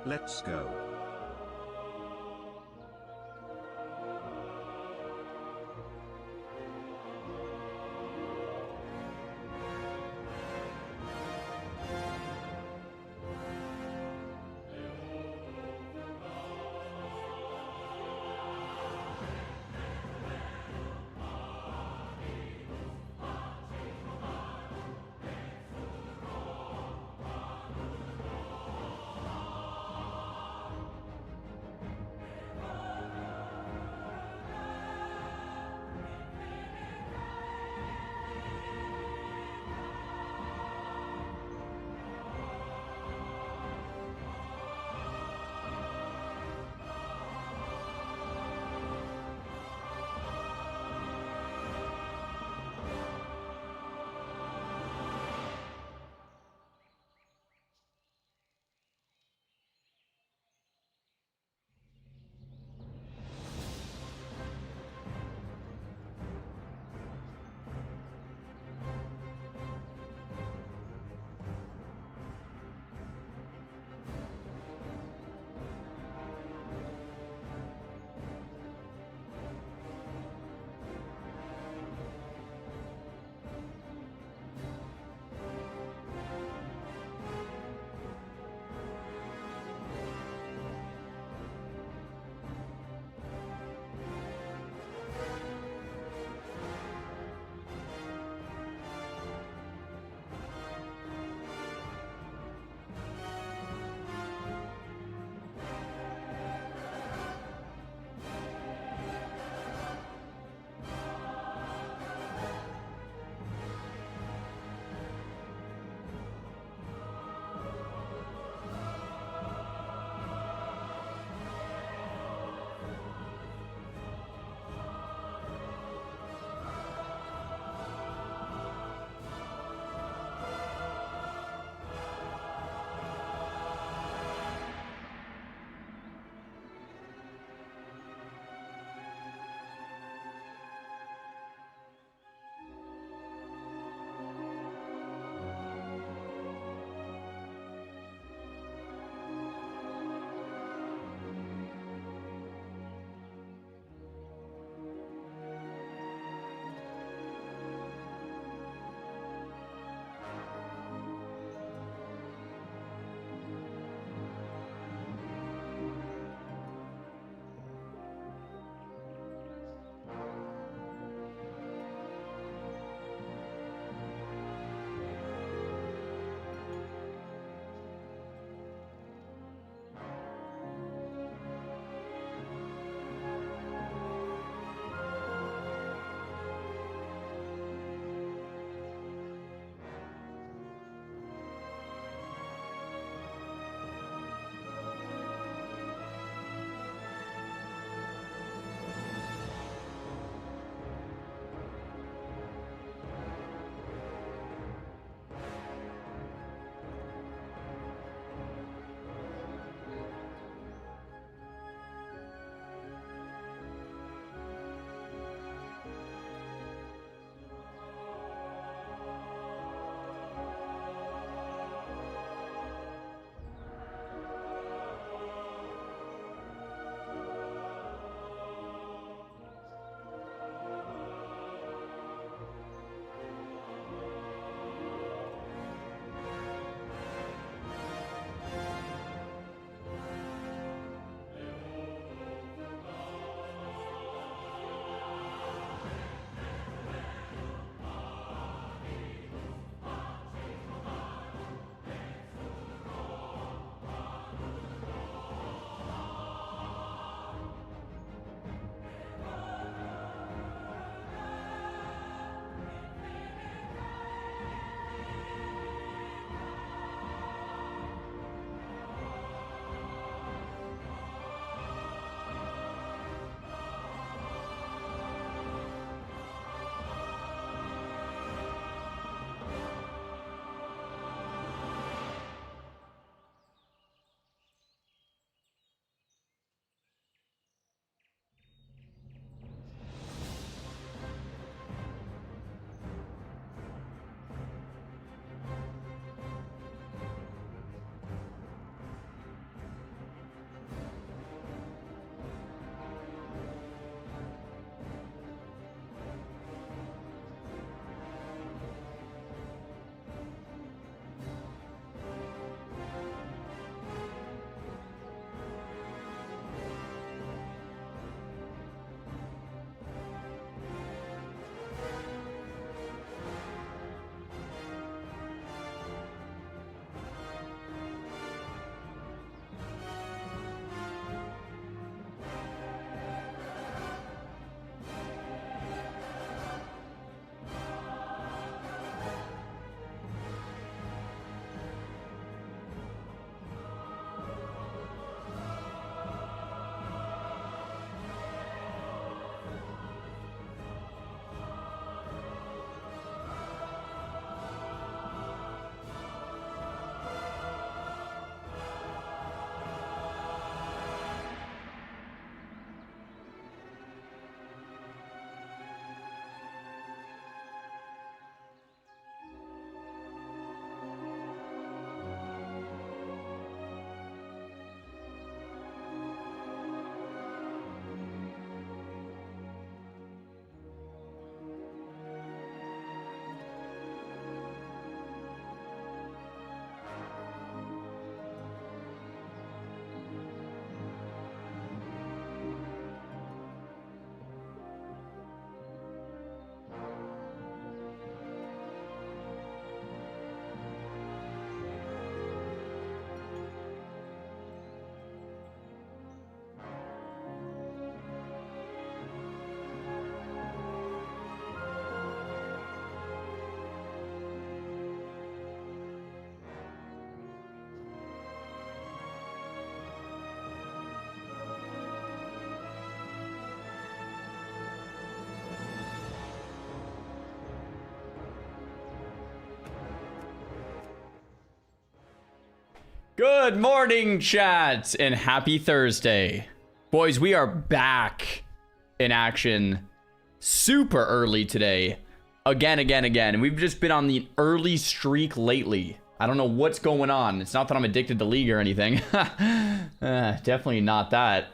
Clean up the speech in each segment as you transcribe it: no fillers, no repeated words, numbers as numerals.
Let's go. Good morning, chat, and happy Thursday. Boys, we are back in action super early today. Again. And we've just been on the early streak lately. I don't know what's going on. It's not that I'm addicted to League or anything. Definitely not that.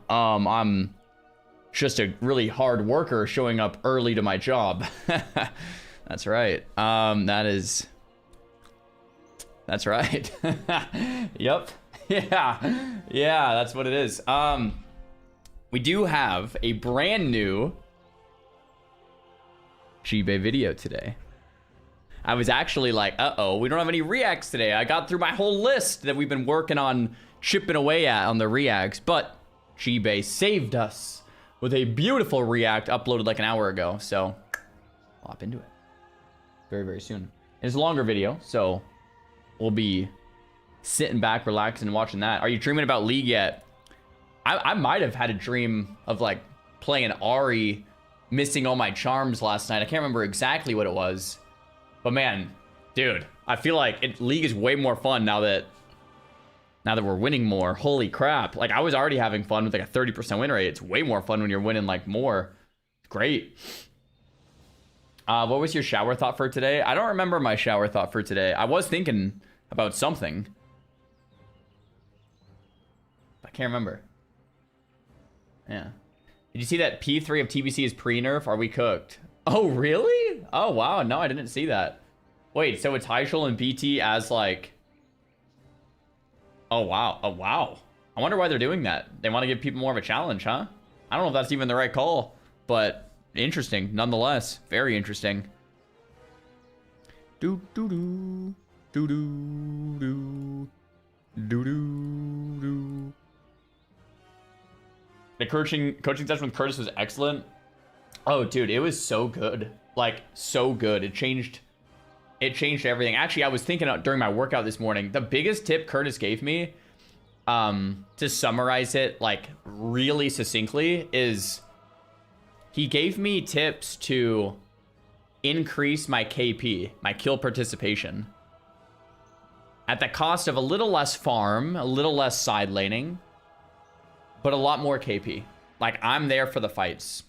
I'm just a really hard worker showing up early to my job. That's right. That's right. Yep. Yeah, that's what it is. We do have a brand new Chibe video today. I was actually like, uh-oh, we don't have any reacts today. I got through my whole list that we've been working on chipping away at on the reacts, but Chibe saved us with a beautiful react uploaded like an hour ago. So, I'll hop into it very, very soon. It's a longer video, so we'll be sitting back, relaxing, and watching that. Are you dreaming about League yet? I might have had a dream of like playing Ari, missing all my charms last night. I can't remember exactly what it was. But man, dude, I feel like League is way more fun now that we're winning more. Holy crap. Like, I was already having fun with like a 30% win rate. It's way more fun when you're winning like more. Great. What was your shower thought for today? I don't remember my shower thought for today. I was thinking about something. I can't remember. Yeah. Did you see that P3 of TBC is pre-nerf? Are we cooked? Oh, really? Oh, wow. No, I didn't see that. Wait, so it's Hyshul and BT as like... Oh, wow. Oh, wow. I wonder why they're doing that. They want to give people more of a challenge, huh? I don't know if that's even the right call, but interesting nonetheless. Very interesting. Do-do-do. Do-do-do. Do-do-do. The coaching session with Curtis was excellent. Oh, dude, it was so good. Like, so good. It changed everything. Actually, I was thinking during my workout this morning, the biggest tip Curtis gave me, to summarize it, like, really succinctly, is he gave me tips to increase my KP, my kill participation, at the cost of a little less farm, a little less side laning, but a lot more KP. Like, I'm there for the fights.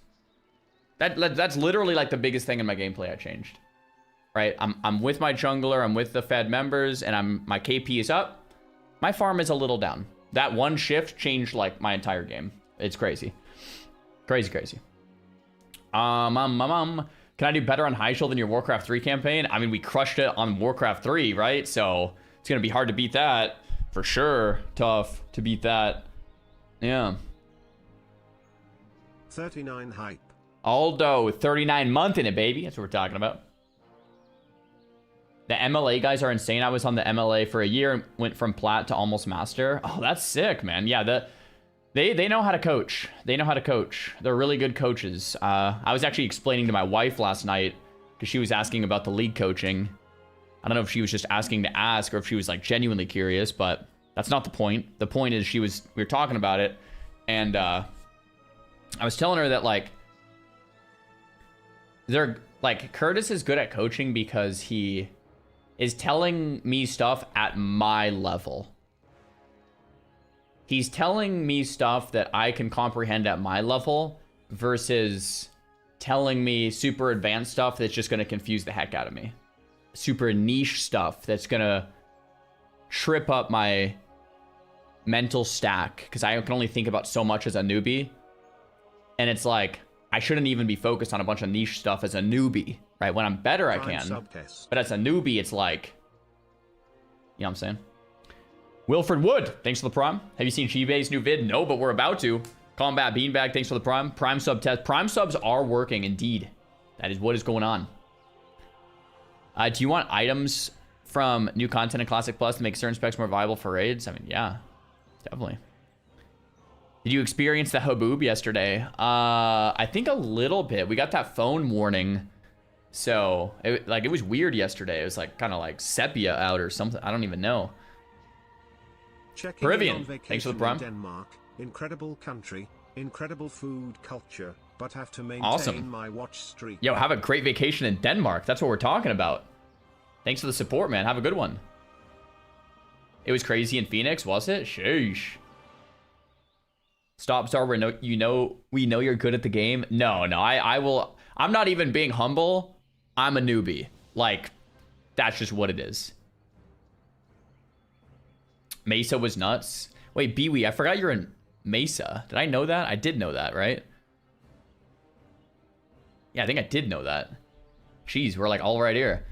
That's literally like the biggest thing in my gameplay I changed. Right? I'm with my jungler, I'm with the Fed members, and my KP is up. My farm is a little down. That one shift changed like my entire game. It's crazy. Crazy. Can I do better on Hyshul than your Warcraft 3 campaign? I mean, we crushed it on Warcraft 3, right? So it's gonna be hard to beat that. For sure. Tough to beat that. Yeah. 39 hype. Aldo, 39 month in it, baby. That's what we're talking about. The MLA guys are insane. I was on the MLA for a year and went from plat to almost master. Oh, that's sick, man. Yeah, they know how to coach. They know how to coach. They're really good coaches. I was actually explaining to my wife last night because she was asking about the league coaching. I don't know if she was just asking to ask or if she was like genuinely curious, but that's not the point. The point is we were talking about it, and I was telling her that Curtis is good at coaching because he is telling me stuff at my level. He's telling me stuff that I can comprehend at my level versus telling me super advanced stuff that's just going to confuse the heck out of me. Super niche stuff that's going to trip up my mental stack because I can only think about so much as a newbie. And it's like, I shouldn't even be focused on a bunch of niche stuff as a newbie, right? When I'm better, I can. But as a newbie, it's like, you know what I'm saying? Wilfred Wood, thanks for the prime. Have you seen Chibe's new vid? No, but we're about to. Combat Beanbag, thanks for the prime. Prime sub test. Prime subs are working, indeed. That is what is going on. Do you want items from new content in Classic Plus to make certain specs more viable for raids? I mean, yeah, definitely. Did you experience the Haboob yesterday? I think a little bit. We got that phone warning. So, it was weird yesterday. It was like kind of like sepia out or something. I don't even know. Peruvian, thanks for the prime. Denmark, incredible country, incredible food culture, but have to maintain my watch streak. Yo, have a great vacation in Denmark. That's what we're talking about. Thanks for the support, man. Have a good one. It was crazy in Phoenix, was it? Sheesh. Stop star, we know you're good at the game. No, I'm not even being humble. I'm a newbie. Like, that's just what it is. Mesa was nuts. Wait, Biwi, I forgot you're in Mesa. Did I know that? I did know that, right? Yeah, I think I did know that. Jeez, we're like all right here.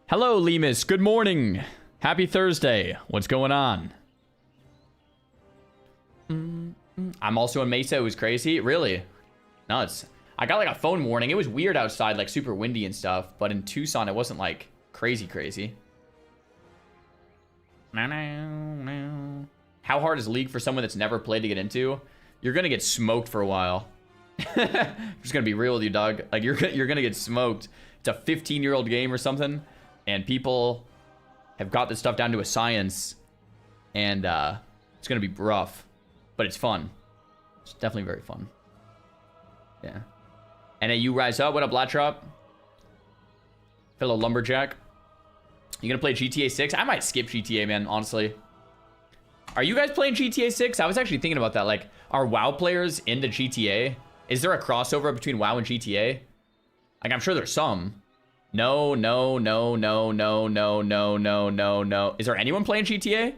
Hello, Lemus. Good morning. Happy Thursday. What's going on? I'm also in Mesa. It was crazy. Really? Nuts. I got like a phone warning. It was weird outside, like super windy and stuff. But in Tucson, it wasn't like crazy. How hard is League for someone that's never played to get into? You're going to get smoked for a while. I'm just going to be real with you, dog. Like, you're going to get smoked. It's a 15-year-old game or something. And people have got this stuff down to a science. And it's going to be rough. But it's fun. It's definitely very fun. Yeah. And you rise up. What up, Blatrop? Fellow Lumberjack. You gonna play GTA 6? I might skip GTA, man, honestly. Are you guys playing GTA 6? I was actually thinking about that. Like, are WoW players into GTA? Is there a crossover between WoW and GTA? Like, I'm sure there's some. No. Is there anyone playing GTA?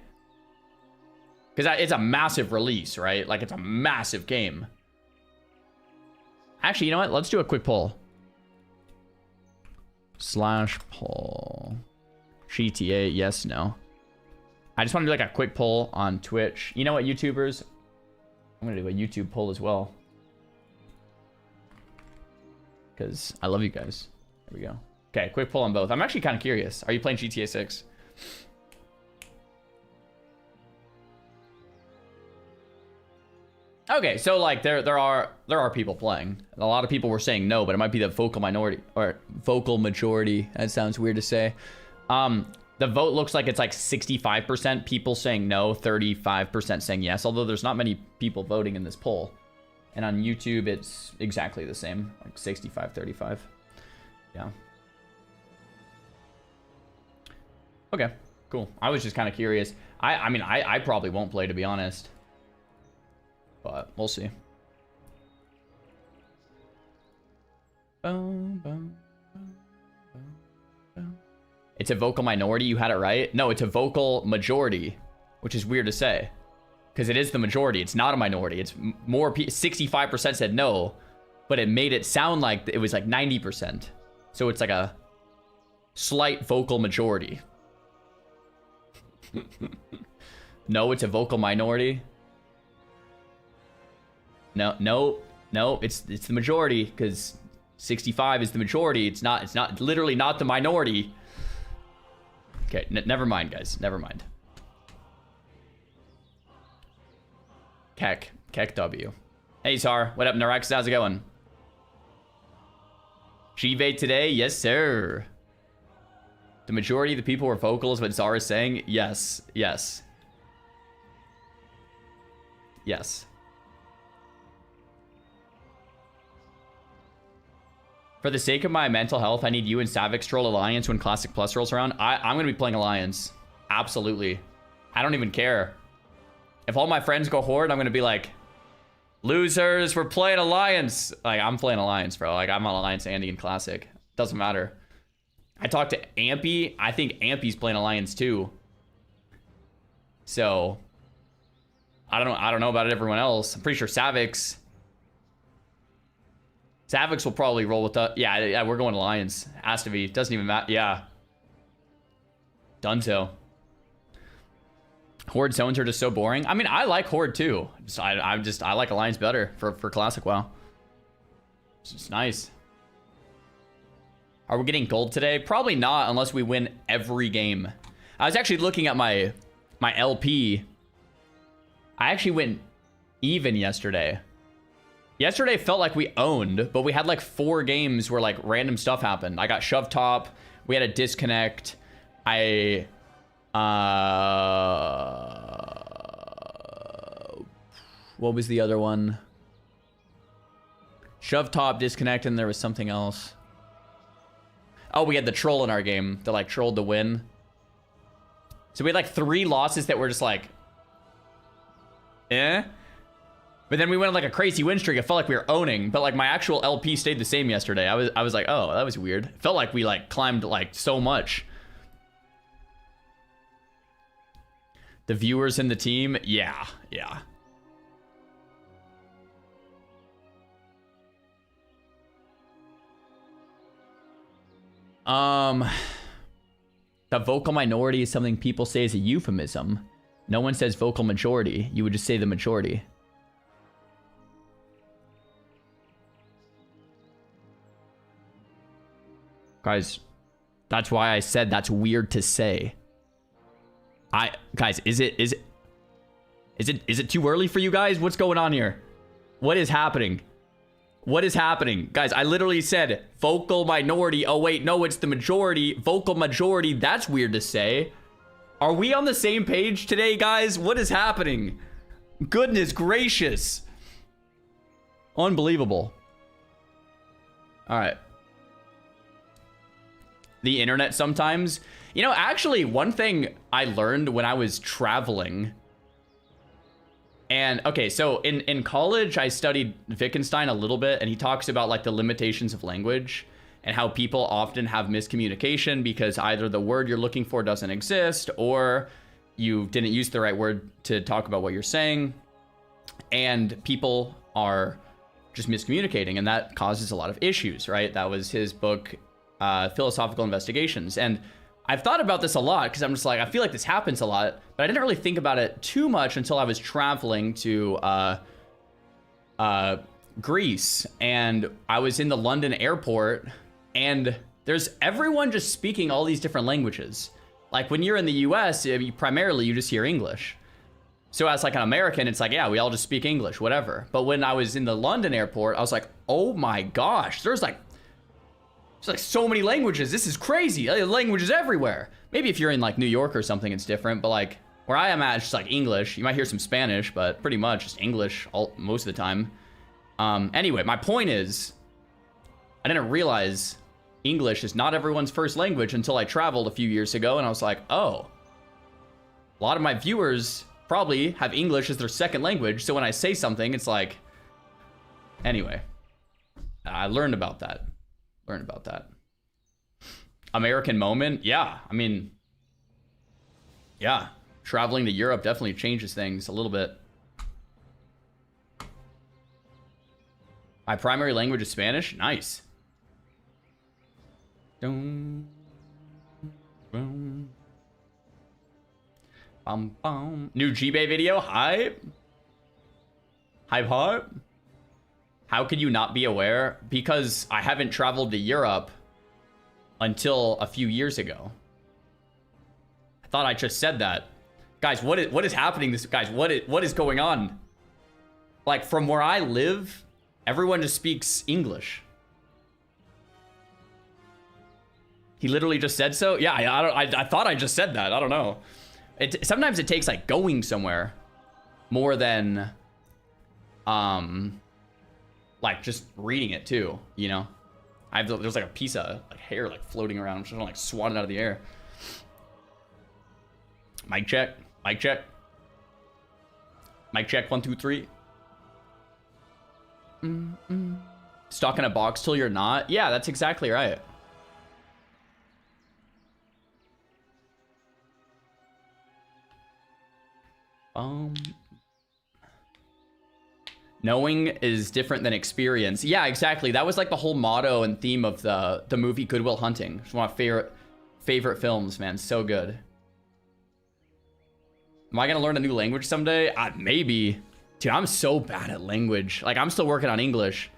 Because it's a massive release, right? Like, it's a massive game. Actually, you know what? Let's do a quick poll. /poll. GTA, yes, no. I just want to do like a quick poll on Twitch. You know what, YouTubers? I'm going to do a YouTube poll as well. Because I love you guys. There we go. Okay, quick poll on both. I'm actually kind of curious. Are you playing GTA 6? Okay, so like there are people playing. A lot of people were saying no, but it might be the vocal minority or vocal majority. That sounds weird to say. The vote looks like it's like 65% people saying no, 35% saying yes, although there's not many people voting in this poll. And on YouTube, it's exactly the same, like 65-35. Yeah. Okay, cool. I was just kind of curious. I mean, I probably won't play, to be honest. But we'll see. It's a vocal minority. You had it right. No, it's a vocal majority, which is weird to say. Because it is the majority. It's not a minority. It's more 65% said no, but it made it sound like it was like 90%. So it's like a slight vocal majority. No, it's a vocal minority. No, it's the majority, because 65 is the majority. It's not literally not the minority. Okay, never mind, guys. Never mind. Keck W. Hey, Sar. What up, Narex? How's it going? G-Bait today? Yes, sir. The majority of the people were vocal is what Zara is saying? Yes. Yes. Yes. For the sake of my mental health, I need you and Savix troll Alliance when Classic Plus rolls around. I'm going to be playing Alliance. Absolutely. I don't even care. If all my friends go Horde, I'm going to be like, losers, we're playing Alliance. Like, I'm playing Alliance, bro. Like, I'm on Alliance Andy in Classic. Doesn't matter. I talked to Ampy. I think Ampy's playing Alliance too. So, I don't know about everyone else. I'm pretty sure Savix will probably roll with the... Yeah, we're going Alliance. Has to be. Doesn't even matter. Yeah. Dunzo. Horde zones are just so boring. I mean, I like Horde too. I like Alliance better for Classic WoW. It's just nice. Are we getting gold today? Probably not unless we win every game. I was actually looking at my LP. I actually went even yesterday. Yesterday felt like we owned, but we had like 4 games where like random stuff happened. I got shoved top. We had a disconnect. What was the other one? Shove top, disconnect, and there was something else. Oh, we had the troll in our game that like trolled the win. So we had like 3 losses that were just like, eh. But then we went on like a crazy win streak. It felt like we were owning, but like my actual LP stayed the same yesterday. I was like, oh, that was weird. It felt like we like climbed like so much. The viewers in the team, yeah. The vocal minority is something people say is a euphemism. No one says vocal majority. You would just say the majority. Guys, that's why I said that's weird to say. Guys, is it too early for you guys? What's going on here? What is happening? What is happening? Guys, I literally said vocal minority. Oh, wait, no, it's the majority. Vocal majority. That's weird to say. Are we on the same page today, guys? What is happening? Goodness gracious. Unbelievable. All right. The internet sometimes. You know, actually, one thing I learned when I was traveling. And okay, so in college, I studied Wittgenstein a little bit, and he talks about like the limitations of language and how people often have miscommunication because either the word you're looking for doesn't exist or you didn't use the right word to talk about what you're saying. And people are just miscommunicating, and that causes a lot of issues, right? That was his book, Philosophical Investigations. And I've thought about this a lot because I'm just like, I feel like this happens a lot, but I didn't really think about it too much until I was traveling to Greece, and I was in the London airport, and there's everyone just speaking all these different languages. Like when you're in the US, primarily you just hear English. So as like an American, it's like, yeah, we all just speak English, whatever. But when I was in the London airport, I was like, oh my gosh, there's like so many languages. This is crazy. Languages everywhere. Maybe if you're in like New York or something, it's different. But like where I am at, it's just like English. You might hear some Spanish, but pretty much just English most of the time. Anyway, my point is, I didn't realize English is not everyone's first language until I traveled a few years ago. And I was like, oh, a lot of my viewers probably have English as their second language. So when I say something, it's like, anyway, I learned about that. American moment. Yeah. I mean, yeah. Traveling to Europe definitely changes things a little bit. My primary language is Spanish. Nice. New G-Bay video. Hype. How could you not be aware? Because I haven't traveled to Europe until a few years ago. I thought I just said that. Guys, what is happening? Guys, what is going on? Like, from where I live, everyone just speaks English. He literally just said so? Yeah, I thought I just said that. I don't know. Sometimes it takes, like, going somewhere more than... like just reading it too, you know. There's like a piece of like hair like floating around. I'm just gonna like swat it out of the air. Mic check. 1 2 3. Stuck in a box till you're not. Yeah, that's exactly right. Knowing is different than experience. Yeah, exactly. That was like the whole motto and theme of the movie Good Will Hunting. It's one of my favorite films, man. So good. Am I gonna learn a new language someday? Maybe. Dude, I'm so bad at language. Like, I'm still working on English.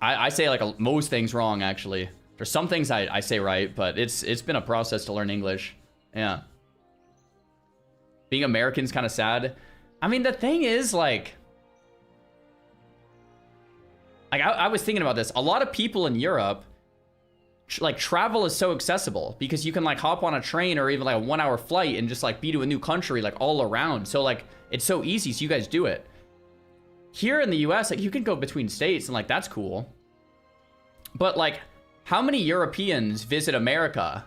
I say like most things wrong, actually. There's some things I say right, but it's been a process to learn English. Yeah. Being American's kind of sad. I mean, the thing is, like I was thinking about this. A lot of people in Europe, like, travel is so accessible because you can like hop on a train or even like a 1 hour flight and just like be to a new country, like all around. So like, it's so easy. So you guys do it. Here in the US, like, you can go between states and like, that's cool. But like, how many Europeans visit America?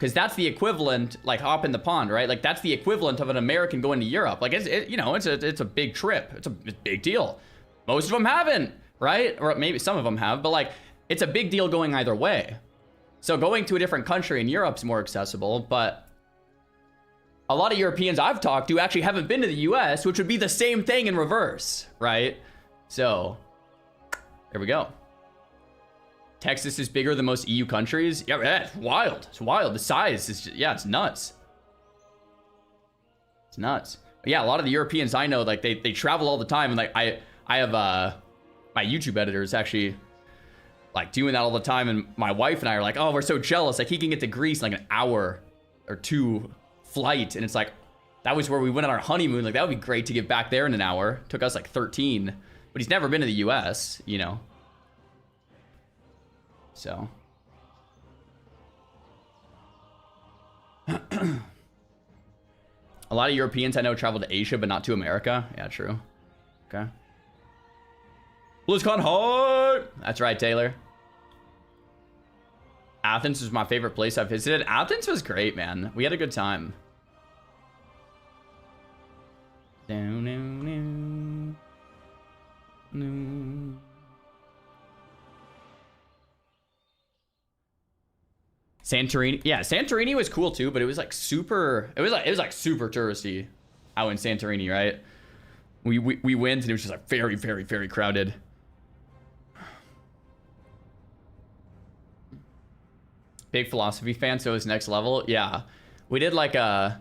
Because that's the equivalent, like hop in the pond, right? Like that's the equivalent of an American going to Europe. Like it's a big trip. It's a big deal. Most of them haven't, right? Or maybe some of them have, but like it's a big deal going either way. So going to a different country in Europe's more accessible, but a lot of Europeans I've talked to actually haven't been to the US, which would be the same thing in reverse, right? So there we go. Texas is bigger than most EU countries. Yeah, it's wild. It's wild. The size is just, yeah, it's nuts. It's nuts. But yeah, a lot of the Europeans I know, like they travel all the time, and like I have my YouTube editor is actually like doing that all the time, and my wife and I are like, oh, we're so jealous. Like he can get to Greece in like an hour or two flight, and it's like that was where we went on our honeymoon. Like that would be great to get back there in an hour. Took us like 13, but he's never been to the US, you know. So a lot of Europeans I know travel to Asia, but not to America. Yeah, true. Okay. BlizzCon hard. That's right, Taylor. Athens was my favorite place I visited. Athens was great, man. We had a good time. Santorini, yeah, Santorini was cool too, but it was like super. It was like super touristy out in Santorini, right? We went and it was just like very, very, very crowded. Big philosophy fan, so it's next level. Yeah, we did like a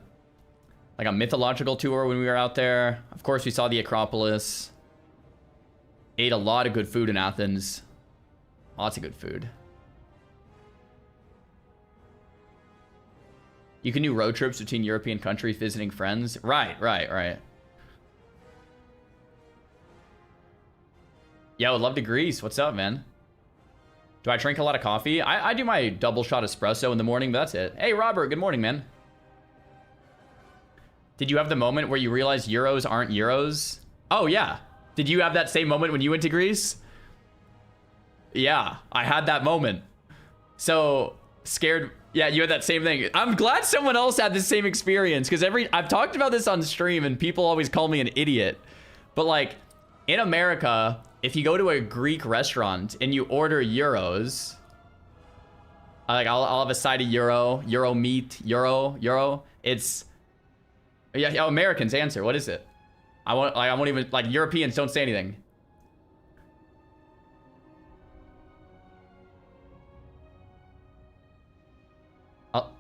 mythological tour when we were out there. Of course, we saw the Acropolis. Ate a lot of good food in Athens. Lots of good food. You can do road trips between European countries visiting friends. Right. Yeah, I would love to Greece. What's up, man? Do I drink a lot of coffee? I do my double shot espresso in the morning, but that's it. Hey, Robert, good morning, man. Did you have the moment where you realized euros aren't euros? Oh, yeah. Did you have that same moment when you went to Greece? Yeah, I had that moment. So, scared... Yeah, you had that same thing. I'm glad someone else had the same experience, because I've talked about this on stream and people always call me an idiot. But like in America, if you go to a Greek restaurant and you order euros, like I'll have a side of euro meat, euro. It's yeah, Americans answer. What is it? I won't even, like, Europeans don't say anything.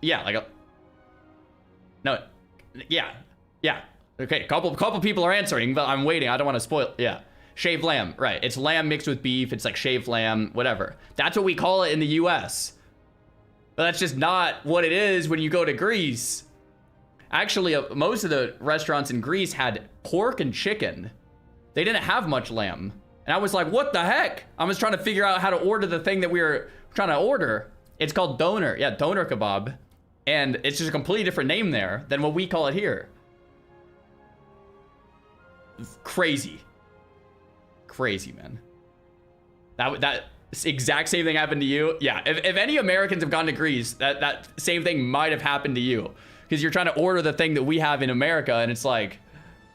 Yeah, like no, yeah. Okay, couple people are answering, but I'm waiting. I don't want to spoil. Yeah, shaved lamb, right? It's lamb mixed with beef. It's like shaved lamb, whatever. That's what we call it in the U.S. But that's just not what it is when you go to Greece. Actually, most of the restaurants in Greece had pork and chicken. They didn't have much lamb, and I was like, "What the heck?" I was trying to figure out how to order the thing that we were trying to order. It's called doner. Yeah, doner kebab. And it's just a completely different name there than what we call it here. Crazy. Crazy, man. That exact same thing happened to you. Yeah, if any Americans have gone to Greece, that same thing might have happened to you. Because you're trying to order the thing that we have in America, and it's like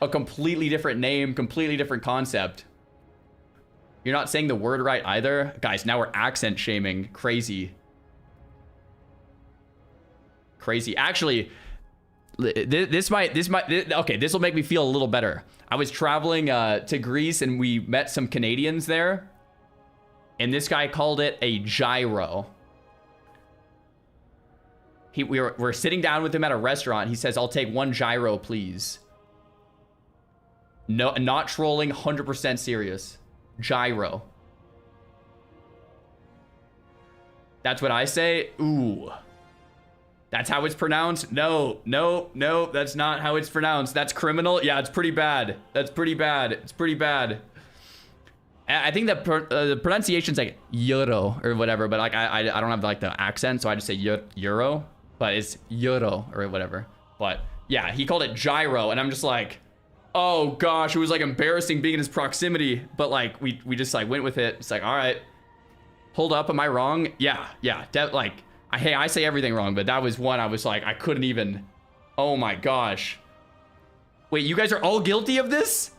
a completely different name, completely different concept. You're not saying the word right either. Guys, now we're accent shaming. Crazy. Crazy. Actually, this might okay, this will make me feel a little better. I was traveling to Greece and we met some Canadians there, and this guy called it a gyro. We're sitting down with him at a restaurant. He says, "I'll take one gyro, please." No, not trolling, 100% serious. Gyro. That's what I say. Ooh. That's how it's pronounced? No, that's not how it's pronounced. That's criminal. Yeah, it's pretty bad. That's pretty bad. It's pretty bad. I think that the pronunciation's like euro or whatever, but like I don't have like the accent, so I just say euro, but it's euro or whatever. But yeah, he called it gyro, and I'm just like, oh gosh, it was like embarrassing being in his proximity, but like we just like went with it. It's like, all right, hold up, am I wrong? Yeah, like Hey, I say everything wrong, but that was one I was like, I couldn't even. Oh my gosh. Wait, you guys are all guilty of this?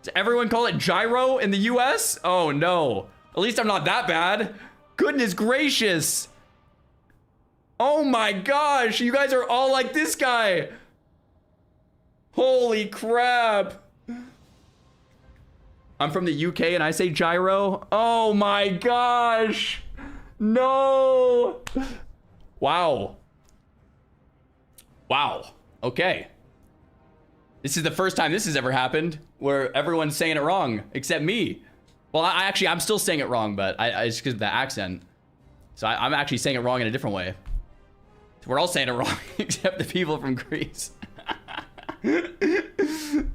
Does everyone call it gyro in the US? Oh no. At least I'm not that bad. Goodness gracious. Oh my gosh, you guys are all like this guy. Holy crap. I'm from the UK and I say gyro. Oh my gosh. No. Wow. Wow. Okay. This is the first time this has ever happened where everyone's saying it wrong except me. Well, I'm still saying it wrong, but it's because of the accent. So I'm actually saying it wrong in a different way. So we're all saying it wrong except the people from Greece.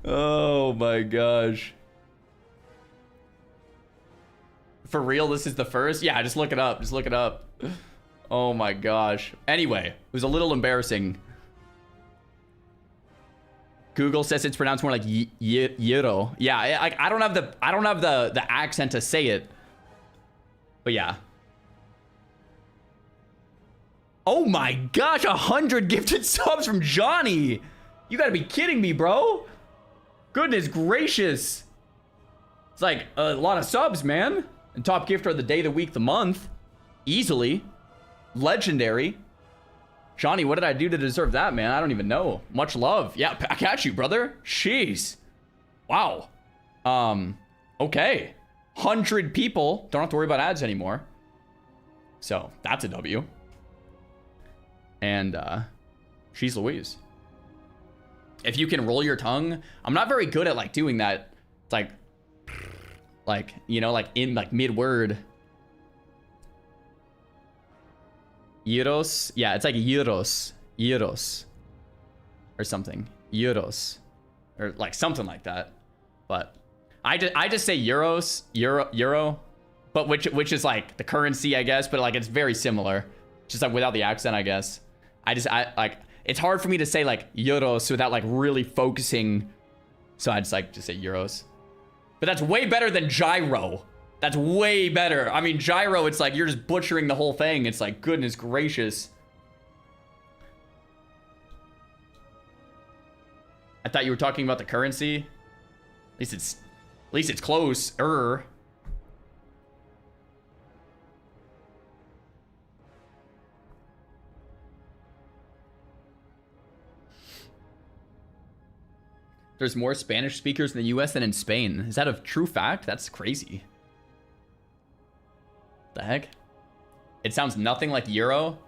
Oh my gosh. For real, this is the first? Yeah, just look it up. Just look it up. Oh my gosh. Anyway, it was a little embarrassing. Google says it's pronounced more like Yero. Yeah, I don't have the accent to say it. But yeah. Oh my gosh, 100 gifted subs from Johnny. You gotta be kidding me, bro. Goodness gracious. It's like a lot of subs, man. And top gifter of the day, the week, the month. Easily. Legendary. Johnny, what did I do to deserve that, man? I don't even know. Much love. Yeah, back at you, brother. Jeez. Wow. Okay. 100 people. Don't have to worry about ads anymore. So, that's a W. And, she's Louise. If you can roll your tongue. I'm not very good at, like, doing that. It's like, you know, like, in, like, mid-word. Euros? Yeah, it's like euros. Euros. Or something. Euros. Or like something like that. But I just say euros. Euro. But which is like the currency, I guess. But like it's very similar. Just like without the accent, I guess. I like it's hard for me to say like euros without like really focusing. So I just like to say euros. But that's way better than gyro. That's way better. I mean, gyro, it's like you're just butchering the whole thing. It's like, goodness gracious. I thought you were talking about the currency. At least it's close. There's more Spanish speakers in the US than in Spain. Is that a true fact? That's crazy. The heck? It sounds nothing like euro.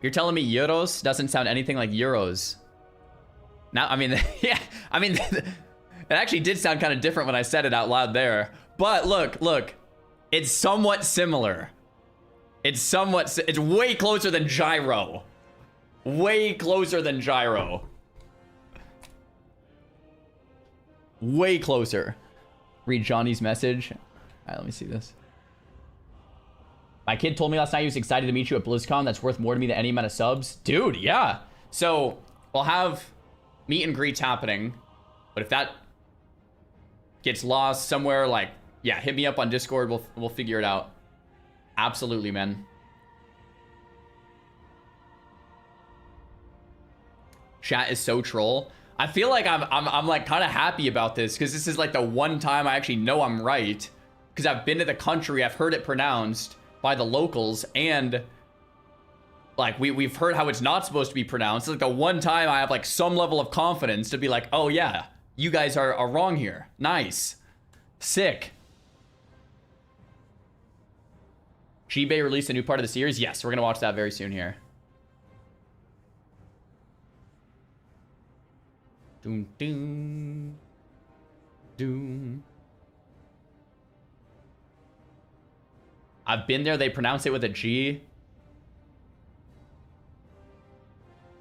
You're telling me euros doesn't sound anything like euros? Now, I mean, yeah, I mean, it actually did sound kind of different when I said it out loud there. But look, it's somewhat similar. It's way closer than gyro. Way closer than gyro. Way closer. Read Johnny's message. All right, let me see this. My kid told me last night he was excited to meet you at BlizzCon. That's worth more to me than any amount of subs. Dude, yeah. So, we'll have meet and greets happening. But if that gets lost somewhere, like, yeah, hit me up on Discord. We'll figure it out. Absolutely, man. Chat is so troll. I feel like I'm like kind of happy about this because this is like the one time I actually know I'm right. Because I've been to the country, I've heard it pronounced by the locals, and like we've heard how it's not supposed to be pronounced. It's like the one time I have like some level of confidence to be like, oh yeah, you guys are wrong here. Nice. Sick. G-Bay released a new part of the series. Yes, we're gonna watch that very soon here. Doom doom doom. I've been there. They pronounce it with a G.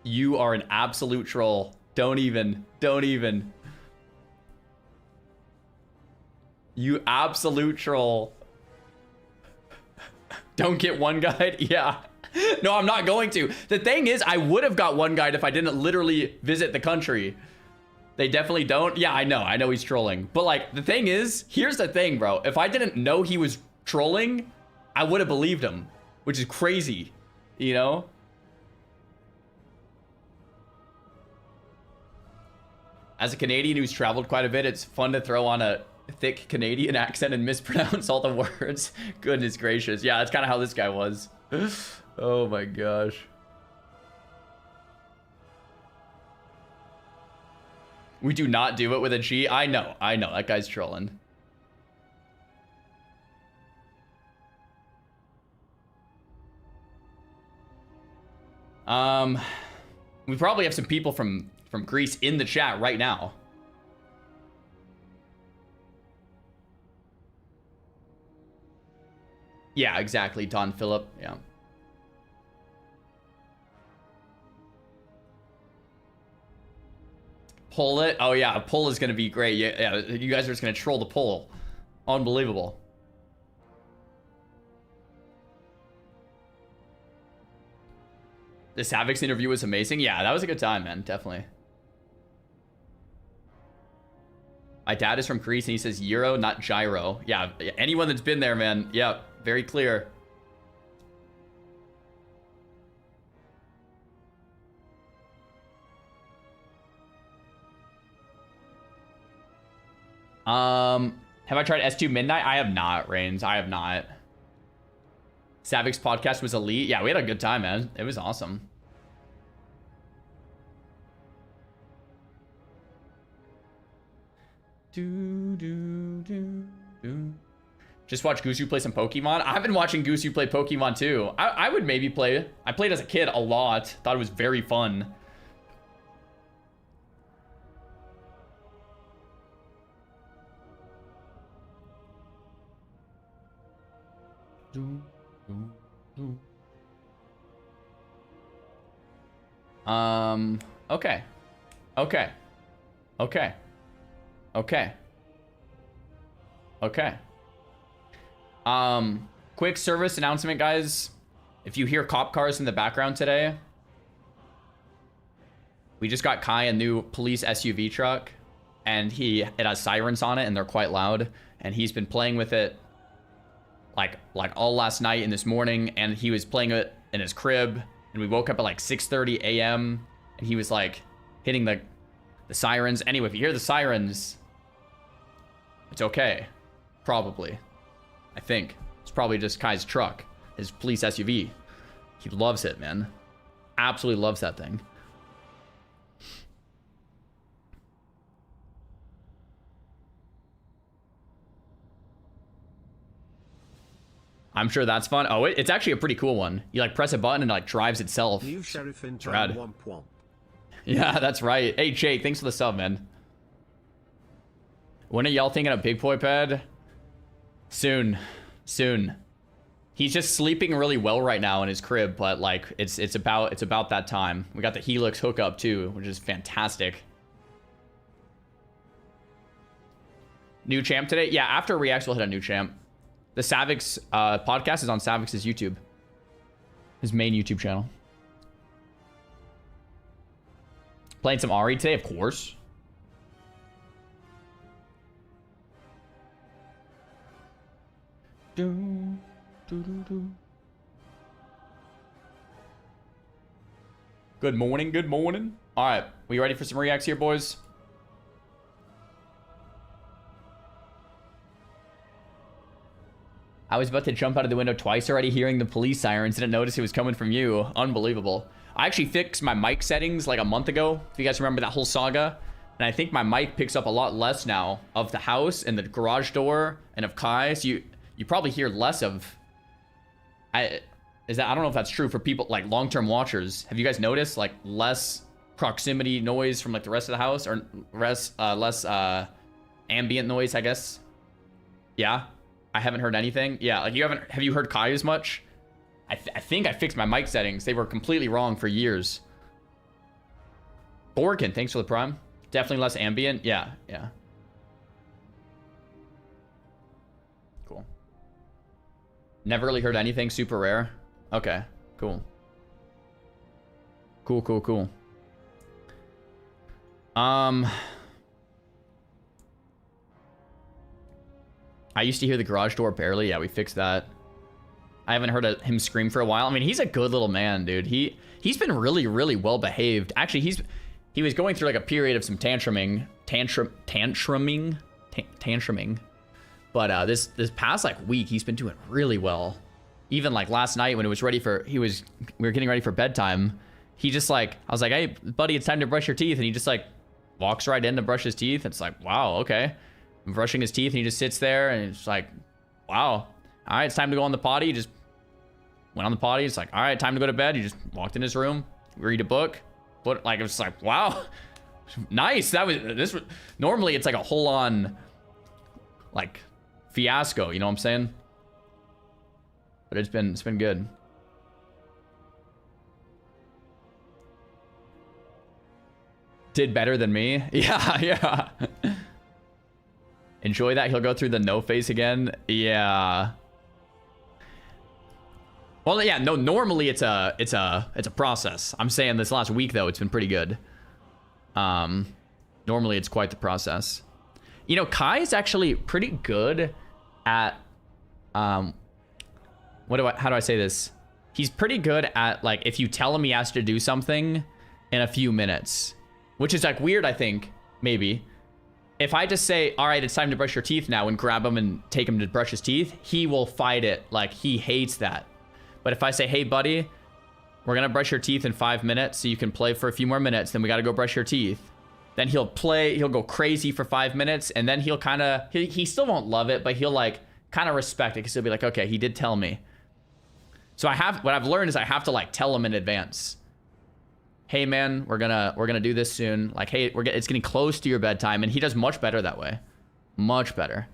You are an absolute troll. Don't even. You absolute troll. Don't get one guide? Yeah. No, I'm not going to. The thing is, I would have got one guide if I didn't literally visit the country. They definitely don't. Yeah, I know he's trolling. But like, the thing is, here's the thing, bro. If I didn't know he was trolling, I would have believed him, which is crazy, you know? As a Canadian who's traveled quite a bit, it's fun to throw on a thick Canadian accent and mispronounce all the words. Goodness gracious. Yeah, that's kind of how this guy was. Oh my gosh. We do not do it with a G. I know. That guy's trolling. We probably have some people from Greece in the chat right now. Yeah, exactly, Don Phillip. Yeah. Pull it. Oh yeah, a poll is gonna be great. Yeah, you guys are just gonna troll the poll. Unbelievable. The Savix interview was amazing. Yeah, that was a good time, man. Definitely. My dad is from Greece and he says Euro, not gyro. Yeah, anyone that's been there, man. Yeah, very clear. Have I tried S2 Midnight? I have not, Reigns. I have not. Savix podcast was elite. Yeah, we had a good time, man. It was awesome. Just watch Gusu play some Pokemon. I've been watching Gusu play Pokemon too. I would maybe play. I played as a kid a lot. Thought it was very fun. Okay. Okay. Okay. Okay. Okay. Quick service announcement, guys. If you hear cop cars in the background today, we just got Kai a new police SUV truck, and it has sirens on it, and they're quite loud, and he's been playing with it like all last night and this morning, and he was playing it in his crib, and we woke up at like 6:30 a.m. and he was like hitting the sirens. Anyway, if you hear the sirens, it's okay. Probably. I think. It's probably just Kai's truck. His police SUV. He loves it, man. Absolutely loves that thing. I'm sure that's fun. Oh, it's actually a pretty cool one. You like press a button and it like drives itself. New sheriff in Rad. town, womp womp. Yeah, that's right. Hey, Jake, thanks for the sub, man. When are y'all thinking of Big Boy Bed? Soon. Soon. He's just sleeping really well right now in his crib, but like it's about that time. We got the Helix hookup too, which is fantastic. New champ today? Yeah, after Reacts we'll hit a new champ. The Savix podcast is on Savix's YouTube. His main YouTube channel. Playing some Ari today, of course. Good morning, good morning. All right, we ready for some reacts here, boys? I was about to jump out of the window twice already, hearing the police sirens. Didn't notice it was coming from you. Unbelievable. I actually fixed my mic settings like a month ago, if you guys remember that whole saga. And I think my mic picks up a lot less now of the house and the garage door and of Kai. So you probably hear less of... I don't know if that's true for people, like long-term watchers. Have you guys noticed like less proximity noise from like the rest of the house, or less ambient noise, I guess? Yeah, I haven't heard anything. Yeah, like have you heard Kai as much? I think I fixed my mic settings. They were completely wrong for years. Borkin, thanks for the prime. Definitely less ambient. Yeah. Cool. Never really heard anything super rare. Okay, cool. Cool. I used to hear the garage door barely. Yeah, we fixed that. I haven't heard him scream for a while. I mean, he's a good little man, dude. He's been really, really well behaved. Actually, he was going through like a period of some tantruming. But this past like week, he's been doing really well. Even like last night when it was we were getting ready for bedtime. He just like, I was like, hey buddy, it's time to brush your teeth. And he just like walks right in to brush his teeth. It's like, wow, okay. I'm brushing his teeth and he just sits there and it's like, wow. All right, it's time to go on the potty. He just went on the potty. It's like, all right, time to go to bed. He just walked in his room, read a book. But like, it was like, wow, nice. Normally it's like a whole on like fiasco. You know what I'm saying? But it's been good. Did better than me. Yeah. Enjoy that. He'll go through the no phase again. Yeah. Well, yeah, no, normally it's a process. I'm saying this last week though, it's been pretty good. Normally it's quite the process. You know, Kai is actually pretty good at how do I say this? He's pretty good at like if you tell him he has to do something in a few minutes, which is like weird, I think, maybe. If I just say, all right, it's time to brush your teeth now and grab him and take him to brush his teeth, he will fight it. Like he hates that. But if I say, hey buddy, we're gonna brush your teeth in 5 minutes so you can play for a few more minutes, then we gotta go brush your teeth. Then he'll go crazy for 5 minutes and then he'll kind of, he still won't love it, but he'll like kind of respect it because he'll be like, okay, he did tell me. So what I've learned is I have to like tell him in advance. Hey man, we're gonna do this soon. Like, hey, it's getting close to your bedtime, and he does much better that way. Much better.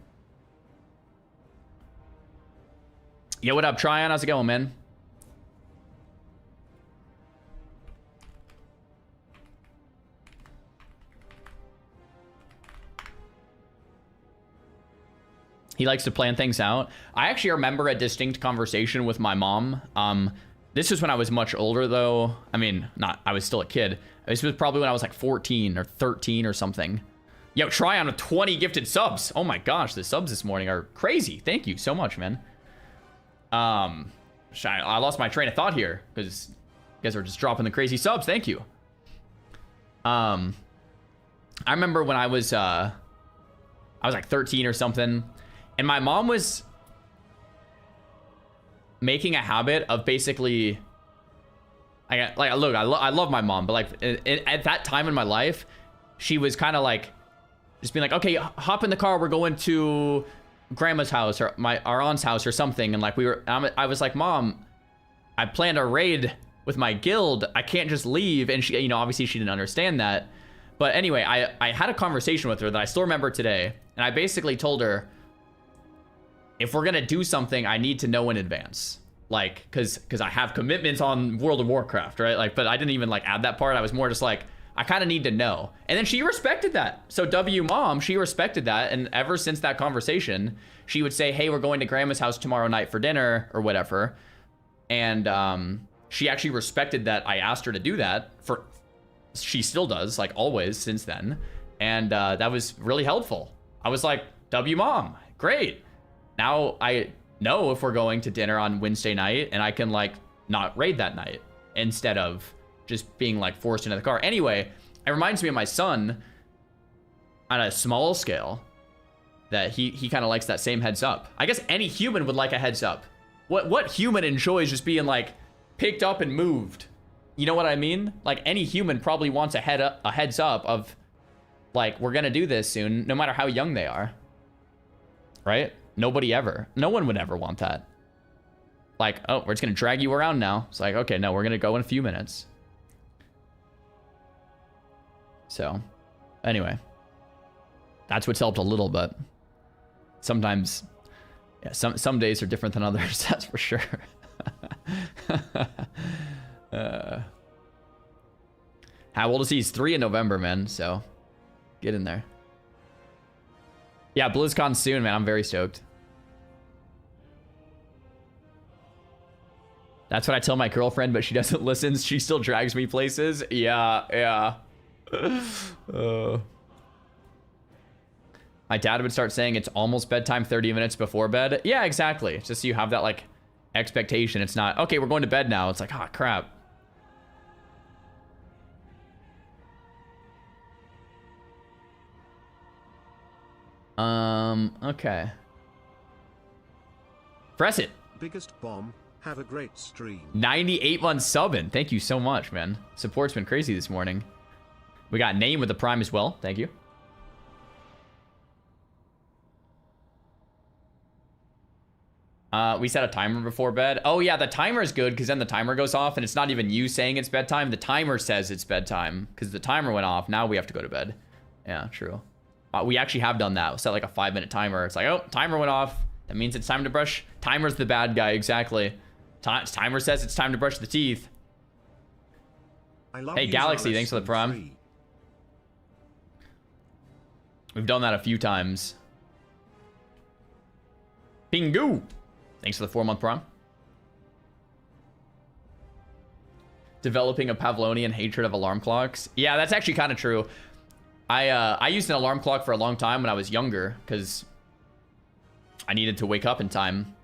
Yo, what up, Tryon? How's it going, man? He likes to plan things out. I actually remember a distinct conversation with my mom. This was when I was much older, though. I mean, I was still a kid. This was probably when I was like 14 or 13 or something. Yo, Tryon with 20 gifted subs. Oh my gosh, the subs this morning are crazy. Thank you so much, man. I lost my train of thought here because you guys are just dropping the crazy subs. Thank you. I remember when I was like 13 or something, and my mom was making a habit of basically, look, I love my mom, but like at that time in my life, she was kind of like just being like, okay, hop in the car, we're going to grandma's house or our aunt's house or something. And like I was like, Mom, I planned a raid with my guild. I can't just leave. And she, you know, obviously she didn't understand that. But anyway, I had a conversation with her that I still remember today. And I basically told her, if we're gonna do something, I need to know in advance. Like, cause I have commitments on World of Warcraft, right? Like, but I didn't even like add that part. I was more just like, I kind of need to know. And then she respected that. So W Mom, she respected that. And ever since that conversation, she would say, hey, we're going to grandma's house tomorrow night for dinner or whatever. And she actually respected that I asked her to do that. She still does, like always since then. And that was really helpful. I was like, W Mom, great. Now I know if we're going to dinner on Wednesday night and I can like not raid that night instead of just being like forced into the car. Anyway, it reminds me of my son on a small scale that he kind of likes that same heads up. I guess any human would like a heads up. What human enjoys just being like picked up and moved? You know what I mean? Like any human probably wants a heads up of like, we're gonna do this soon, no matter how young they are. Right? No one would ever want that. Like, oh, we're just gonna drag you around now. It's like, okay, no, we're gonna go in a few minutes. So, anyway, that's what's helped a little, but sometimes, yeah, some days are different than others. That's for sure. How old is he? He's 3 in November, man. So, get in there. Yeah, BlizzCon soon, man. I'm very stoked. That's what I tell my girlfriend, but she doesn't listen. She still drags me places. Yeah. My dad would start saying it's almost bedtime 30 minutes before bed. Yeah, exactly. Just so you have that like expectation. It's not, okay, we're going to bed now. It's like, oh crap. Okay. Press it. Biggest bomb. Have a great stream. 98 months subbing. Thank you so much, man. Support's been crazy this morning. We got Name with the Prime as well. Thank you. We set a timer before bed. Oh, yeah, the timer is good because then the timer goes off and it's not even you saying it's bedtime. The timer says it's bedtime because the timer went off. Now we have to go to bed. Yeah, true. We actually have done that. We set like a 5-minute timer. It's like, oh, timer went off. That means it's time to brush. Timer's the bad guy, exactly. Timer says it's time to brush the teeth. Hey, Galaxy, thanks for the Prime. We've done that a few times. Pingu! Thanks for the 4-month Prime. Developing a Pavlovian hatred of alarm clocks. Yeah, that's actually kind of true. I used an alarm clock for a long time when I was younger because I needed to wake up in time.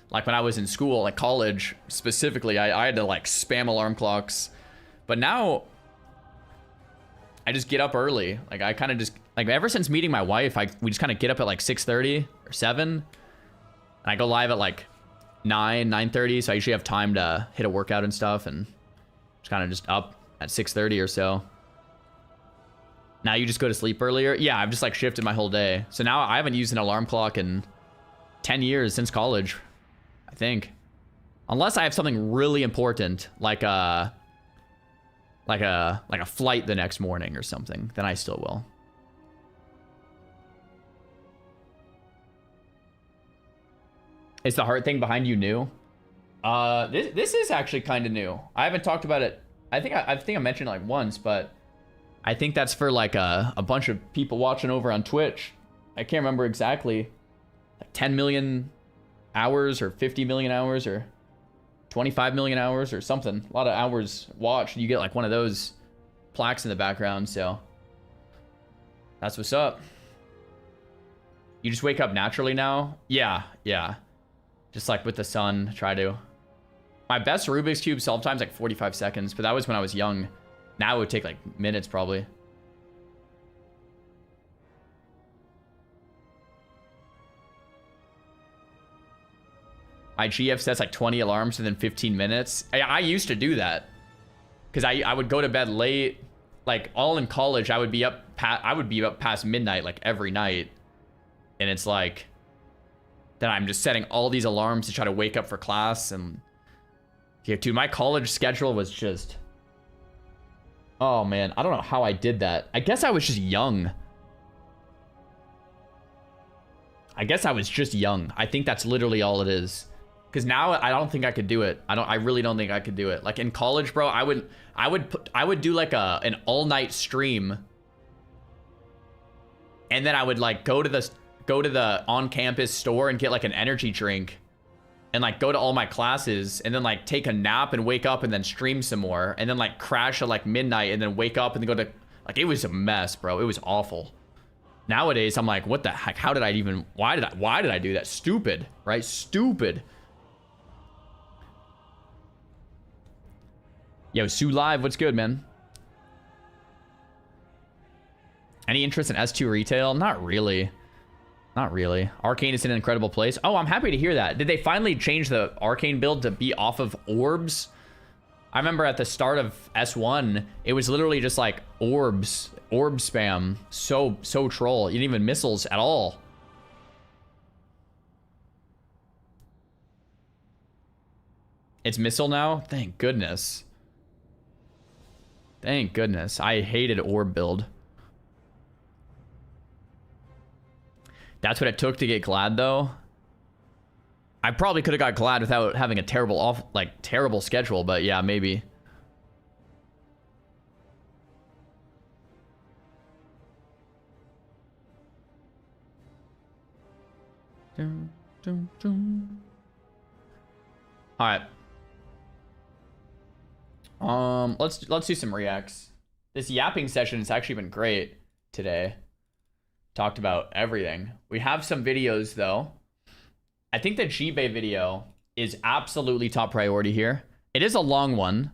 Like when I was in school, like college specifically, I had to like spam alarm clocks. But now I just get up early. Like I kind of just like ever since meeting my wife, we just kind of get up at like 6:30 or 7. And I go live at like 9:30, so I usually have time to hit a workout and stuff and just kind of just up at 6:30 or so. Now you just go to sleep earlier? Yeah, I've just like shifted my whole day. So now I haven't used an alarm clock in 10 years since college, I think. Unless I have something really important, like a flight the next morning or something, then I still will. Is the heart thing behind you new? This is actually kind of new. I haven't talked about it. I think I mentioned it like once, but I think that's for like a bunch of people watching over on Twitch. I can't remember exactly. Like 10 million hours or 50 million hours or 25 million hours or something. A lot of hours watched. You get like one of those plaques in the background. So that's what's up. You just wake up naturally now? Yeah. Just like with the sun, try to. My best Rubik's Cube solve time's like 45 seconds, but that was when I was young. Now it would take like minutes probably. IGF sets like 20 alarms within 15 minutes. I used to do that because I would go to bed late. Like all in college, I would be up past midnight like every night, and it's like then I'm just setting all these alarms to try to wake up for class. And yeah, dude, my college schedule was just, oh man, I don't know how I did that. I guess I was just young. I think that's literally all it is. Because now I don't think I could do it. I really don't think I could do it. Like in college, bro, I would do like an all-night stream, and then I would like go to the on-campus store and get like an energy drink, and like go to all my classes, and then like take a nap and wake up and then stream some more, and then like crash at like midnight and then wake up and then go to like, it was a mess, bro. It was awful. Nowadays, I'm like, what the heck? How did I even? Why did I do that? Stupid, right? Stupid. Yo, Sue Live, what's good, man? Any interest in S2 retail? Not really. Not really. Arcane is in an incredible place. Oh, I'm happy to hear that. Did they finally change the Arcane build to be off of orbs? I remember at the start of S1, it was literally just like orbs, orb spam. So troll. You didn't even missiles at all. It's missile now? Thank goodness. Thank goodness. I hated orb build. That's what it took to get Glad, though. I probably could have got Glad without having a terrible schedule, but yeah, maybe. All right. Let's do some reacts. This yapping session has actually been great today. Talked about everything. We have some videos though. I think the G-Bay video is absolutely top priority here. It is a long one,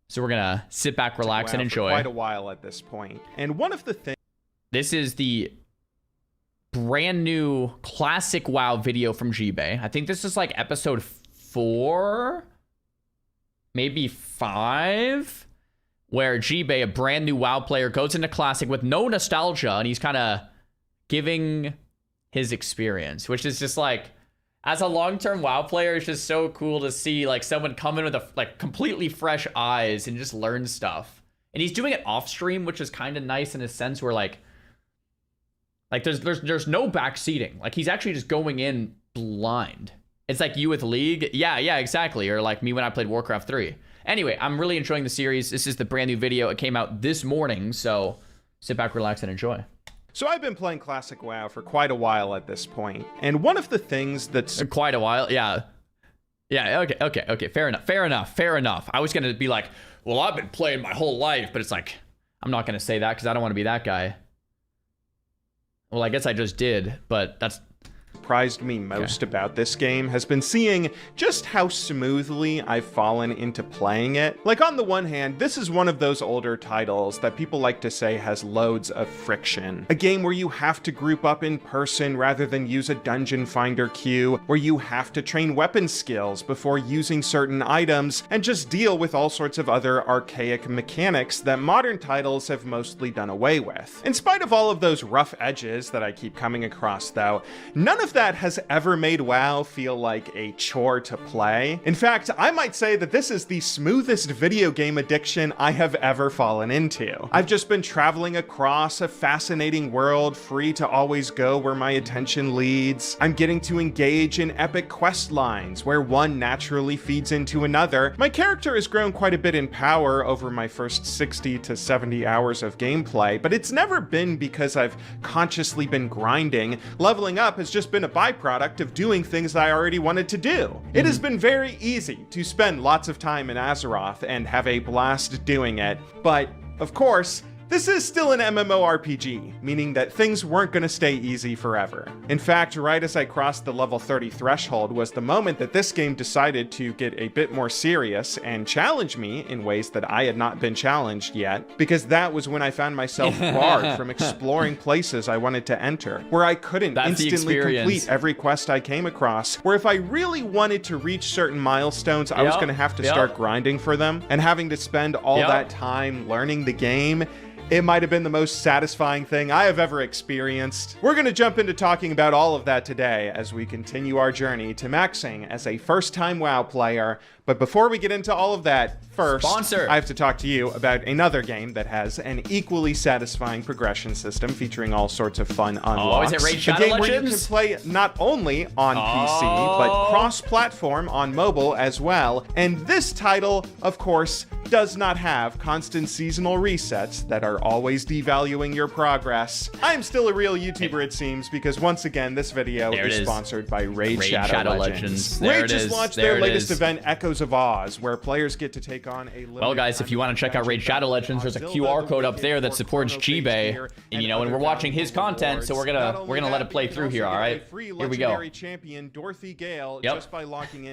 so we're gonna sit back, relax, and enjoy. For quite a while at this point. And one of the things. This is the brand new classic WoW video from G-Bay. I think this is like episode 4, maybe 5, where G-Bay, a brand new WoW player, goes into classic with no nostalgia, and he's kind of giving his experience, which is just like, as a long-term WoW player, it's just so cool to see like someone come in with like completely fresh eyes and just learn stuff. And he's doing it off stream, which is kind of nice in a sense where like there's no backseating. Like he's actually just going in blind. It's like you with League. Yeah, exactly. Or like me when I played Warcraft 3. Anyway, I'm really enjoying the series. This is the brand new video. It came out this morning, so sit back, relax, and enjoy. So I've been playing Classic WoW for quite a while at this point, and one of the things that's... Quite a while, yeah. Yeah, okay, fair enough. I was going to be like, well, I've been playing my whole life, but it's like, I'm not going to say that because I don't want to be that guy. Well, I guess I just did, but that's... surprised me most about this game has been seeing just how smoothly I've fallen into playing it. Like, on the one hand, this is one of those older titles that people like to say has loads of friction. A game where you have to group up in person rather than use a dungeon finder queue, where you have to train weapon skills before using certain items, and just deal with all sorts of other archaic mechanics that modern titles have mostly done away with. In spite of all of those rough edges that I keep coming across, though, none of that has ever made WoW feel like a chore to play. In fact, I might say that this is the smoothest video game addiction I have ever fallen into. I've just been traveling across a fascinating world, free to always go where my attention leads. I'm getting to engage in epic quest lines where one naturally feeds into another. My character has grown quite a bit in power over my first 60 to 70 hours of gameplay, but it's never been because I've consciously been grinding. Leveling up has just been a byproduct of doing things I already wanted to do. It has been very easy to spend lots of time in Azeroth and have a blast doing it, but of course, this is still an MMORPG, meaning that things weren't going to stay easy forever. In fact, right as I crossed the level 30 threshold was the moment that this game decided to get a bit more serious and challenge me in ways that I had not been challenged yet, because that was when I found myself barred from exploring places I wanted to enter, where I couldn't instantly complete every quest I came across, where if I really wanted to reach certain milestones, I was going to have to start grinding for them, and having to spend all that time learning the game. It might have been the most satisfying thing I have ever experienced. We're going to jump into talking about all of that today as we continue our journey to maxing as a first-time WoW player. But before we get into all of that, first, I have to talk to you about another game that has an equally satisfying progression system featuring all sorts of fun unlocks. Oh, is it Raid Shadow Legends? Where you can play not only on PC, but cross-platform on mobile as well. And this title, of course, does not have constant seasonal resets that are always devaluing your progress. I'm still a real YouTuber, it seems, because once again, this video is sponsored by Raid Shadow Legends. Raid just launched their latest event, Echoes of Oz, where players get to take on a well, guys, if you want to check out Raid Shadow Legends, there's a QR code up there that supports G-Bay, and you know, and we're watching his content, so we're gonna let it play through here. All right, here we go. Yep.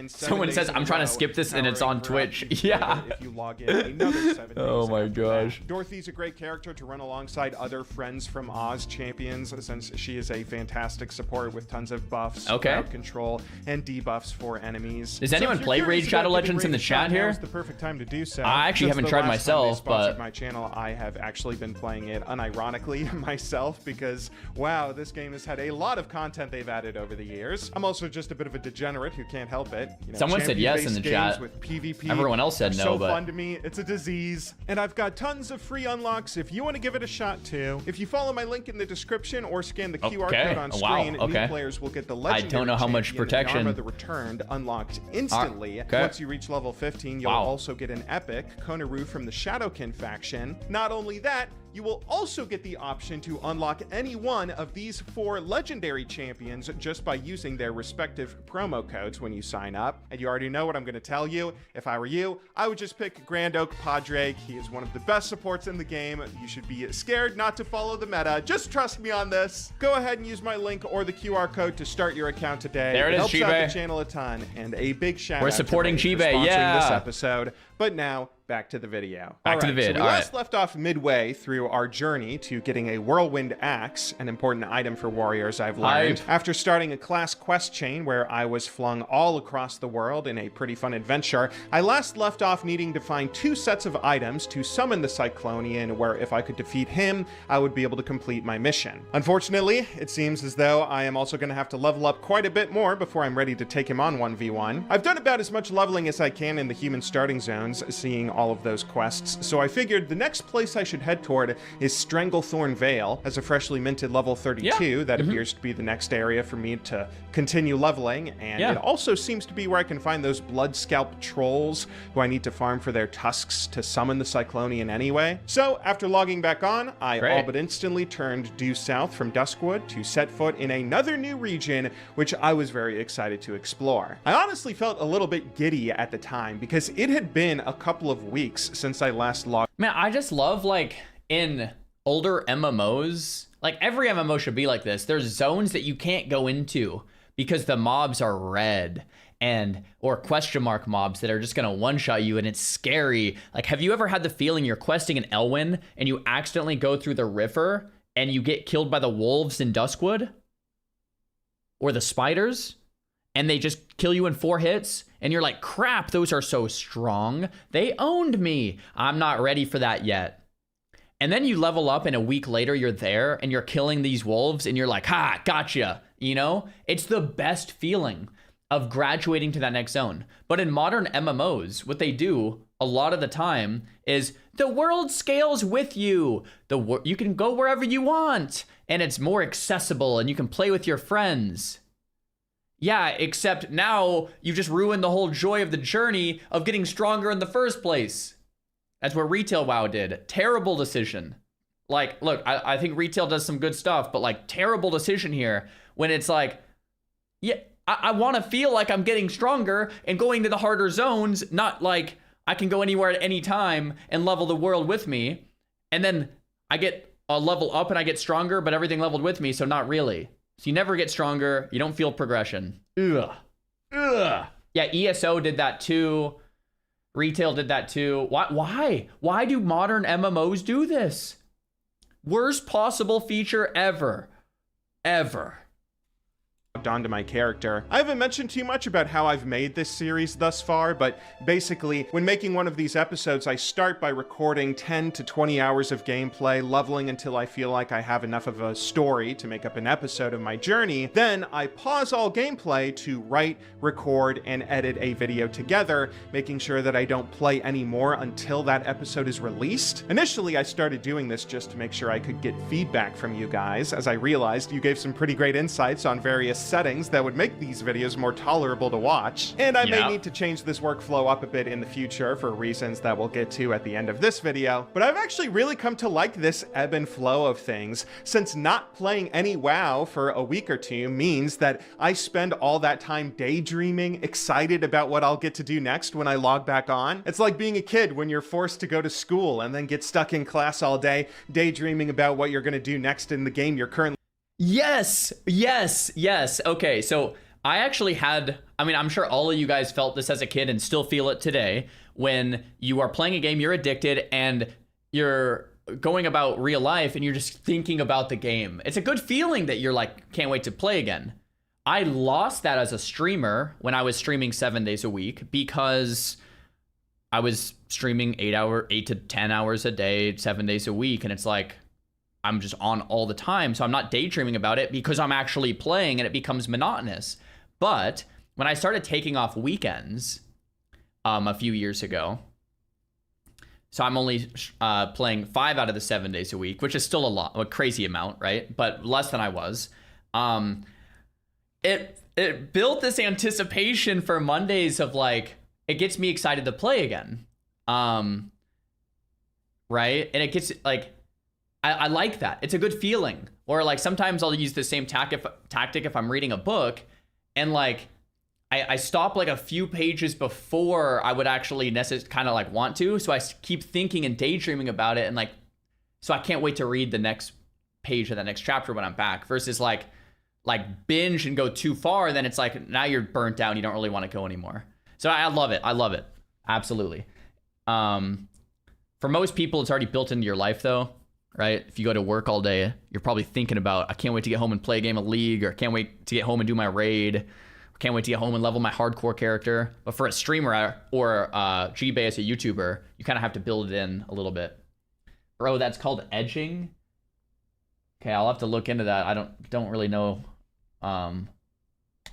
Someone says I'm trying to skip this, and it's on Twitch. Yeah. If you log in another 7 days. Oh my gosh. Dorothy's a great character to run alongside other friends from Oz champions, since she is a fantastic support with tons of buffs, crowd control, and debuffs for enemies. Does anyone play Raid Shadow Legends in the chat here? The perfect time to do so. I actually haven't tried myself, but my channel, I have actually been playing it unironically myself because wow, this game has had a lot of content they've added over the years. I'm also just a bit of a degenerate who can't help it. You know, someone said yes in the chat. With PvP, everyone else said no, so but fun to me. It's a disease, and I've got tons of free unlocks if you want to give it a shot too. If you follow my link in the description or scan the QR code on screen, new players will get the legendary I don't know how much protection. Armor the Returned unlocked instantly. Once you reach level 15, you'll also get an epic Konaru from the Shadowkin faction. Not only that, you will also get the option to unlock any one of these 4 legendary champions just by using their respective promo codes when you sign up. And you already know what I'm going to tell you. If I were you, I would just pick Grand Oak Padraig. He is one of the best supports in the game. You should be scared not to follow the meta. Just trust me on this. Go ahead and use my link or the QR code to start your account today. There it is, helps G-Bay. out the channel a ton. And a big shout out We're supporting to G-Bay, sponsoring this episode. But now, back to the video. Back to the vid. So we last left off midway through our journey to getting a whirlwind axe, an important item for warriors I've learned. After starting a class quest chain where I was flung all across the world in a pretty fun adventure, I last left off needing to find 2 sets of items to summon the Cyclonian, where if I could defeat him, I would be able to complete my mission. Unfortunately, it seems as though I am also going to have to level up quite a bit more before I'm ready to take him on 1v1. I've done about as much leveling as I can in the human starting zones, seeing all of those quests, so I figured the next place I should head toward is Stranglethorn Vale, as a freshly minted level 32 that appears to be the next area for me to continue leveling, and it also seems to be where I can find those blood scalp trolls who I need to farm for their tusks to summon the Cyclonian anyway. So after logging back on, I all but instantly turned due south from Duskwood to set foot in another new region, which I was very excited to explore. I honestly felt a little bit giddy at the time because it had been a couple of weeks since I last logged. Man, I just love, like, in older MMOs, like every MMO should be like this. There's zones that you can't go into because the mobs are red or question mark mobs that are just gonna one-shot you, and it's scary. Like, have you ever had the feeling you're questing in Elwyn and you accidentally go through the river and you get killed by the wolves in Duskwood? Or the spiders? And they just kill you in 4 hits? And you're like, crap, those are so strong. They owned me. I'm not ready for that yet. And then you level up and a week later you're there and you're killing these wolves and you're like, ha, gotcha. You know, it's the best feeling of graduating to that next zone. But in modern MMOs, what they do a lot of the time is the world scales with you. You can go wherever you want and it's more accessible and you can play with your friends. Yeah, except now you just ruined the whole joy of the journey of getting stronger in the first place. That's what Retail WoW did. Terrible decision. Like, look, I think Retail does some good stuff, but like terrible decision here when it's like, yeah, I want to feel like I'm getting stronger and going to the harder zones, not like I can go anywhere at any time and level the world with me. And then I get a level up and I get stronger, but everything leveled with me, so not really. So you never get stronger. You don't feel progression. Ugh. Ugh. Yeah, ESO did that too. Retail did that too. Why? Why do modern MMOs do this? Worst possible feature ever. Ever. Onto my character. I haven't mentioned too much about how I've made this series thus far, but basically, when making one of these episodes, I start by recording 10 to 20 hours of gameplay, leveling until I feel like I have enough of a story to make up an episode of my journey. Then I pause all gameplay to write, record, and edit a video together, making sure that I don't play any more until that episode is released. Initially, I started doing this just to make sure I could get feedback from you guys, as I realized you gave some pretty great insights on various settings that would make these videos more tolerable to watch. And I may need to change this workflow up a bit in the future for reasons that we'll get to at the end of this video. But I've actually really come to like this ebb and flow of things, since not playing any WoW for a week or two means that I spend all that time daydreaming, excited about what I'll get to do next when I log back on. It's like being a kid when you're forced to go to school and then get stuck in class all day, daydreaming about what you're going to do next in the game you're currently. Yes. Okay, so I actually had, I mean, I'm sure all of you guys felt this as a kid and still feel it today. When you are playing a game, you're addicted and you're going about real life and you're just thinking about the game. It's a good feeling that you're like, can't wait to play again. I lost that as a streamer when I was streaming 7 days a week because I was streaming 8 to 10 hours a day, 7 days a week. And it's like, I'm just on all the time, so I'm not daydreaming about it because I'm actually playing and it becomes monotonous. But when I started taking off weekends a few years ago, so I'm only playing 5 out of the 7 days a week, which is still a crazy amount, right? But less than I was. It built this anticipation for Mondays of like, it gets me excited to play again. Right? And it gets like, I like that. It's a good feeling. Or like sometimes I'll use the same tactic if I'm reading a book and like I stop like a few pages before I would actually kind of like want to. So I keep thinking and daydreaming about it and like, so I can't wait to read the next page of the next chapter when I'm back versus like binge and go too far. Then it's like, now you're burnt out and you don't really want to go anymore. So I love it. Absolutely. For most people, it's already built into your life, though, right? If you go to work all day, you're probably thinking about, I can't wait to get home and play a game of League, or I can't wait to get home and do my raid, or can't wait to get home and level my hardcore character. But for a streamer or G-Bay as a YouTuber, you kind of have to build it in a little bit. Bro, that's called edging? Okay, I'll have to look into that. I don't really know.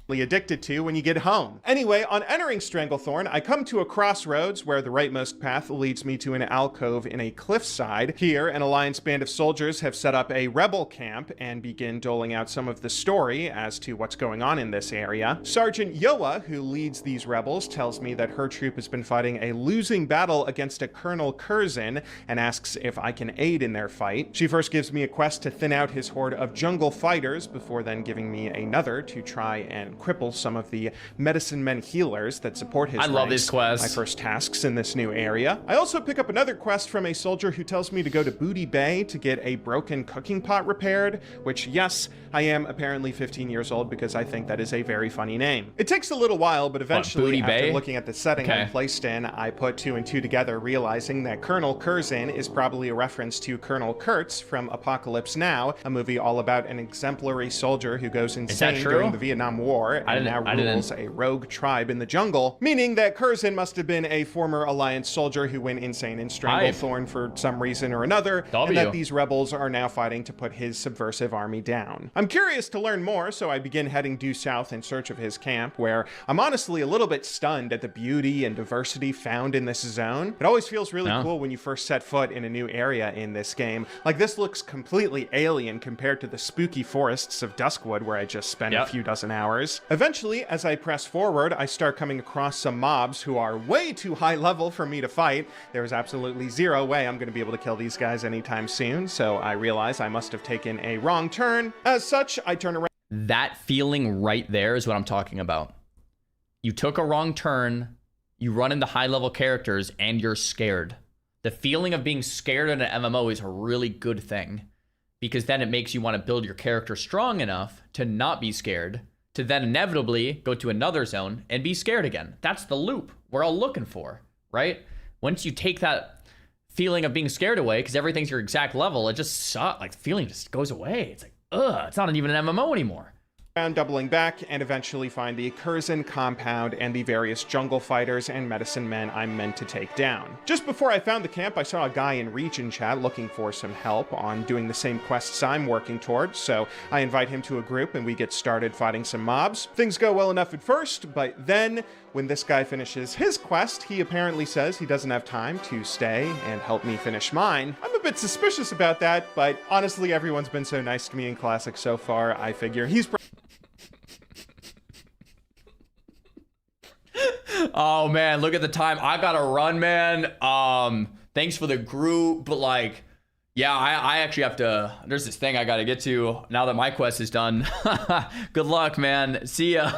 Addicted to when you get home. Anyway, on entering Stranglethorn, I come to a crossroads where the rightmost path leads me to an alcove in a cliffside. Here, an Alliance band of soldiers have set up a rebel camp and begin doling out some of the story as to what's going on in this area. Sergeant Yoa, who leads these rebels, tells me that her troop has been fighting a losing battle against a Colonel Curzon and asks if I can aid in their fight. She first gives me a quest to thin out his horde of jungle fighters before then giving me another to try and cripple some of the medicine men healers that support his ranks. love this quest. My first tasks in this new area. I also pick up another quest from a soldier who tells me to go to Booty Bay to get a broken cooking pot repaired, which, yes, I am apparently 15 years old because I think that is a very funny name. It takes a little while, but eventually, after looking at the setting I'm placed in, I put 2 and 2 together, realizing that Colonel Curzon is probably a reference to Colonel Kurtz from Apocalypse Now, a movie all about an exemplary soldier who goes insane during the Vietnam War and now rules a rogue tribe in the jungle, meaning that Curzon must have been a former Alliance soldier who went insane in Stranglethorn for some reason or another, and that these rebels are now fighting to put his subversive army down. I'm curious to learn more, so I begin heading due south in search of his camp, where I'm honestly a little bit stunned at the beauty and diversity found in this zone. It always feels really cool when you first set foot in a new area in this game. Like, this looks completely alien compared to the spooky forests of Duskwood where I just spent a few dozen hours. Eventually, as I press forward, I start coming across some mobs who are way too high level for me to fight. There is absolutely zero way I'm going to be able to kill these guys anytime soon, so I realize I must have taken a wrong turn. As such, I turn around. That feeling right there is what I'm talking about. You took a wrong turn, you run into high-level characters, and you're scared. The feeling of being scared in an MMO is a really good thing, because then it makes you want to build your character strong enough to not be scared, to then inevitably go to another zone and be scared again. That's the loop we're all looking for, right? Once you take that feeling of being scared away, because everything's your exact level, it just sucks. Like, the feeling just goes away. It's like, ugh, it's not even an MMO anymore. Doubling back, and eventually find the Curzon compound and the various jungle fighters and medicine men I'm meant to take down. Just before I found the camp, I saw a guy in region chat looking for some help on doing the same quests I'm working towards, so I invite him to a group and we get started fighting some mobs. Things go well enough at first, but then when this guy finishes his quest, he apparently says he doesn't have time to stay and help me finish mine. I'm a bit suspicious about that, but honestly, everyone's been so nice to me in Classic so far, I figure he's Oh man, look at the time. I gotta run, man. Thanks for the group, but like, yeah, I actually have to, there's this thing I gotta get to now that my quest is done. Good luck, man. See ya.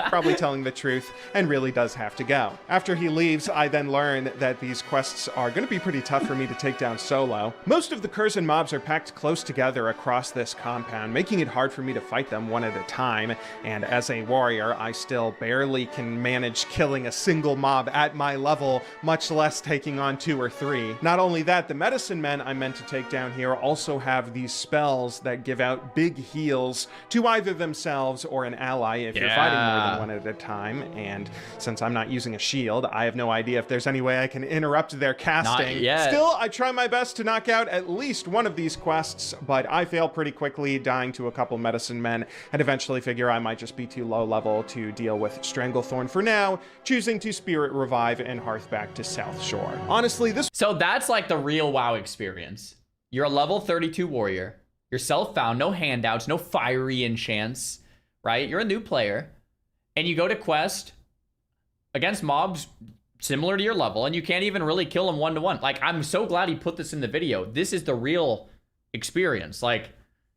probably telling the truth and really does have to go. After he leaves, I then learn that these quests are going to be pretty tough for me to take down solo. Most of the Curzon mobs are packed close together across this compound, making it hard for me to fight them one at a time, and as a warrior, I still barely can manage killing a single mob at my level, much less taking on 2 or 3. Not only that, the medicine men I'm meant to take down here also have these spells that give out big heals to either themselves or an ally if you're fighting more than one at a time, and since I'm not using a shield, I have no idea if there's any way I can interrupt their casting. Not yet. Still, I try my best to knock out at least one of these quests, but I fail pretty quickly, dying to a couple medicine men, and eventually figure I might just be too low level to deal with Stranglethorn for now, choosing to Spirit Revive and Hearth back to South Shore. Honestly, this— So that's like the real WoW experience. You're a level 32 warrior. You're self-found, no handouts, no fiery enchants, right? You're a new player, and you go to quest against mobs similar to your level, and you can't even really kill them one-to-one. Like, I'm so glad he put this in the video. This is the real experience. Like,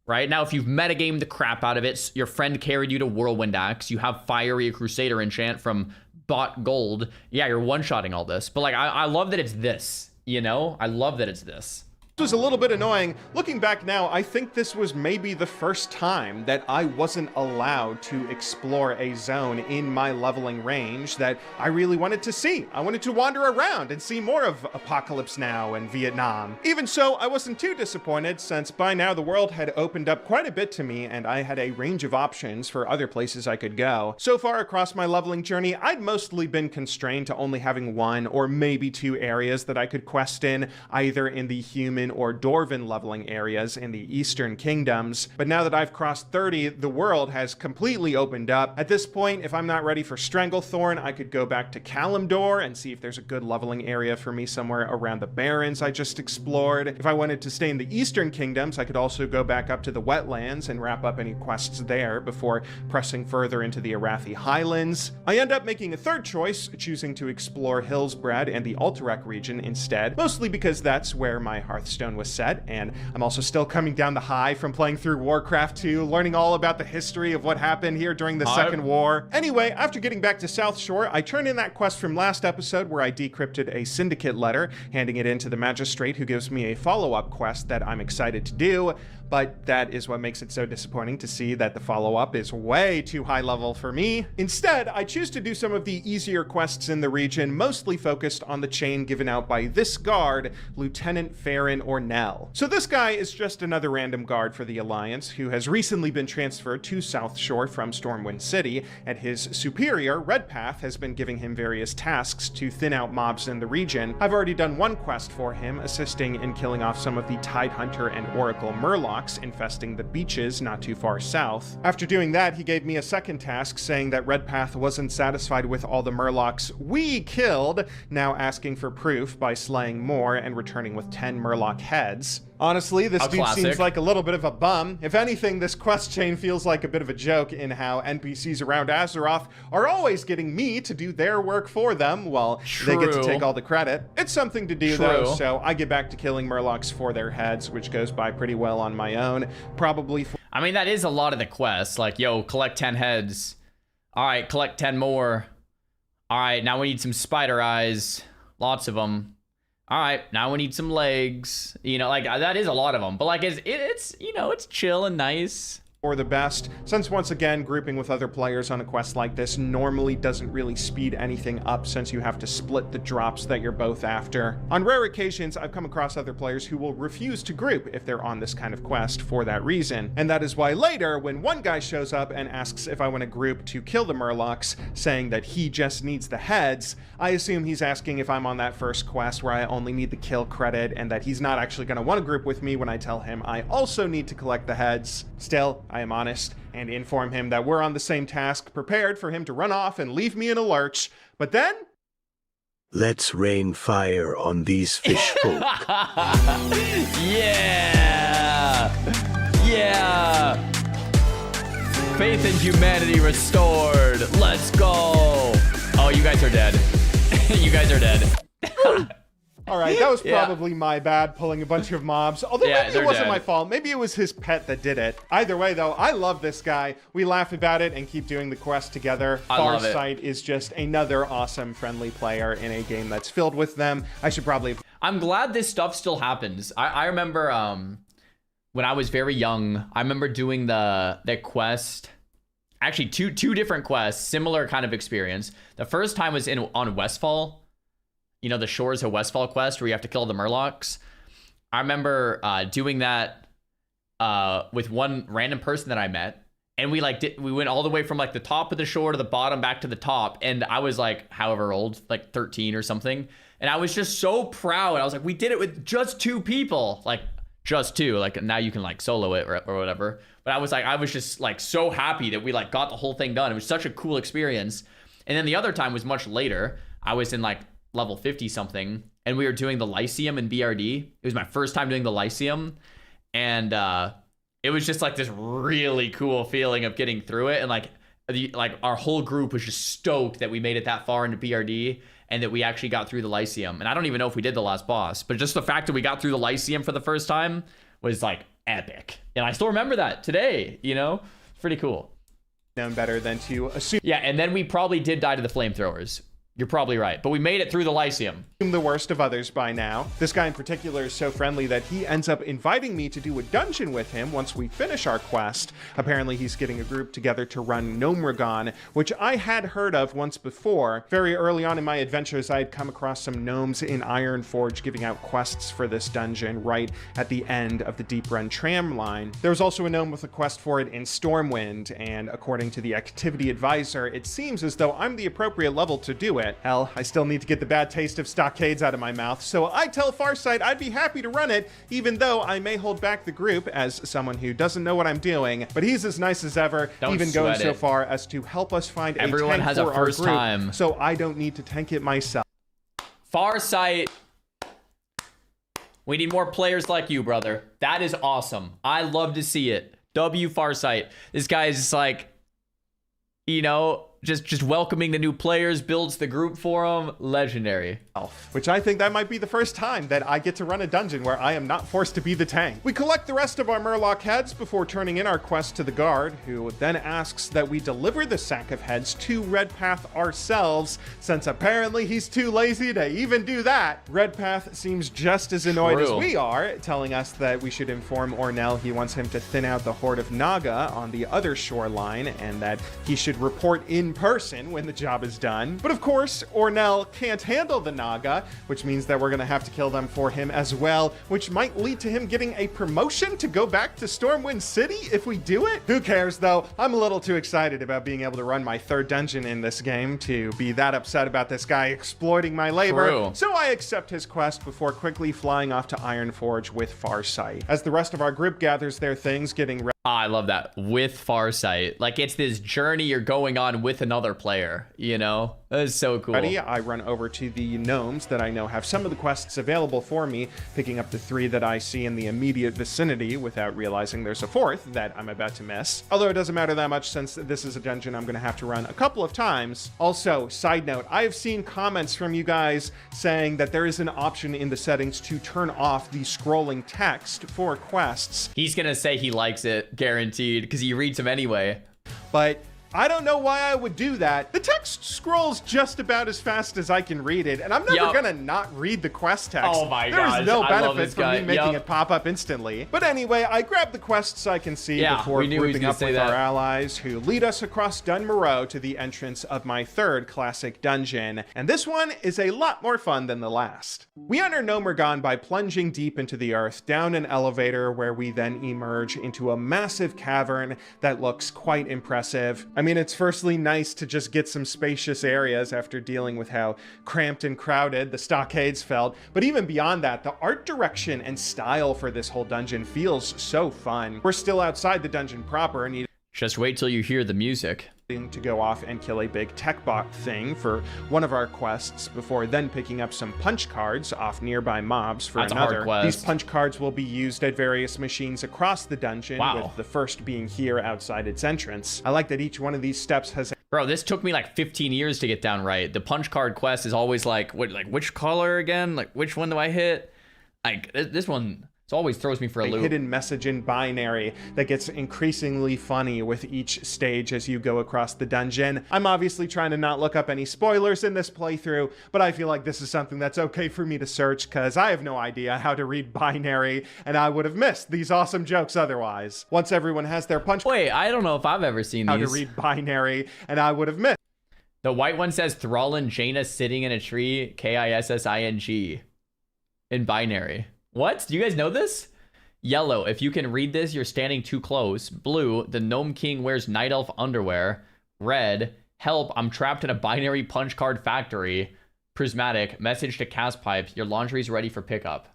right? Now, if you've metagamed the crap out of it, your friend carried you to Whirlwind Axe, you have fiery Crusader enchant from bought gold, yeah, you're one-shotting all this. But, like, I love that it's this, you know? I love that it's this. was a little bit annoying. Looking back now, I think this was maybe the first time that I wasn't allowed to explore a zone in my leveling range that I really wanted to see. I wanted to wander around and see more of Apocalypse Now and Vietnam. Even so, I wasn't too disappointed, since by now the world had opened up quite a bit to me and I had a range of options for other places I could go. So far across my leveling journey, I'd mostly been constrained to only having one or maybe two areas that I could quest in, either in the human or Dwarven leveling areas in the Eastern Kingdoms. But now that I've crossed 30, the world has completely opened up. At this point, if I'm not ready for Stranglethorn, I could go back to Kalimdor and see if there's a good leveling area for me somewhere around the Barrens I just explored. If I wanted to stay in the Eastern Kingdoms, I could also go back up to the Wetlands and wrap up any quests there before pressing further into the Arathi Highlands. I end up making a third choice, choosing to explore Hillsbrad and the Alterac region instead, mostly because that's where my Hearthstone was set, and I'm also still coming down the high from playing through Warcraft 2, learning all about the history of what happened here during the Second War. Anyway, after getting back to South Shore, I turned in that quest from last episode where I decrypted a syndicate letter, handing it in to the magistrate who gives me a follow-up quest that I'm excited to do. But that is what makes it so disappointing to see that the follow-up is way too high level for me. Instead, I choose to do some of the easier quests in the region, mostly focused on the chain given out by this guard, Lieutenant Farron Ornell. So this guy is just another random guard for the Alliance who has recently been transferred to South Shore from Stormwind City, and his superior, Redpath, has been giving him various tasks to thin out mobs in the region. I've already done one quest for him, assisting in killing off some of the Tidehunter and Oracle Murlocs infesting the beaches not too far south. After doing that, he gave me a second task saying that Redpath wasn't satisfied with all the Murlocs we killed, now asking for proof by slaying more and returning with 10 Murloc heads. Honestly, this dude seems like a little bit of a bum. If anything, this quest chain feels like a bit of a joke in how NPCs around Azeroth are always getting me to do their work for them while they get to take all the credit. It's something to do though, so I get back to killing Murlocs for their heads, which goes by pretty well on my own. Probably I mean, that is a lot of the quests. Like, yo, collect 10 heads. All right, collect 10 more. All right, now we need some spider eyes. Lots of them. All right, now we need some legs. You know, like, that is a lot of them. But, like, it's you know, it's chill and nice. Or the best, since once again, grouping with other players on a quest like this normally doesn't really speed anything up since you have to split the drops that you're both after. On rare occasions, I've come across other players who will refuse to group if they're on this kind of quest for that reason. And that is why later, when one guy shows up and asks if I want to group to kill the Murlocs, saying that he just needs the heads, I assume he's asking if I'm on that first quest where I only need the kill credit and that he's not actually going to want to group with me when I tell him I also need to collect the heads. Still, I am honest and inform him that we're on the same task, prepared for him to run off and leave me in a lurch. But then... let's rain fire on these fish folk. Yeah! Yeah! Faith in humanity restored. Let's go! Oh, you guys are dead. You guys are dead. All right, that was probably my bad, pulling a bunch of mobs. Although maybe it wasn't my fault. Maybe it was his pet that did it. Either way, though, I love this guy. We laugh about it and keep doing the quest together. Farsight is just another awesome, friendly player in a game that's filled with them. I should probably... I'm glad this stuff still happens. I remember when I was very young, I remember doing the quest... Actually, two different quests, similar kind of experience. The first time was on Westfall. You know, the Shores of Westfall quest where you have to kill the Murlocs. I remember doing that with one random person that I met. And we went all the way from like the top of the shore to the bottom back to the top. And I was like, however old, like 13 or something. And I was just so proud. I was like, we did it with just 2 people. Like, just 2. Like, now you can like solo it or whatever. But I was just like so happy that we like got the whole thing done. It was such a cool experience. And then the other time was much later. I was in like level 50 something, and we were doing the Lyceum in BRD. It was my first time doing the Lyceum, and it was just like this really cool feeling of getting through it, and like our whole group was just stoked that we made it that far into BRD and that we actually got through the Lyceum. And I don't even know if we did the last boss, but just the fact that we got through the Lyceum for the first time was like epic, and I still remember that today. You know, it's pretty cool. Known better than to assume. Yeah, and then we probably did die to the flamethrowers. You're probably right. But we made it through the Lyceum. The worst of others by now. This guy in particular is so friendly that he ends up inviting me to do a dungeon with him once we finish our quest. Apparently he's getting a group together to run Gnomeregan, which I had heard of once before. Very early on in my adventures, I had come across some gnomes in Ironforge giving out quests for this dungeon right at the end of the Deep Run tram line. There was also a gnome with a quest for it in Stormwind, and according to the activity advisor, it seems as though I'm the appropriate level to do it. Hell, I still need to get the bad taste of stockades out of my mouth, so I tell Farsight I'd be happy to run it, even though I may hold back the group as someone who doesn't know what I'm doing. But he's as nice as ever, even going so far as to help us find a tank for our group, so I don't need to tank it myself. Farsight, we need more players like you, brother. That is awesome. I love to see it. W Farsight. This guy is just like, you know, just welcoming the new players, builds the group for them. Legendary. Which I think that might be the first time that I get to run a dungeon where I am not forced to be the tank. We collect the rest of our Murloc heads before turning in our quest to the guard, who then asks that we deliver the sack of heads to Redpath ourselves, since apparently he's too lazy to even do that. Redpath seems just as annoyed as we are, telling us that we should inform Ornell he wants him to thin out the horde of Naga on the other shoreline, and that he should report in person when the job is done. But of course, Ornell can't handle the Naga, which means that we're gonna have to kill them for him as well, which might lead to him getting a promotion to go back to Stormwind City if we do it. Who cares though? I'm a little too excited about being able to run my third dungeon in this game to be that upset about this guy exploiting my labor. So I accept his quest before quickly flying off to Ironforge with Farsight. As the rest of our group gathers their things, getting ready. I love that. With Farsight. Like, it's this journey you're going on with another player, you know? That is so cool. I run over to the gnomes that I know have some of the quests available for me, picking up the 3 that I see in the immediate vicinity without realizing there's a 4th that I'm about to miss. Although it doesn't matter that much since this is a dungeon I'm going to have to run a couple of times. Also, side note, I have seen comments from you guys saying that there is an option in the settings to turn off the scrolling text for quests. He's going to say he likes it, guaranteed, because he reads them anyway. But I don't know why I would do that. The text scrolls just about as fast as I can read it, and I'm never gonna not read the quest text. Oh my gosh, there's no benefit from me making it pop up instantly. But anyway, I grab the quests I can see before grouping up with our allies, who lead us across Dun Moreau to the entrance of my third classic dungeon. And this one is a lot more fun than the last. We enter Gnomeregan by plunging deep into the earth, down an elevator where we then emerge into a massive cavern that looks quite impressive. I mean, it's firstly nice to just get some spacious areas after dealing with how cramped and crowded the stockades felt, but even beyond that, the art direction and style for this whole dungeon feels so fun. We're still outside the dungeon proper and just wait till you hear the music. To go off and kill a big tech bot thing for one of our quests before then picking up some punch cards off nearby mobs for another. These punch cards will be used at various machines across the dungeon, with the first being here outside its entrance. I like that each one of these steps has Bro, this took me like 15 years to get down right. The punch card quest is always like, which color again? Like, which one do I hit? Like, this one... it always throws me for a loop. Hidden message in binary that gets increasingly funny with each stage as you go across the dungeon. I'm obviously trying to not look up any spoilers in this playthrough, but I feel like this is something that's okay for me to search because I have no idea how to read binary and I would have missed these awesome jokes otherwise. Once everyone has their punch... Wait, I don't know if I've ever seen these. How to read binary and I would have missed. The white one says Thrallin Jaina sitting in a tree, Kissing, in binary. What? Do you guys know this? Yellow, if you can read this, you're standing too close. Blue, the Gnome King wears night elf underwear. Red, help, I'm trapped in a binary punch card factory. Prismatic, message to Caspipe, your laundry's ready for pickup.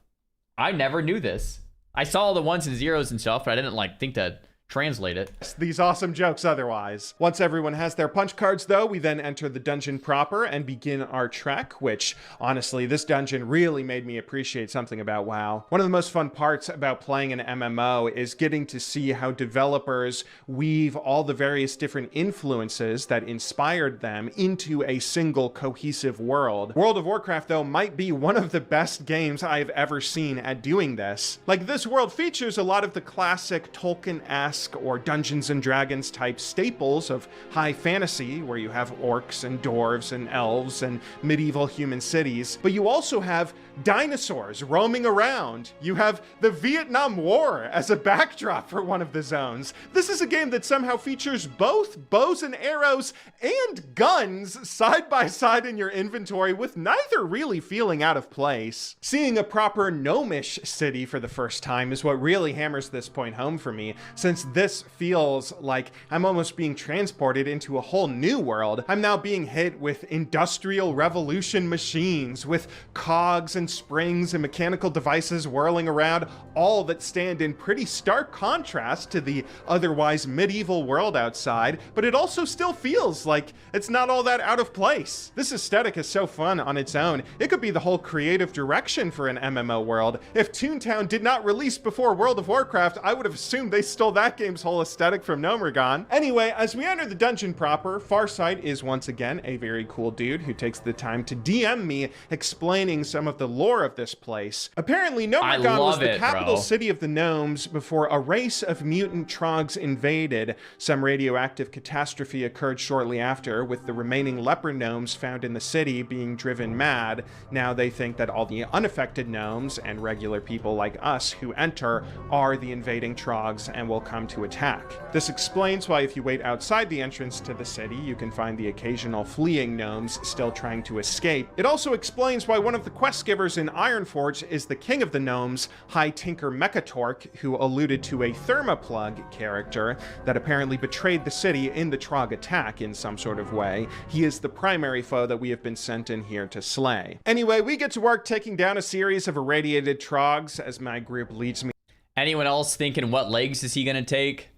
I never knew this. I saw all the ones and zeros and stuff, but I didn't like think to translate it. These awesome jokes otherwise. Once everyone has their punch cards though, we then enter the dungeon proper and begin our trek, which honestly, this dungeon really made me appreciate something about WoW. One of the most fun parts about playing an MMO is getting to see how developers weave all the various different influences that inspired them into a single cohesive world. World of Warcraft though might be one of the best games I've ever seen at doing this. Like, this world features a lot of the classic Tolkien-esque esque or Dungeons and Dragons type staples of high fantasy, where you have orcs and dwarves and elves and medieval human cities, but you also have dinosaurs roaming around. You have the Vietnam War as a backdrop for one of the zones. This is a game that somehow features both bows and arrows and guns side by side in your inventory, with neither really feeling out of place. Seeing a proper gnomish city for the first time is what really hammers this point home for me, since this feels like I'm almost being transported into a whole new world. I'm now being hit with industrial revolution machines, with cogs and springs and mechanical devices whirling around, all that stand in pretty stark contrast to the otherwise medieval world outside, but it also still feels like it's not all that out of place. This aesthetic is so fun on its own. It could be the whole creative direction for an MMO world. If Toontown did not release before World of Warcraft, I would have assumed they stole that game's whole aesthetic from Gnomeregan. Anyway, as we enter the dungeon proper, Farsight is once again a very cool dude who takes the time to DM me explaining some of the lore of this place. Apparently, Gnomeregan was the capital city of the gnomes before a race of mutant trogs invaded. Some radioactive catastrophe occurred shortly after, with the remaining leper gnomes found in the city being driven mad. Now they think that all the unaffected gnomes and regular people like us who enter are the invading trogs and will come to attack. This explains why if you wait outside the entrance to the city, you can find the occasional fleeing gnomes still trying to escape. It also explains why one of the quest givers in Ironforge is the king of the gnomes, High Tinker Mechatork, who alluded to a Thermoplug character that apparently betrayed the city in the Trog attack in some sort of way. He is the primary foe that we have been sent in here to slay. Anyway, we get to work taking down a series of irradiated Trogs as my group leads me. Anyone else thinking what legs is he gonna take?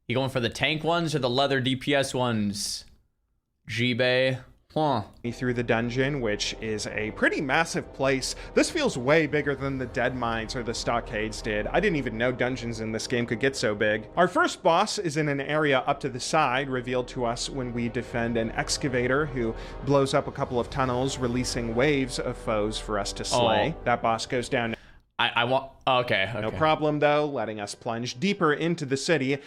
You going for the tank ones or the leather DPS ones? G-Bay. Huh. Through the dungeon, which is a pretty massive place. This feels way bigger than the Dead Mines or the Stockades did. I didn't even know dungeons in this game could get so big. Our first boss is in an area up to the side, revealed to us when we defend an excavator who blows up a couple of tunnels, releasing waves of foes for us to slay. That boss goes down. I want... Okay. No problem, though, letting us plunge deeper into the city.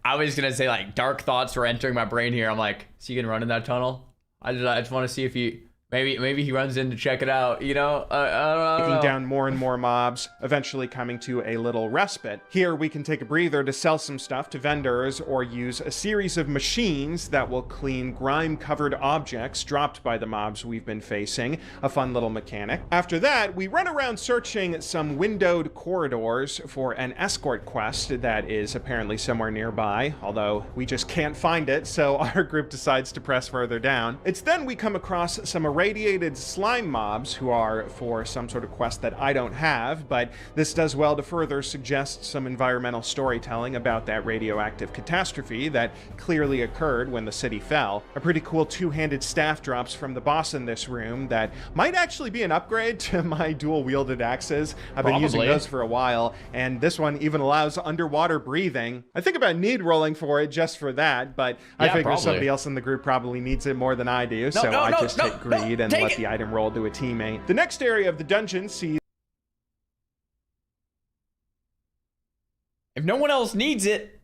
I was gonna say, like, dark thoughts were entering my brain here. I'm like, is he gonna run in that tunnel? I just want to see if he... Maybe he runs in to check it out, you know? I don't know. Taking down more and more mobs, eventually coming to a little respite. Here we can take a breather to sell some stuff to vendors or use a series of machines that will clean grime-covered objects dropped by the mobs we've been facing. A fun little mechanic. After that, we run around searching some windowed corridors for an escort quest that is apparently somewhere nearby, although we just can't find it, so our group decides to press further down. It's then we come across some irradiated slime mobs who are for some sort of quest that I don't have, but this does well to further suggest some environmental storytelling about that radioactive catastrophe that clearly occurred when the city fell. A pretty cool two-handed staff drops from the boss in this room that might actually be an upgrade to my dual-wielded axes. I've been using those for a while, and this one even allows underwater breathing. I think about need rolling for it just for that, but I figure somebody else in the group probably needs it more than I do, so I just take greed and let the item roll to a teammate. The next area of the dungeon sees... If no one else needs it,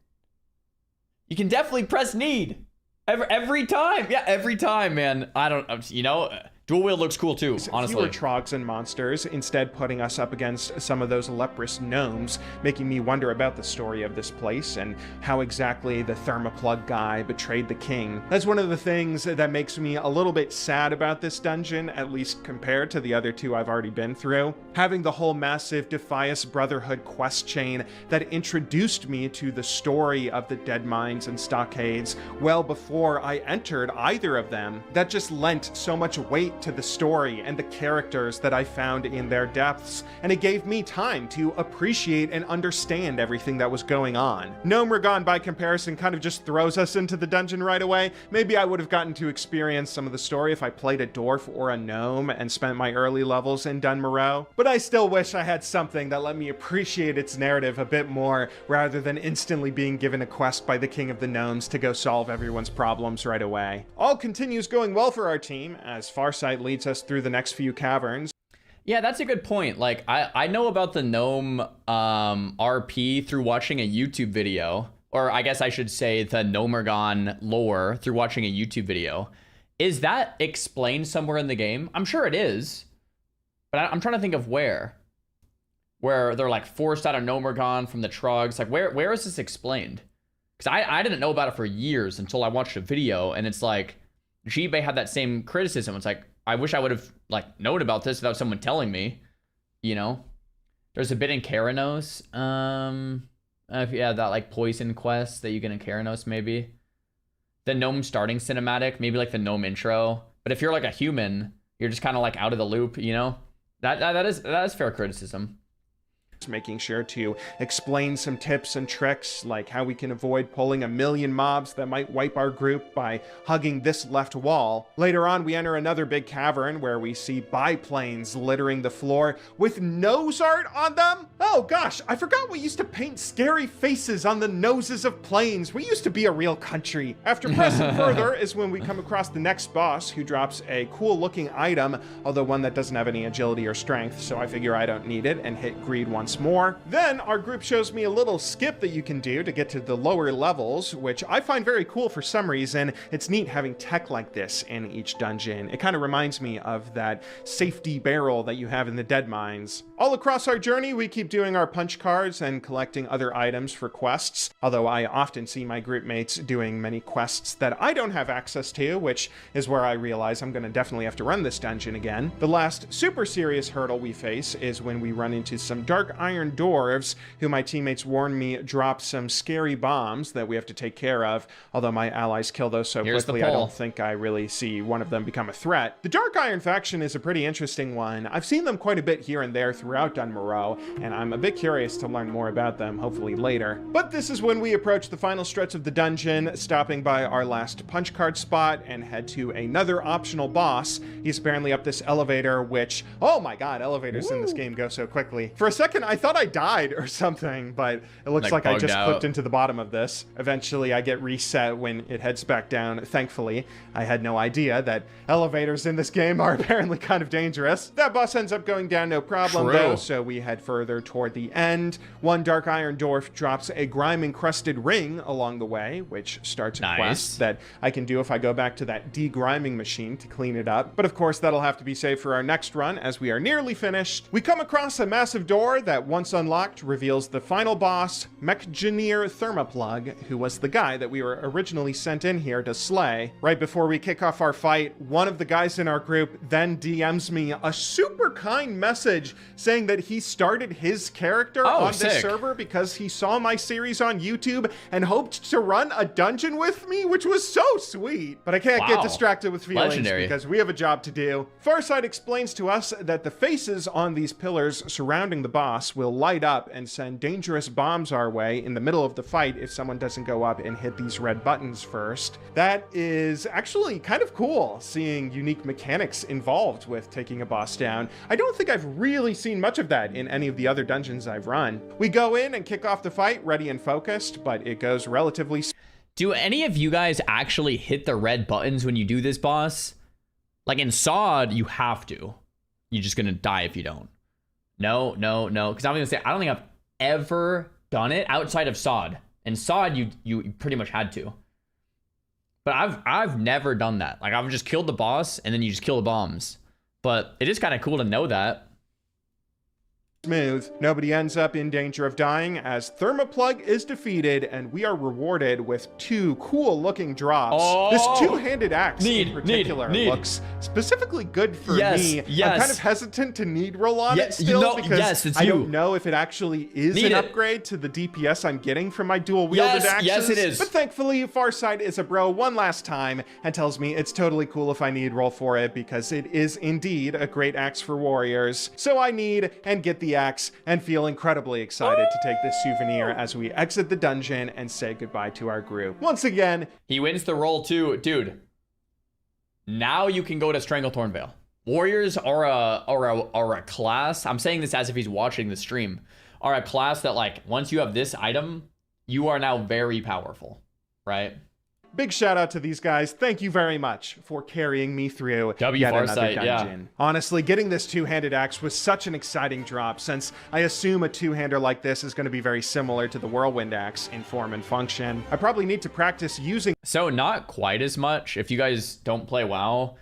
you can definitely press need. Every time. Yeah, every time, man. I don't... You know... Dual wield looks cool too, honestly. Fewer trogs and monsters, instead putting us up against some of those leprous gnomes, making me wonder about the story of this place and how exactly the Thermoplug guy betrayed the king. That's one of the things that makes me a little bit sad about this dungeon, at least compared to the other two I've already been through. Having the whole massive Defias Brotherhood quest chain that introduced me to the story of the Dead Mines and Stockades well before I entered either of them, that just lent so much weight to the story and the characters that I found in their depths, and it gave me time to appreciate and understand everything that was going on. Gnomeregan, by comparison, kind of just throws us into the dungeon right away. Maybe I would have gotten to experience some of the story if I played a dwarf or a gnome and spent my early levels in Dunmoreau, but I still wish I had something that let me appreciate its narrative a bit more, rather than instantly being given a quest by the King of the Gnomes to go solve everyone's problems right away. All continues going well for our team, as Farsight leads us through the next few caverns. Yeah, that's a good point. Like, I know about the gnome RP through watching a YouTube video. or I guess I should say the Nomergon lore through watching a YouTube video. Is that explained somewhere in the game? I'm sure it is, but I'm trying to think of where they're like forced out of Nomergon from the Trogs. Like where is this explained? Because I didn't know about it for years until I watched a video, and it's like Jibe had that same criticism. It's like, I wish I would have like known about this without someone telling me, you know? There's a bit in Keranos. Yeah, that like poison quest that you get in Keranos, maybe. The gnome starting cinematic, maybe like the gnome intro. But if you're like a human, you're just kind of like out of the loop, you know? That is fair criticism. Making sure to explain some tips and tricks, like how we can avoid pulling 1,000,000 mobs that might wipe our group by hugging this left wall. Later on, we enter another big cavern where we see biplanes littering the floor with nose art on them. Oh gosh, I forgot we used to paint scary faces on the noses of planes. We used to be a real country. After pressing further is when we come across the next boss, who drops a cool looking item, although one that doesn't have any agility or strength, so I figure I don't need it and hit greed once more. Then our group shows me a little skip that you can do to get to the lower levels, which I find very cool for some reason. It's neat having tech like this in each dungeon. It kind of reminds me of that safety barrel that you have in the Dead Mines. All across our journey, we keep doing our punch cards and collecting other items for quests, although I often see my group mates doing many quests that I don't have access to, which is where I realize I'm going to definitely have to run this dungeon again. The last super serious hurdle we face is when we run into some dark iron dwarves who my teammates warn me drop some scary bombs that we have to take care of, although my allies kill those so quickly I don't think I really see one of them become a threat. The Dark Iron faction is a pretty interesting one. I've seen them quite a bit here and there throughout Dunmoreau, and I'm a bit curious to learn more about them, hopefully later. But this is when we approach the final stretch of the dungeon, stopping by our last punch card spot and head to another optional boss. He's apparently up this elevator, which, oh my god, elevators in this game go so quickly. For a second, I thought I died or something, but it looks like I just clipped into the bottom of this. Eventually, I get reset when it heads back down, thankfully. I had no idea that elevators in this game are apparently kind of dangerous. That boss ends up going down no problem, though, so we head further toward the end. One Dark Iron Dwarf drops a grime-encrusted ring along the way, which starts a quest that I can do if I go back to that degriming machine to clean it up. But of course, that'll have to be saved for our next run, as we are nearly finished. We come across a massive door that, once unlocked, reveals the final boss, Mechgineer Thermoplug, who was the guy that we were originally sent in here to slay. Right before we kick off our fight, one of the guys in our group then DMs me a super kind message saying that he started his character on this server because he saw my series on YouTube and hoped to run a dungeon with me, which was so sweet. But I can't get distracted with feelings because we have a job to do. Farsight explains to us that the faces on these pillars surrounding the boss will light up and send dangerous bombs our way in the middle of the fight if someone doesn't go up and hit these red buttons first. That is actually kind of cool, seeing unique mechanics involved with taking a boss down. I don't think I've really seen much of that in any of the other dungeons I've run. We go in and kick off the fight ready and focused, but it goes relatively... Do any of you guys actually hit the red buttons when you do this boss? Like in SOD, you have to. You're just gonna die if you don't. No. Because I'm gonna say, I don't think I've ever done it outside of SOD. In SOD, you pretty much had to. But I've never done that. Like, I've just killed the boss, and then you just kill the bombs. But it is kind of cool to know that. Smooth. Nobody ends up in danger of dying as Thermoplug is defeated, and we are rewarded with two cool looking drops. This two-handed axe in particular looks specifically good for me. I'm kind of hesitant to need roll on it still because I don't know if it actually is an upgrade to the DPS I'm getting from my dual-wielded axes. Yes, it is. But thankfully, Farsight is a bro one last time and tells me it's totally cool if I need roll for it because it is indeed a great axe for warriors. So I need and get the axe and feel incredibly excited to take this souvenir as we exit the dungeon and say goodbye to our group. Once again, he wins the roll too. Dude, now you can go to Stranglethorn Vale. Warriors are a class, I'm saying this as if he's watching the stream, are a class that, like, once you have this item, you are now very powerful, right? Big shout out to these guys. Thank you very much for carrying me through W yet another Farsight, dungeon. yeah. Honestly, getting this two-handed axe was such an exciting drop, since I assume a two-hander like this is going to be very similar to the whirlwind axe in form and function. I probably need to practice using... So not quite as much. If you guys don't play WoW,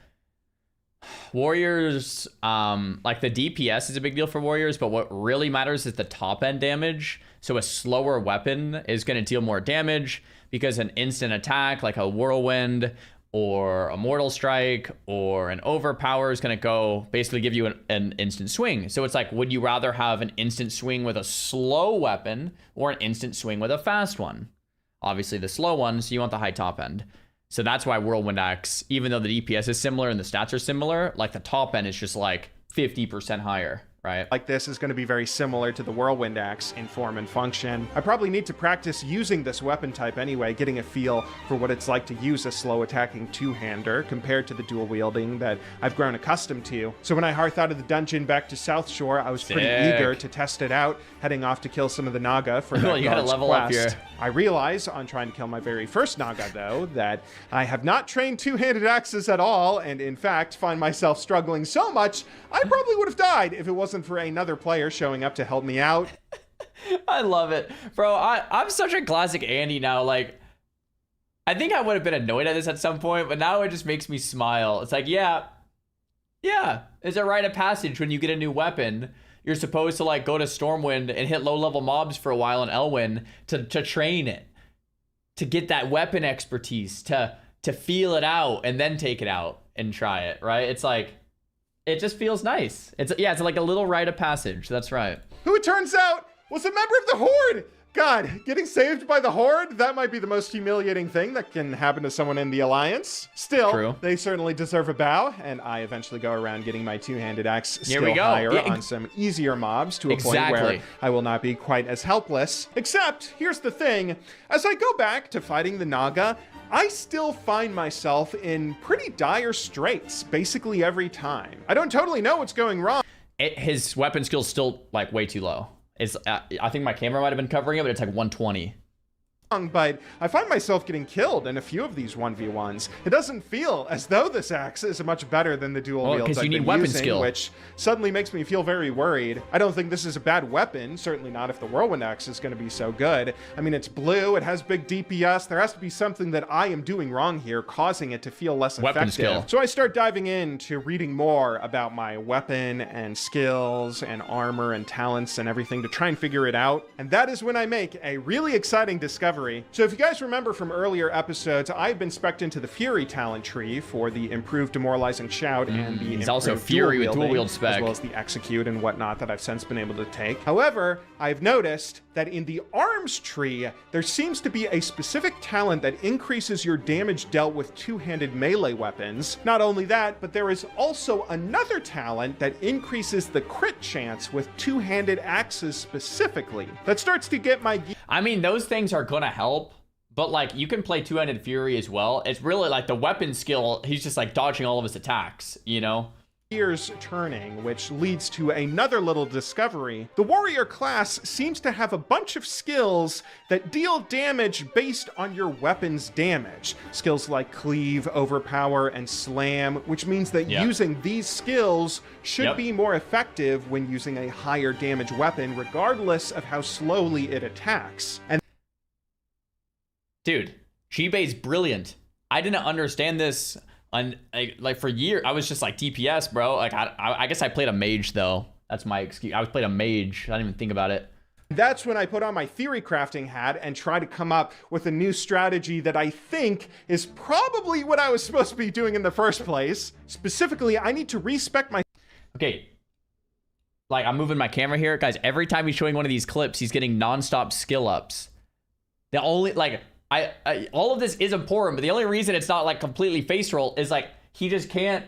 warriors, like the DPS is a big deal for warriors, but what really matters is the top end damage. So a slower weapon is going to deal more damage, because an instant attack like a whirlwind or a mortal strike or an overpower is going to go basically give you an instant swing. So it's like, would you rather have an instant swing with a slow weapon or an instant swing with a fast one? Obviously the slow one, so you want the high top end. So that's why whirlwind axe, even though the DPS is similar and the stats are similar, like the top end is just like 50% higher. Right. Like this is going to be very similar to the whirlwind axe in form and function. I probably need to practice using this weapon type anyway, getting a feel for what it's like to use a slow attacking two-hander compared to the dual wielding that I've grown accustomed to. So when I hearth out of the dungeon back to South Shore, I was pretty eager to test it out, heading off to kill some of the Naga for that you gotta guard's level quest. up here. I realize on trying to kill my very first Naga, though, that I have not trained two-handed axes at all, and in fact find myself struggling so much, I probably would have died if it wasn't for another player showing up to help me out. I love it. Bro, I'm such a classic Andy now. Like, I think I would have been annoyed at this at some point, but now it just makes me smile. It's like, yeah, it's a rite of passage when you get a new weapon. You're supposed to like go to Stormwind and hit low-level mobs for a while in Elwyn to train it, to get that weapon expertise, to feel it out and then take it out and try it, right? It's like, it just feels nice. It's like a little rite of passage. That's right. Who it turns out was a member of the Horde. God, getting saved by the Horde, that might be the most humiliating thing that can happen to someone in the Alliance. Still, True. They certainly deserve a bow, and I eventually go around getting my two-handed axe Here we still go. higher Yeah, on some easier mobs to a point Exactly. where I will not be quite as helpless. Except, here's the thing, as I go back to fighting the Naga, I still find myself in pretty dire straits basically every time. I don't totally know what's going wrong. His weapon skill's still like way too low. I think my camera might have been covering it, but it's like 120. But I find myself getting killed in a few of these 1v1s. It doesn't feel as though this axe is much better than the dual wields because I've you need been weapon using, skill. which suddenly makes me feel very worried. I don't think this is a bad weapon, certainly not if the whirlwind axe is going to be so good. I mean, it's blue, it has big DPS. There has to be something that I am doing wrong here, causing it to feel less Weapon effective. skill. So I start diving into reading more about my weapon and skills and armor and talents and everything to try and figure it out. And that is when I make a really exciting discovery. So if you guys remember from earlier episodes, I've been spec'd into the Fury talent tree for the improved demoralizing shout and the He's also improved Fury with wielding, dual wield spec. as well as the execute and whatnot that I've since been able to take. However, I've noticed that in the arms tree, there seems to be a specific talent that increases your damage dealt with two-handed melee weapons. Not only that, but there is also another talent that increases the crit chance with two-handed axes specifically. That starts to get my... I mean, those things are gonna help, but like you can play two-handed Fury as well. It's really like the weapon skill. He's just like dodging all of his attacks, you know? gears turning, which leads to another little discovery. The warrior class seems to have a bunch of skills that deal damage based on your weapon's damage. Skills like cleave, overpower, and slam, which means that using these skills should be more effective when using a higher damage weapon, regardless of how slowly it attacks. And dude, G-Bay's brilliant. I didn't understand this like for years. I was just like DPS, bro. Like I guess I played a mage though. That's my excuse. I played a mage. I didn't even think about it. that's when I put on my theory crafting hat and try to come up with a new strategy that I think is probably what I was supposed to be doing in the first place. Specifically, I need to respec my... Okay. Like, I'm moving my camera here. Guys, every time he's showing one of these clips, he's getting nonstop skill ups. The only, like... all of this is important, but the only reason it's not like completely face roll is like he just can't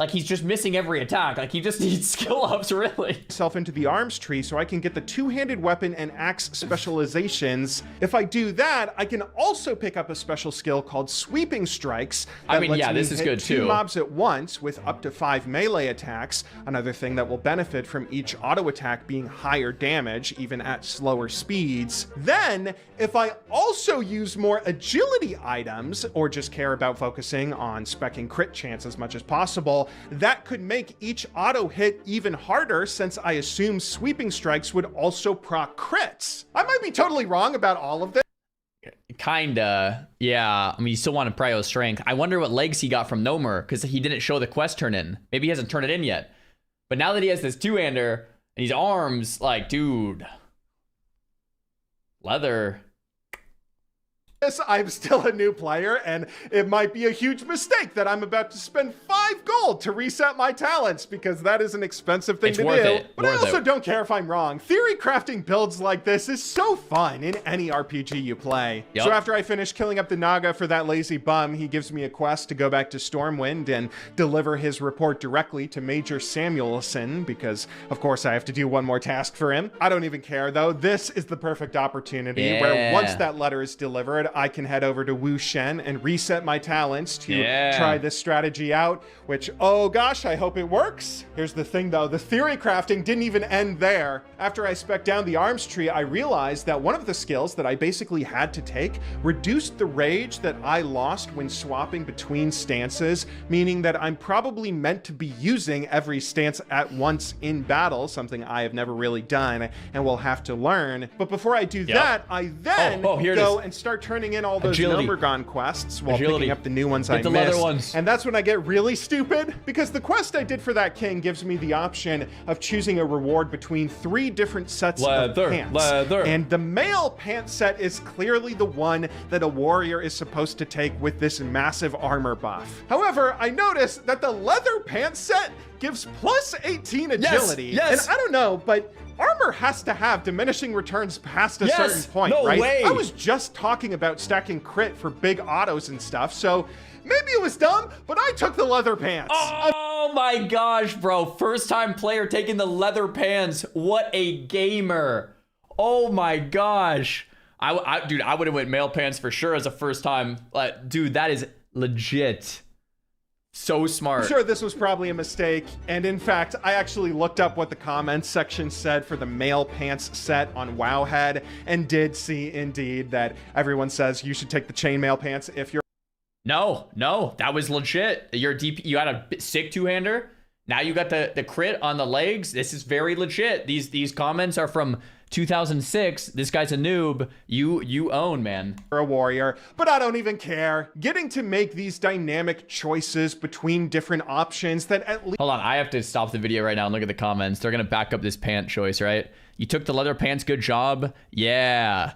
Like, he's just missing every attack. Like, he just needs skill ups, really. Myself into the arms tree so I can get the two-handed weapon and axe specializations. If I do that, I can also pick up a special skill called sweeping strikes. I mean, yeah, this is good too. 2 mobs at once with up to 5 melee attacks. Another thing that will benefit from each auto attack being higher damage, even at slower speeds. Then, if I also use more agility items, or just care about focusing on speccing crit chance as much as possible, that could make each auto hit even harder, since I assume sweeping strikes would also proc crits. I might be totally wrong about all of this. Kinda. Yeah. I mean, you still want to prio strength. I wonder what legs he got from Nomer, because he didn't show the quest turn in. Maybe he hasn't turned it in yet. But now that he has this two-hander and he's arms, like, dude. Leather. I'm still a new player, and it might be a huge mistake that I'm about to spend 5 gold to reset my talents, because that is an expensive thing to do. But I also don't care if I'm wrong. Theory crafting builds like this is so fun in any RPG you play. Yep. So after I finish killing up the Naga for that lazy bum, he gives me a quest to go back to Stormwind and deliver his report directly to Major Samuelson, because of course I have to do one more task for him. I don't even care though. This is the perfect opportunity where once that letter is delivered, I can head over to Wu Shen and reset my talents to try this strategy out, which, oh gosh, I hope it works. Here's the thing though, the theory crafting didn't even end there. After I spec down the arms tree, I realized that one of the skills that I basically had to take reduced the rage that I lost when swapping between stances, meaning that I'm probably meant to be using every stance at once in battle, something I have never really done and will have to learn. But before I do that, I then go and start turning in all those Nomergon quests while picking up the new ones I missed. And that's when I get really stupid, because the quest I did for that king gives me the option of choosing a reward between 3 different sets of pants. And the male pants set is clearly the one that a warrior is supposed to take with this massive armor buff. However, I noticed that the leather pants set gives plus 18 agility. And I don't know, but armor has to have diminishing returns past a certain point, right? I was just talking about stacking crit for big autos and stuff, so maybe it was dumb, but I took the leather pants. Oh my gosh, bro. First time player taking the leather pants. What a gamer. Oh my gosh. Dude, I would have went male pants for sure as a first time. Dude, that is legit. So smart. I'm sure this was probably a mistake, and in fact, I actually looked up what the comments section said for the male pants set on Wowhead, and did see indeed that everyone says you should take the chainmail pants if you're... No, that was legit. Your DP, you had a sick two-hander. Now you got the crit on the legs. This is very legit. These comments are from 2006. This guy's a noob. You own, man. A warrior, but I don't even care. Getting to make these dynamic choices between different options that at least... Hold on, I have to stop the video right now and look at the comments. They're gonna back up this pant choice, right? You took the leather pants, good job. Yeah.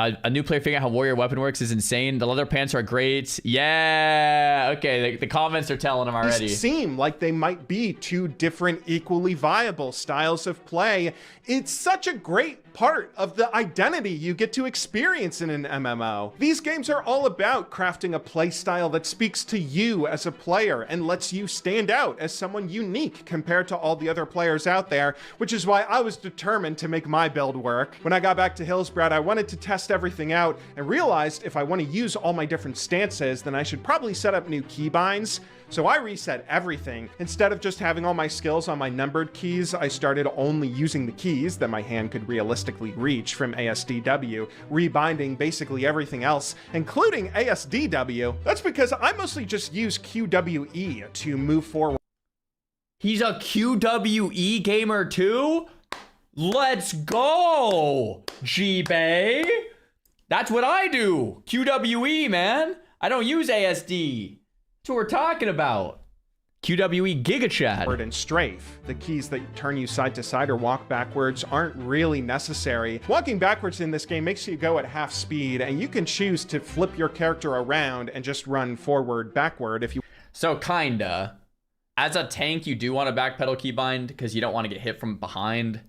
A new player figuring out how warrior weapon works is insane. The leather pants are great. Yeah. Okay, the comments are telling them already. These seem like they might be 2 different equally viable styles of play. It's such a great part of the identity you get to experience in an MMO. These games are all about crafting a play style that speaks to you as a player and lets you stand out as someone unique compared to all the other players out there, which is why I was determined to make my build work. When I got back to Hillsbrad, I wanted to test everything out and realized if I want to use all my different stances, then I should probably set up new keybinds. So I reset everything. Instead of just having all my skills on my numbered keys, I started only using the keys that my hand could realistically reach from ASDW, rebinding basically everything else, including ASDW. That's because I mostly just use QWE to move forward. He's a QWE gamer too? Let's go, G-Bay. That's what I do. QWE, man. I don't use ASD. That's what we're talking about. QWE Giga Chat. And strafe. The keys that turn you side to side or walk backwards aren't really necessary. Walking backwards in this game makes you go at half speed, and you can choose to flip your character around and just run forward, backward if you... So kinda. As a tank, you do want to backpedal keybind because you don't want to get hit from behind.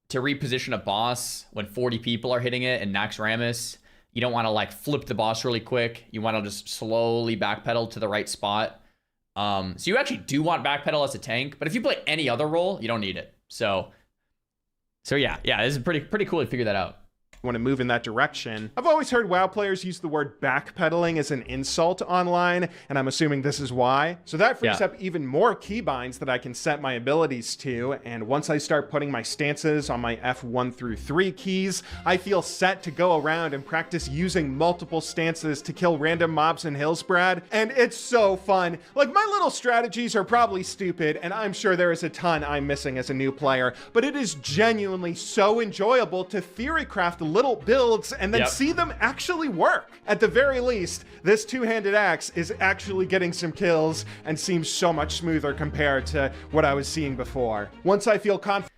To reposition a boss when 40 people are hitting it and Naxxramas, you don't want to like flip the boss really quick. You want to just slowly backpedal to the right spot. So you actually do want backpedal as a tank, but if you play any other role, you don't need it. So yeah, this is pretty cool to figure that out. Want to move in that direction. I've always heard WoW players use the word backpedaling as an insult online, and I'm assuming this is why. So that frees up even more keybinds that I can set my abilities to, and once I start putting my stances on my F1 through 3 keys, I feel set to go around and practice using multiple stances to kill random mobs in Hillsbrad, and it's so fun. Like, my little strategies are probably stupid, and I'm sure there is a ton I'm missing as a new player, but it is genuinely so enjoyable to theory craft little builds and then see them actually work. At the very least, this two-handed axe is actually getting some kills and seems so much smoother compared to what I was seeing before. Once I feel confident.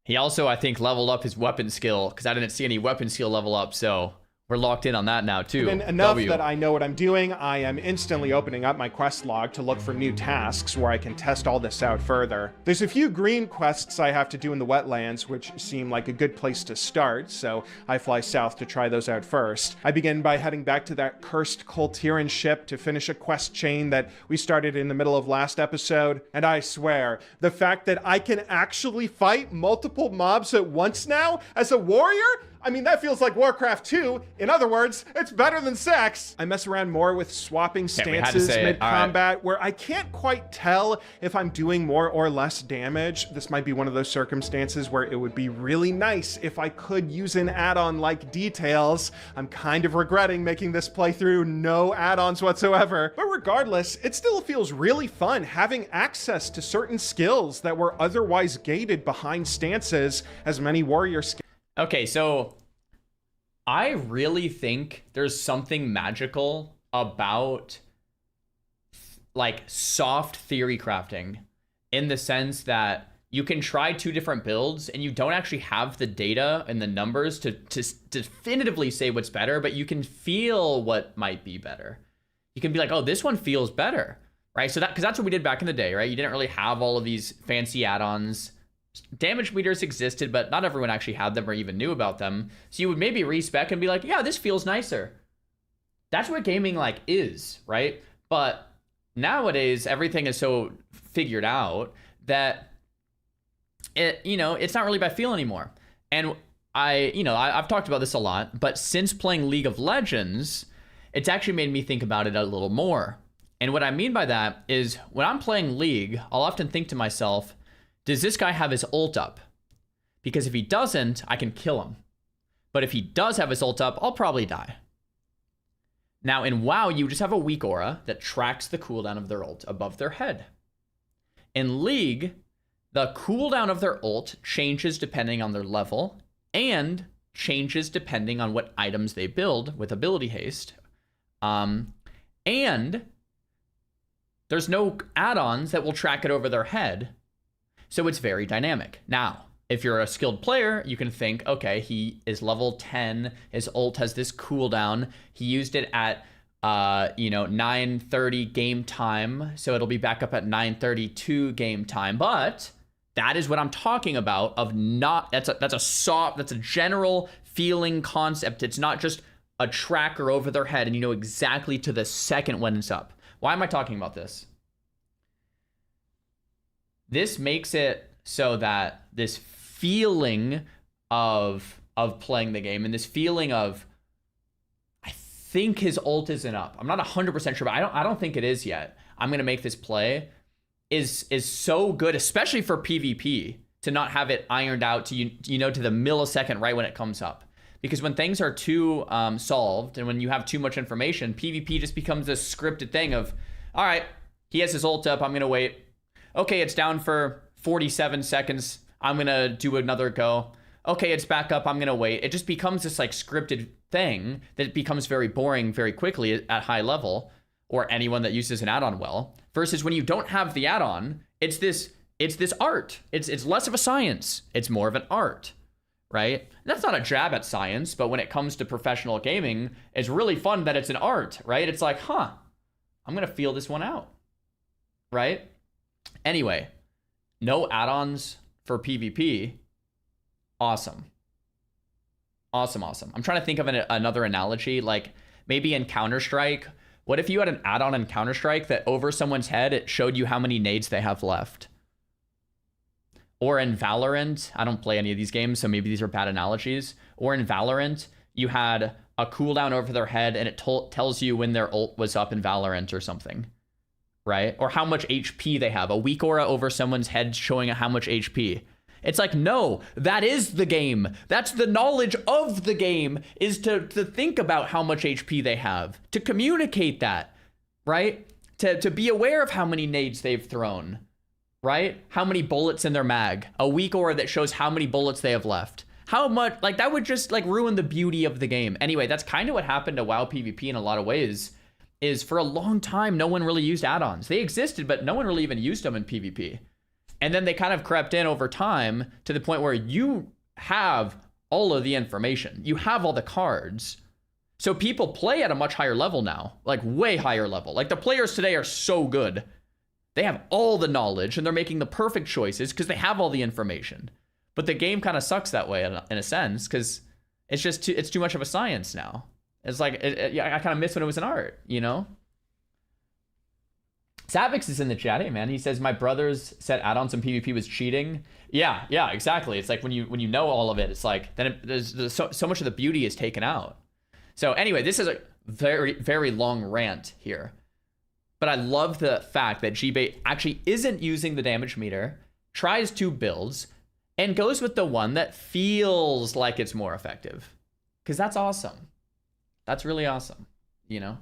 He also, I think, leveled up his weapon skill because I didn't see any weapon skill level up, so we're locked in on that now too. Enough that I know what I'm doing, I am instantly opening up my quest log to look for new tasks where I can test all this out further. There's a few green quests I have to do in the wetlands, which seem like a good place to start, so I fly south to try those out first. I begin by heading back to that cursed Coltiran ship to finish a quest chain that we started in the middle of last episode, and I swear, the fact that I can actually fight multiple mobs at once now as a warrior? I mean, that feels like Warcraft 2. In other words, it's better than sex. I mess around more with swapping stances mid-combat, where I can't quite tell if I'm doing more or less damage. This might be one of those circumstances where it would be really nice if I could use an add-on like Details. I'm kind of regretting making this playthrough no add-ons whatsoever. But regardless, it still feels really fun having access to certain skills that were otherwise gated behind stances, as many warrior skills. Okay, so I really think there's something magical about like soft theory crafting in the sense that you can try 2 different builds and you don't actually have the data and the numbers to definitively say what's better, but you can feel what might be better. You can be like, oh, this one feels better, right? So because that's what we did back in the day, right? You didn't really have all of these fancy add-ons. Damage meters existed, but not everyone actually had them or even knew about them. So you would maybe respec and be like, yeah, this feels nicer. That's what gaming like is, right? But nowadays, everything is so figured out that it's not really by feel anymore. And I've talked about this a lot, but since playing League of Legends, it's actually made me think about it a little more. And what I mean by that is when I'm playing League, I'll often think to myself, does this guy have his ult up? Because if he doesn't, I can kill him. But if he does have his ult up, I'll probably die. Now in WoW, you just have a weak aura that tracks the cooldown of their ult above their head. In League, the cooldown of their ult changes depending on their level and changes depending on what items they build with ability haste. And there's no add-ons that will track it over their head. So it's very dynamic. Now, if you're a skilled player, you can think, okay, he is level 10. His ult has this cooldown. He used it at, 9:30 game time. So it'll be back up at 9:32 game time. But that is what I'm talking about of not, that's a general feeling concept. It's not just a tracker over their head and you know exactly to the second when it's up. Why am I talking about this? This makes it so that this feeling of playing the game and this feeling of, I think his ult isn't up. I'm not 100% sure, but I don't think it is yet. I'm going to make this play is so good, especially for PvP, to not have it ironed out to, to the millisecond right when it comes up. Because when things are too solved and when you have too much information, PvP just becomes this scripted thing of, all right, he has his ult up, I'm going to wait. Okay, it's down for 47 seconds. I'm going to do another go. Okay, it's back up. I'm going to wait. It just becomes this like scripted thing that becomes very boring very quickly at high level, or anyone that uses an add-on well, versus when you don't have the add-on, it's this art. It's less of a science. It's more of an art, right? And that's not a jab at science, but when it comes to professional gaming, it's really fun that it's an art, right? It's like, I'm going to feel this one out, right? Anyway, no add-ons for PvP. Awesome. I'm trying to think of another analogy, like maybe in Counter-Strike, What if you had an add-on in Counter-Strike that over someone's head, it showed you how many nades they have left? Or in Valorant, I don't play any of these games, so maybe these are bad analogies. Or in Valorant, you had a cooldown over their head and it tells you when their ult was up in Valorant or something, right? Or how much HP they have. A weak aura over someone's head showing how much HP. It's like, no, that is the game. That's the knowledge of the game, is to think about how much HP they have, to communicate that, right? To be aware of how many nades they've thrown, right? How many bullets in their mag. A weak aura that shows how many bullets they have left. How much, like, that would just like ruin the beauty of the game. Anyway, that's kind of what happened to WoW PvP in a lot of ways, is for a long time, no one really used add-ons. They existed, but no one really even used them in PvP. And then they kind of crept in over time to the point where you have all of the information. You have all the cards. So people play at a much higher level now, like way higher level. Like the players today are so good. They have all the knowledge and they're making the perfect choices because they have all the information. But the game kind of sucks that way in a sense, because it's just it's too much of a science now. It's like, I kind of miss when it was an art, you know? Savix is in the chat. Hey, man. He says, my brothers said add-ons in PvP was cheating. Yeah, exactly. It's like when you know all of it, it's like, then there's so much of the beauty is taken out. So anyway, this is a very, very long rant here. But I love the fact that G-Bait actually isn't using the damage meter, tries 2 builds, and goes with the one that feels like it's more effective. Because that's awesome. That's really awesome, you know?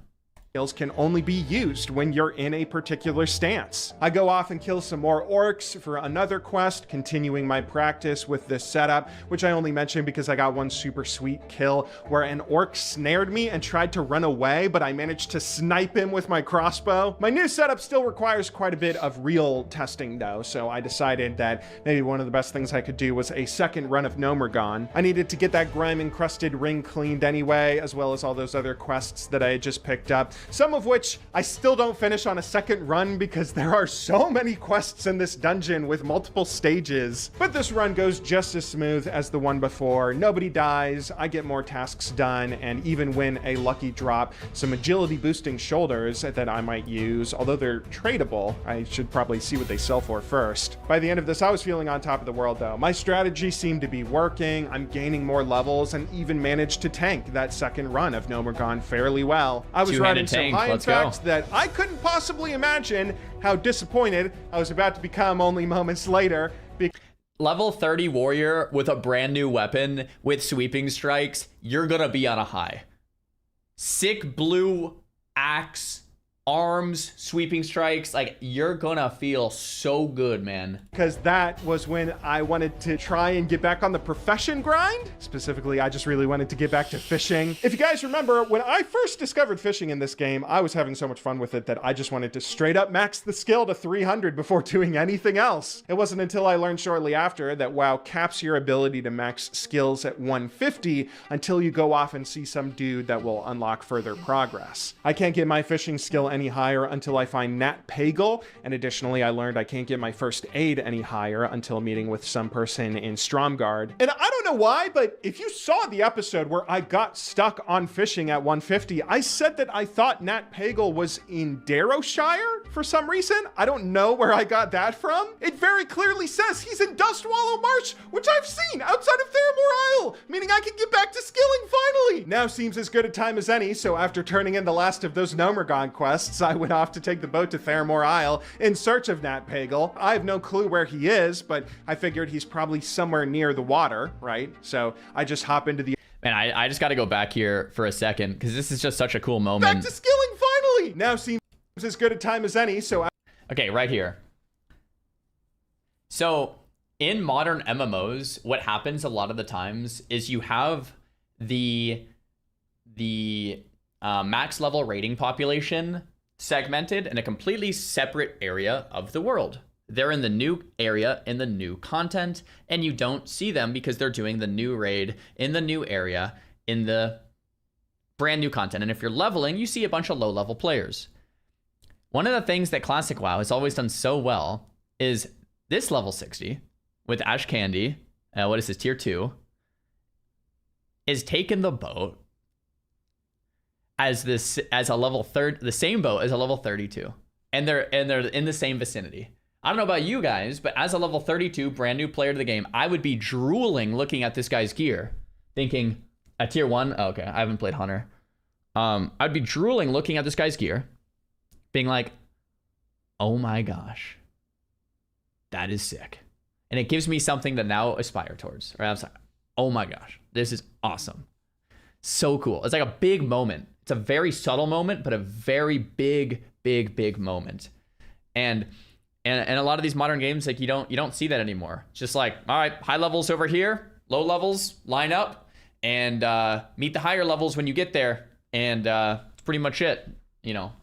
Skills can only be used when you're in a particular stance. I go off and kill some more orcs for another quest, continuing my practice with this setup, which I only mentioned because I got one super sweet kill where an orc snared me and tried to run away, but I managed to snipe him with my crossbow. My new setup still requires quite a bit of real testing though, so I decided that maybe one of the best things I could do was a second run of Gnomergon. I needed to get that grime-encrusted ring cleaned anyway, as well as all those other quests that I had just picked up. Some of which I still don't finish on a second run because there are so many quests in this dungeon with multiple stages. But this run goes just as smooth as the one before. Nobody dies, I get more tasks done, and even win a lucky drop. Some agility boosting shoulders that I might use, although they're tradable. I should probably see what they sell for first. By the end of this, I was feeling on top of the world though. My strategy seemed to be working, I'm gaining more levels, and even managed to tank that second run of Gnomergon fairly well. I was riding so high in fact that I couldn't possibly imagine how disappointed I was about to become only moments later. Level 30 warrior with a brand new weapon with sweeping strikes, you're gonna be on a high. Sick blue axe, arms, sweeping strikes, like you're gonna feel so good, man. Because that was when I wanted to try and get back on the profession grind. Specifically, I just really wanted to get back to fishing. If you guys remember, when I first discovered fishing in this game, I was having so much fun with it that I just wanted to straight up max the skill to 300 before doing anything else. It wasn't until I learned shortly after that WoW caps your ability to max skills at 150 until you go off and see some dude that will unlock further progress. I can't get my fishing skill any higher until I find Nat Pagel, and additionally I learned I can't get my first aid any higher until meeting with some person in Stromgard. And I don't know why, but if you saw the episode where I got stuck on fishing at 150, I said that I thought Nat Pagel was in Darrowshire for some reason. I don't know where I got that from. It very clearly says he's in Dustwallow Marsh, which I've seen outside of Theramore Isle, meaning I can get back to skilling finally. Now seems as good a time as any, so after turning in the last of those Gnomergon quests, I went off to take the boat to Theramore Isle in search of Nat Pagel. I have no clue where he is, but I figured he's probably somewhere near the water, right? So I just hop into the... Man, I just got to go back here for a second because this is just such a cool moment. Back to skilling finally! Now seems as good a time as any, so... Okay, right here. So in modern MMOs, what happens a lot of the times is you have the max level rating population segmented in a completely separate area of the world. They're in the new area in the new content, and you don't see them because they're doing the new raid in the new area in the brand new content. And if you're leveling, you see a bunch of low level players. One of the things that Classic WoW has always done so well is this level 60 with Ash Candy, what is this, tier 2, is taking the boat as a level the same boat as a level 32, and they're in the same vicinity. I don't know about you guys, but as a level 32 brand new player to the game, I would be drooling looking at this guy's gear, thinking a tier 1. Oh, okay, I haven't played Hunter. I'd be drooling looking at this guy's gear, being like, oh my gosh, that is sick. And it gives me something to now aspire towards. Right? I was like, oh my gosh, this is awesome. So cool. It's like a big moment. It's a very subtle moment, but a very big moment. And a lot of these modern games, like you don't see that anymore. It's just like, all right, high levels over here, low levels line up, and meet the higher levels when you get there. And that's pretty much it, you know.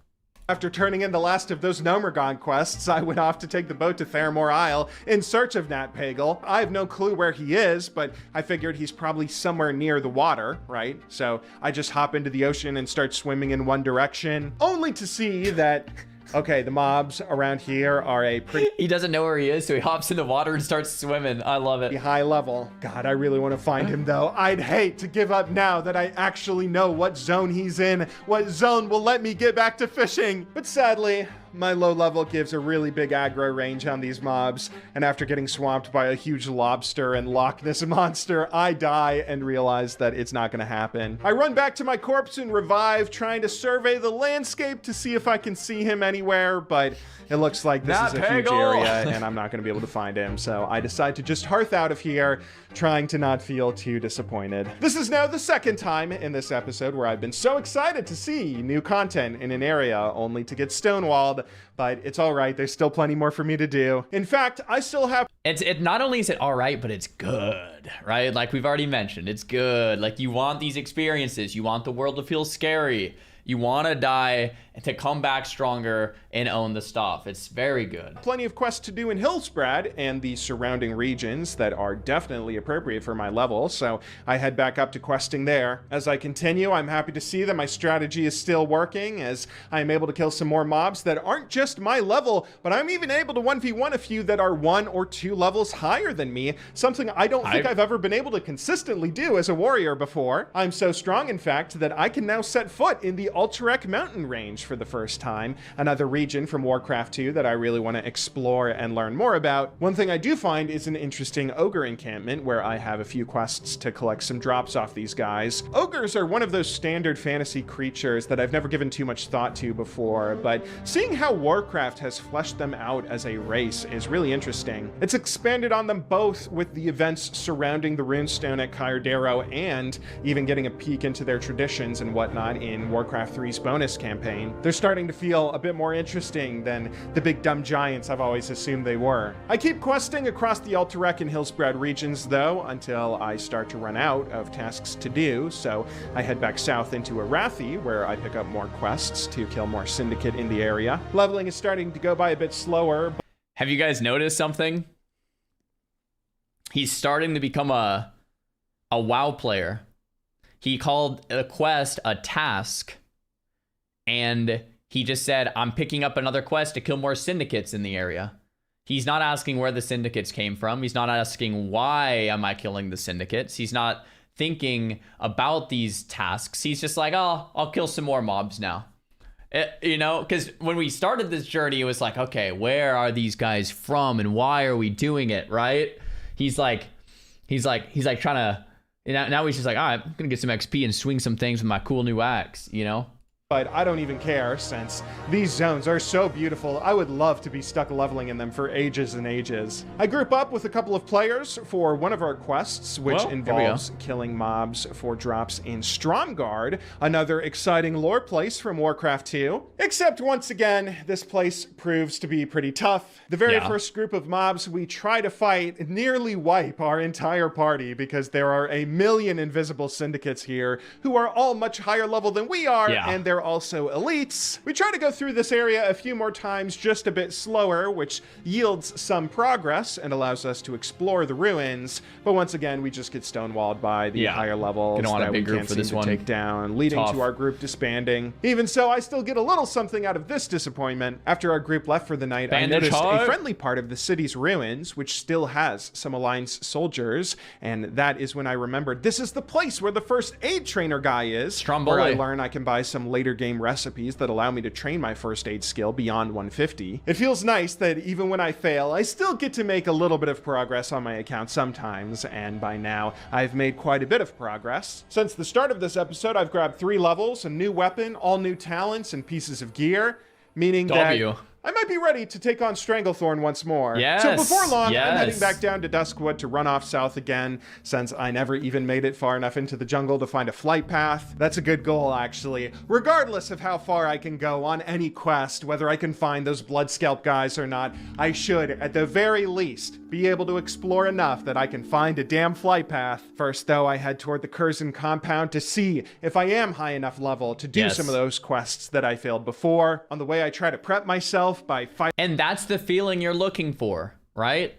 After turning in the last of those Nomergon quests, I went off to take the boat to Theramore Isle in search of Nat Pagal. I have no clue where he is, but I figured he's probably somewhere near the water, right? So I just hop into the ocean and start swimming in one direction, only to see that, okay, the mobs around here are a pretty... He doesn't know where he is, so he hops in the water and starts swimming. I love it. high level. God, I really want to find him though. I'd hate to give up now that I actually know what zone he's in, what zone will let me get back to fishing. But sadly, my low level gives a really big aggro range on these mobs, and after getting swamped by a huge lobster and Loch Ness monster, I die and realize that it's not going to happen. I run back to my corpse and revive, trying to survey the landscape to see if I can see him anywhere, but it looks like this is a huge area and I'm not going to be able to find him, so I decide to just hearth out of here, trying to not feel too disappointed. This is now the second time in this episode where I've been so excited to see new content in an area only to get stonewalled, but it's all right. There's still plenty more for me to do. In fact, I still have... It not only is it all right, but it's good, right? Like we've already mentioned, it's good. Like you want these experiences. You want the world to feel scary. You want to die and to come back stronger and own the stuff. It's very good. Plenty of quests to do in Hillsbrad and the surrounding regions that are definitely appropriate for my level, so I head back up to questing there. As I continue, I'm happy to see that my strategy is still working, as I'm able to kill some more mobs that aren't just my level, but I'm even able to 1v1 a few that are 1 or 2 levels higher than me, something I don't think I've ever been able to consistently do as a warrior before. I'm so strong, in fact, that I can now set foot in the Ultarek mountain range for the first time, another region from Warcraft 2 that I really want to explore and learn more about. One thing I do find is an interesting ogre encampment where I have a few quests to collect some drops off these guys. Ogres are one of those standard fantasy creatures that I've never given too much thought to before, but seeing how Warcraft has fleshed them out as a race is really interesting. It's expanded on them both with the events surrounding the runestone at Kyrdero and even getting a peek into their traditions and whatnot in Warcraft 3's bonus campaign. They're starting to feel a bit more interesting than the big dumb giants I've always assumed they were. I keep questing across the Ultarek and Hillsbrad regions though, until I start to run out of tasks to do, so I head back south into Arathi, where I pick up more quests to kill more Syndicate in the area. Leveling is starting to go by a bit slower. Have you guys noticed something? He's starting to become a WoW player. He called a quest a task, and he just said, I'm picking up another quest to kill more syndicates in the area. He's not asking where the syndicates came from. He's not asking why am I killing the syndicates. He's not thinking about these tasks. He's just like, oh, I'll kill some more mobs now. You know, because when we started this journey, it was like, okay, where are these guys from and why are we doing it, right? He's like trying to, now he's just like, all right, I'm gonna get some XP and swing some things with my cool new axe, you know? But I don't even care, since these zones are so beautiful. I would love to be stuck leveling in them for ages and ages. I group up with a couple of players for one of our quests, which involves killing mobs for drops in Stromgarde, another exciting lore place from Warcraft 2. Except once again, this place proves to be pretty tough. The very first group of mobs we try to fight nearly wipe our entire party because there are a million invisible syndicates here who are all much higher level than we are, and they're also elites. We try to go through this area a few more times, just a bit slower, which yields some progress and allows us to explore the ruins. But once again, we just get stonewalled by the higher levels that we can't seem to take down, leading to our group disbanding. Even so, I still get a little something out of this disappointment. After our group left for the night, I noticed a friendly part of the city's ruins, which still has some Alliance soldiers, and that is when I remembered this is the place where the first aid trainer guy is, where I learn I can buy some later game recipes that allow me to train my first aid skill beyond 150. It feels nice that even when I fail, I still get to make a little bit of progress on my account sometimes, and by now, I've made quite a bit of progress. Since the start of this episode, I've grabbed 3 levels, a new weapon, all new talents, and pieces of gear, meaning that I might be ready to take on Stranglethorn once more. So before long, I'm heading back down to Duskwood to run off south again, since I never even made it far enough into the jungle to find a flight path. That's a good goal, actually. Regardless of how far I can go on any quest, whether I can find those blood scalp guys or not, I should, at the very least, be able to explore enough that I can find a damn flight path. First, though, I head toward the Curzon compound to see if I am high enough level to do some of those quests that I failed before. On the way, I try to prep myself by fighting. And that's the feeling you're looking for, right?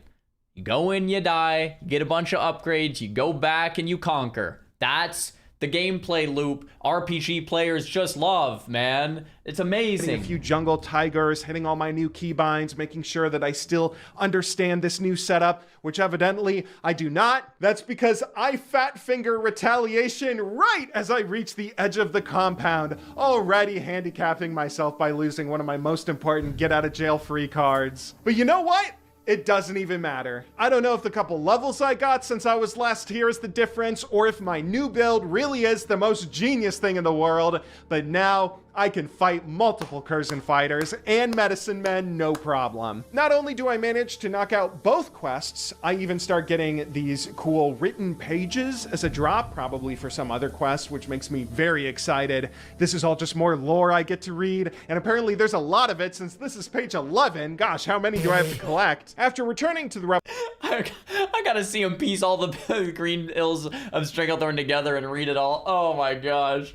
You go in, you die, you get a bunch of upgrades, you go back and you conquer. That's the gameplay loop RPG players just love, man. It's amazing. A few jungle tigers, hitting all my new keybinds, making sure that I still understand this new setup, which evidently I do not. That's because I fat finger retaliation right as I reach the edge of the compound, already handicapping myself by losing one of my most important get out of jail free cards. But you know what? It doesn't even matter. I don't know if the couple levels I got since I was last here is the difference, or if my new build really is the most genius thing in the world, but now I can fight multiple Curzon fighters and medicine men no problem. Not only do I manage to knock out both quests, I even start getting these cool written pages as a drop, probably for some other quest, which makes me very excited. This is all just more lore I get to read, and apparently there's a lot of it since this is page 11. Gosh, how many do I have to collect? After returning to the I gotta see him piece all the green ills of Stranglethorn together and read it all. Oh my gosh.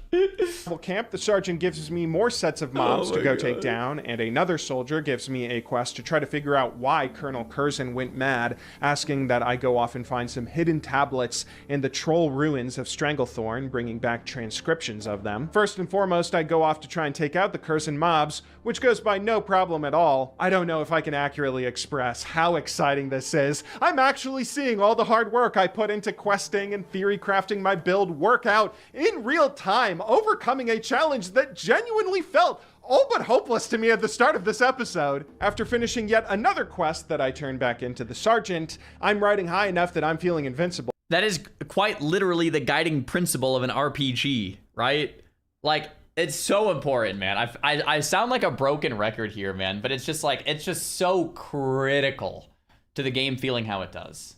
Camp, the sergeant gives me more sets of mobs to go take down, and another soldier gives me a quest to try to figure out why Colonel Curzon went mad, asking that I go off and find some hidden tablets in the troll ruins of Stranglethorn, bringing back transcriptions of them. First and foremost, I go off to try and take out the Curzon mobs, which goes by no problem at all. I don't know if I can accurately express how exciting this is. I'm actually seeing all the hard work I put into questing and theory crafting my build work out in real time, overcoming a challenge that genuinely felt all but hopeless to me at the start of this episode. After finishing yet another quest that I turn back into the sergeant, I'm riding high enough that I'm feeling invincible. That is quite literally the guiding principle of an RPG, right? Like, it's so important, man. I sound like a broken record here, man, but it's just like, it's just so critical to the game feeling how it does.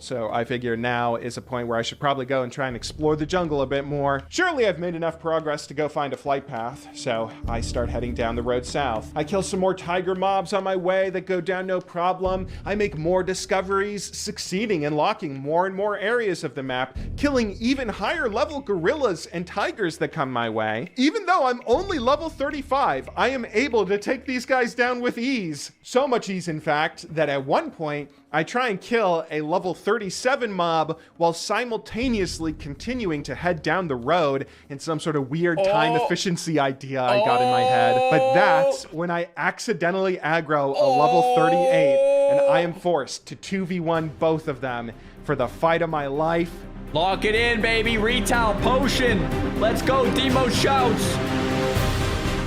So I figure now is a point where I should probably go and try and explore the jungle a bit more. Surely I've made enough progress to go find a flight path, so I start heading down the road south. I kill some more tiger mobs on my way that go down no problem. I make more discoveries, succeeding in locking more and more areas of the map, killing even higher level gorillas and tigers that come my way. Even though I'm only level 35, I am able to take these guys down with ease. So much ease, in fact, that at one point, I try and kill a level 37 mob while simultaneously continuing to head down the road in some sort of weird time efficiency idea I got in my head. But that's when I accidentally aggro a level 38 and I am forced to 2v1 both of them for the fight of my life. Lock it in, baby. Retail potion. Let's go. Demo shouts.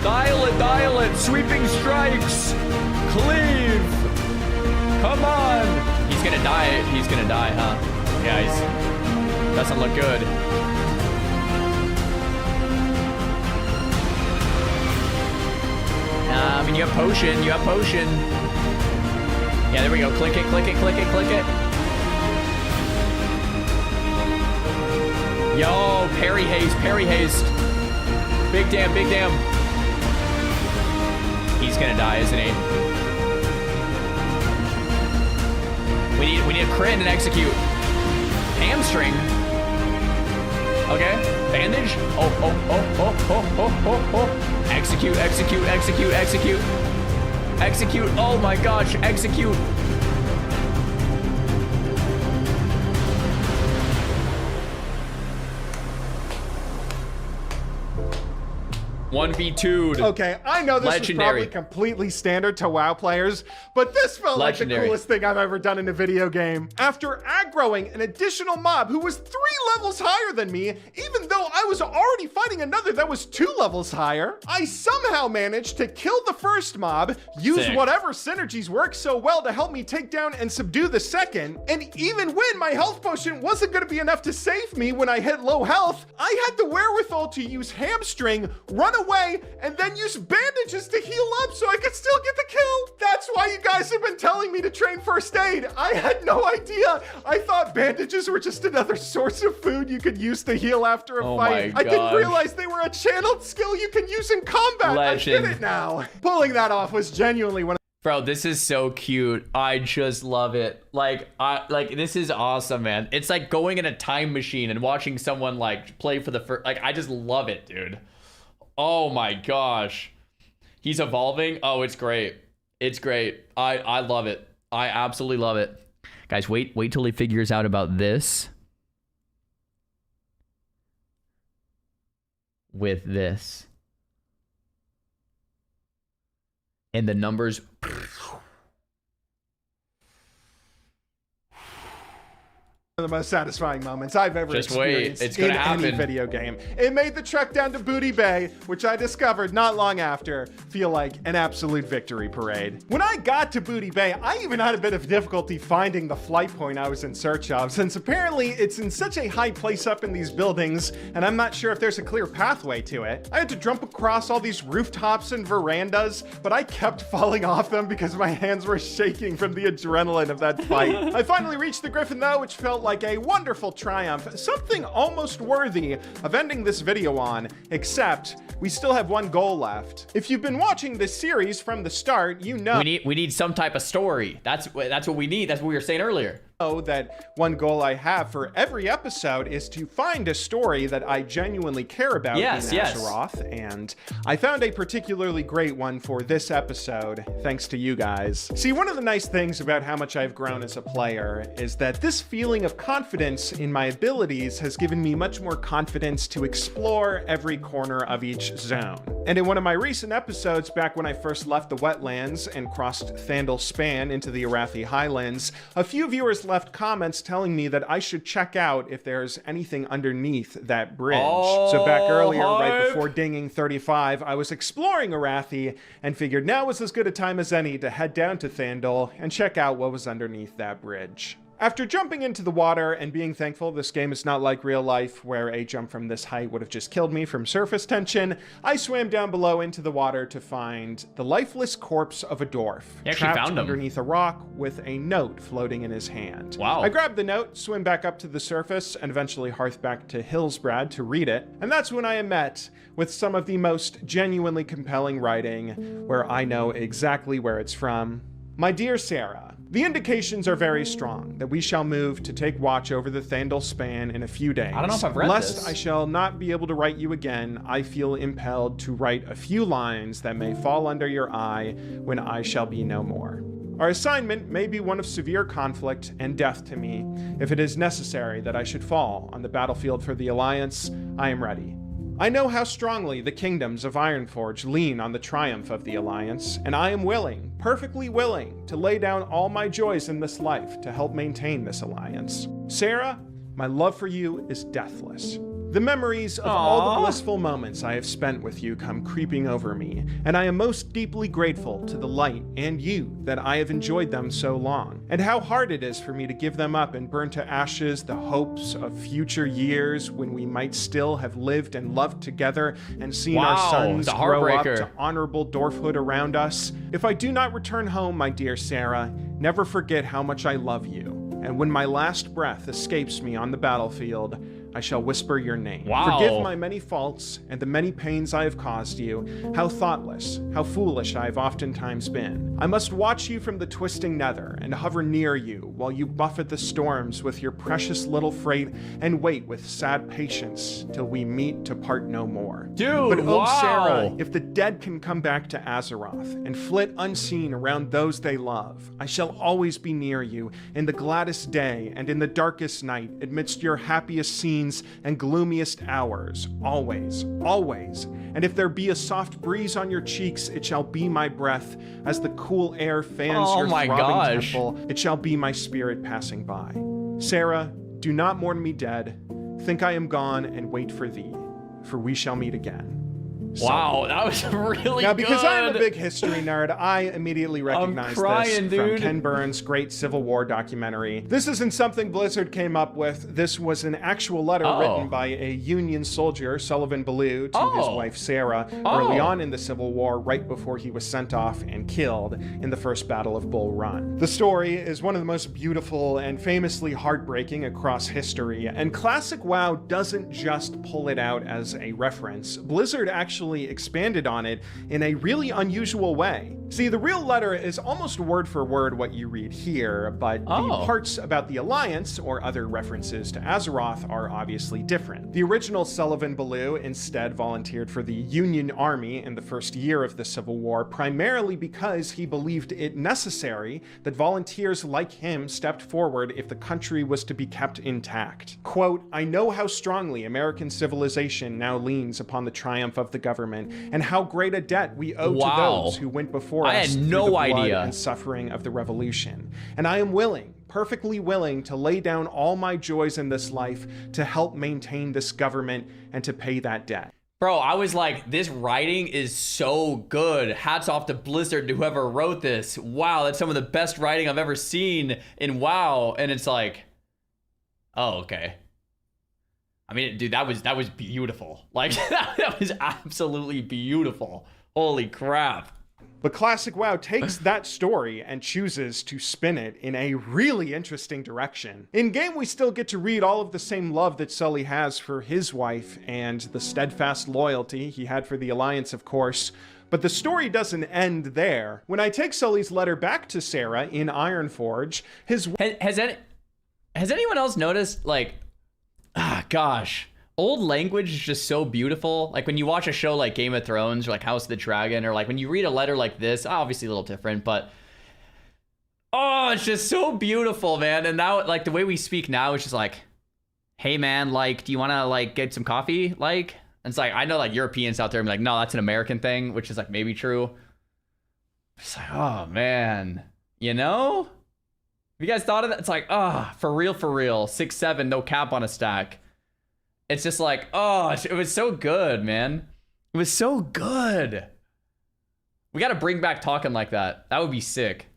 Dial it. Sweeping strikes. Cleave. Come on! He's gonna die, huh? Yeah, doesn't look good. I mean, you have potion. Yeah, there we go. Click it. Yo, parry haste. Big damn. He's gonna die, isn't he? We need a crit and execute. Hamstring. Okay, bandage. Oh. Execute. Execute. Oh my gosh, execute. 1v2'd. Okay, I know this Legendary. is probably completely standard to WoW players, but this felt Legendary. like the coolest thing I've ever done in a video game. After aggroing an additional mob who was 3 levels higher than me, even though I was already fighting another that was 2 levels higher, I somehow managed to kill the first mob, use Sick. whatever synergies worked so well to help me take down and subdue the second, and even when my health potion wasn't going to be enough to save me when I hit low health, I had the wherewithal to use hamstring, run away, and then use bandages to heal up so I could still get the kill. That's why you guys have been telling me to train first aid. I had no idea. I thought bandages were just another source of food you could use to heal after a fight. I didn't realize they were a channeled skill you can use in combat. Legend. I get it now. Pulling that off was genuinely one of Bro, this is so cute. I just love it. Like this is awesome, man. It's like going in a time machine and watching someone like play for the first. Like, I just love it, dude. Oh my gosh, he's evolving. Oh, it's great. It's great. I love it. I absolutely love it. Guys, wait till he figures out about this. With this. And the numbers. the most satisfying moments I've ever Just wait, experienced it's gonna in any happen. video game. It made the trek down to Booty Bay, which I discovered not long after, feel like an absolute victory parade. When I got to Booty Bay, I even had a bit of difficulty finding the flight point I was in search of, since apparently it's in such a high place up in these buildings, and I'm not sure if there's a clear pathway to it. I had to jump across all these rooftops and verandas, but I kept falling off them because my hands were shaking from the adrenaline of that fight. I finally reached the Griffin though, which felt like a wonderful triumph, something almost worthy of ending this video on, except we still have one goal left. If you've been watching this series from the start, you know we need some type of story. That's what we need. That's what we were saying earlier. That one goal I have for every episode is to find a story that I genuinely care about in Azeroth, and I found a particularly great one for this episode, thanks to you guys. See, one of the nice things about how much I've grown as a player is that this feeling of confidence in my abilities has given me much more confidence to explore every corner of each zone. And in one of my recent episodes, back when I first left the wetlands and crossed Thandal Span into the Arathi Highlands, a few viewers left comments telling me that I should check out if there's anything underneath that bridge. So back earlier, right before dinging 35, I was exploring Arathi and figured now was as good a time as any to head down to Thandal and check out what was underneath that bridge. After jumping into the water and being thankful this game is not like real life, where a jump from this height would have just killed me from surface tension, I swam down below into the water to find the lifeless corpse of a dwarf, trapped underneath a rock with a note floating in his hand. Wow. I grabbed the note, swim back up to the surface, and eventually hearth back to Hillsbrad to read it, and that's when I am met with some of the most genuinely compelling writing, where I know exactly where it's from. My dear Sarah, the indications are very strong that we shall move to take watch over the Thandal Span in a few days. I don't know if I've read Lest this. I shall not be able to write you again, I feel impelled to write a few lines that may fall under your eye when I shall be no more. Our assignment may be one of severe conflict and death to me. If it is necessary that I should fall on the battlefield for the Alliance, I am ready. I know how strongly the kingdoms of Ironforge lean on the triumph of the Alliance, and I am willing, perfectly willing, to lay down all my joys in this life to help maintain this alliance. Sarah, my love for you is deathless. The memories of all the blissful moments I have spent with you come creeping over me, and I am most deeply grateful to the light and you that I have enjoyed them so long, and how hard it is for me to give them up and burn to ashes the hopes of future years when we might still have lived and loved together and seen our sons grow up to honorable dwarfhood around us. If I do not return home, my dear Sarah, never forget how much I love you, and when my last breath escapes me on the battlefield, I shall whisper your name. Wow. Forgive my many faults and the many pains I have caused you. How thoughtless, how foolish I have oftentimes been. I must watch you from the twisting nether and hover near you while you buffet the storms with your precious little freight and wait with sad patience till we meet to part no more. Dude, but oh, wow. Sarah, if the dead can come back to Azeroth and flit unseen around those they love, I shall always be near you in the gladdest day and in the darkest night, amidst your happiest scenes and gloomiest hours, always, always. And if there be a soft breeze on your cheeks, it shall be my breath. As the cool air fans your throbbing temple, it shall be my spirit passing by. Sarah, do not mourn me dead. Think I am gone and wait for thee, for we shall meet again. Wow, that was really now, because good. I'm a big history nerd, I immediately recognized this from Ken Burns' great Civil War documentary. This isn't something Blizzard came up with. This was an actual letter written by a Union soldier, Sullivan Ballou, to his wife Sarah, early on in the Civil War, right before he was sent off and killed in the First Battle of Bull Run. The story is one of the most beautiful and famously heartbreaking across history, and classic WoW doesn't just pull it out as a reference. Blizzard actually expanded on it in a really unusual way. See, the real letter is almost word for word what you read here, but the parts about the Alliance or other references to Azeroth are obviously different. The original Sullivan Ballou instead volunteered for the Union Army in the first year of the Civil War, primarily because he believed it necessary that volunteers like him stepped forward if the country was to be kept intact. Quote, I know how strongly American civilization now leans upon the triumph of the government, and how great a debt we owe to those who went before us through the blood and suffering of the revolution. And I am willing, perfectly willing, to lay down all my joys in this life to help maintain this government and to pay that debt. Bro, I was like, this writing is so good. Hats off to Blizzard, to whoever wrote this. Wow, that's some of the best writing I've ever seen in WoW. And it's like, oh, okay. I mean, dude, that was beautiful. Like, that was absolutely beautiful. Holy crap. But Classic WoW takes that story and chooses to spin it in a really interesting direction. In-game, we still get to read all of the same love that Sully has for his wife and the steadfast loyalty he had for the Alliance, of course. But the story doesn't end there. When I take Sully's letter back to Sarah in Ironforge, his... Has anyone else noticed, like... gosh, old language is just so beautiful. Like when you watch a show like Game of Thrones or like House of the Dragon, or like when you read a letter like this, obviously a little different, but oh, it's just so beautiful, man. And now, like, the way we speak now is just like, hey man, like, do you want to like get some coffee? Like, and it's like, I know like Europeans out there be like, no, that's an American thing, which is like maybe true. It's like, oh man, you know? Have you guys thought of that? It's like, for real, 6'7", no cap on a stack. It's just like, oh, it was so good, man. It was so good. We got to bring back talking like that. That would be sick.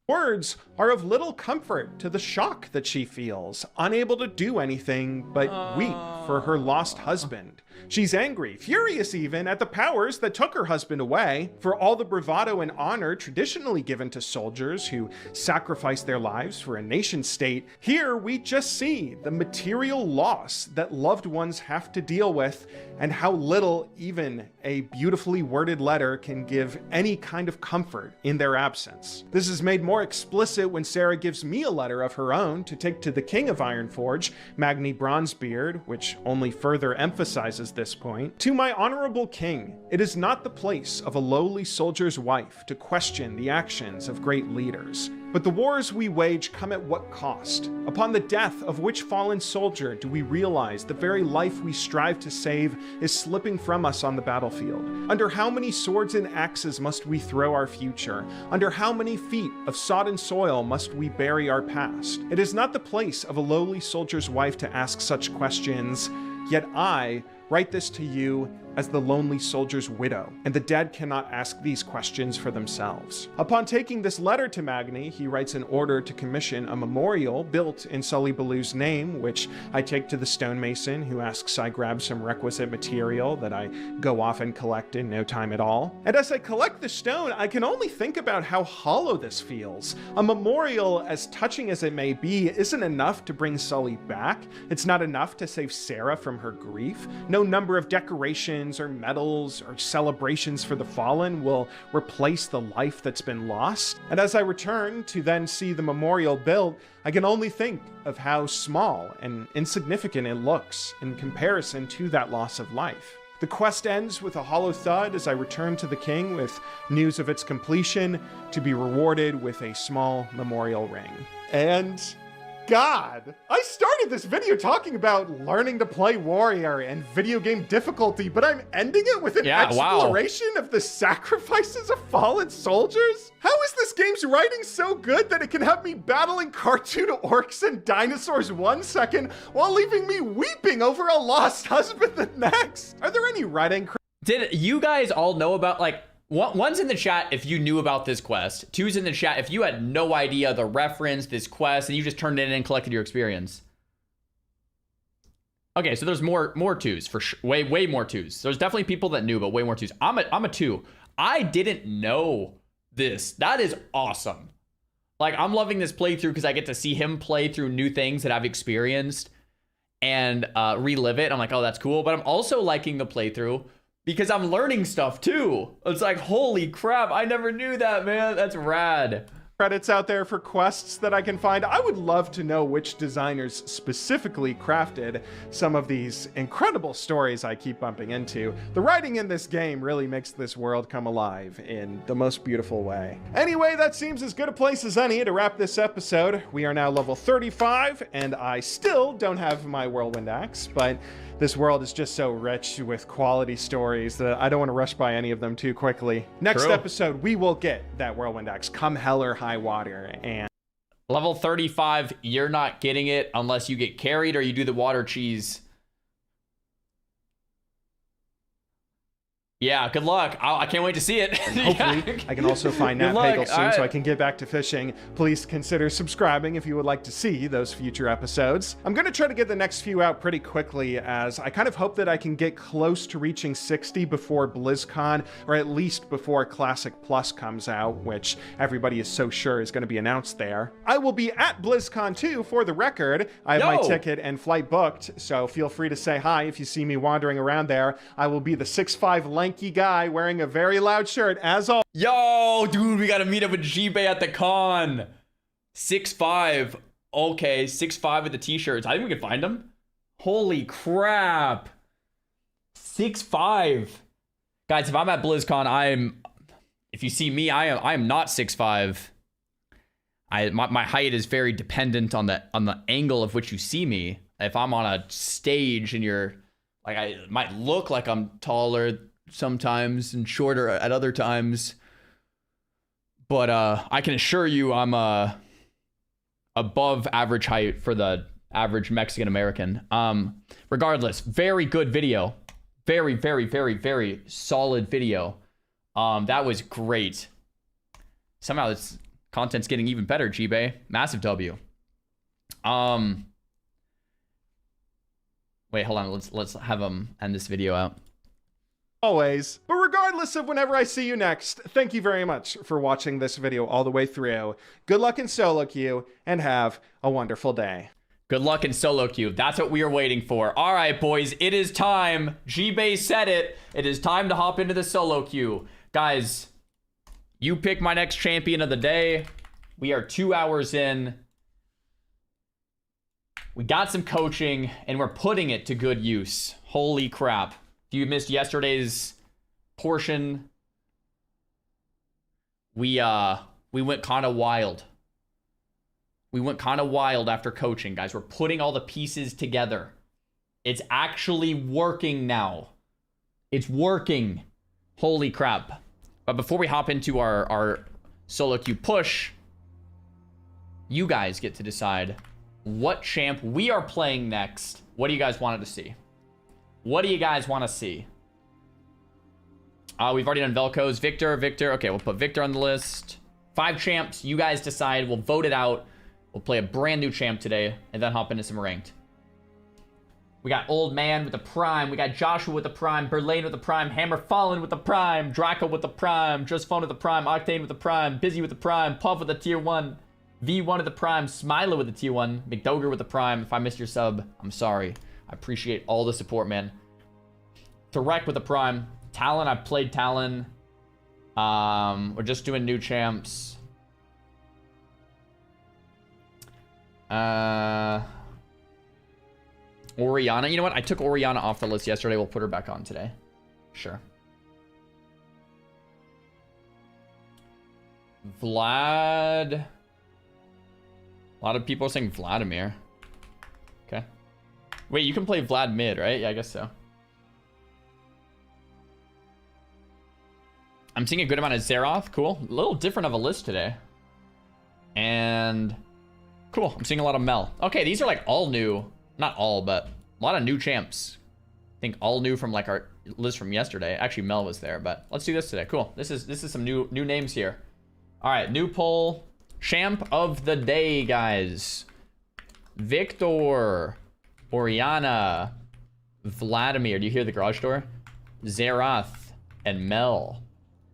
Words are of little comfort to the shock that she feels, unable to do anything but weep for her lost husband. She's angry, furious even, at the powers that took her husband away, for all the bravado and honor traditionally given to soldiers who sacrifice their lives for a nation state. Here we just see the material loss that loved ones have to deal with, and how little even a beautifully worded letter can give any kind of comfort in their absence. This is made more explicit when Sarah gives me a letter of her own to take to the King of Ironforge, Magni Bronzebeard, which only further emphasizes this point. To my honorable king, it is not the place of a lowly soldier's wife to question the actions of great leaders. But the wars we wage come at what cost? Upon the death of which fallen soldier do we realize the very life we strive to save is slipping from us on the battlefield? Under how many swords and axes must we throw our future? Under how many feet of sodden soil must we bury our past? It is not the place of a lowly soldier's wife to ask such questions, yet I, write this to you as the lonely soldier's widow, and the dead cannot ask these questions for themselves. Upon taking this letter to Magni, he writes an order to commission a memorial built in Sully Baloo's name, which I take to the stonemason, who asks I grab some requisite material that I go off and collect in no time at all. And as I collect the stone, I can only think about how hollow this feels. A memorial, as touching as it may be, isn't enough to bring Sully back. It's not enough to save Sarah from her grief. No number of decorations or medals or celebrations for the fallen will replace the life that's been lost. And as I return to then see the memorial built, I can only think of how small and insignificant it looks in comparison to that loss of life. The quest ends with a hollow thud as I return to the king with news of its completion, to be rewarded with a small memorial ring. And God, I started this video talking about learning to play warrior and video game difficulty, but I'm ending it with an exploration of the sacrifices of fallen soldiers? How is this game's writing so good that it can have me battling cartoon orcs and dinosaurs one second while leaving me weeping over a lost husband the next? Are there any writing? Did you guys all know about, like, one's in the chat if you knew about this quest. Two's in the chat if you had no idea the reference, this quest, and you just turned it in and collected your experience. Okay, so there's more twos for sure. Way more twos. There's definitely people that knew, but way more twos. I'm a two. I didn't know this. That is awesome. Like, I'm loving this playthrough because I get to see him play through new things that I've experienced and relive it. I'm like, oh, that's cool. But I'm also liking the playthrough because I'm learning stuff too. It's like, holy crap, I never knew that, man. That's rad. Credits out there for quests that I can find. I would love to know which designers specifically crafted some of these incredible stories I keep bumping into. The writing in this game really makes this world come alive in the most beautiful way. Anyway, that seems as good a place as any to wrap this episode. We are now level 35, and I still don't have my Whirlwind Axe, but this world is just so rich with quality stories that I don't want to rush by any of them too quickly. Next episode, we will get that Whirlwind Axe come hell or high water. And level 35, you're not getting it unless you get carried or you do the water cheese. Yeah, good luck. I can't wait to see it. And hopefully, I can also find Nat Pagel soon so I can get back to fishing. Please consider subscribing if you would like to see those future episodes. I'm going to try to get the next few out pretty quickly, as I kind of hope that I can get close to reaching 60 before BlizzCon, or at least before Classic Plus comes out, which everybody is so sure is going to be announced there. I will be at BlizzCon too, for the record. I have my ticket and flight booked, so feel free to say hi if you see me wandering around there. I will be the 6'5" lanky guy wearing a very loud shirt as always. Yo, dude, we gotta meet up with G-Bay at the con. 6'5". Okay, 6'5" with the t-shirts. I think we can find him. Holy crap. 6'5". Guys, if I'm at BlizzCon, if you see me, I am not 6'5". My height is very dependent on the angle of which you see me. If I'm on a stage and you're like, I might look like I'm taller sometimes and shorter at other times, but I can assure you I'm above average height for the average Mexican American. Regardless, very good video, very solid video. That was great. Somehow this content's getting even better, G-Bay. Massive W. Wait, hold on, let's have him end this video out. Always. But regardless of whenever I see you next, thank you very much for watching this video all the way through. Good luck in solo queue, and have a wonderful day. Good luck in solo queue. That's what we are waiting for. All right, boys, it is time. G-Bay said it. It is time to hop into the solo queue. Guys, you pick my next champion of the day. We are 2 hours in. We got some coaching, and we're putting it to good use. Holy crap. If you missed yesterday's portion, we went kind of wild. We went kind of wild after coaching, guys. We're putting all the pieces together. It's actually working now. It's working. Holy crap. But before we hop into our solo queue push, you guys get to decide what champ we are playing next. What do you guys wanted to see? What do you guys want to see? We've already done Velcos. Victor. Okay, we'll put Victor on the list. 5 champs. You guys decide. We'll vote it out. We'll play a brand new champ today and then hop into some ranked. We got Old Man with the Prime. We got Joshua with the Prime. Berlane with the Prime. Hammer Fallen with the Prime. Draco with the Prime. Just Phone with the Prime. Octane with the Prime. Busy with the Prime. Puff with the Tier 1. V1 with the Prime. Smiler with the Tier 1. McDoger with the Prime. If I missed your sub, I'm sorry. I appreciate all the support, man. Tarek with the Prime. Talon, I've played Talon. We're just doing new champs. Oriana. You know what? I took Oriana off the list yesterday. We'll put her back on today. Sure. Vlad. A lot of people are saying Vladimir. Okay. Wait, you can play Vlad mid, right? Yeah, I guess so. I'm seeing a good amount of Xeroth. Cool. A little different of a list today. And cool. I'm seeing a lot of Mel. Okay, these are like all new. Not all, but a lot of new champs. I think all new from like our list from yesterday. Actually, Mel was there, but let's do this today. Cool. This is some new names here. All right, new poll. Champ of the day, guys. Victor, Oriana, Vladimir. Do you hear the garage door? Xerath and Mel.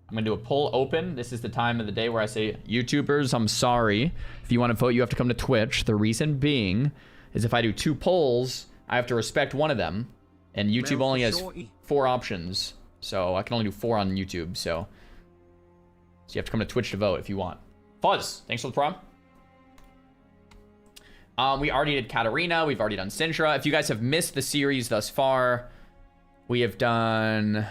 I'm gonna do a poll open. This is the time of the day where I say, YouTubers, I'm sorry. If you want to vote, you have to come to Twitch. The reason being is if I do 2 polls, I have to respect one of them. And YouTube only has 4 options. So I can only do 4 on YouTube. So you have to come to Twitch to vote if you want. Fuzz, thanks for the prom. We already did Katarina. We've already done Syndra. If you guys have missed the series thus far, we have done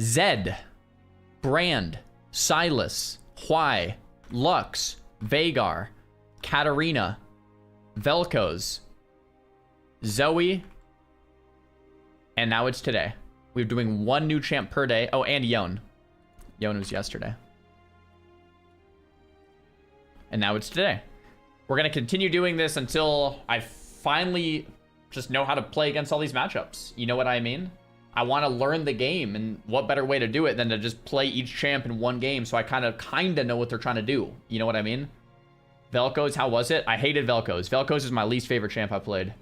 Zed, Brand, Silas, Hwai, Lux, Vagar, Katarina, Velcos, Zoe, and now it's today. We're doing 1 new champ per day. Oh, and Yon. Yon was yesterday. And now it's today. We're going to continue doing this until I finally just know how to play against all these matchups. You know what I mean? I want to learn the game, and what better way to do it than to just play each champ in 1 game so I kind of know what they're trying to do. You know what I mean? Velcos, how was it? I hated Velcos. Velcos is my least favorite champ I played.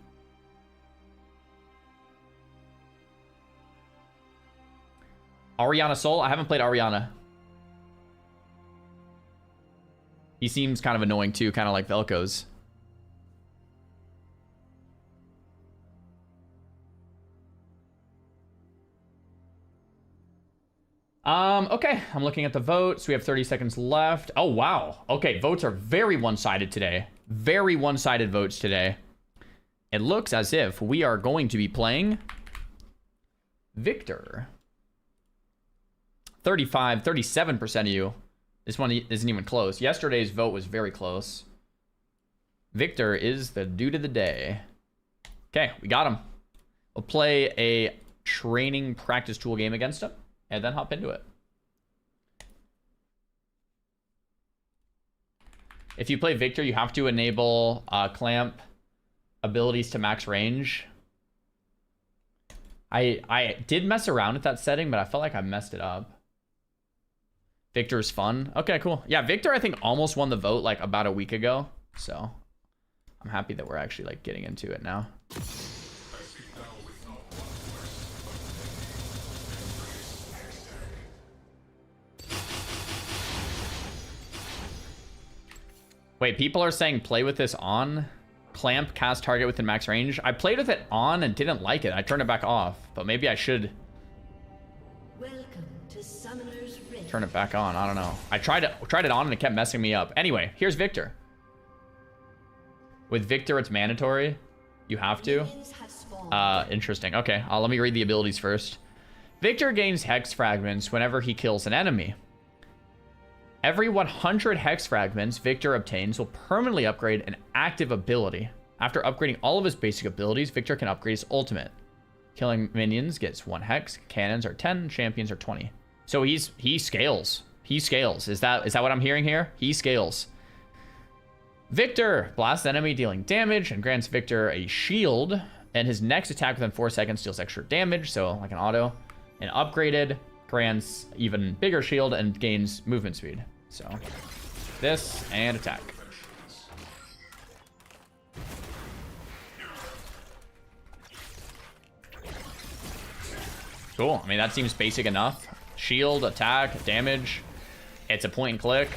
Ariana Sol? I haven't played Ariana. He seems kind of annoying too, kind of like Velcos. Okay, I'm looking at the votes. We have 30 seconds left. Oh, wow. Okay, votes are very one-sided today. Very one-sided votes today. It looks as if we are going to be playing Victor. 37% of you. This one isn't even close. Yesterday's vote was very close. Victor is the dude of the day. Okay, we got him. We'll play a training practice tool game against him and then hop into it. If you play Victor, you have to enable clamp abilities to max range. I did mess around with that setting, but I felt like I messed it up. Victor is fun. Okay, cool. Yeah, Victor, I think, almost won the vote like about a week ago. So I'm happy that we're actually like getting into it now. Wait, people are saying play with this on. Clamp, cast target within max range. I played with it on and didn't like it. I turned it back off, but maybe I should turn it back on. I don't know. I tried it on and it kept messing me up. Anyway, here's Victor. With Victor, it's mandatory. You have to. Interesting. Okay, let me read the abilities first. Victor gains hex fragments whenever he kills an enemy. Every 100 hex fragments Victor obtains will permanently upgrade an active ability. After upgrading all of his basic abilities, Victor can upgrade his ultimate. Killing minions gets 1 hex, cannons are 10, champions are 20. So he scales. He scales. Is that what I'm hearing here? He scales. Victor blasts enemy dealing damage and grants Victor a shield And his next attack within 4 seconds deals extra damage, so like an auto. And upgraded grants even bigger shield and gains movement speed. So this and attack. Cool. I mean, that seems basic enough. Shield, attack, damage. It's a point and click.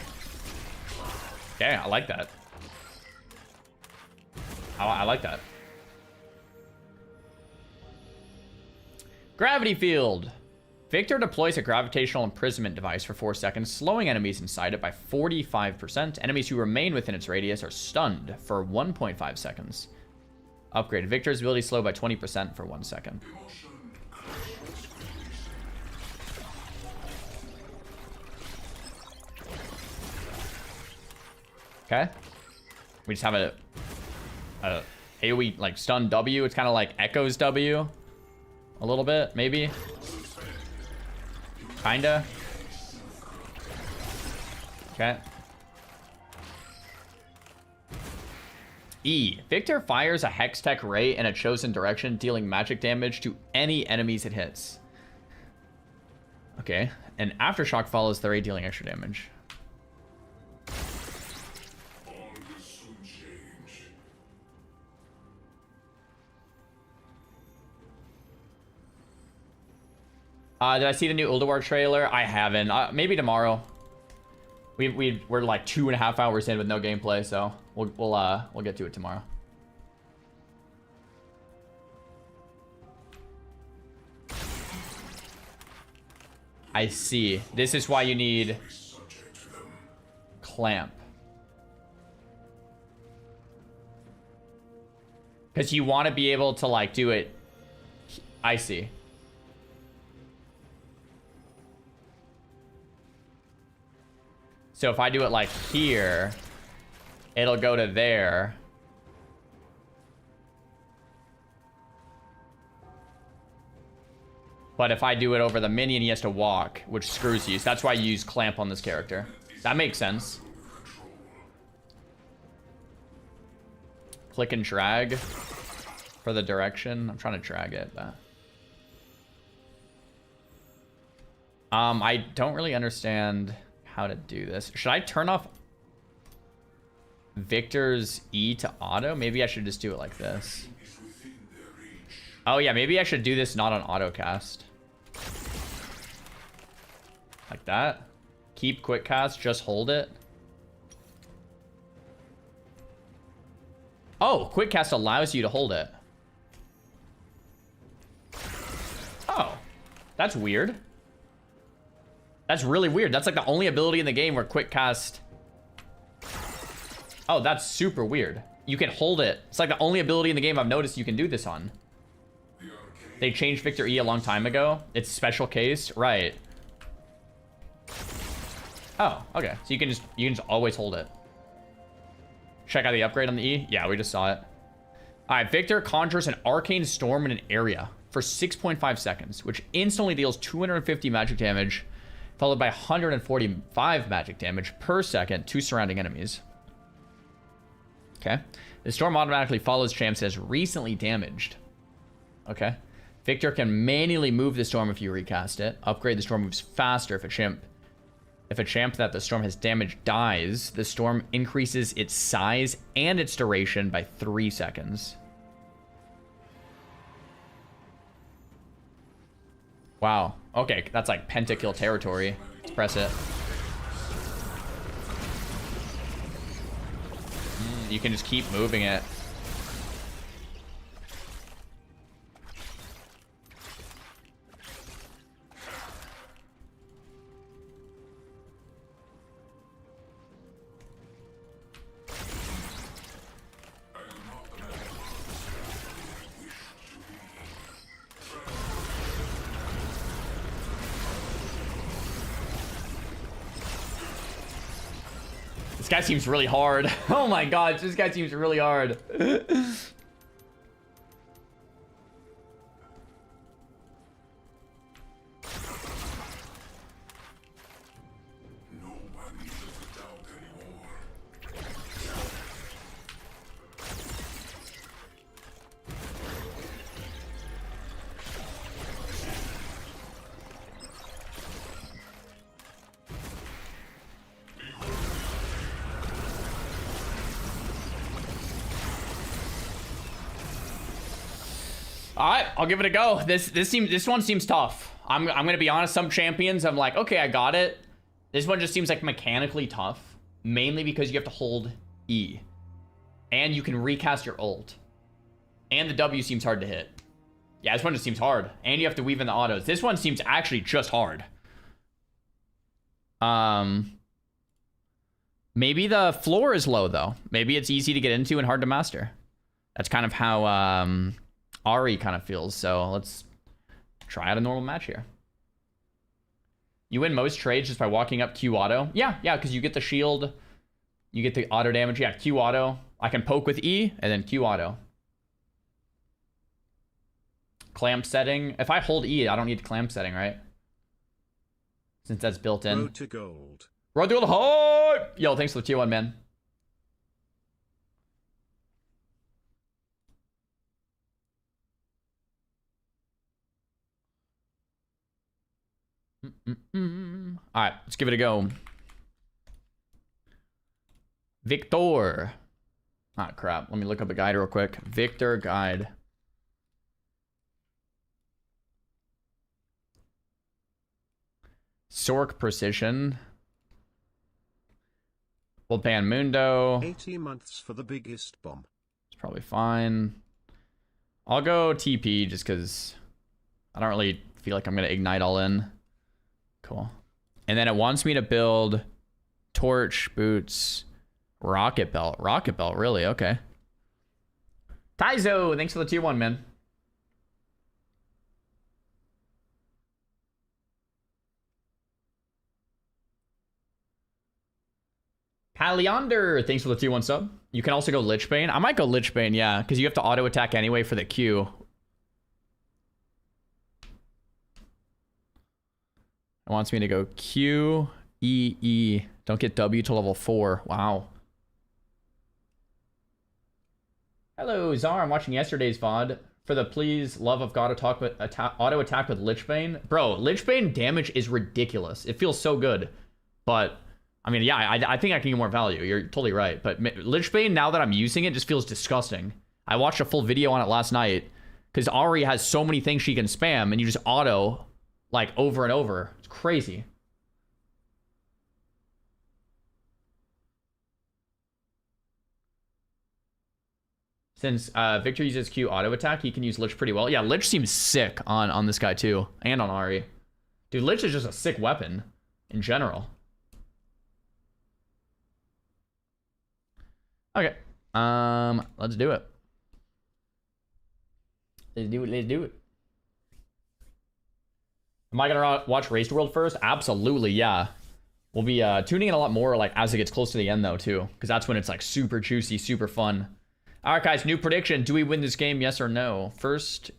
Yeah, I like that. I like that. Gravity field. Victor deploys a gravitational imprisonment device for 4 seconds, slowing enemies inside it by 45%. Enemies who remain within its radius are stunned for 1.5 seconds. Upgrade. Victor's ability slow by 20% for 1 second. Okay. We just have a AoE like stun W. It's kind of like echoes W. A little bit, maybe. Kinda. Okay. E. Victor fires a Hex Tech Ray in a chosen direction, dealing magic damage to any enemies it hits. Okay. And Aftershock follows the Ray, dealing extra damage. Did I see the new Ulduar trailer? I haven't. Maybe tomorrow. We're like 2.5 hours in with no gameplay, so we'll get to it tomorrow. I see. This is why you need clamp. Because you want to be able to like do it. I see. So if I do it like here, it'll go to there. But if I do it over the minion, he has to walk, which screws you. So that's why you use clamp on this character. That makes sense. Click and drag for the direction. I'm trying to drag it. But... I don't really understand how to do this. Should I turn off Victor's E to auto? Maybe I should just do it like this. Oh yeah, maybe I should do this not on auto cast. Like that. Keep quick cast, just hold it. Oh, quick cast allows you to hold it. Oh, that's weird. That's really weird. That's like the only ability in the game where quick cast... Oh, that's super weird. You can hold it. It's like the only ability in the game I've noticed you can do this on. They changed Victor E a long time ago. It's special case. Right. Oh, okay. So you can just always hold it. Check out the upgrade on the E. Yeah, we just saw it. All right, Victor conjures an arcane storm in an area for 6.5 seconds, which instantly deals 250 magic damage, followed by 145 magic damage per second to surrounding enemies. Okay. The storm automatically follows champs as recently damaged. Okay. Victor can manually move the storm if you recast it. Upgrade, the storm moves faster if a champ that the storm has damaged dies. The storm increases its size and its duration by 3 seconds. Wow. Okay, that's like pentakill territory. Let's press it. You can just keep moving it. This guy seems really hard. Oh my god, this guy seems really hard. All right, I'll give it a go. This one seems tough. I'm gonna be honest. Some champions, I'm like, okay, I got it. This one just seems like mechanically tough, mainly because you have to hold E, and you can recast your ult, and the W seems hard to hit. Yeah, this one just seems hard, and you have to weave in the autos. This one seems actually just hard. Maybe the floor is low though. Maybe it's easy to get into and hard to master. That's kind of how Ari kind of feels. So let's try out a normal match here. You win most trades just by walking up Q auto. Yeah, because you get the shield. You get the auto damage. Yeah, Q auto. I can poke with E and then Q auto. Clamp setting. If I hold E, I don't need clamp setting, right? Since that's built in. Road to gold. Road to gold. Hype! Yo, thanks for the tier 1, man. All right, let's give it a go. Victor. Ah, crap. Let me look up a guide real quick. Victor guide. Sork precision. We'll ban Mundo. 80 months for the biggest bomb. It's probably fine. I'll go TP just because I don't really feel like I'm going to ignite all in. Cool. And then it wants me to build torch, boots, rocket belt. Rocket belt, really? Okay. Taizo, thanks for the tier 1, man. Paleander, thanks for the tier 1 sub. You can also go Lich Bane. I might go Lich Bane, yeah, because you have to auto attack anyway for the Q. It wants me to go Q, E, E. Don't get W to level 4. Wow. Hello, Czar. I'm watching yesterday's VOD. For the please, love of God, auto attack with Lich Bane. Bro, Lich Bane damage is ridiculous. It feels so good. But, I mean, yeah, I think I can get more value. You're totally right. But Lich Bane, now that I'm using it, just feels disgusting. I watched a full video on it last night. Because Ari has so many things she can spam, and you just auto, like, over and over. It's crazy. Since Victor uses Q auto attack, he can use Lich pretty well. Yeah, Lich seems sick on this guy too, and on Ari. Dude, Lich is just a sick weapon in general. Okay, let's do it. Let's do it. Am I gonna watch Race to World first? Absolutely, yeah. We'll be tuning in a lot more like as it gets close to the end though too, because that's when it's like super juicy, super fun. All right, guys, new prediction. Do we win this game, yes or no? First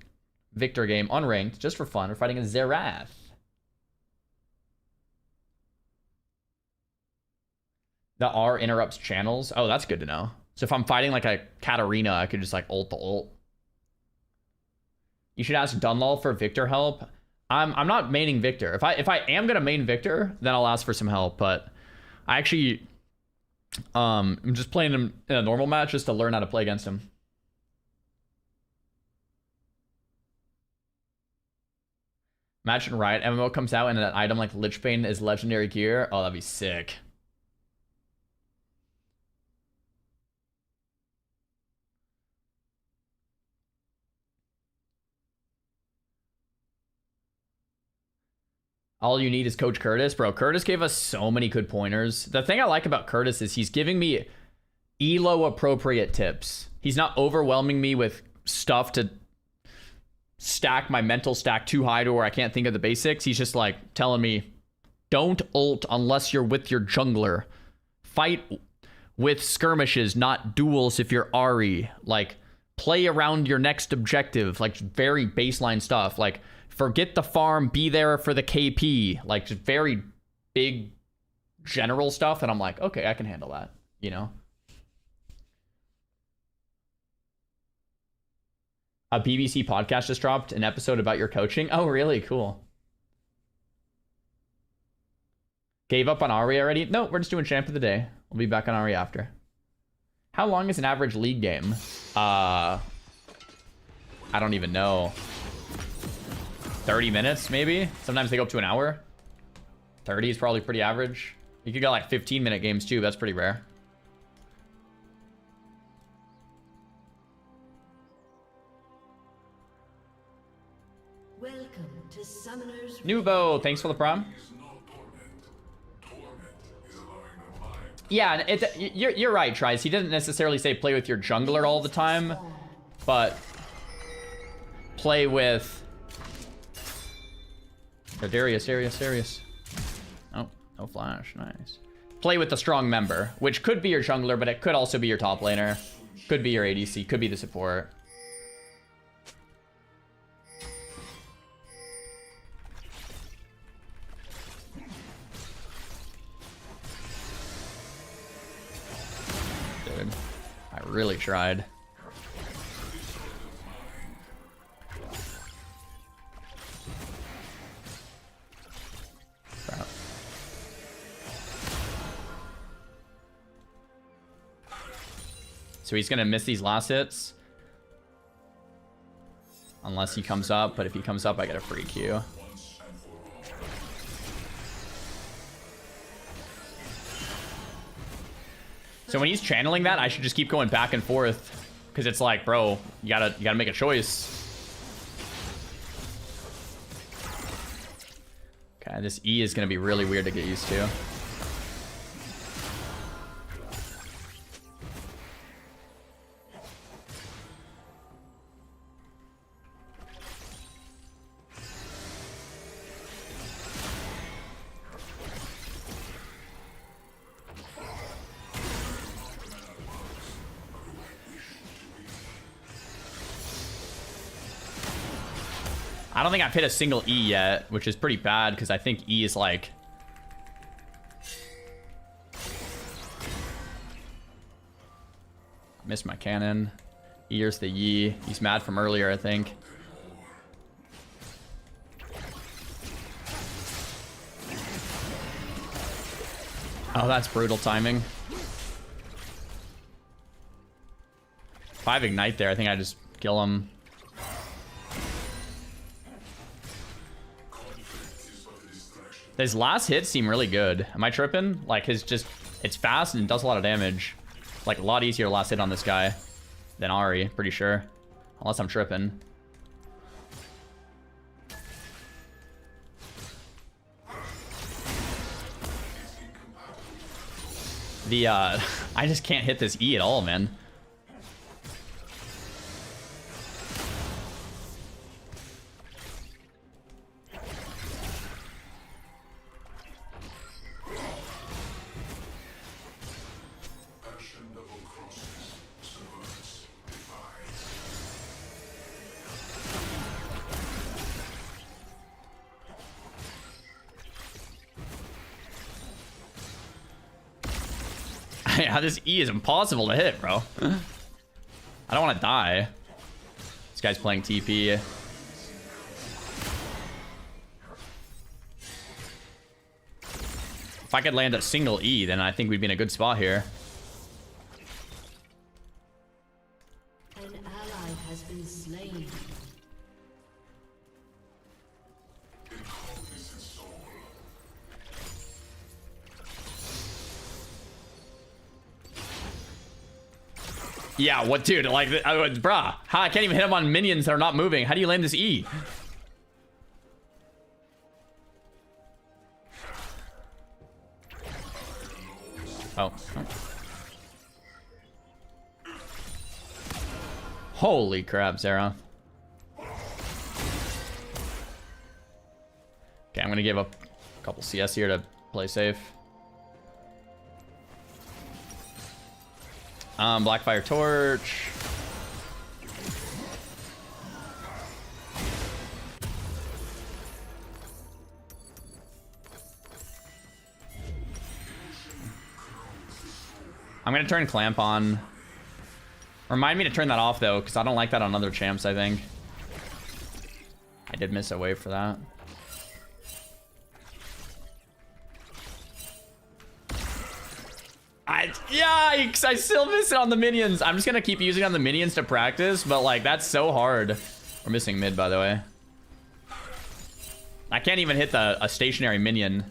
Victor game, unranked, just for fun. We're fighting a Xerath. The R interrupts channels. Oh, that's good to know. So if I'm fighting like a Katarina, I could just like ult the ult. You should ask Dunlal for Victor help. I'm not maining Victor. If I am gonna main Victor, then I'll ask for some help. But I actually I'm just playing him in a normal match just to learn how to play against him. Imagine Riot MMO comes out and an item like Lich Bane is legendary gear. Oh, that'd be sick. All you need is Coach Curtis. Bro, Curtis gave us so many good pointers. The thing I like about Curtis is he's giving me ELO appropriate tips. He's not overwhelming me with stuff to stack my mental stack too high to where I can't think of the basics. He's just like telling me, don't ult unless you're with your jungler. Fight with skirmishes, not duels if you're Ari. Like, play around your next objective. Like, very baseline stuff. Like, forget the farm, be there for the KP. Like, just very big, general stuff. And I'm like, okay, I can handle that, you know? A BBC podcast just dropped an episode about your coaching. Oh, really? Cool. Gave up on Ari already? No, we're just doing champ of the day. We'll be back on Ari after. How long is an average league game? I don't even know. 30 minutes, maybe? Sometimes they go up to an hour. 30 is probably pretty average. You could get like 15-minute games too. That's pretty rare. Welcome to Summoner's Nuvo, thanks for the prom. Yeah, you're right, Tries. He doesn't necessarily say play with your jungler all the time, but play with... Oh, Darius. Oh, no flash. Nice. Play with the strong member, which could be your jungler, but it could also be your top laner. Could be your ADC, could be the support. Dude, I really tried. Crap. So he's gonna miss these last hits. Unless he comes up, but if he comes up, I get a free Q. So when he's channeling that, I should just keep going back and forth. Because it's like, bro, you gotta make a choice. Okay, this E is gonna be really weird to get used to. I don't think I've hit a single E yet, which is pretty bad because I think E is like... I missed my cannon. Here's the Yi. He's mad from earlier, I think. Oh, that's brutal timing. If I have Ignite there, I think I just kill him. His last hits seem really good. Am I tripping? Like, his just... It's fast and does a lot of damage. Like, a lot easier last hit on this guy than Ahri, pretty sure. Unless I'm tripping. The, I just can't hit this E at all, man. Yeah, this E is impossible to hit, bro. I don't want to die. This guy's playing TP. If I could land a single E, then I think we'd be in a good spot here. An ally has been slain. Yeah, what, dude? Like, bruh, how I can't even hit him on minions that are not moving. How do you land this E? Oh. Holy crap, Xaryu. Okay, I'm gonna give up a couple CS here to play safe. Blackfire Torch. I'm gonna turn Clamp on. Remind me to turn that off though, because I don't like that on other champs, I think. I did miss a wave for that. Yikes! I still miss it on the minions. I'm just gonna keep using it on the minions to practice, but like that's so hard. We're missing mid, by the way. I can't even hit a stationary minion.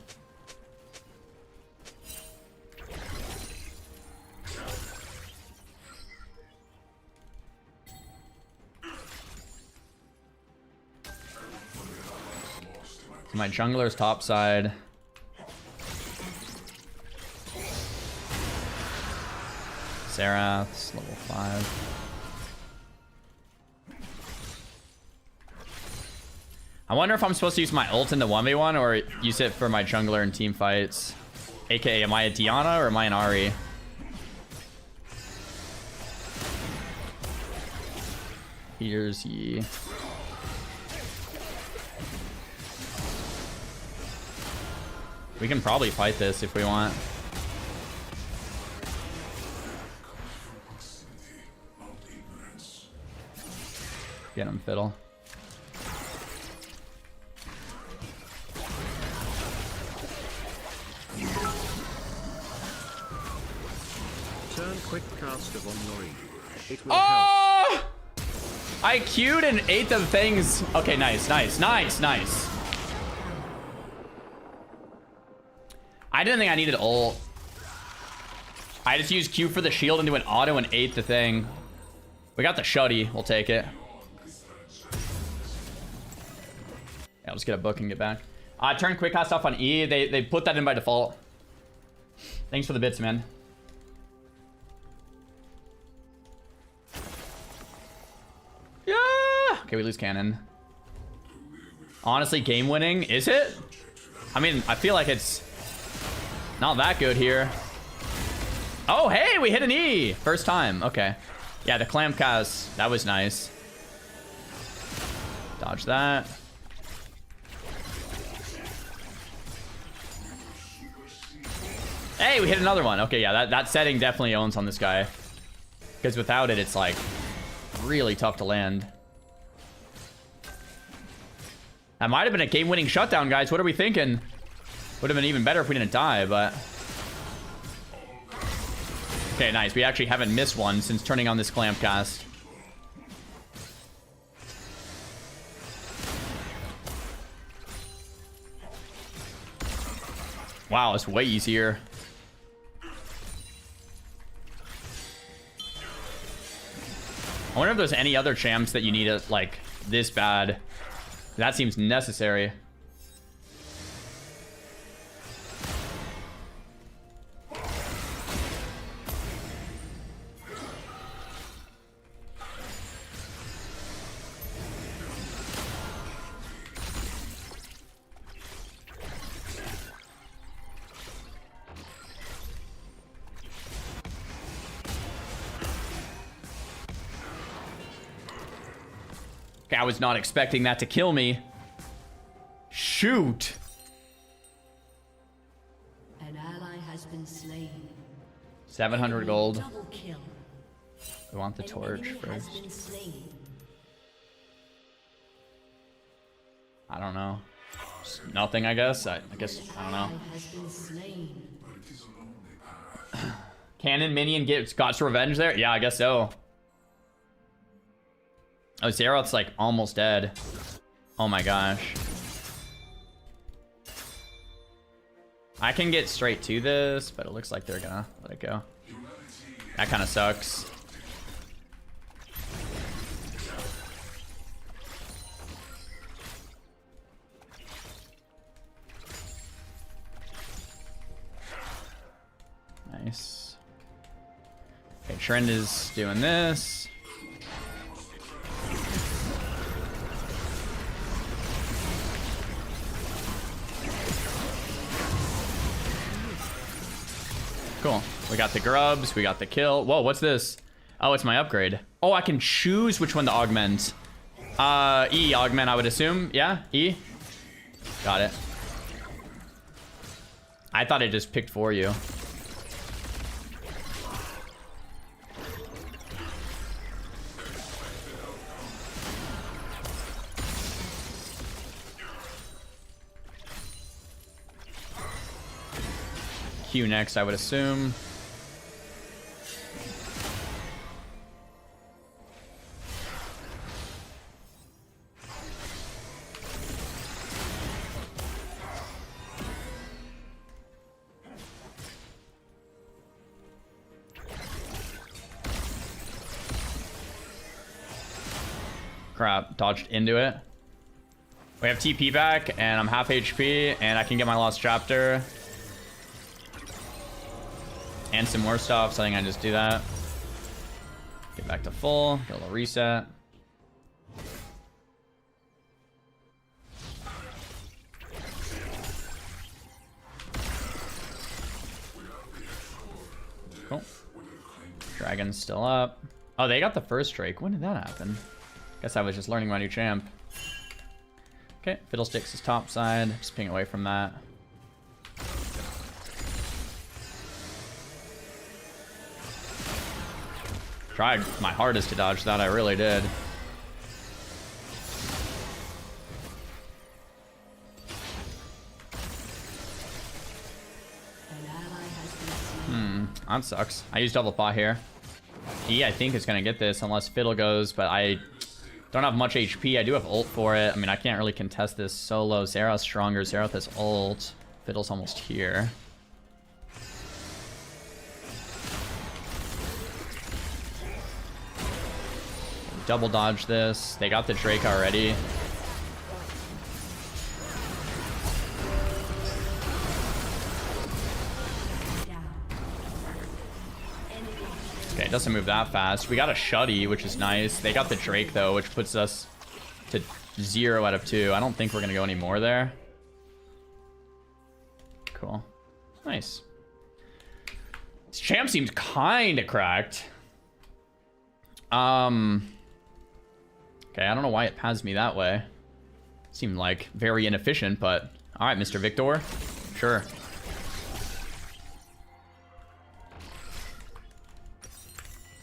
My jungler's top side. Seraph's level 5. I wonder if I'm supposed to use my ult in the 1v1 or use it for my jungler in team fights. AKA, am I a Diana or am I an Ahri? Here's Yi. We can probably fight this if we want. Get him, Fiddle. Turn quick cast of on your E. It will help. I queued and ate the things. Okay, nice. I didn't think I needed ult. I just used Q for the shield and do an auto and ate the thing. We got the shutty. We'll take it. Yeah, let's get a book and get back. Turn quick cast off on E. They put that in by default. Thanks for the bits, man. Yeah. Okay, we lose cannon. Honestly, game winning, is it? I mean, I feel like it's not that good here. Oh, hey, we hit an E. First time. Okay. Yeah, the clamp cast, that was nice. Dodge that. Hey, we hit another one. Okay, yeah, that setting definitely owns on this guy. Because without it, it's like really tough to land. That might have been a game-winning shutdown, guys. What are we thinking? Would have been even better if we didn't die, but... Okay, nice. We actually haven't missed one since turning on this clamp cast. Wow, it's way easier. I wonder if there's any other champs that you need it like this bad. That seems necessary. Okay, I was not expecting that to kill me. Shoot. An ally has been slain. 700 gold. Double kill. We want the torch Enemy has first. been slain. I don't know. Just nothing, I guess. I guess, I don't know. Ally has been slain. Cannon minion got revenge there? Yeah, I guess so. Oh, Xaroth's like almost dead. Oh my gosh. I can get straight to this, but it looks like they're gonna let it go. That kind of sucks. Nice. Okay, Trend is doing this. Cool. We got the grubs. We got the kill. Whoa, what's this? Oh, it's my upgrade. Oh, I can choose which one to augment. E augment, I would assume. Yeah, E. Got it. I thought it just picked for you. Q next, I would assume. crap. Dodged into it. We have TP back, and I'm half HP, and I can get my lost chapter. And some more stuff, so I think I just do that. Get back to full, get a little reset. Cool. Dragon's still up. Oh, they got the first Drake. When did that happen? Guess I was just learning my new champ. Okay, Fiddlesticks is top side. Just ping away from that. Tried my hardest to dodge that, I really did. That sucks. I used double paw here. E, I think, is gonna get this unless Fiddle goes, but I don't have much HP. I do have ult for it. I mean, I can't really contest this solo. Xerath's stronger. Xerath has ult. Fiddle's almost here. Double dodge this. They got the Drake already. Okay, it doesn't move that fast. We got a Shuddy, which is nice. They got the Drake, though, which puts us to 0 out of 2. I don't think we're going to go any more there. Cool. Nice. This champ seems kind of cracked. Okay, I don't know why it pads me that way. Seemed like very inefficient, but... Alright, Mr. Victor. Sure.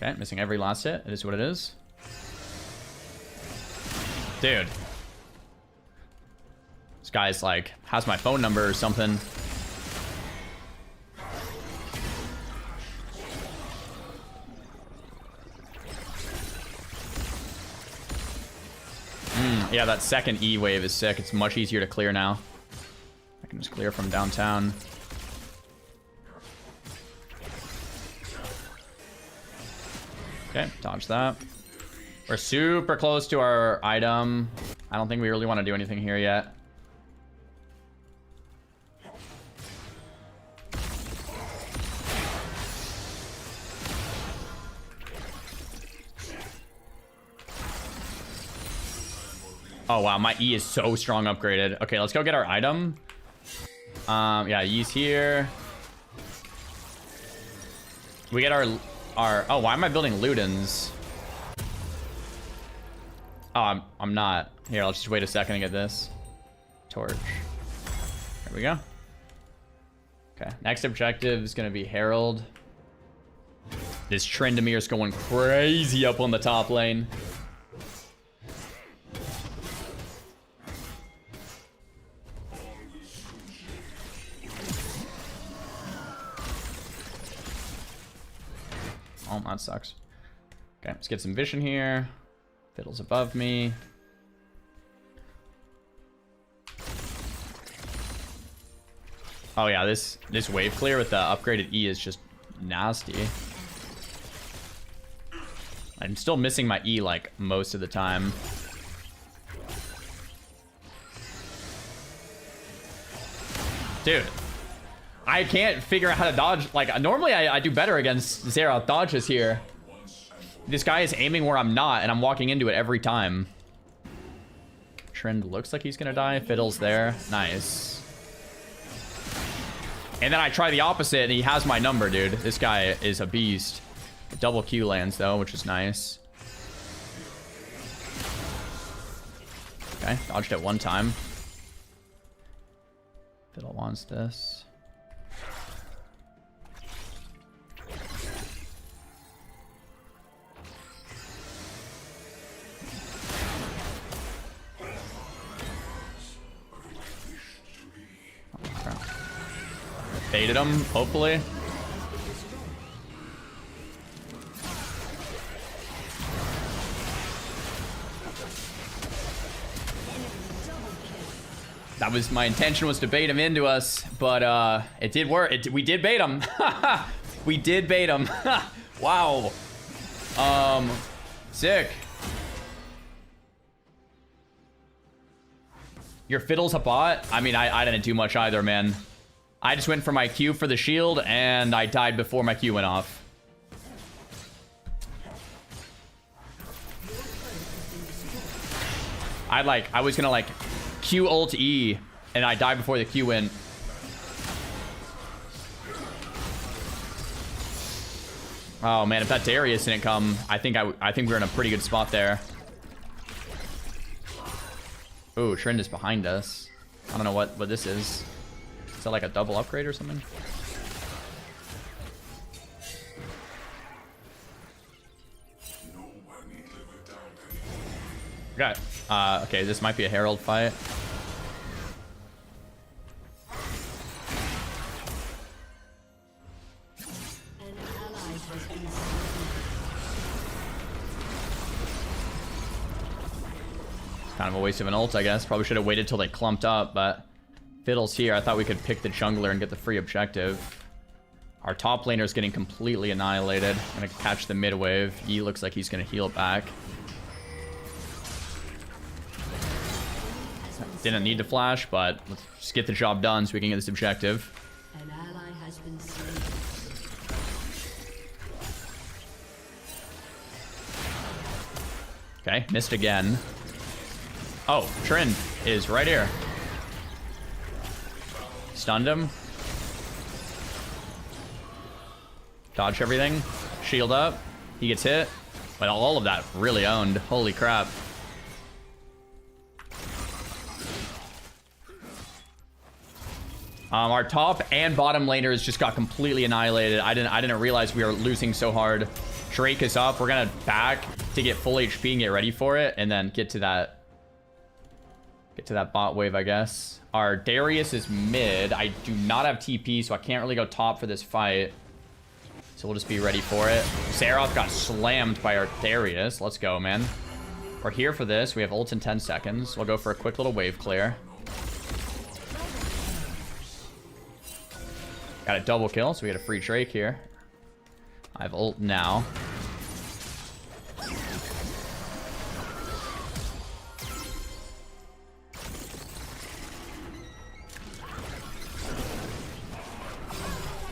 Okay, missing every last hit. It is what it is. Dude. This guy's like, has my phone number or something. Yeah, that second E wave is sick. It's much easier to clear now. I can just clear from downtown. Okay, dodge that. We're super close to our item. I don't think we really want to do anything here yet. Oh wow, my E is so strong upgraded. Okay, let's go get our item. Yeah, E's here. We get our oh, why am I building Ludens? Oh, I'm not. Here, let's just wait a second to get this. Torch. There we go. Okay, next objective is gonna be Herald. This Trendemir's going crazy up on the top lane. Oh, that sucks. Okay, let's get some vision here. Fiddle's above me. Oh yeah, this wave clear with the upgraded E is just nasty. I'm still missing my E like most of the time. Dude. I can't figure out how to dodge. Like, normally I do better against Xerath dodges here. This guy is aiming where I'm not, and I'm walking into it every time. Trend looks like he's gonna die. Fiddle's there. Nice. And then I try the opposite, and he has my number, dude. This guy is a beast. Double Q lands, though, which is nice. Okay, dodged it one time. Fiddle wants this. Baited him, hopefully. That was my intention, was to bait him into us, but it did work. We did bait him. We did bait him. Wow. Sick. Your Fiddle's a bot? I mean, I didn't do much either, man. I just went for my Q for the shield, and I died before my Q went off. I was gonna like Q ult E, and I died before the Q went. Oh man, if that Darius didn't come, I think we're in a pretty good spot there. Ooh, Trend is behind us. I don't know what this is. Is that like a double upgrade or something? Okay. Okay, this might be a Herald fight. Kind of a waste of an ult, I guess. Probably should have waited till they clumped up, but Fiddle's here. I thought we could pick the jungler and get the free objective. Our top laner is getting completely annihilated. I'm gonna catch the mid wave. Yi looks like he's gonna heal back. Didn't need to flash, but let's just get the job done so we can get this objective. An ally has been slain. Okay, missed again. Oh, Trend is right here. Stunned him. Dodge everything. Shield up. He gets hit. But all of that really owned. Holy crap. Our top and bottom laners just got completely annihilated. I didn't realize we were losing so hard. Drake is up. We're gonna back to get full HP and get ready for it, and then get to that bot wave, I guess. Our Darius is mid. I do not have TP, so I can't really go top for this fight. So we'll just be ready for it. Xaryu got slammed by our Darius. Let's go, man. We're here for this. We have ult in 10 seconds. We'll go for a quick little wave clear. Got a double kill, so we get a free Drake here. I have ult now.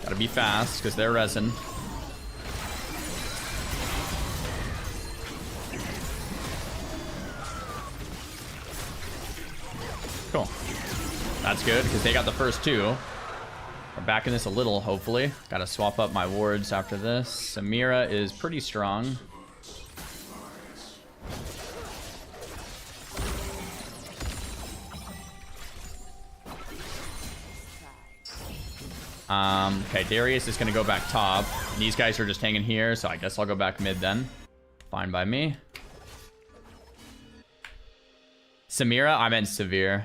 Gotta be fast, because they're resin. Cool. That's good, because they got the first two. We're back in this a little, hopefully. Gotta swap up my wards after this. Samira is pretty strong. Okay, Darius is gonna go back top. These guys are just hanging here, so I guess I'll go back mid then. Fine by me. Samira? I meant Severe.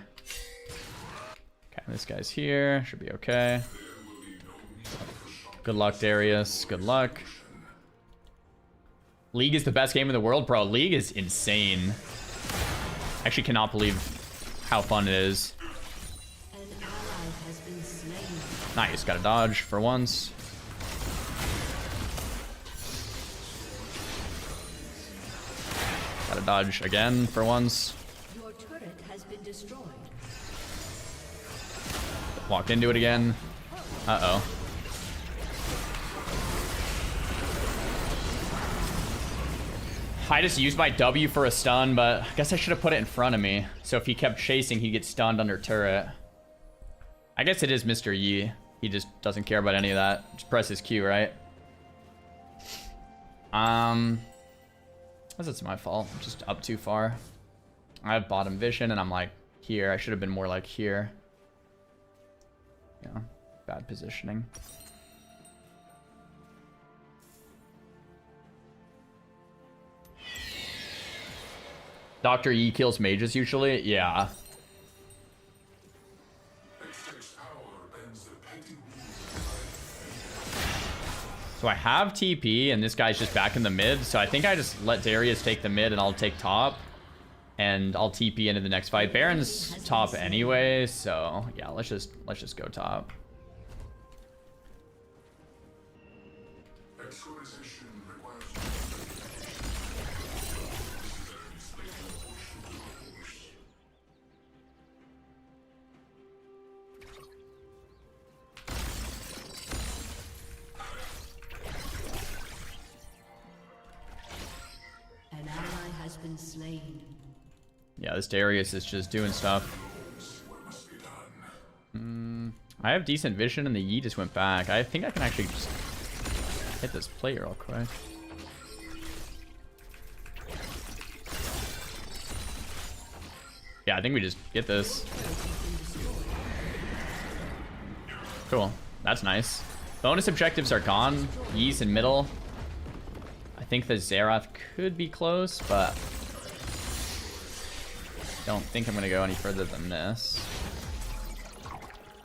Okay, this guy's here. Should be okay. Good luck, Darius. Good luck. League is the best game in the world, bro. League is insane. I actually cannot believe how fun it is. An ally has been slain. Nice, got a dodge for once. Got a dodge again for once. Your turret has been destroyed. Walked into it again. Uh-oh. I just used my W for a stun, but I guess I should have put it in front of me. So if he kept chasing, he'd get stunned under turret. I guess it is Mr. Yi. He just doesn't care about any of that. Just press his Q, right? I guess it's my fault. I'm just up too far. I have bottom vision, and I'm like here. I should have been more like here. Yeah, bad positioning. Dr. E kills mages usually? Yeah. So I have TP, and this guy's just back in the mid, so I think I just let Darius take the mid, and I'll take top. And I'll TP into the next fight. Baron's top anyway, so yeah, let's just go top. slain. Yeah, this Darius is just doing stuff. I have decent vision and the Yi just went back. I think I can actually just hit this player real quick. Yeah, I think we just get this. Cool. That's nice. Bonus objectives are gone. Yi's in middle. I think the Xerath could be close, but don't think I'm going to go any further than this.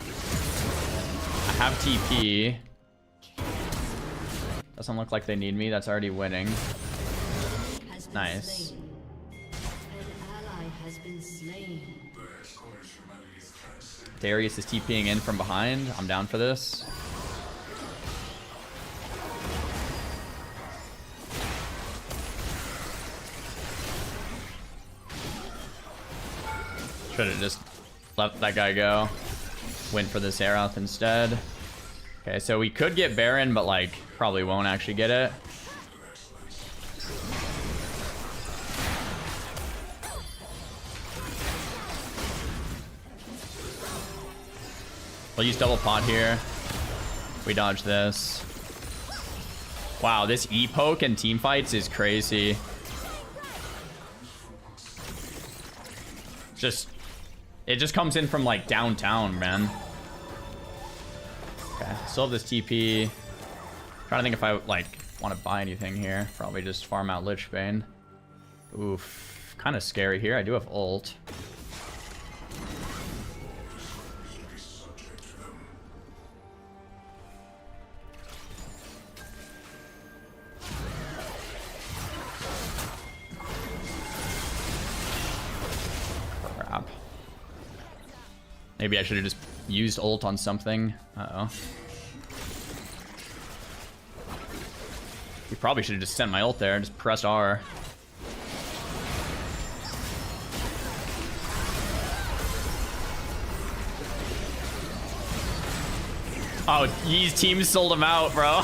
I have TP. Doesn't look like they need me. That's already winning. Nice. Darius is TPing in from behind. I'm down for this. Should have just let that guy go. Went for the Xerath instead. Okay, so we could get Baron, but like probably won't actually get it. We'll use double pot here. We dodge this. Wow, this E-poke in team fights is crazy. It just comes in from like downtown, man. Okay, still have this TP. Trying to think if I like want to buy anything here. Probably just farm out Lich Bane. Oof, kind of scary here. I do have ult. Crap. Maybe I should have just used ult on something. Uh-oh. You probably should have just sent my ult there and just pressed R. Oh, Yee's team sold him out, bro.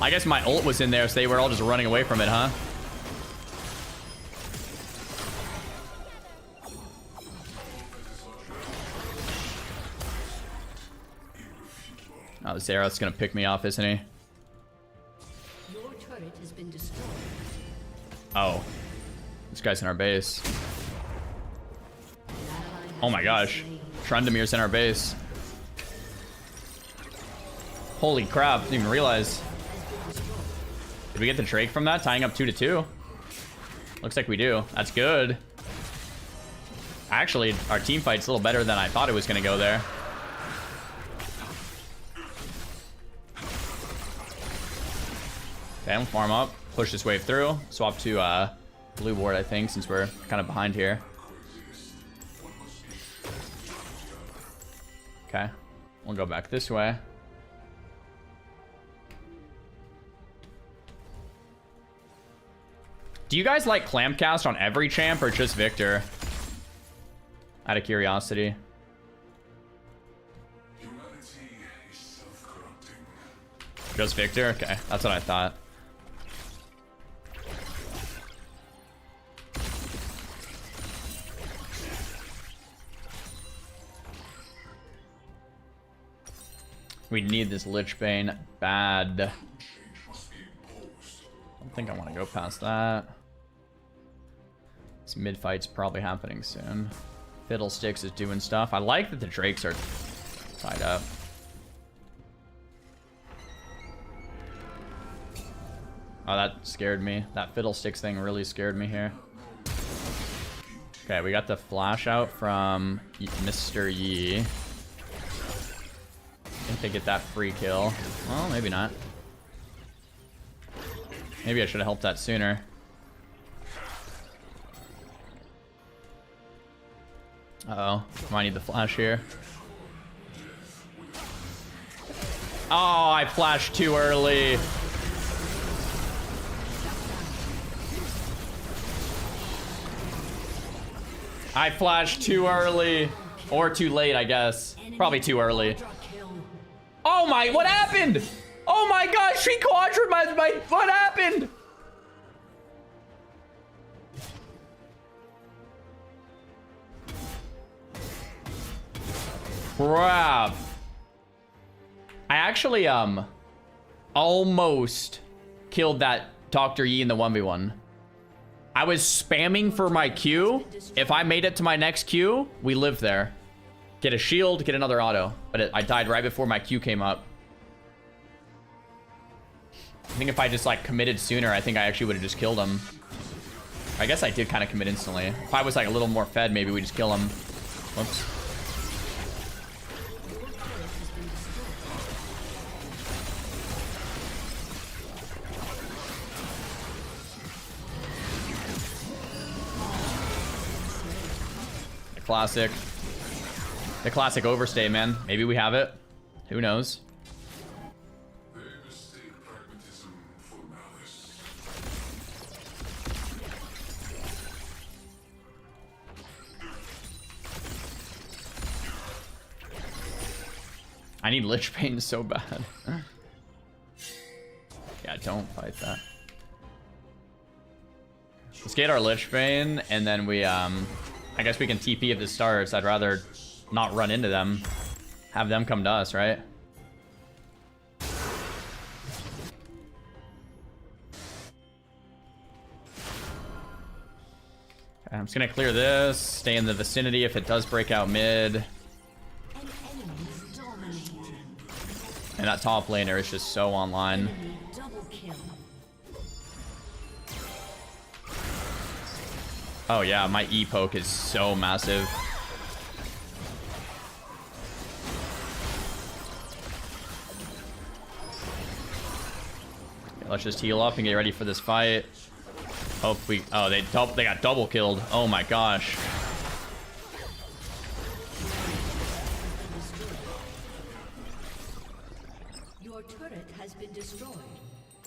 I guess my ult was in there, so they were all just running away from it, huh? Oh, Xerath's gonna pick me off, isn't he? Your turret has been destroyed. Oh. This guy's in our base. Oh my gosh. Trendemir's in our base. Holy crap, didn't even realize. Did we get the Drake from that? Tying up 2-2? Looks like we do. That's good. Actually, our team fight's a little better than I thought it was gonna go there. Okay, we'll farm up, push this wave through, swap to blue ward, I think, since we're kind of behind here. Okay, we'll go back this way. Do you guys like Clampcast on every champ or just Victor? Out of curiosity. Just Victor? Okay, that's what I thought. We need this Lich Bane bad. I don't think I want to go past that. This mid fight's probably happening soon. Fiddlesticks is doing stuff. I like that the Drakes are tied up. Oh, that scared me. That Fiddlesticks thing really scared me here. Okay, we got the flash out from Mr. Yi. I think they get that free kill. Well, maybe not. Maybe I should have helped that sooner. Uh-oh. Might need the flash here. Oh, I flashed too early. I flashed too early. Or too late, I guess. Probably too early. Oh my, what happened? Oh my gosh, she quadrupled my, what happened? crap. I actually, almost killed that Dr. Yi in the 1v1. I was spamming for my Q. If I made it to my next Q, we live there. Get a shield, get another auto. But I died right before my Q came up. I think if I just like committed sooner, I think I actually would have just killed him. I guess I did kind of commit instantly. If I was like a little more fed, maybe we just kill him. Whoops. The classic overstay, man. Maybe we have it. Who knows? I need Lich Bane so bad. Yeah, don't fight that. Let's get our Lich Bane, and then we, I guess we can TP if this starts. I'd rather not run into them. Have them come to us, right? Okay, I'm just gonna clear this, stay in the vicinity if it does break out mid. And that top laner is just so online. Oh yeah, my E poke is so massive. Okay, let's just heal up and get ready for this fight. Hope we. Oh, they got double killed. Oh my gosh. Your turret has been destroyed.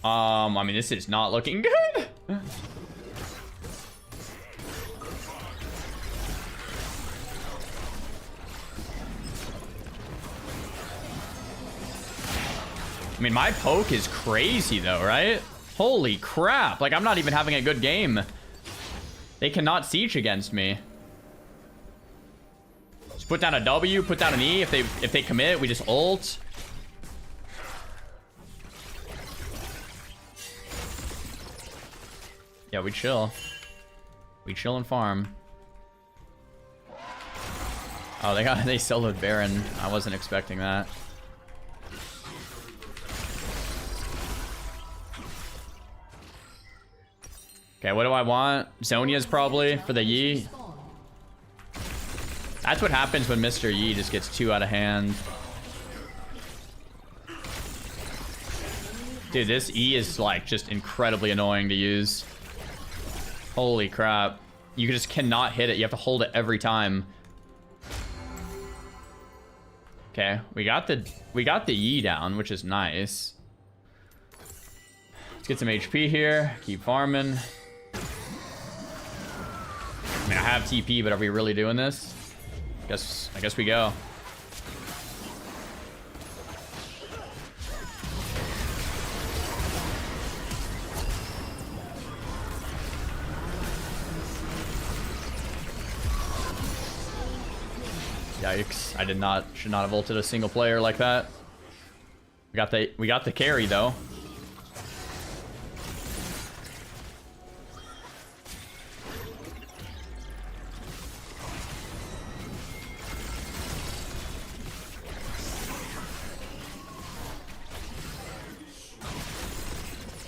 I mean, this is not looking good. I mean, my poke is crazy though, right? Holy crap. Like, I'm not even having a good game. They cannot siege against me. Just put down a W, put down an E. If they commit, we just ult. Yeah, we chill. We chill and farm. Oh, they soloed Baron. I wasn't expecting that. Okay, what do I want? Zhonya's probably for the Yi. That's what happens when Mr. Yi just gets too out of hand. Dude, this E is like just incredibly annoying to use. Holy crap. You just cannot hit it. You have to hold it every time. Okay, we got the Yi down, which is nice. Let's get some HP here. Keep farming. I mean, I have TP, but are we really doing this? I guess we go. Yikes! I should not have ulted a single player like that. We got the carry though.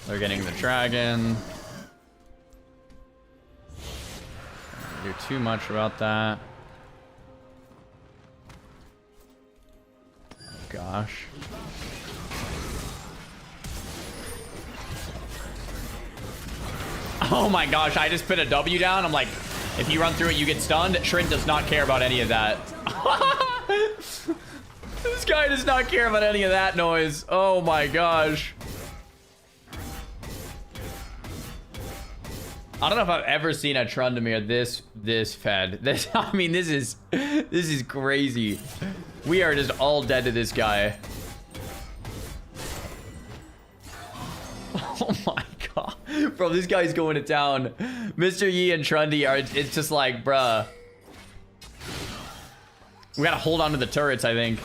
They're getting the dragon. Don't do too much about that. Gosh. Oh my gosh, I just put a W down. I'm like, if you run through it, you get stunned. Shrint does not care about any of that. This guy does not care about any of that noise. Oh my gosh. I don't know if I've ever seen a Trundamere this fed. I mean, this is crazy. We are just all dead to this guy. Oh my god. Bro, this guy's going to town. Mr. Yi and Trundy are, it's just like, bruh. We gotta hold on to the turrets, I think.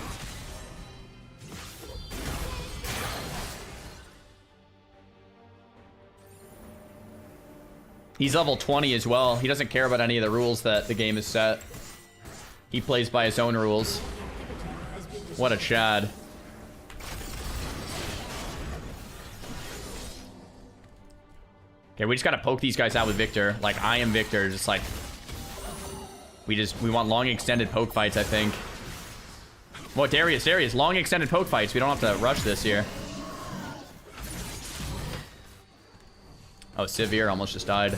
He's level 20 as well. He doesn't care about any of the rules that the game has set. He plays by his own rules. What a Chad. Okay, we just gotta poke these guys out with Victor. Like, I am Victor. Just like... We want long extended poke fights, I think. Well, Darius. Long extended poke fights. We don't have to rush this here. Oh, Sivir almost just died.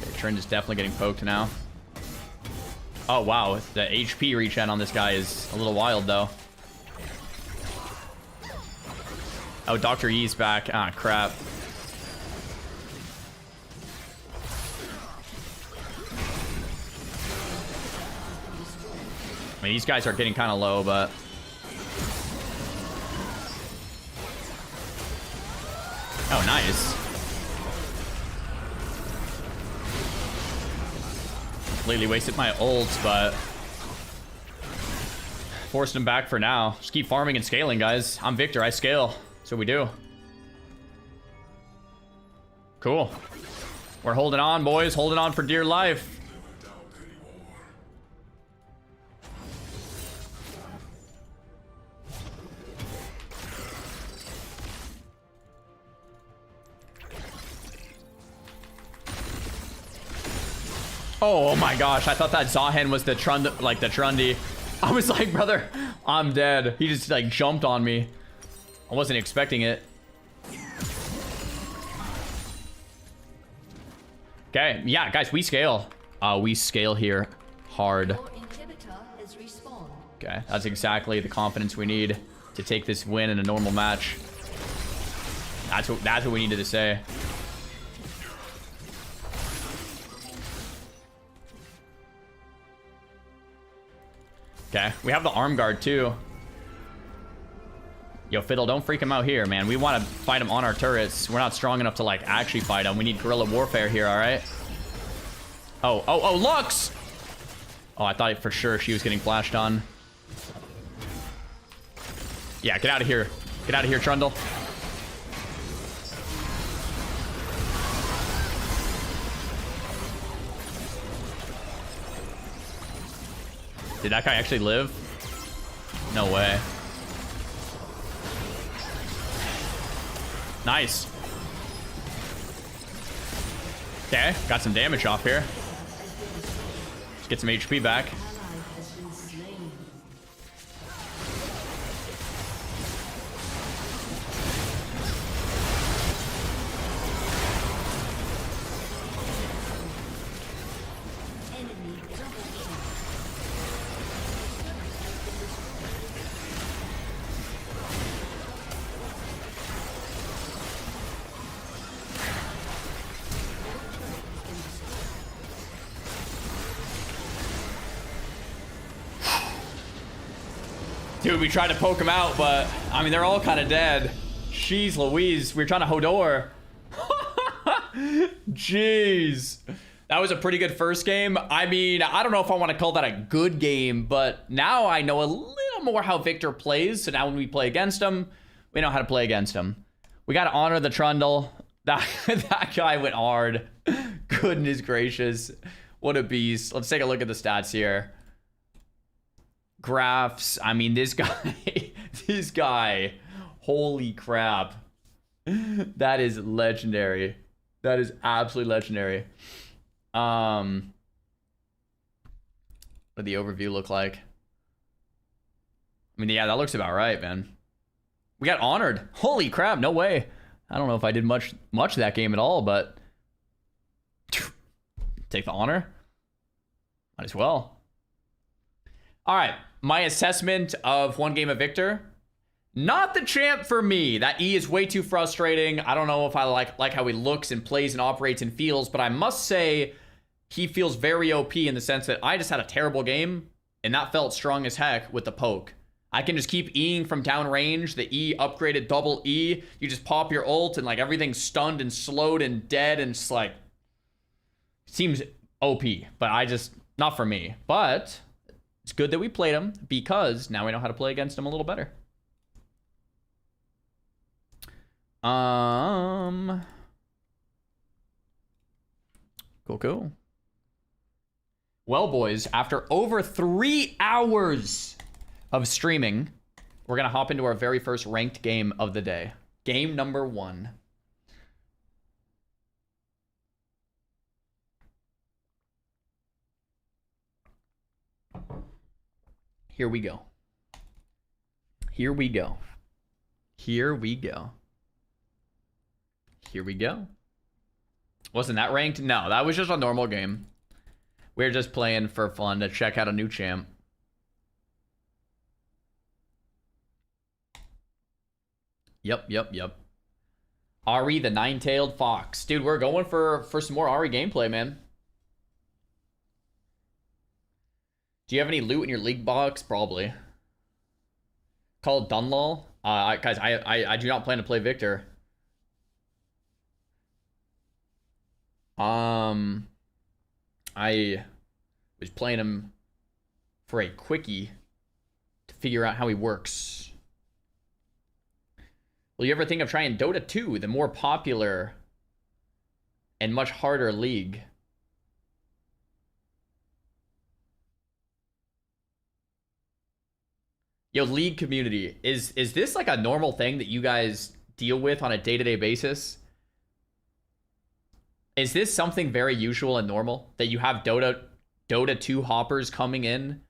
Okay, Trent is definitely getting poked now. Oh, wow. The HP regen on this guy is a little wild, though. Oh, Dr. E's back. Ah, crap. I mean, these guys are getting kind of low, but... Oh, nice. Completely wasted my ults, but... Forced him back for now. Just keep farming and scaling, guys. I'm Victor. I scale. That's what we do. Cool. We're holding on, boys. Holding on for dear life. Oh my gosh, I thought that Zahen was the Trundy. I was like, brother, I'm dead. He just like jumped on me. I wasn't expecting it. Okay, yeah, guys, we scale. We scale here hard. Okay, that's exactly the confidence we need to take this win in a normal match. That's what we needed to say. Okay, we have the arm guard too. Yo, Fiddle, don't freak him out here, man. We want to fight him on our turrets. We're not strong enough to, like, actually fight him. We need guerrilla warfare here, all right? Oh, Lux! Oh, I thought for sure she was getting flashed on. Yeah, get out of here. Get out of here, Trundle. Did that guy actually live? No way. Nice. Okay, got some damage off here. Let's get some HP back. Dude, we tried to poke him out, but I mean, they're all kind of dead. Jeez Louise, we were trying to Hodor. Jeez. That was a pretty good first game. I mean, I don't know if I want to call that a good game, but now I know a little more how Victor plays. So now when we play against him, we know how to play against him. We got to honor the Trundle. That guy went hard. Goodness gracious. What a beast. Let's take a look at the stats here. Graphs. I mean, this guy, holy crap. That is legendary. That is absolutely legendary. What did the overview look like? I mean, yeah, that looks about right, man. We got honored. Holy crap, no way. I don't know if I did much of that game at all, but take the honor. Might as well. All right. My assessment of one game of Victor. Not the champ for me. That E is way too frustrating. I don't know if I like how he looks and plays and operates and feels, but I must say he feels very OP in the sense that I just had a terrible game and that felt strong as heck with the poke. I can just keep Eing from downrange. The E upgraded double E. You just pop your ult and like everything's stunned and slowed and dead and it's like seems OP, but Not for me, but it's good that we played him because now we know how to play against him a little better. Cool. Well, boys, after over 3 hours of streaming, we're gonna hop into our very first ranked game of the day. Game number 1. Here we go. Here we go. Here we go. Here we go. Wasn't that ranked? No, that was just a normal game. We were just playing for fun to check out a new champ. Yep. Ari the Nine-Tailed Fox. Dude, we're going for some more Ari gameplay, man. Do you have any loot in your league box? Probably. Called Dunlaw? Guys, I do not plan to play Victor. I was playing him for a quickie to figure out how he works. Will you ever think of trying Dota 2, the more popular and much harder league? Yo, league community, is this like a normal thing that you guys deal with on a day-to-day basis? Is this something very usual and normal that you have Dota 2 hoppers coming in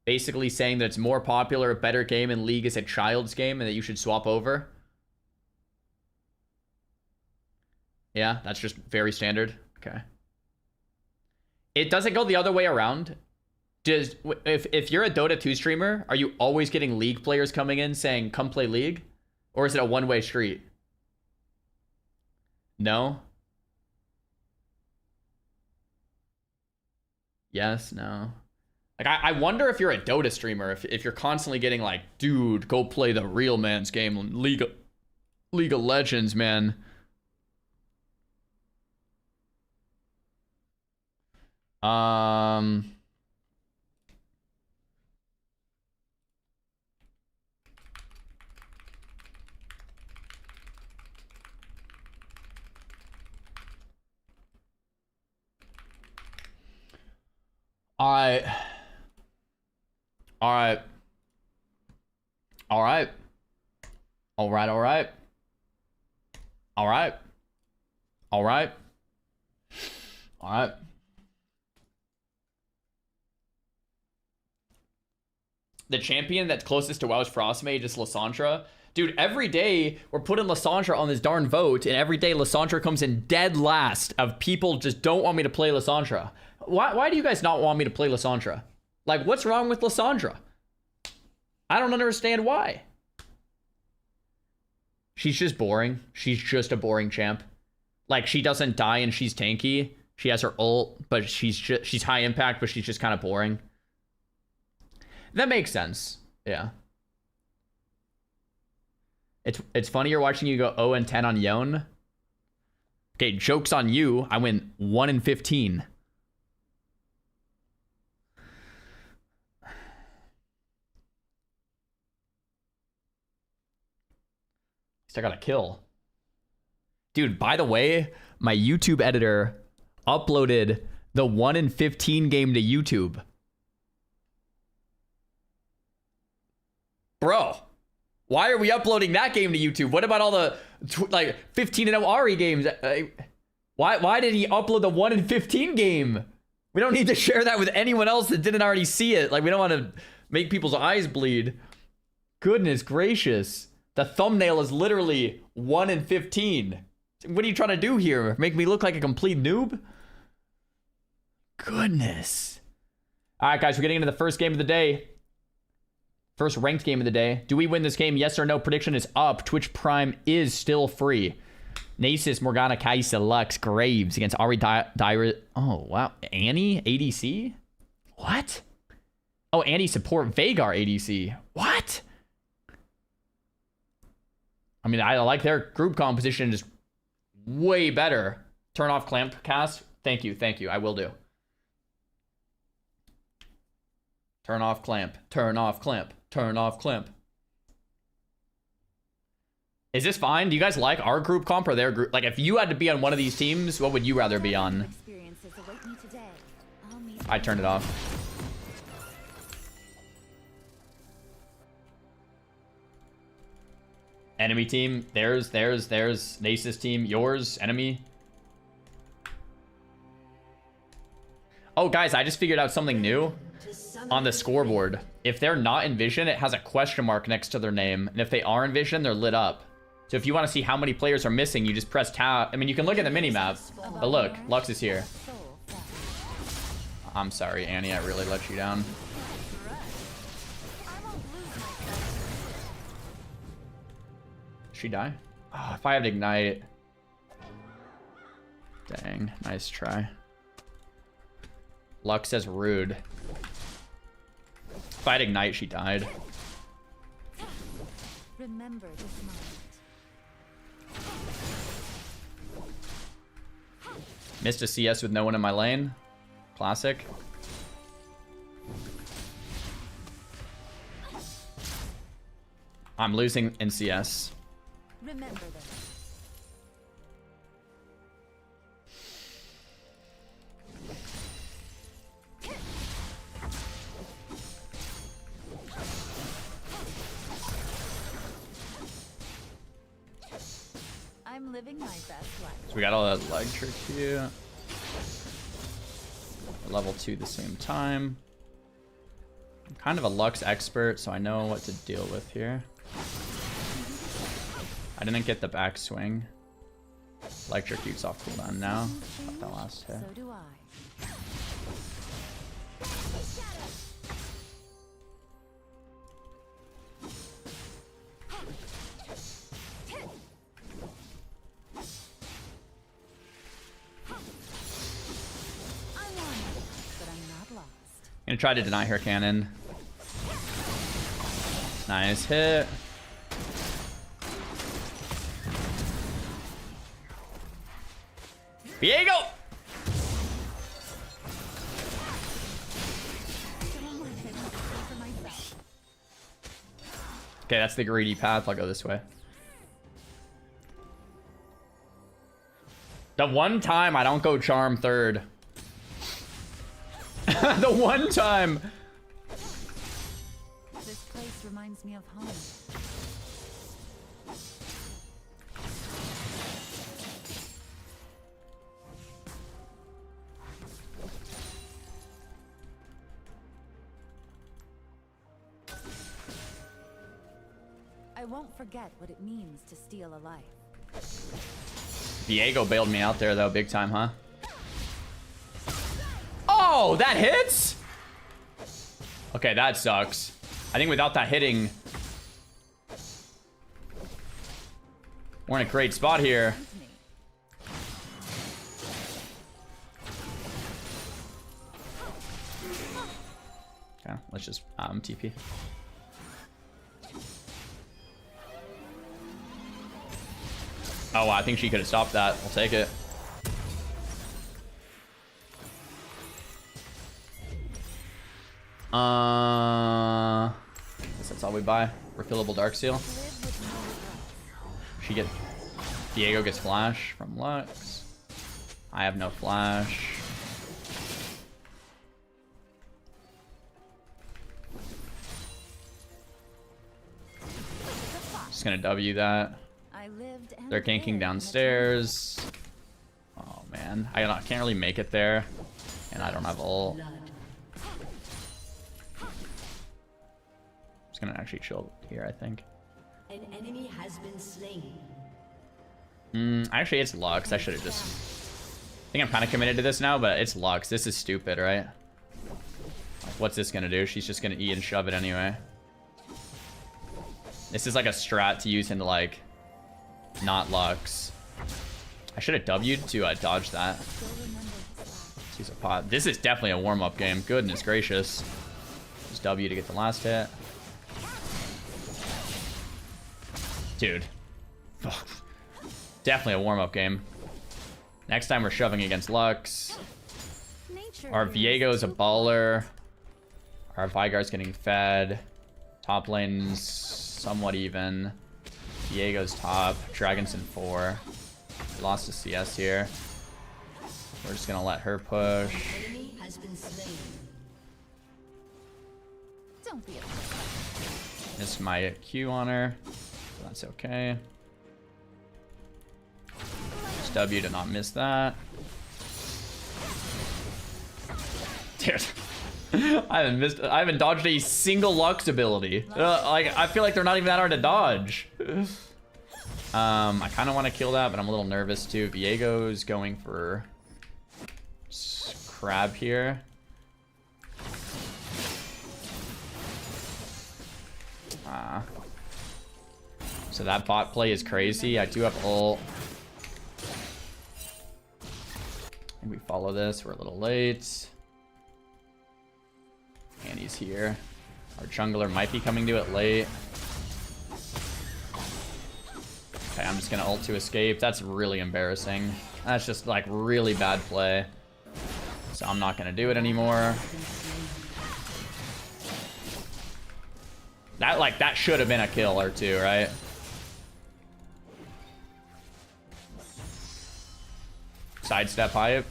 basically saying that it's more popular, a better game, and League is a child's game and that you should swap over? Yeah, that's just very standard. Okay. It doesn't go the other way around. If you're a Dota 2 streamer, are you always getting League players coming in saying, come play League? Or is it a one-way street? No? Yes, no. Like, I wonder if you're a Dota streamer, if you're constantly getting like, dude, go play the real man's game, League of Legends, man. All right. The champion that's closest to WoW's Frostmage is Lysandra. Dude, every day we're putting Lysandra on this darn vote, and every day Lysandra comes in dead last of people just don't want me to play Lysandra. Why do you guys not want me to play Lysandra? Like, what's wrong with Lysandra? I don't understand why. She's just boring. She's just a boring champ. Like, she doesn't die and she's tanky. She has her ult, but she's high impact, but she's just kind of boring. That makes sense. Yeah. It's funnier watching you go 0-10 on Yone. Okay, joke's on you. I went 1-15. I got a kill. Dude, by the way, my YouTube editor uploaded the 1-15 game to YouTube. Bro, why are we uploading that game to YouTube? What about all the like 15-0 Ari games? Why did he upload the 1-15 game? We don't need to share that with anyone else that didn't already see it. Like, we don't want to make people's eyes bleed. Goodness gracious. The thumbnail is literally 1-15. What are you trying to do here? Make me look like a complete noob? Goodness. All right, guys, we're getting into the first game of the day. First ranked game of the day. Do we win this game? Yes or no? Prediction is up. Twitch Prime is still free. Nasus, Morgana, Kaisa, Lux, Graves against Ari Dyra. Oh, wow. Annie, ADC? What? Oh, Annie support Veigar ADC. What? I mean, I like their group composition is way better. Turn off clamp cast. Thank you. I will do. Turn off clamp. Turn off clamp. Turn off clamp. Is this fine? Do you guys like our group comp or their group? Like, if you had to be on one of these teams, what would you rather be on? I turned it off. Enemy team. Theirs. Nace's team. Yours. Enemy. Oh, guys, I just figured out something new on the scoreboard. If they're not in vision, it has a question mark next to their name. And if they are in vision, they're lit up. So if you want to see how many players are missing, you just press tab. I mean, you can look at the minimap. But look, Lux is here. I'm sorry, Annie. I really let you down. She die? Oh, if I had Ignite. Dang, nice try. Lux says rude. If I had Ignite, she died. Remember this moment. Missed a CS with no one in my lane. Classic. I'm losing in CS. Remember this. I'm living my best life. So we got all that leg trick here. Level 2 at the same time. I'm kind of a Lux expert, so I know what to deal with here. I didn't get the backswing. Electrocute's off cooldown now. Got that last hit. So do I. Gonna try to deny her cannon. Nice hit. Diego! Okay, that's the greedy path. I'll go this way. The one time I don't go charm third. The one time. This place reminds me of home. I won't forget what it means to steal a life. Diego bailed me out there though, big time, huh? Oh, that hits? Okay, that sucks. I think without that hitting, we're in a great spot here. Okay, let's just TP. Oh, I think she could have stopped that. We'll take it. Guess that's all we buy. Refillable Dark Seal. Diego gets flash from Lux. I have no flash. Just gonna W that. They're ganking downstairs. Oh man, I can't really make it there, and I don't have ult. Just gonna actually chill here, I think. An enemy has been slain. Actually, it's Lux. I should have just. I think I'm kind of committed to this now, but it's Lux. This is stupid, right? Like, what's this gonna do? She's just gonna E and shove it anyway. This is like a strat to use into like not Lux. I should have W'd to dodge that. Let's use a pot. This is definitely a warm-up game. Goodness gracious. Just W to get the last hit. Dude. Definitely a warm-up game. Next time we're shoving against Lux. Our Viego's a baller. Our Vygar's getting fed. Top lane's somewhat even. Diego's top. Dragon's in 4. We lost a CS here. We're just gonna let her push. Enemy has been slain. Don't be afraid. Missed my Q on her. That's okay. Just W to not miss that. Dude. I haven't dodged a single Lux ability. Like, I feel like they're not even that hard to dodge. I kind of want to kill that, but I'm a little nervous too. Viego's going for crab here. So that bot play is crazy. I do have ult. I think we follow this. We're a little late. And he's here. Our jungler might be coming to it late. Okay, I'm just gonna ult to escape. That's really embarrassing. That's just like really bad play. So I'm not gonna do it anymore. That should have been a kill or two, right? Sidestep hype.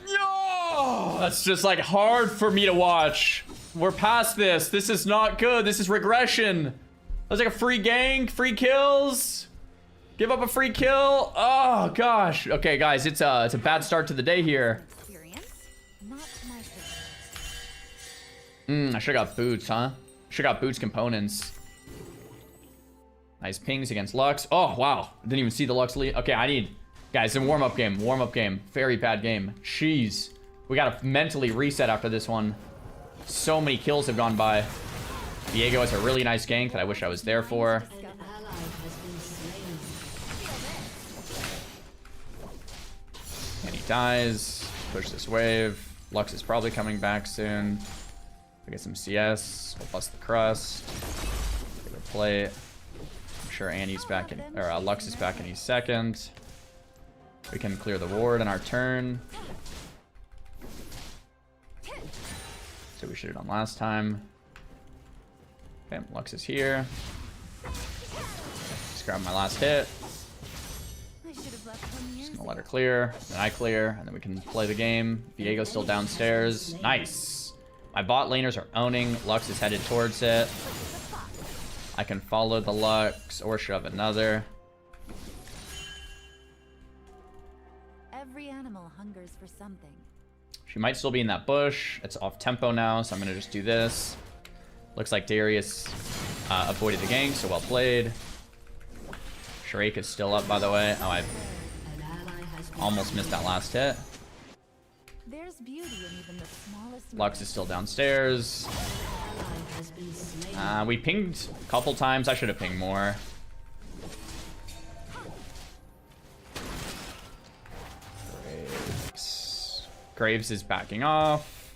No! That's just like hard for me to watch. We're past this. This is not good. This is regression. That was like a free gank, free kills. Give up a free kill. Oh gosh. Okay, guys, it's a bad start to the day here. Experience, not my I should have got boots, huh? Should have got boots components. Nice pings against Lux. Oh, wow. Didn't even see the Lux lead. Okay, I need... Guys, in warm-up game. Warm-up game. Very bad game. Jeez. We gotta mentally reset after this one. So many kills have gone by. Diego has a really nice gank that I wish I was there for. An ally has been slain. And he dies. Push this wave. Lux is probably coming back soon. We get some CS. We'll bust the crust. Get a plate. I'm sure Annie's back in, or Lux is back any second. We can clear the ward on our turn. So we should have done last time. Okay, Lux is here. Just grab my last hit. I should have left 20 years Just gonna ago. let her clear, then I clear, and then we can play the game. Viego's still downstairs. Nice. My bot laners are owning. Lux is headed towards it. I can follow the Lux or shove another. Every animal hungers for something. She might still be in that bush. It's off tempo now, so I'm gonna just do this. Looks like Darius avoided the gank, so well played. Shrek is still up, by the way. Oh, I An ally has been almost missed that last hit. There's beauty in even the smallest. Lux is still downstairs. ally has been slain. We pinged a couple times. I should have pinged more. Graves is backing off.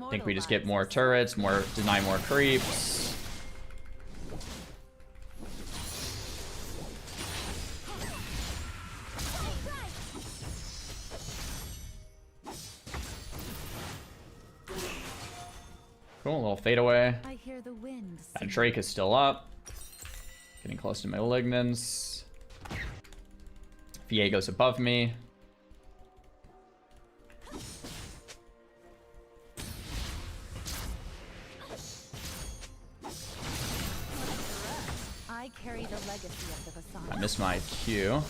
I think we just get more turrets, deny more creeps. Cool, a little fade away. I hear the wind. That Drake is still up. Getting close to Malignance. Viego's above me. I carry the legacy of the Vasana. I missed my Q.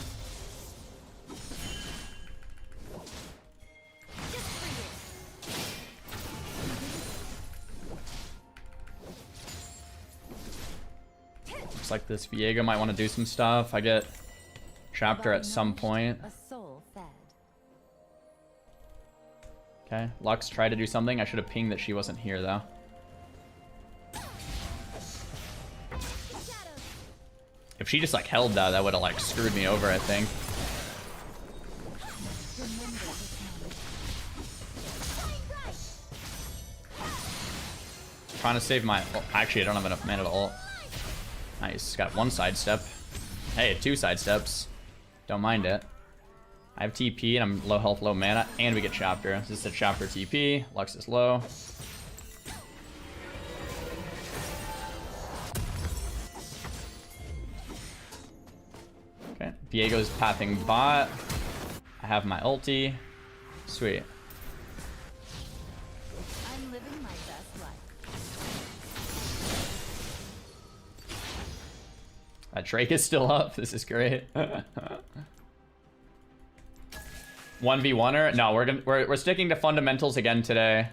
Looks like this Viego might want to do some stuff. I get chapter at some point. A soul fed. Okay, Lux tried to do something. I should have pinged that she wasn't here though. If she just like held that, that would have like screwed me over, I think. Remember this moment. Trying to save my... Oh, actually, I don't have enough mana to ult. Nice. Got one sidestep. Hey, 2 sidesteps. Don't mind it. I have TP and I'm low health, low mana, and we get chapter. This is a chapter TP. Lux is low. Okay, Viego's pathing bot. I have my ulti. Sweet. I'm living my best life. That Drake is still up. This is great. 1v1er? No, we're sticking to fundamentals again today.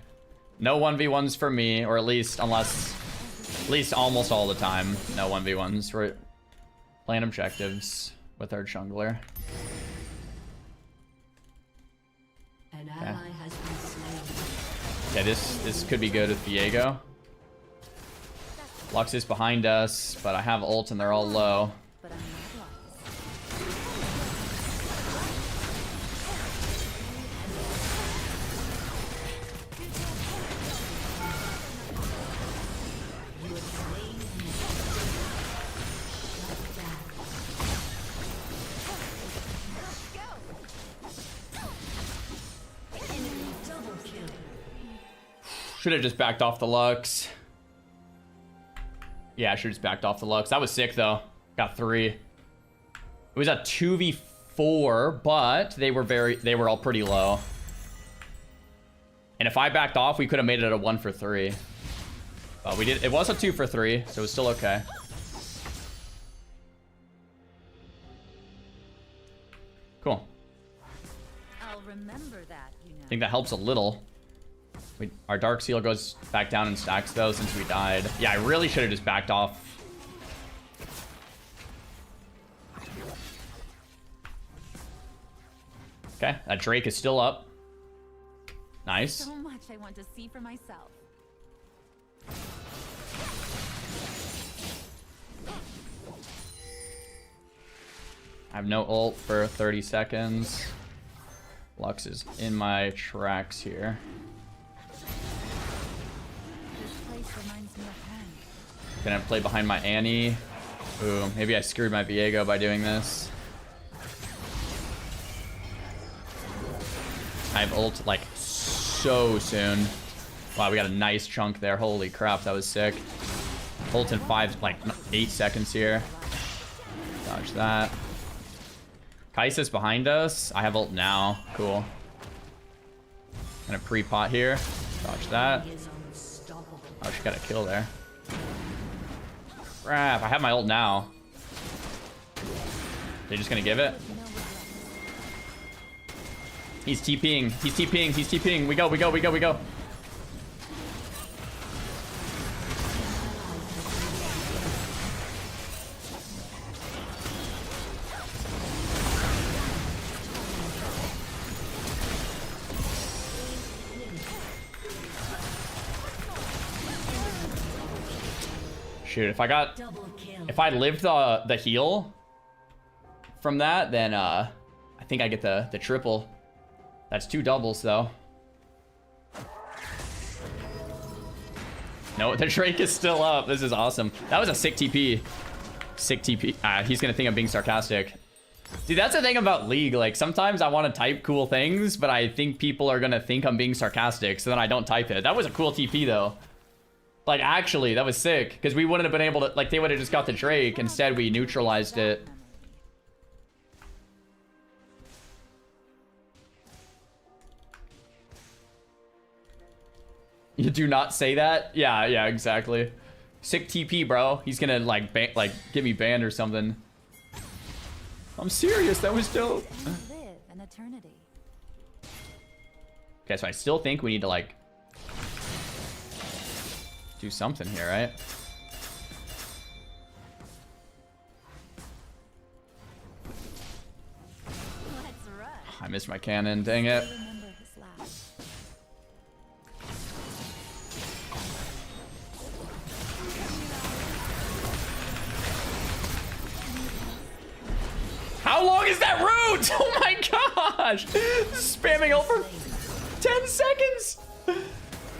No 1v1s for me, or at least almost all the time. No 1v1s. We're playing objectives with our jungler. An ally has been slain. Okay, this could be good with Viego. Lux is behind us, but I have ult and they're all low. But I'm not lost. Should have just backed off the Lux. Yeah, I should have just backed off the Lux. That was sick though. Got 3. It was a 2v4, but they were all pretty low. And if I backed off, we could have made it a 1 for 3. But we did. It was a 2 for 3, so it was still okay. Cool. I'll remember that, you know. I think that helps a little. Our Dark Seal goes back down in stacks though since we died. Yeah, I really should have just backed off. Okay, that Drake is still up. Nice. So much I want to see for myself. I have no ult for 30 seconds. Lux is in my tracks here. This place reminds me of home. Gonna play behind my Annie. Ooh, maybe I screwed my Viego by doing this. I have ult like so soon. Wow, we got a nice chunk there. Holy crap, that was sick. Ult in 8 seconds here. Dodge that. Kai'Sa's behind us. I have ult now. Cool. Gonna pre-pot here. Dodge that. Oh, she got a kill there. Crap, I have my ult now. They're just gonna give it? He's TPing. He's TPing. He's TPing. We go, we go, we go, we go. Shoot, if I lived the heal from that, then I think I get the triple. That's 2 doubles though. No, the Drake is still up. This is awesome. That was a sick TP. Sick TP. He's gonna think I'm being sarcastic. Dude, that's the thing about League. Like, sometimes I want to type cool things, but I think people are gonna think I'm being sarcastic, so then I don't type it. That was a cool TP though. Like, actually, that was sick. Because we wouldn't have been able to... Like, they would have just got the Drake. Instead, we neutralized it. You do not say that? Yeah, yeah, exactly. Sick TP, bro. He's gonna, like, get me banned or something. I'm serious. That was dope. And live an eternity. Okay, so I still think we need to, like... do something here, right? Let's rush. I missed my cannon, dang it. Remember his last. How long is that route? Oh my gosh! Spamming ult for 10 seconds!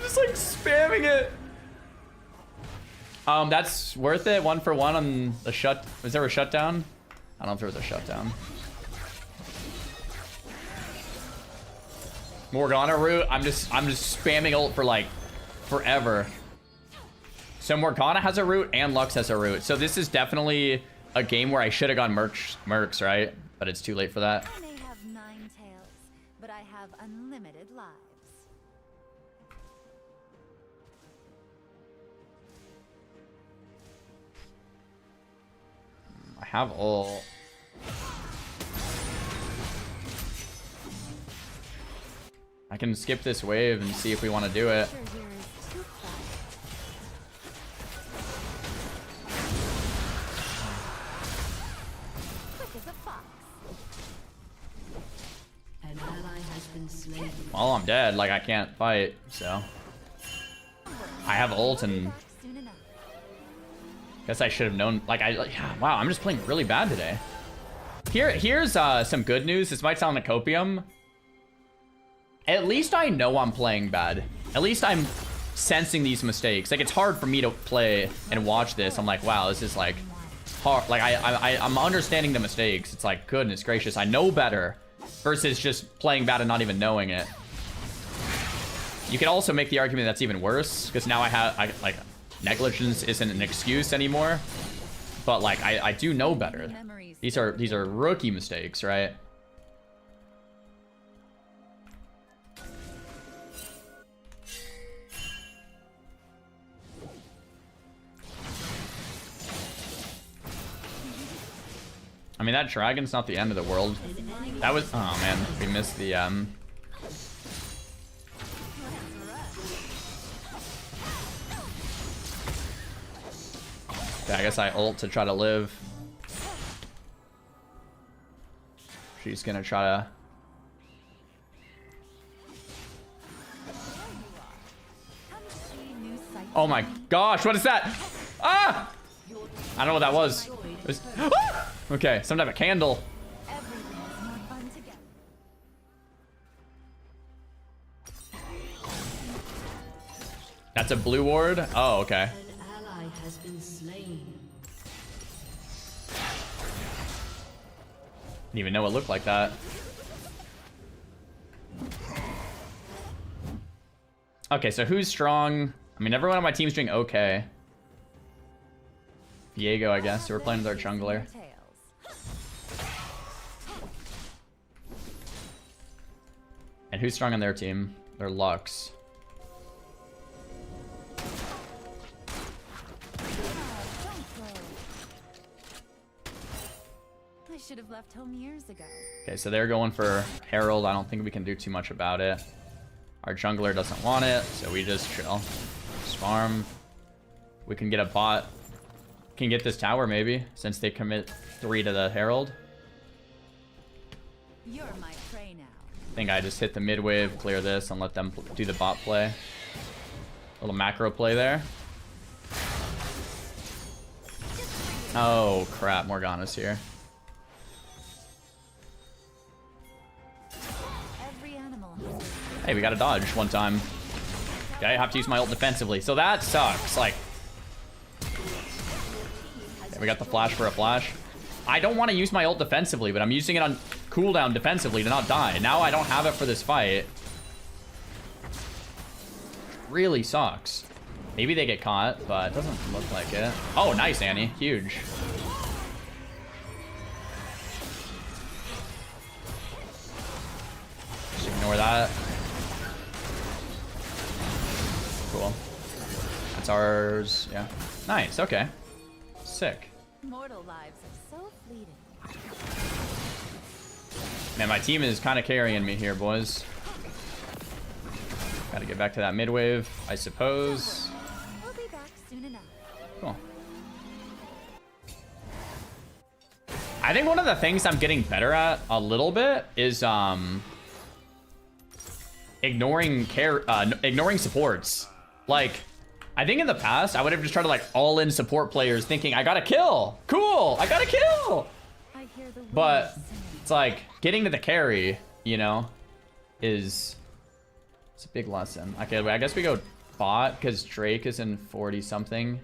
Just like spamming it. That's worth it. 1 for 1 on the shut. Was there a shutdown? I don't know if there was a shutdown. Morgana root. I'm just spamming ult for like forever. So Morgana has a root and Lux has a root. So this is definitely a game where I should have gone Mercs, right? But it's too late for that. I may have 9 tails, but I have unlimited lives. I have ult. I can skip this wave and see if we want to do it. Sure, here is too fast. Quick as a fox. An ally has been slain. Well, I'm dead. Like, I can't fight, so. I have ult and Back soon enough. guess I should have known. Like, yeah, wow, I'm just playing really bad today. Here's some good news. This might sound like copium. At least I know I'm playing bad. At least I'm sensing these mistakes. Like, it's hard for me to play and watch this. I'm like, wow, this is like hard. Like, I'm understanding the mistakes. It's like, goodness gracious, I know better versus just playing bad and not even knowing it. You can also make the argument that's even worse because now like negligence isn't an excuse anymore. But like, I do know better. These are rookie mistakes, right? I mean, that dragon's not the end of the world. That was, oh man, we missed the Yeah, I guess I ult to try to live. She's gonna try to. Oh my gosh, what is that? Ah! I don't know what that was. It was ah! Okay, some type of candle. Everything is more fun together. That's a blue ward? Oh, okay. An ally has been slain. Didn't even know it looked like that. Okay, so who's strong? I mean, everyone on my team's doing okay. Viego, I guess. So we're playing with our jungler. And who's strong on their team? They're Lux. I should have left home years ago. Okay, so they're going for Herald. I don't think we can do too much about it. Our jungler doesn't want it, so we just chill. Just farm. We can get a bot. Can get this tower maybe, since they commit 3 to the Herald. You're my prey now. I think I just hit the mid wave, clear this, and let them do the bot play. Little macro play there. Oh crap, Morgana's here. Every animal. Hey, we got a dodge one time. Okay, I have to use my ult defensively, so that sucks. Like, okay, we got the flash for a flash. I don't want to use my ult defensively, but I'm using it on cooldown defensively to not die. Now I don't have it for this fight. Really sucks. Maybe they get caught, but it doesn't look like it. Oh, nice, Annie. Huge. Just ignore that. Cool. That's ours. Yeah. Nice. Okay. Sick. Mortal lives are so fleeting. Man, my team is kind of carrying me here, boys. Gotta get back to that mid wave, I suppose. We'll be back soon enough. Cool. I think one of the things I'm getting better at a little bit is ignoring supports. Like, I think in the past I would have just tried to like all in support players thinking I got a kill. Cool, I got a kill. I hear the But wind singing. it's like getting to the carry, you know, it's a big lesson. Okay, I guess we go bot because Drake is in 40 something.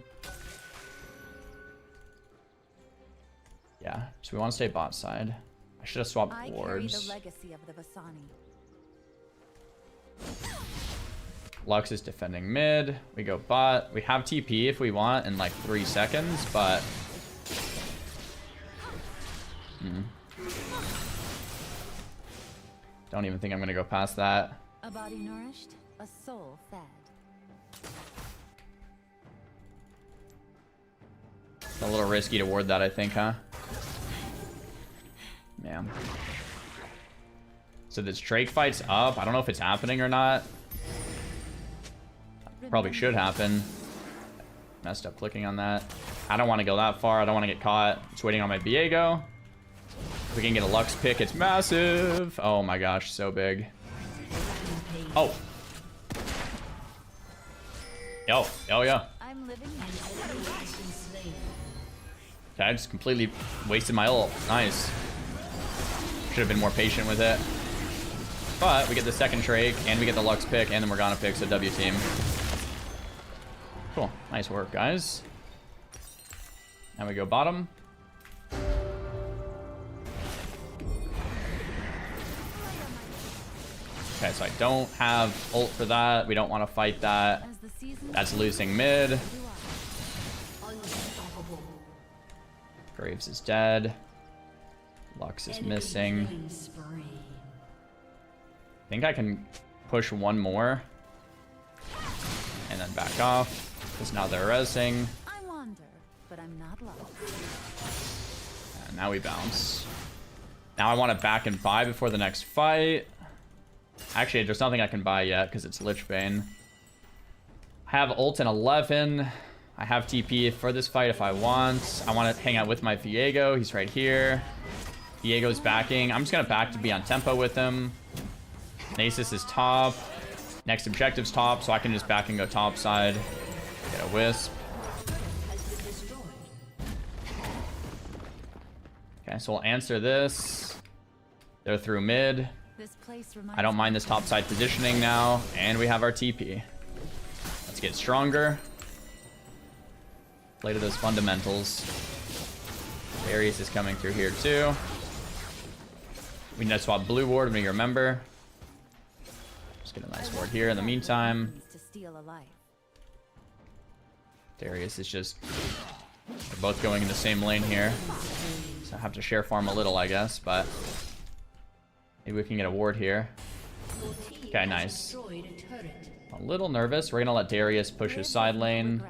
Yeah, so we want to stay bot side. I should have swapped I carry wards. the legacy of the Vasani. Lux is defending mid. We go bot. We have TP if we want in like 3 seconds, but... Don't even think I'm going to go past that. A body nourished, a soul fed. It's a little risky to ward that, I think, huh? Man. So this Drake fight's up. I don't know if it's happening or not. Probably should happen. Messed up clicking on that. I don't want to go that far. I don't want to get caught. Just waiting on my Viego. If we can get a Lux pick, it's massive. Oh my gosh, so big. Oh. Yo, oh yeah. I'm living Okay, I just completely wasted my ult. Nice. Should have been more patient with it. But we get the second Drake, and we get the Lux pick, and the Morgana pick, so W team. Cool. Nice work, guys. Now we go bottom. Okay, so I don't have ult for that. We don't want to fight that. That's losing mid. Graves is dead. Lux is missing. I think I can push one more. And then back off. Because now they're resing. I wander, but I'm not lost. And now we bounce. Now I want to back and buy before the next fight. Actually, there's nothing I can buy yet because it's Lich Bane. I have ult in 11. I have TP for this fight if I want. I want to hang out with my Viego. He's right here. Viego's backing. I'm just going to back to be on tempo with him. Nasus is top. Next objective's top, so I can just back and go top side. Get a Wisp. Okay, so we'll answer this. They're through mid. I don't mind this top side positioning now. And we have our TP. Let's get stronger. Play to those fundamentals. Darius is coming through here too. We need to swap blue ward when we remember. Just get a nice ward here in the meantime. Darius is just... We're both going in the same lane here. So I have to share farm a little, I guess, but... Maybe we can get a ward here. Okay, nice. A little nervous. We're gonna let Darius push his side lane.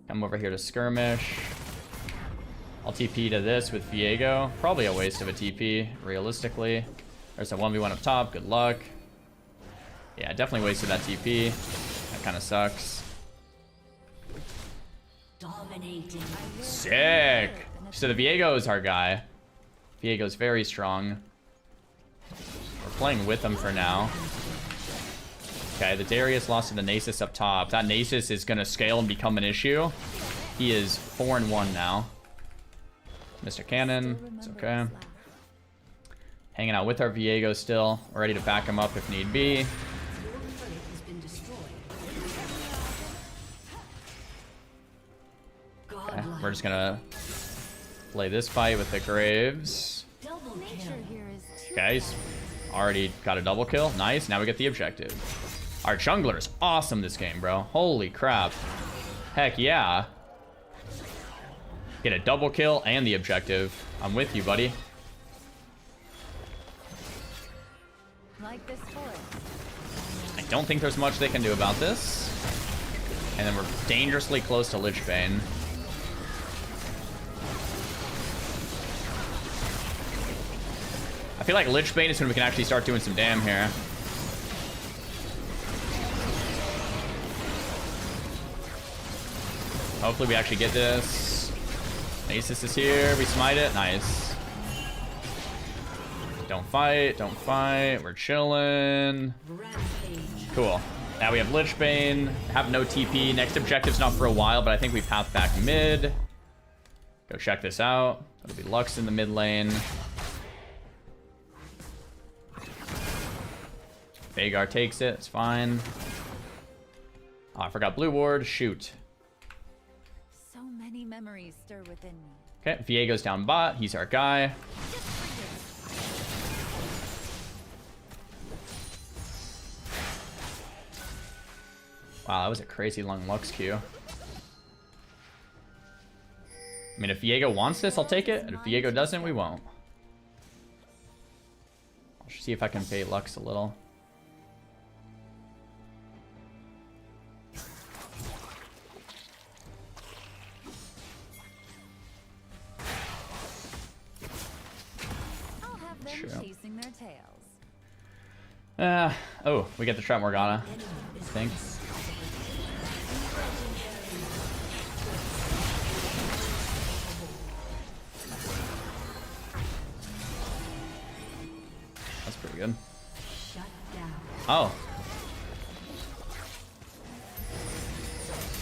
Come over here to skirmish. I'll TP to this with Viego. Probably a waste of a TP, realistically. There's a 1v1 up top. Good luck. Yeah, definitely wasted that TP. That kind of sucks. Sick! So the Viego is our guy. Viego's very strong. We're playing with him for now. Okay, the Darius lost to the Nasus up top. That Nasus is going to scale and become an issue. He is 4-1 now. Mr. Cannon, it's okay. Hanging out with our Viego still. We're ready to back him up if need be. Okay, we're just going to play this fight with the Graves. Okay, he's already got a double kill. Nice, now we get the objective. Our jungler is awesome this game, bro. Holy crap. Heck yeah. Get a double kill and the objective. I'm with you, buddy. Like this forest. I don't think there's much they can do about this. And then we're dangerously close to Lich Bane. I feel like Lich Bane is when we can actually start doing some damn here. Hopefully we actually get this. Nasus is here. We smite it. Nice. Don't fight. Don't fight. We're chilling. Cool. Now we have Lich Bane. Have no TP. Next objective's not for a while, but I think we path back mid. Go check this out. It'll be Lux in the mid lane. Vhagar takes it. It's fine. Oh, I forgot blue ward. Shoot. So many memories stir within me. Okay, Viego's down bot. He's our guy. Wow, that was a crazy long Lux Q. I mean, if Viego wants this, I'll take it. And if Viego doesn't, we won't. I'll see if I can bait Lux a little. I'll have them Sure. chasing their tails. Oh, we get the Trap Morgana, I think. That's pretty good. Shut down. Oh.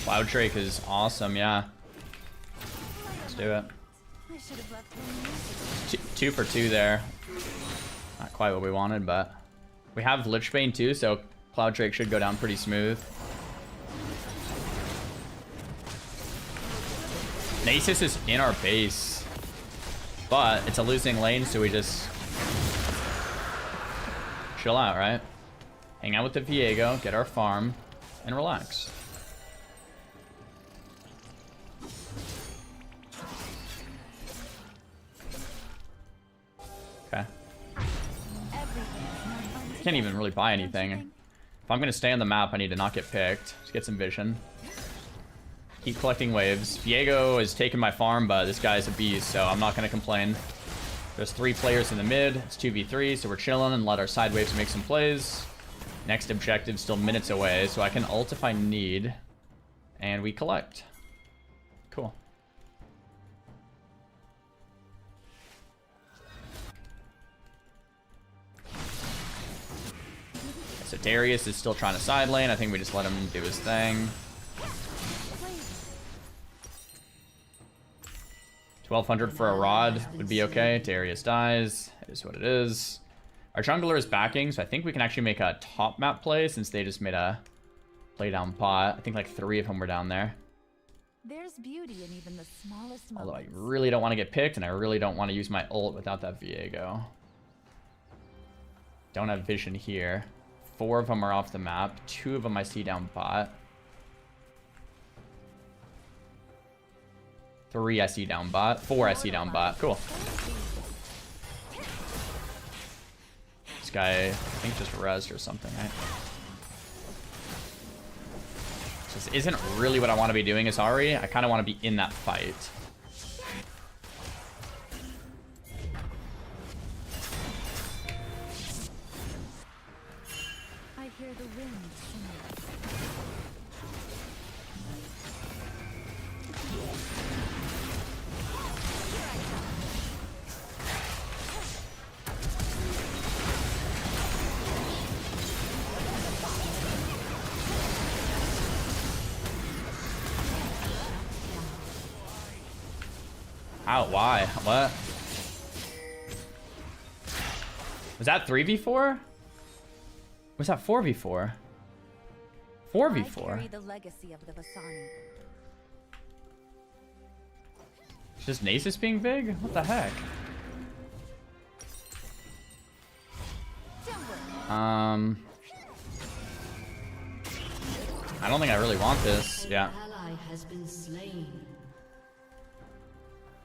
Cloud Drake is awesome, yeah. Let's do it. I should have left them. Two for two there. Not quite what we wanted, but we have Lich Bane too, so Cloud Drake should go down pretty smooth. Nasus is in our base, but it's a losing lane, so we just chill out, right? Hang out with the Viego, get our farm, and relax. Okay. Can't even really buy anything. If I'm gonna stay on the map, I need to not get picked. Just get some vision. Keep collecting waves. Viego is taking my farm, but this guy's a beast, so I'm not gonna complain. There's 3 players in the mid. It's 2v3, so we're chilling and let our side waves make some plays. Next objective still minutes away, so I can ult if I need. And we collect. Cool. So Darius is still trying to side lane. I think we just let him do his thing. 1200 for a rod would be okay. Darius dies. It is what it is. Our jungler is backing, so I think we can actually make a top map play since they just made a play down pot. I think like 3 of them were down there. There's beauty in even the smallest Although I moments. really don't want to get picked, and I really don't want to use my ult without that Viego. Don't have vision here. 4 of them are off the map. 2 of them I see down bot. 3 I see down bot. 4 I see down bot. Cool. This guy, I think, just rezzed or something, right? This isn't really what I want to be doing as Xaryu. I kind of want to be in that fight. I hear the wind singing. Ow, why? What? Was that 3v4? Was that 4v4? I 4v4? carry the legacy of the Vasani. Is just Nasus being big? What the heck? I don't think I really want this. Yeah. Ally has been slain.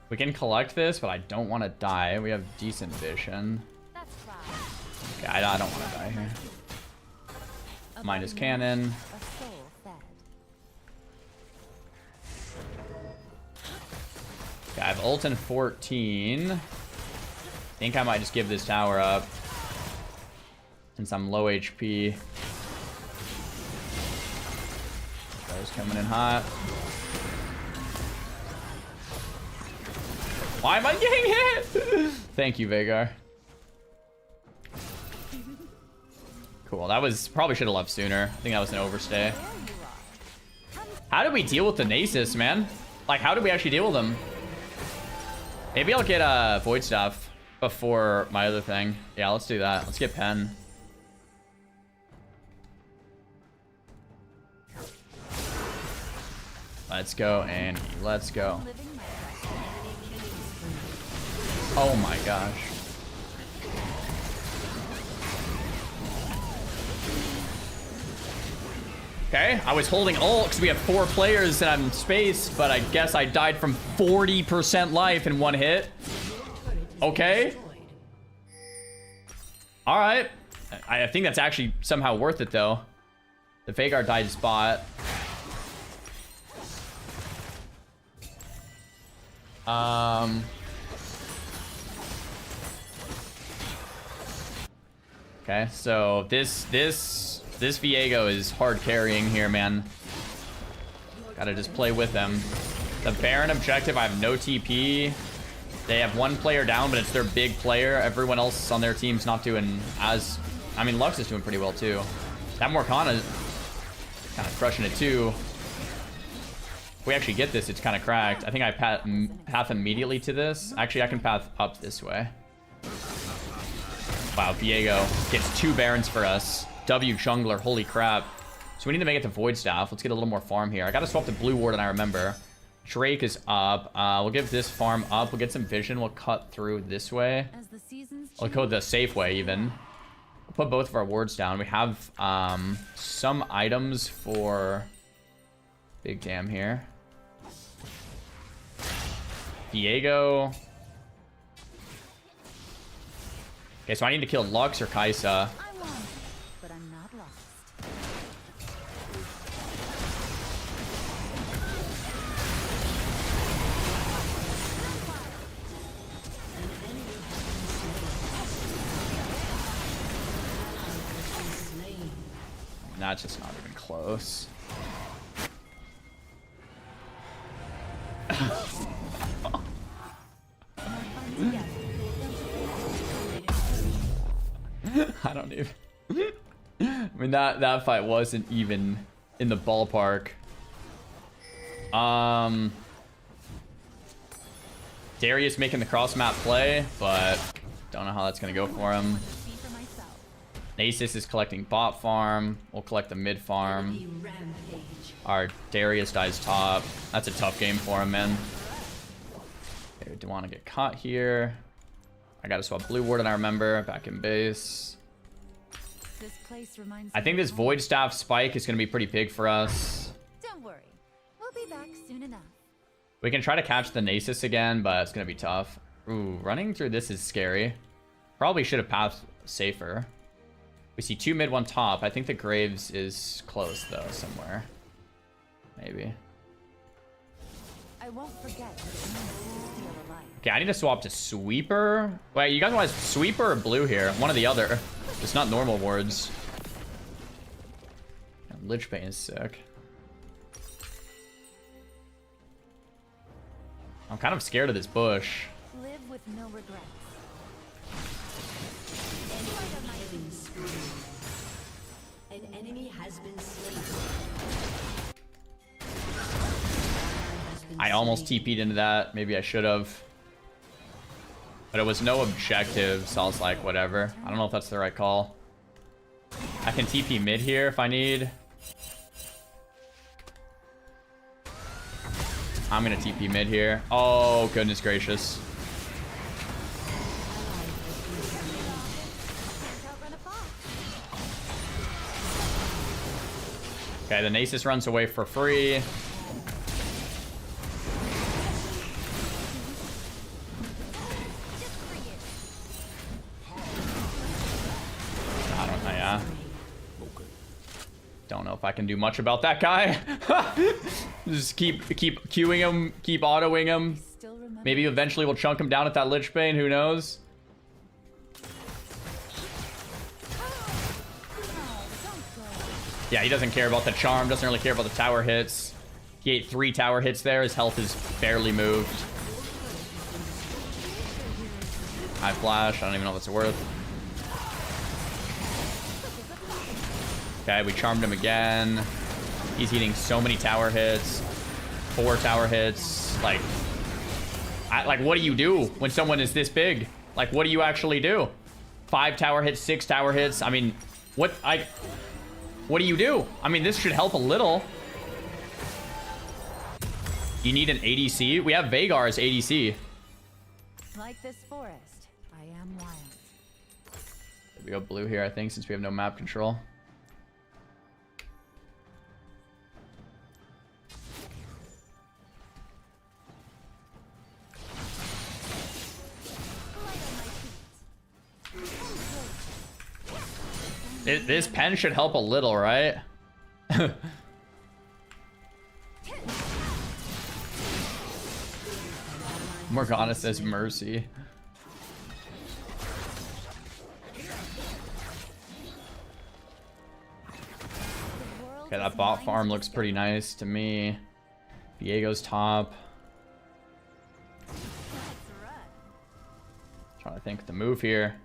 We can collect this, but I don't want to die. We have decent vision. That's right. Okay, I don't want to die here. Mine is cannon. A soul fed. Okay, I have ult in 14. I think I might just give this tower up. Since I'm low HP. Guy's coming in hot. Why am I getting hit? Thank you, Veigar. Cool, that was... Probably should have left sooner. I think that was an overstay. How did we deal with the Nasus, man? Like, how did we actually deal with them? Maybe I'll get Void Stuff before my other thing. Yeah, let's do that. Let's get Pen. Let's go, Annie. Let's go. Oh my gosh. Okay, Okay, I was holding ult because we have 4 players and I'm in space, but I guess I died from 40% life in 1 hit. Okay. All right. I think that's actually somehow worth it, though. The Vhagar died spot. Okay, so this Viego is hard carrying here, man. Gotta just play with them. The Baron objective, I have no TP. They have 1 player down, but it's their big player. Everyone else on their team's not doing as... I mean, Lux is doing pretty well, too. That Morgana is kind of crushing it, too. If we actually get this, it's kind of cracked. I think I path immediately to this. Actually, I can path up this way. Wow, Viego gets 2 Barons for us. W jungler, holy crap. So we need to make it to Void Staff. Let's get a little more farm here. I gotta swap the Blue Ward, and I remember. Drake is up. We'll give this farm up. We'll get some vision. We'll cut through this way. We'll go the safe way, even. We'll put both of our wards down. We have some items for Big Dam here. Viego. Okay, so I need to kill Lux or Kai'Sa. I'm lost, but I'm not lost. That's just not even close. I don't even... I mean, that fight wasn't even in the ballpark. Darius making the cross map play, but don't know how that's gonna go for him. Nasus is collecting bot farm. We'll collect the mid farm. Our Darius dies top. That's a tough game for him, man. Okay, we do want to get caught here. I gotta swap Blue Ward, and I remember back in base. This place reminds I think this Void Staff spike is gonna be pretty big for us. Don't worry. We'll be back soon enough. We can try to catch the Nasus again, but it's gonna be tough. Ooh, running through this is scary. Probably should have passed safer. We see 2 mid, 1 top. I think the Graves is close, though, somewhere. Maybe. I won't forget what it means to steal a life. Okay, I need to swap to Sweeper. Wait, you guys want Sweeper or Blue here? One or the other. It's not normal wards. Lich Bane is sick. I'm kind of scared of this bush. Live with no regrets. An enemy has been slain. I almost TP'd into that. Maybe I should have. But it was no objective, so I was like, whatever. I don't know if that's the right call. I can TP mid here if I need. I'm gonna TP mid here. Oh, goodness gracious. Okay, the Nasus runs away for free. I don't know, yeah. Don't know if I can do much about that guy. Just keep queuing him, keep autoing him. Maybe eventually we'll chunk him down at that Lich Bane, who knows? Yeah, he doesn't care about the charm, doesn't really care about the tower hits. He ate 3 tower hits there, his health is barely moved. High flash, I don't even know what it's worth. Okay, we charmed him again. He's eating so many tower hits. 4 tower hits. Like, what do you do when someone is this big? Like, what do you actually do? 5 tower hits, 6 tower hits. I mean, what do you do? I mean, this should help a little. You need an ADC? We have Vhagar as ADC. Like this forest, I am wild. We go blue here, I think, since we have no map control. This pen should help a little, right? Morgana says mercy. Okay, that bot farm looks pretty nice to me. Viego's top. Trying to think the move here.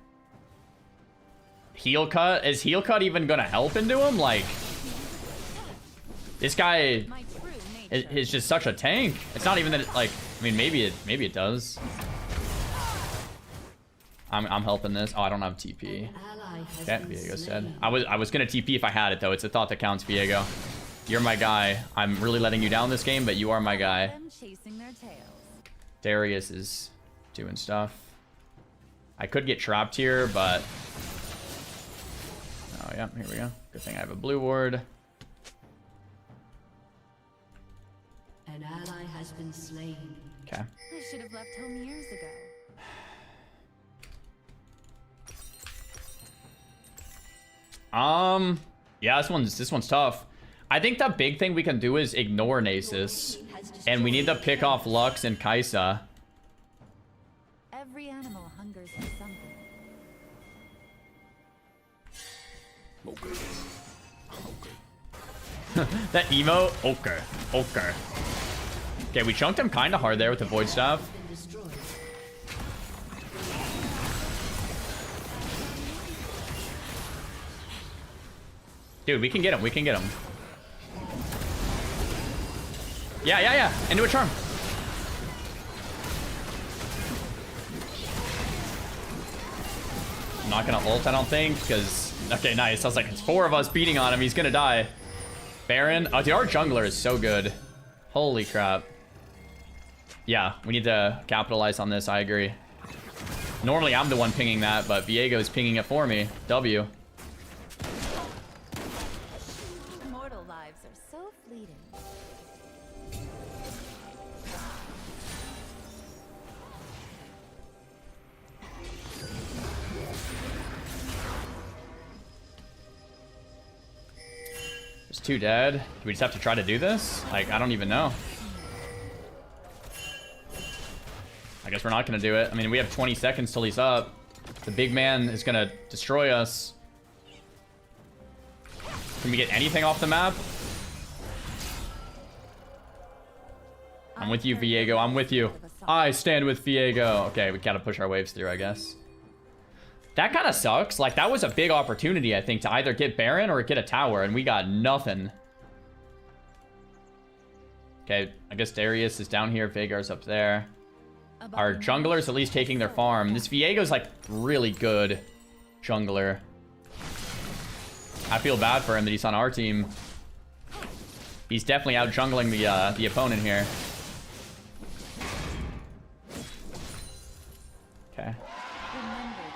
Heal cut? Is heal cut even gonna help into him? Like, this guy is just such a tank. It's not even that it, like, I mean, maybe it does. I'm helping this. Oh, I don't have TP. Okay, Viego's dead. I was gonna TP if I had it though. It's a thought that counts, Viego. You're my guy. I'm really letting you down this game, but you are my guy. Darius is doing stuff. I could get trapped here, but oh yeah, here we go. Good thing I have a blue ward. An ally has been slain. I Okay. should have left home years ago. Yeah, this one's tough. I think the big thing we can do is ignore Nasus, and we need to pick off Lux and Kaisa. Every animal hungers for something. That emo? Okay. Okay, we chunked him kind of hard there with the Void Staff. Dude, we can get him. Yeah. Into a charm. I'm not gonna ult, I don't think, because... Okay, nice. I was like, it's 4 of us beating on him. He's gonna die. Baron. Oh, dude, our jungler is so good. Holy crap. Yeah, we need to capitalize on this. I agree. Normally, I'm the one pinging that, but Viego is pinging it for me. W. Mortal lives are so fleeting. There's 2 dead. Do we just have to try to do this? Like, I don't even know. I guess we're not going to do it. I mean, we have 20 seconds till he's up. The big man is going to destroy us. Can we get anything off the map? I'm with you, Viego. I'm with you. I stand with Viego. Okay, we got to push our waves through, I guess. That kind of sucks. Like, that was a big opportunity, I think, to either get Baron or get a tower, and we got nothing. Okay, I guess Darius is down here. Vagar's up there. Our jungler's at least taking their farm. This Viego's, like, really good jungler. I feel bad for him that he's on our team. He's definitely out jungling the opponent here. Okay.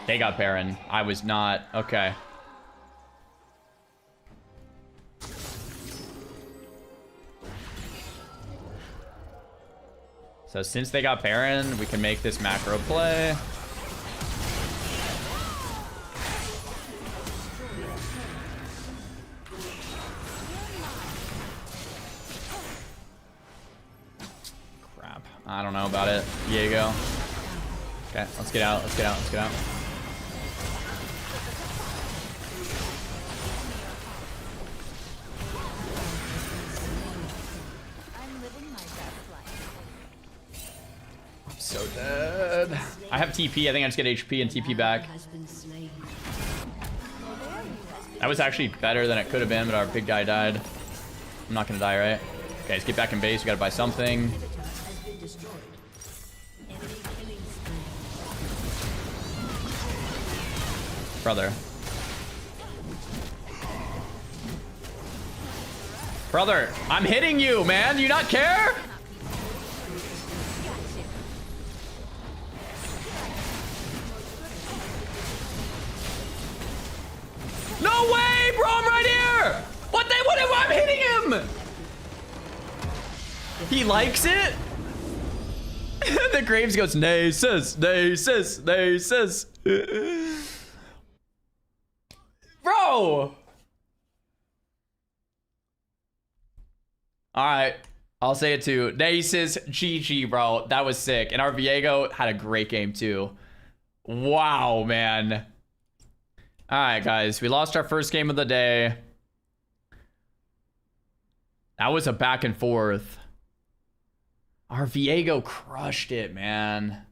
They got Baron. I was not. Okay. So since they got Baron, we can make this macro play. Crap. I don't know about it. Viego. Okay, let's get out. Let's get out. Let's get out. So dead. I have TP. I think I just get HP and TP back. That was actually better than it could have been, but our big guy died. I'm not gonna die, right? Okay, let's get back in base. We gotta buy something. Brother. Brother, I'm hitting you, man. Do you not care? No way, bro, I'm right here! What am I hitting him? He likes it? The Graves goes, Nasus. Bro, All right. I'll say it too. Nasus, GG, bro. That was sick. And our Viego had a great game too. Wow, man. All right, guys. We lost our first game of the day. That was a back and forth. Our Viego crushed it, man.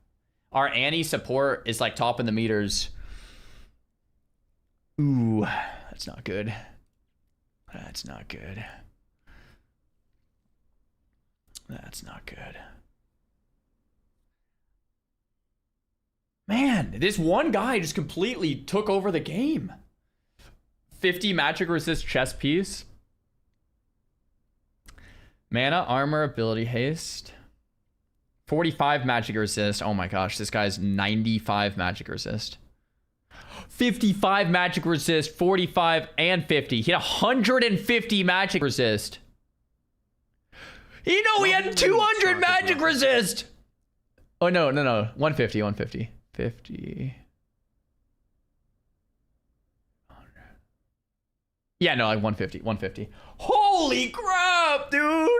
Our Annie support is like top in the meters. Ooh, that's not good. That's not good. That's not good. Man, this one guy just completely took over the game. 50 magic resist chest piece. Mana, armor, ability, haste. 45 magic resist. Oh my gosh, this guy's 95 magic resist. 55 magic resist, 45 and 50. He had 150 magic resist. He had 200 magic resist. Oh no. 150, 150. 50. Yeah, no, like 150. Holy crap, dude.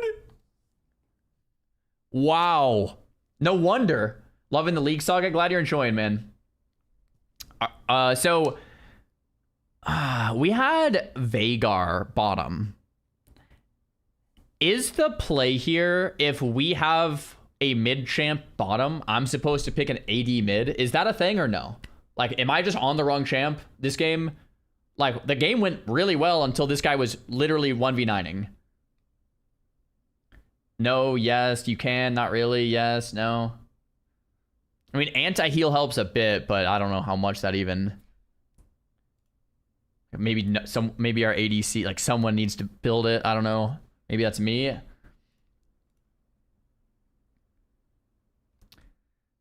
Wow. No wonder. Loving the League Saga. Glad you're enjoying, man. So we had Veigar bottom. Is the play here, if we have a mid champ bottom, I'm supposed to pick an AD mid? Is that a thing or no? Like, am I just on the wrong champ this game? Like, the game went really well until this guy was literally 1v9ing. No, yes, you can, not really, yes, no. I mean, anti-heal helps a bit, but I don't know how much that even... Maybe our ADC, like someone needs to build it, I don't know. Maybe that's me.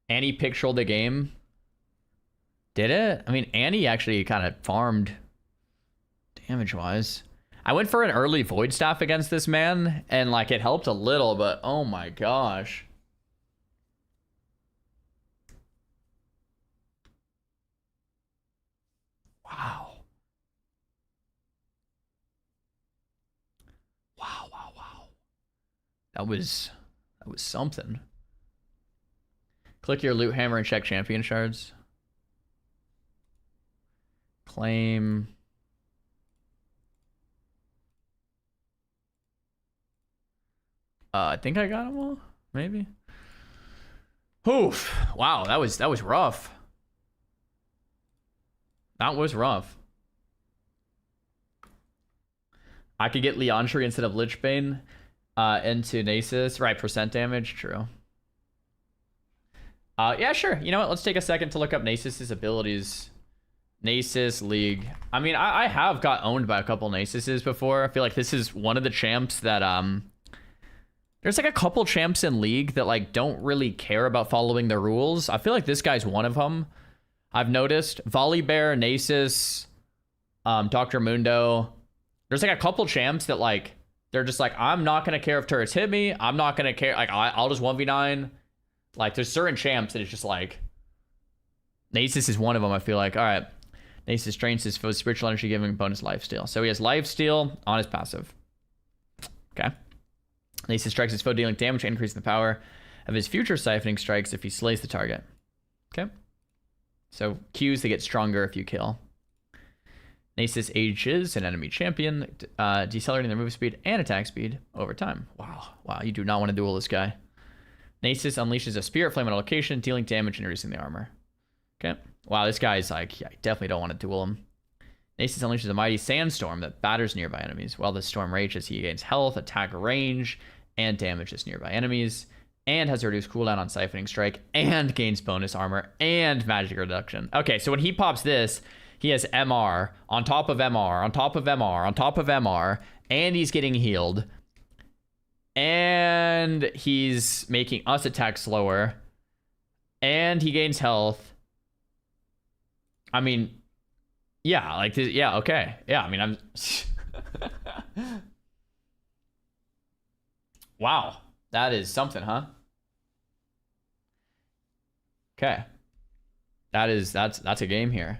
Annie pictured the game. Did it? I mean, Annie actually kind of farmed damage-wise. I went for an early Void Staff against this man, and like it helped a little, but oh my gosh. Wow. That was something. Click your loot hammer and check champion shards. Claim. I think I got them all, maybe. Oof. Wow, that was rough. That was rough. I could get Leontry instead of Lichbane. Into Nasus, right? Percent damage, true. Yeah, sure. You know what? Let's take a second to look up Nasus's abilities. Nasus League. I mean, I have got owned by a couple Nasuses before. I feel like this is one of the champs that there's like a couple champs in League that like don't really care about following the rules. I feel like this guy's one of them. I've noticed Volibear, Nasus, Dr. Mundo. There's like a couple champs that like they're just like, I'm not going to care if turrets hit me. I'm not going to care. Like, I'll just 1v9. Like, there's certain champs that it's just like... Nasus is one of them, I feel like. All right. Nasus drains his foe's spiritual energy, giving bonus lifesteal. So he has lifesteal on his passive. Okay. Nasus strikes his foe, dealing damage, increasing the power of his future siphoning strikes if he slays the target. Okay. So Qs, they get stronger if you kill. Nasus ages an enemy champion, decelerating their move speed and attack speed over time. Wow, you do not want to duel this guy. Nasus unleashes a spirit flame on a location, dealing damage and reducing the armor. Okay. Wow, this guy's like, yeah, I definitely don't want to duel him. Nasus unleashes a mighty sandstorm that batters nearby enemies. While the storm rages, he gains health, attack range, and damages nearby enemies, and has a reduced cooldown on siphoning strike, and gains bonus armor and magic reduction. Okay, so when he pops this, he has MR on top of MR on top of MR on top of MR, and he's getting healed. And he's making us attack slower. And he gains health. I mean, yeah, like this, yeah, okay. Yeah, I mean, I'm wow, that is something, huh? Okay. That's a game here.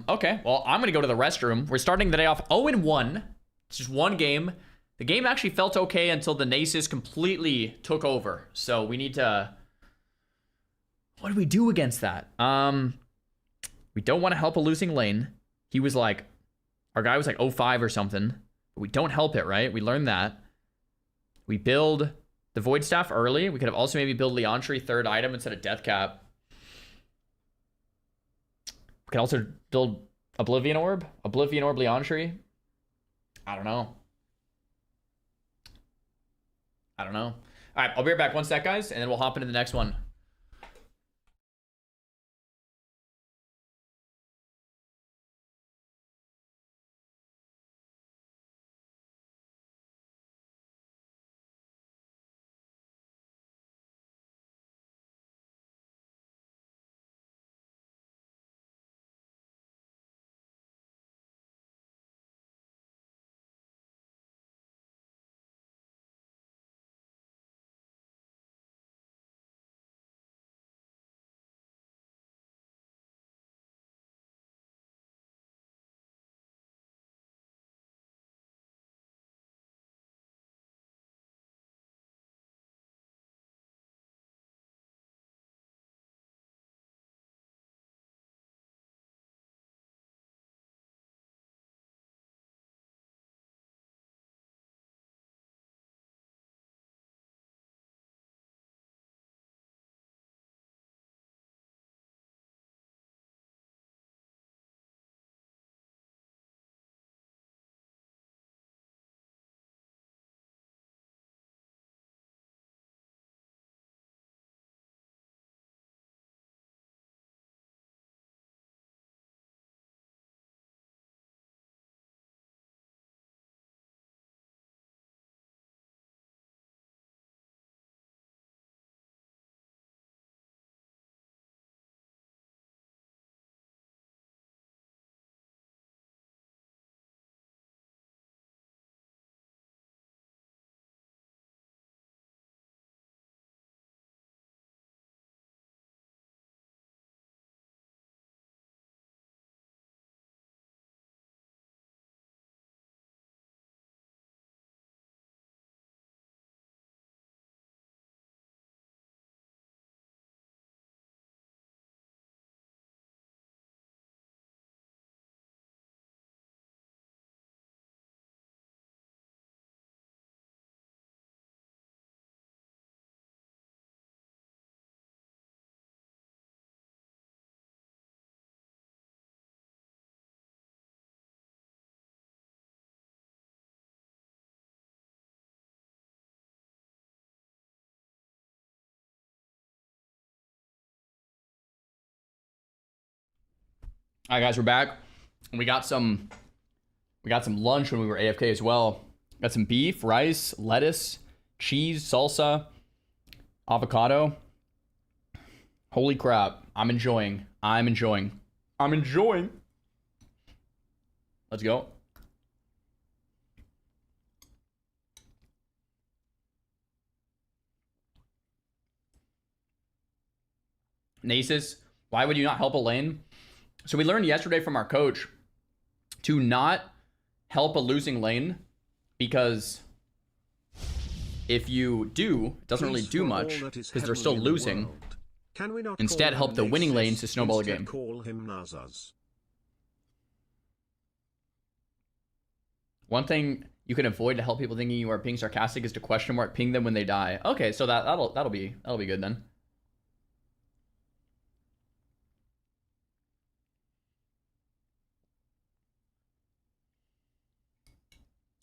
Okay, well, I'm gonna go to the restroom. We're starting the day off 0-1. It's just one game. The game actually felt okay until the Nasus completely took over. So we need to... What do we do against that? We don't want to help a losing lane. He was like... Our guy was like 0-5 or something. But we don't help it, right? We learned that. We build the Void Staff early. We could have also maybe build Leontry third item instead of Death Cap. We could also build Oblivion Orb. Oblivion Orb Leontry. I don't know. All right, I'll be right back one sec, guys, and then we'll hop into the next one. All right, guys, we're back. We got some lunch when we were AFK as well. Got some beef, rice, lettuce, cheese, salsa, avocado. Holy crap. I'm enjoying. Let's go. Nasus, why would you not help a lane? So we learned yesterday from our coach to not help a losing lane, because if you do, it doesn't really do much because they're still losing. Instead, help the winning lanes to snowball a game. Call him Nazas. One thing you can avoid to help people thinking you are being sarcastic is to question mark ping them when they die. Okay, so that'll be good then.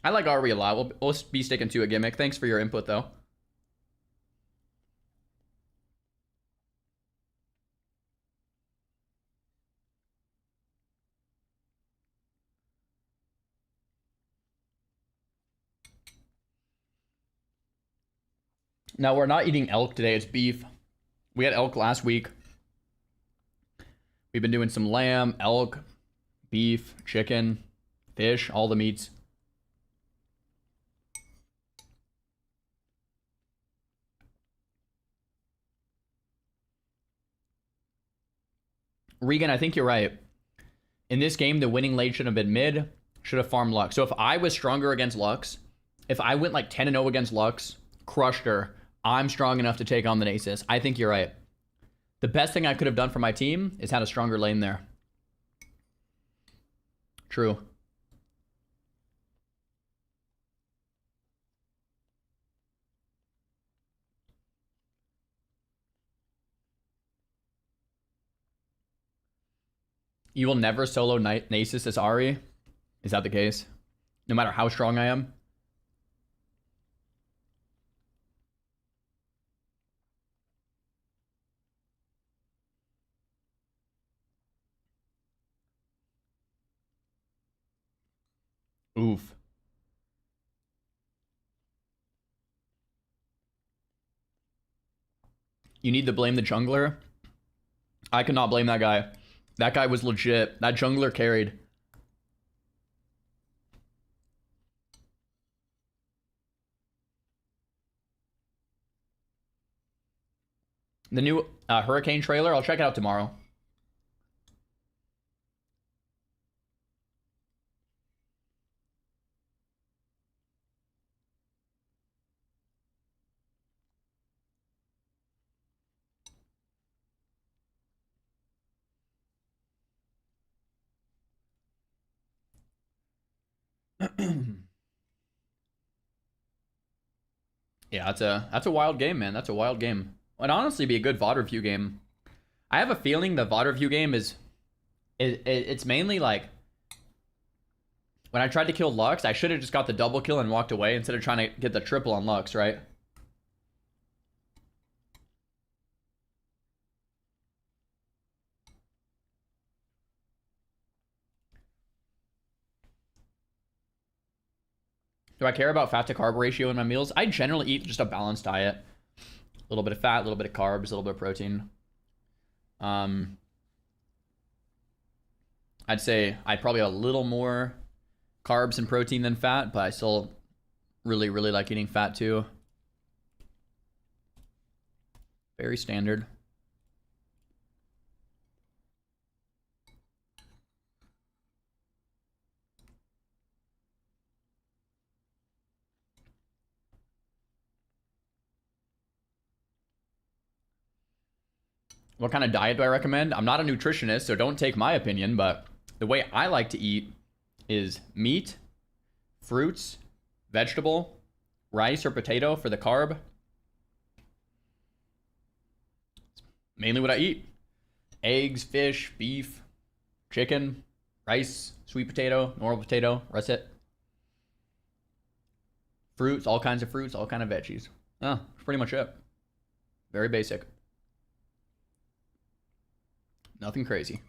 I like Ari a lot. We'll be sticking to a gimmick. Thanks for your input, though. Now, we're not eating elk today. It's beef. We had elk last week. We've been doing some lamb, elk, beef, chicken, fish, all the meats. Regan, I think you're right. In this game, the winning lane should have been mid. Should have farmed Lux. So if I was stronger against Lux, if I went like 10-0 against Lux, crushed her, I'm strong enough to take on the Nasus. I think you're right. The best thing I could have done for my team is had a stronger lane there. True. You will never solo Nasus as Ahri? Is that the case? No matter how strong I am? Oof. You need to blame the jungler? I could not blame that guy. That guy was legit. That jungler carried. The new Hurricane trailer, I'll check it out tomorrow. Yeah, that's a wild game, man. That's a wild game. It'd honestly be a good VOD review game. I have a feeling the VOD review game it's mainly like when I tried to kill Lux, I should have just got the double kill and walked away instead of trying to get the triple on Lux, right? Do I care about fat to carb ratio in my meals? I generally eat just a balanced diet. A little bit of fat, a little bit of carbs, a little bit of protein. I'd say I probably have a little more carbs and protein than fat, but I still really, really like eating fat too. Very standard. What kind of diet do I recommend? I'm not a nutritionist, so don't take my opinion, but the way I like to eat is meat, fruits, vegetable, rice or potato for the carb. Mainly what I eat. Eggs, fish, beef, chicken, rice, sweet potato, normal potato, that's it. Fruits, all kinds of fruits, all kinds of veggies. Oh, that's pretty much it. Very basic. Nothing crazy.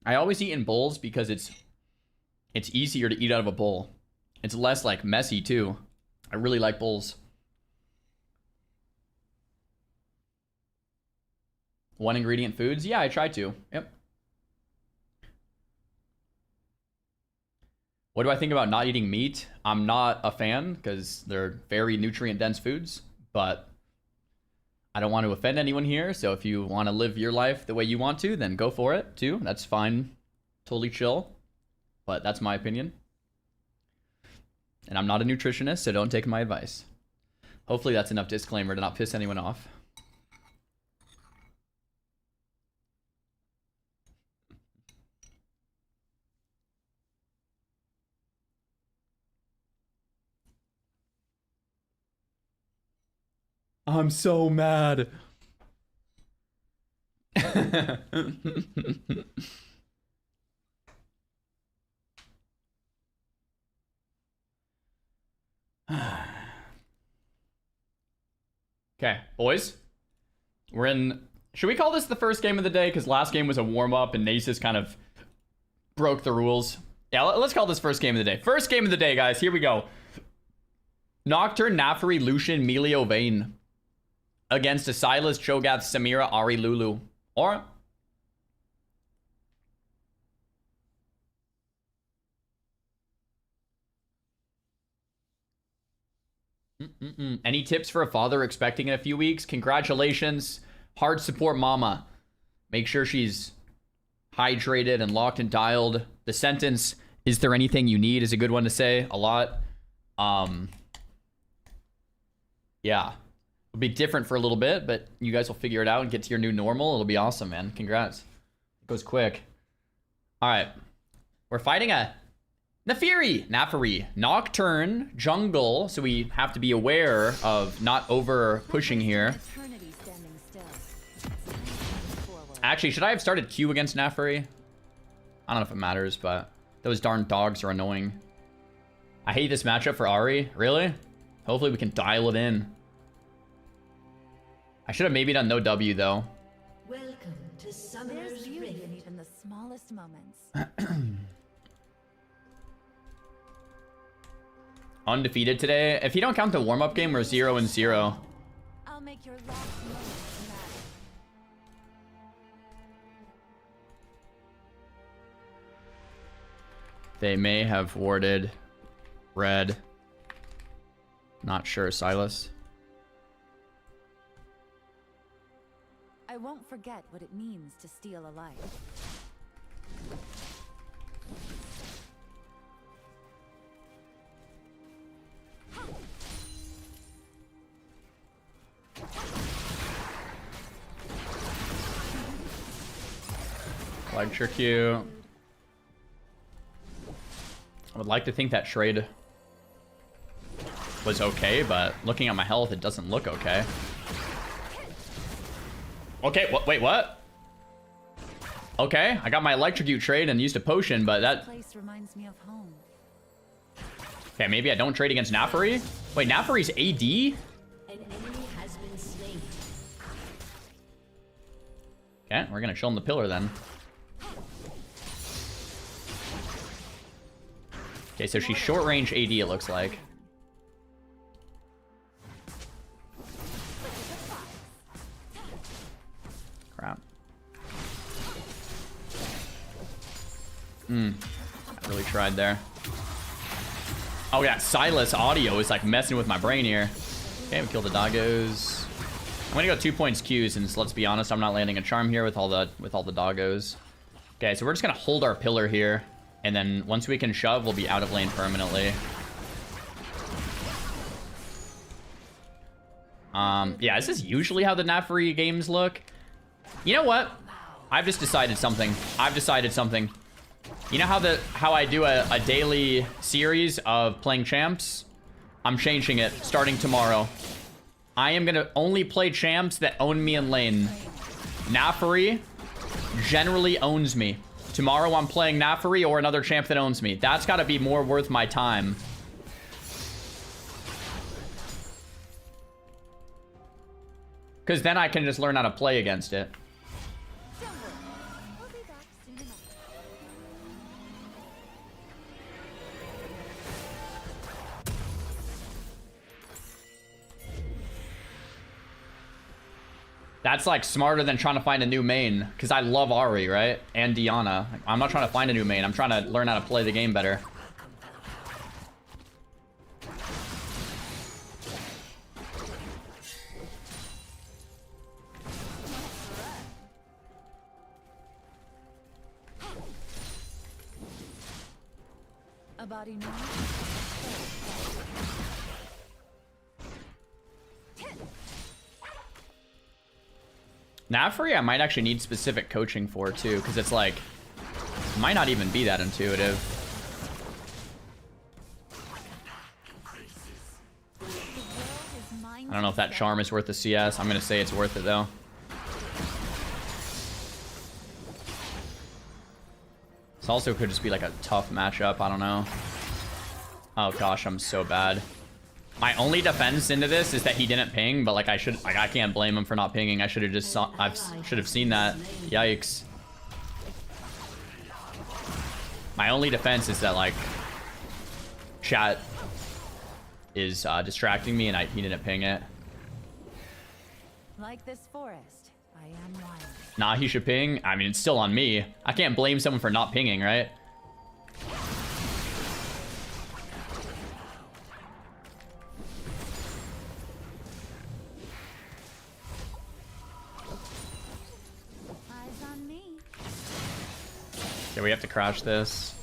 I always eat in bowls because it's easier to eat out of a bowl. It's less like messy too. I really like bowls. One ingredient foods? Yeah, I try to. Yep. What do I think about not eating meat? I'm not a fan because they're very nutrient dense foods, but I don't want to offend anyone here. So if you want to live your life the way you want to, then go for it too. That's fine. Totally chill. But that's my opinion. And I'm not a nutritionist, so don't take my advice. Hopefully that's enough disclaimer to not piss anyone off. I'm so mad. Okay, boys. We're in... Should we call this the first game of the day? Because last game was a warm-up and Nasus kind of broke the rules. Yeah, let's call this first game of the day. First game of the day, guys. Here we go. Nocturne, Nafari, Lucian, Melio, Vayne. Against a Silas, Cho'Gath, Samira, Ahri, Lulu. Or... Any tips for a father expecting in a few weeks? Congratulations. Hard support mama. Make sure she's hydrated and locked and dialed. The sentence, is there anything you need, is a good one to say a lot. Yeah. It'll be different for a little bit, but you guys will figure it out and get to your new normal. It'll be awesome, man. Congrats. It goes quick. All right. We're fighting a Nafiri, Nocturne, Jungle, so we have to be aware of not over pushing here. Eternity standing still. It's time to move forward. Actually, should I have started Q against Nafiri? I don't know if it matters, but those darn dogs are annoying. I hate this matchup for Ahri. Really? Hopefully we can dial it in. I should have maybe done no W, though. Welcome to There's Summoner's beauty in Rift. even the smallest moments. Undefeated today. If you don't count the warm-up game, we're 0-0. I'll make your last moments matter. They may have warded red. Not sure, Silas. I won't forget what it means to steal a life. Lecture Q. I would like to think that trade was okay, but looking at my health, it doesn't look okay. Okay, wait, what? Okay, I got my electrocute trade and used a potion, but that... Place reminds me of home. Okay, maybe I don't trade against Nafiri? Wait, Nafiri's AD? An enemy has been slain. Okay, we're gonna chill in the pillar then. Okay, so she's short range AD, it looks like. Crap. I really tried there. Oh yeah, Silas audio is like messing with my brain here. Okay, we killed the doggos. I'm gonna go 2 points Q since, let's be honest, I'm not landing a charm here with all the doggos. Okay, so we're just gonna hold our pillar here, and then once we can shove, we'll be out of lane permanently. Yeah, this is usually how the Nafiri games look. You know what? I've just decided something. You know how I do a daily series of playing champs? I'm changing it starting tomorrow. I am gonna only play champs that own me in lane. Nafiri generally owns me. Tomorrow I'm playing Nafiri or another champ that owns me. That's gotta be more worth my time. Because then I can just learn how to play against it. Don't worry. We'll be back soon enough. That's like smarter than trying to find a new main. Because I love Ahri, right? And Diana. I'm not trying to find a new main. I'm trying to learn how to play the game better. A body knows. Nafiri, I might actually need specific coaching for too, because it's like, it might not even be that intuitive. I don't know if that charm is worth the CS. I'm gonna say it's worth it though. This also could just be like a tough matchup. I don't know. Oh gosh, I'm so bad. My only defense into this is that he didn't ping, but like I can't blame him for not pinging. I should have just saw, should have seen that. Yikes. My only defense is that like chat is distracting me and he didn't ping it. Like this forest, I am wild. Nah, he should ping. I mean, it's still on me. I can't blame someone for not pinging, right? Okay, we have to crash this.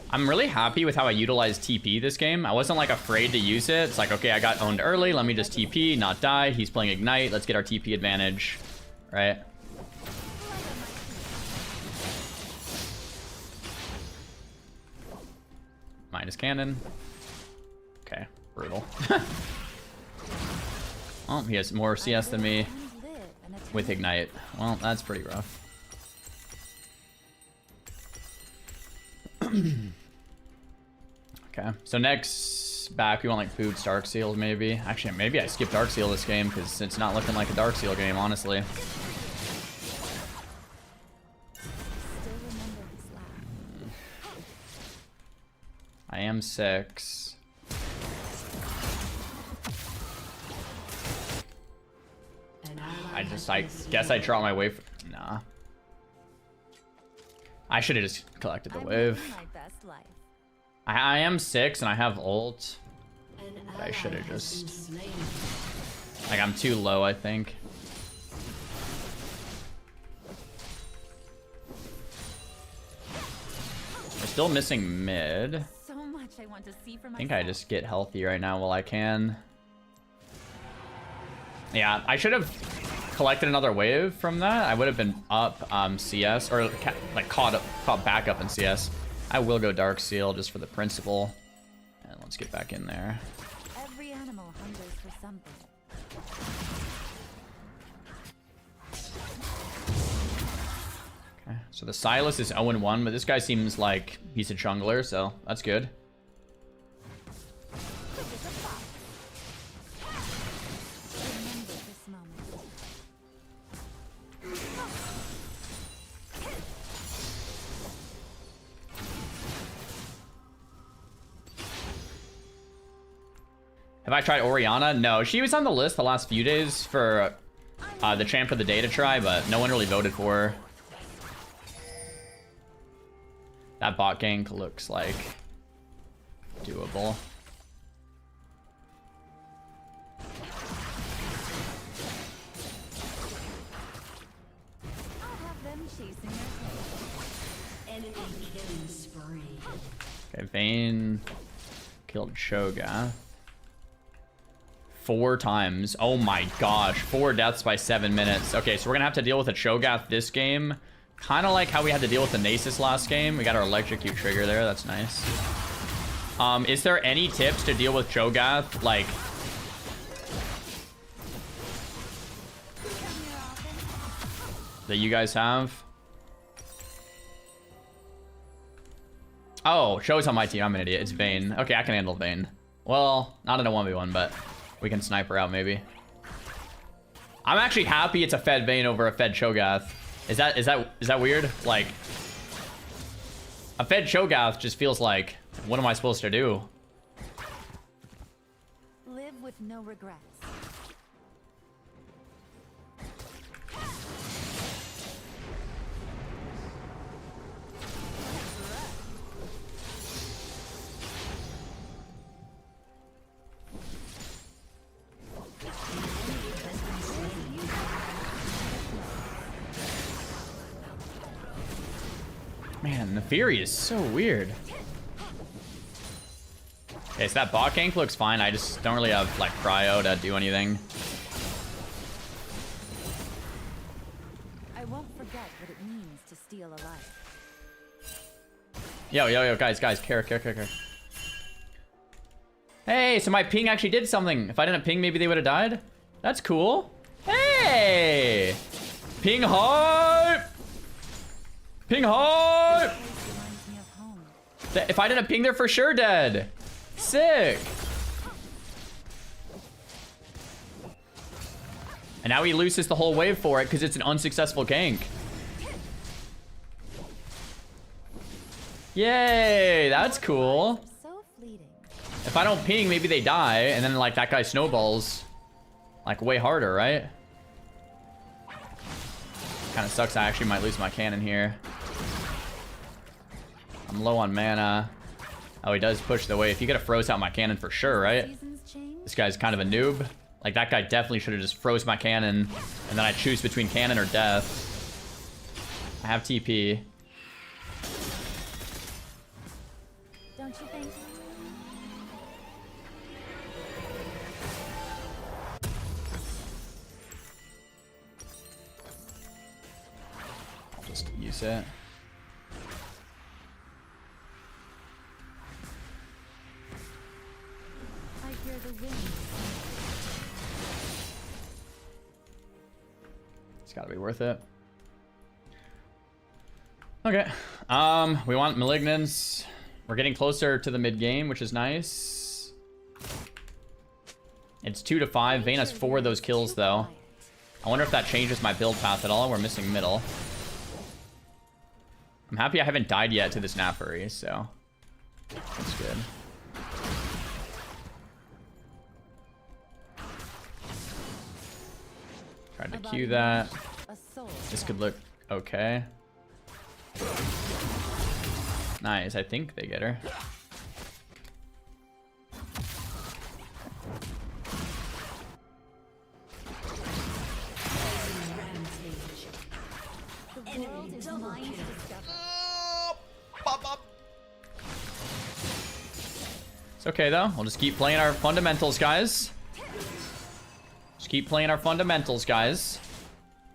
I'm really happy with how I utilized TP this game. I wasn't like afraid to use it. It's like, okay, I got owned early. Let me just TP, not die. He's playing Ignite. Let's get our TP advantage, right? Minus cannon. Okay, brutal. Oh, he has more CS than me with Ignite. Well, that's pretty rough. Okay, so next back, we want like Boots, Dark Seal maybe. Actually, maybe I skipped Dark Seal this game because it's not looking like a Dark Seal game, honestly. I am 6. I guess I draw my wave. Nah. I should have just collected the wave. I am 6 and I have ult. But I should have just... Like, I'm too low, I think. We're still missing mid. So much I want to see for myself. I think I just get healthy right now while I can. Yeah, I should have collected another wave from that. I would have been up CS, or like caught back up in CS. I will go Dark Seal just for the principle. And let's get back in there. Every animal hungers for something. Okay, so the Silas is 0-1, but this guy seems like he's a jungler, so that's good. Have I tried Orianna? No, she was on the list the last few days for the champ of the day to try, but no one really voted for her. That bot gank looks like doable. Okay, Vayne killed Cho'Gath 4 times. Oh my gosh, 4 deaths by 7 minutes. Okay, so we're gonna have to deal with a Cho'Gath this game. Kind of like how we had to deal with the Nasus last game. We got our electrocute trigger there. That's nice. Is there any tips to deal with Cho'Gath? Like, that you guys have? Oh, Cho's on my team. I'm an idiot. It's Vayne. Okay, I can handle Vayne. Well, not in a 1v1, but we can snipe her out maybe. I'm actually happy it's a fed Vayne over a fed Cho'Gath. Is that weird? Like, a fed Cho'Gath just feels like, what am I supposed to do? Live with no regrets. Man, the Fury is so weird. Okay, so that bot gank looks fine. I just don't really have, like, cryo to do anything. I won't forget what it means to steal a life. Yo, guys, care. Hey, so my ping actually did something. If I didn't ping, maybe they would have died. That's cool. Hey! Ping hype! Ping hype! Reminds me of home. If I didn't ping, they're for sure dead. Sick. And now he loses the whole wave for it because it's an unsuccessful gank. Yay, that's cool. So fleeting. If I don't ping, maybe they die, and then like that guy snowballs like way harder, right? Kind of sucks. I actually might lose my cannon here. I'm low on mana. Oh, he does push the wave. He could have froze out my cannon for sure, right? Seasons change, This guy's kind of a noob. Like, that guy definitely should have just froze my cannon, and then I choose between cannon or death. I have TP. Don't you think? Just use it. I hear the wind. It's gotta be worth it. Okay. We want Malignance. We're getting closer to the mid game, which is nice. It's 2 to 5. Vayne has 4 of those kills, though. I wonder if that changes my build path at all. We're missing middle. I'm happy I haven't died yet to this Naffari, so that's good. Tried to Q that. This could look okay. Nice, I think they get her. It's okay though. We'll just keep playing our fundamentals, guys. Just keep playing our fundamentals, guys.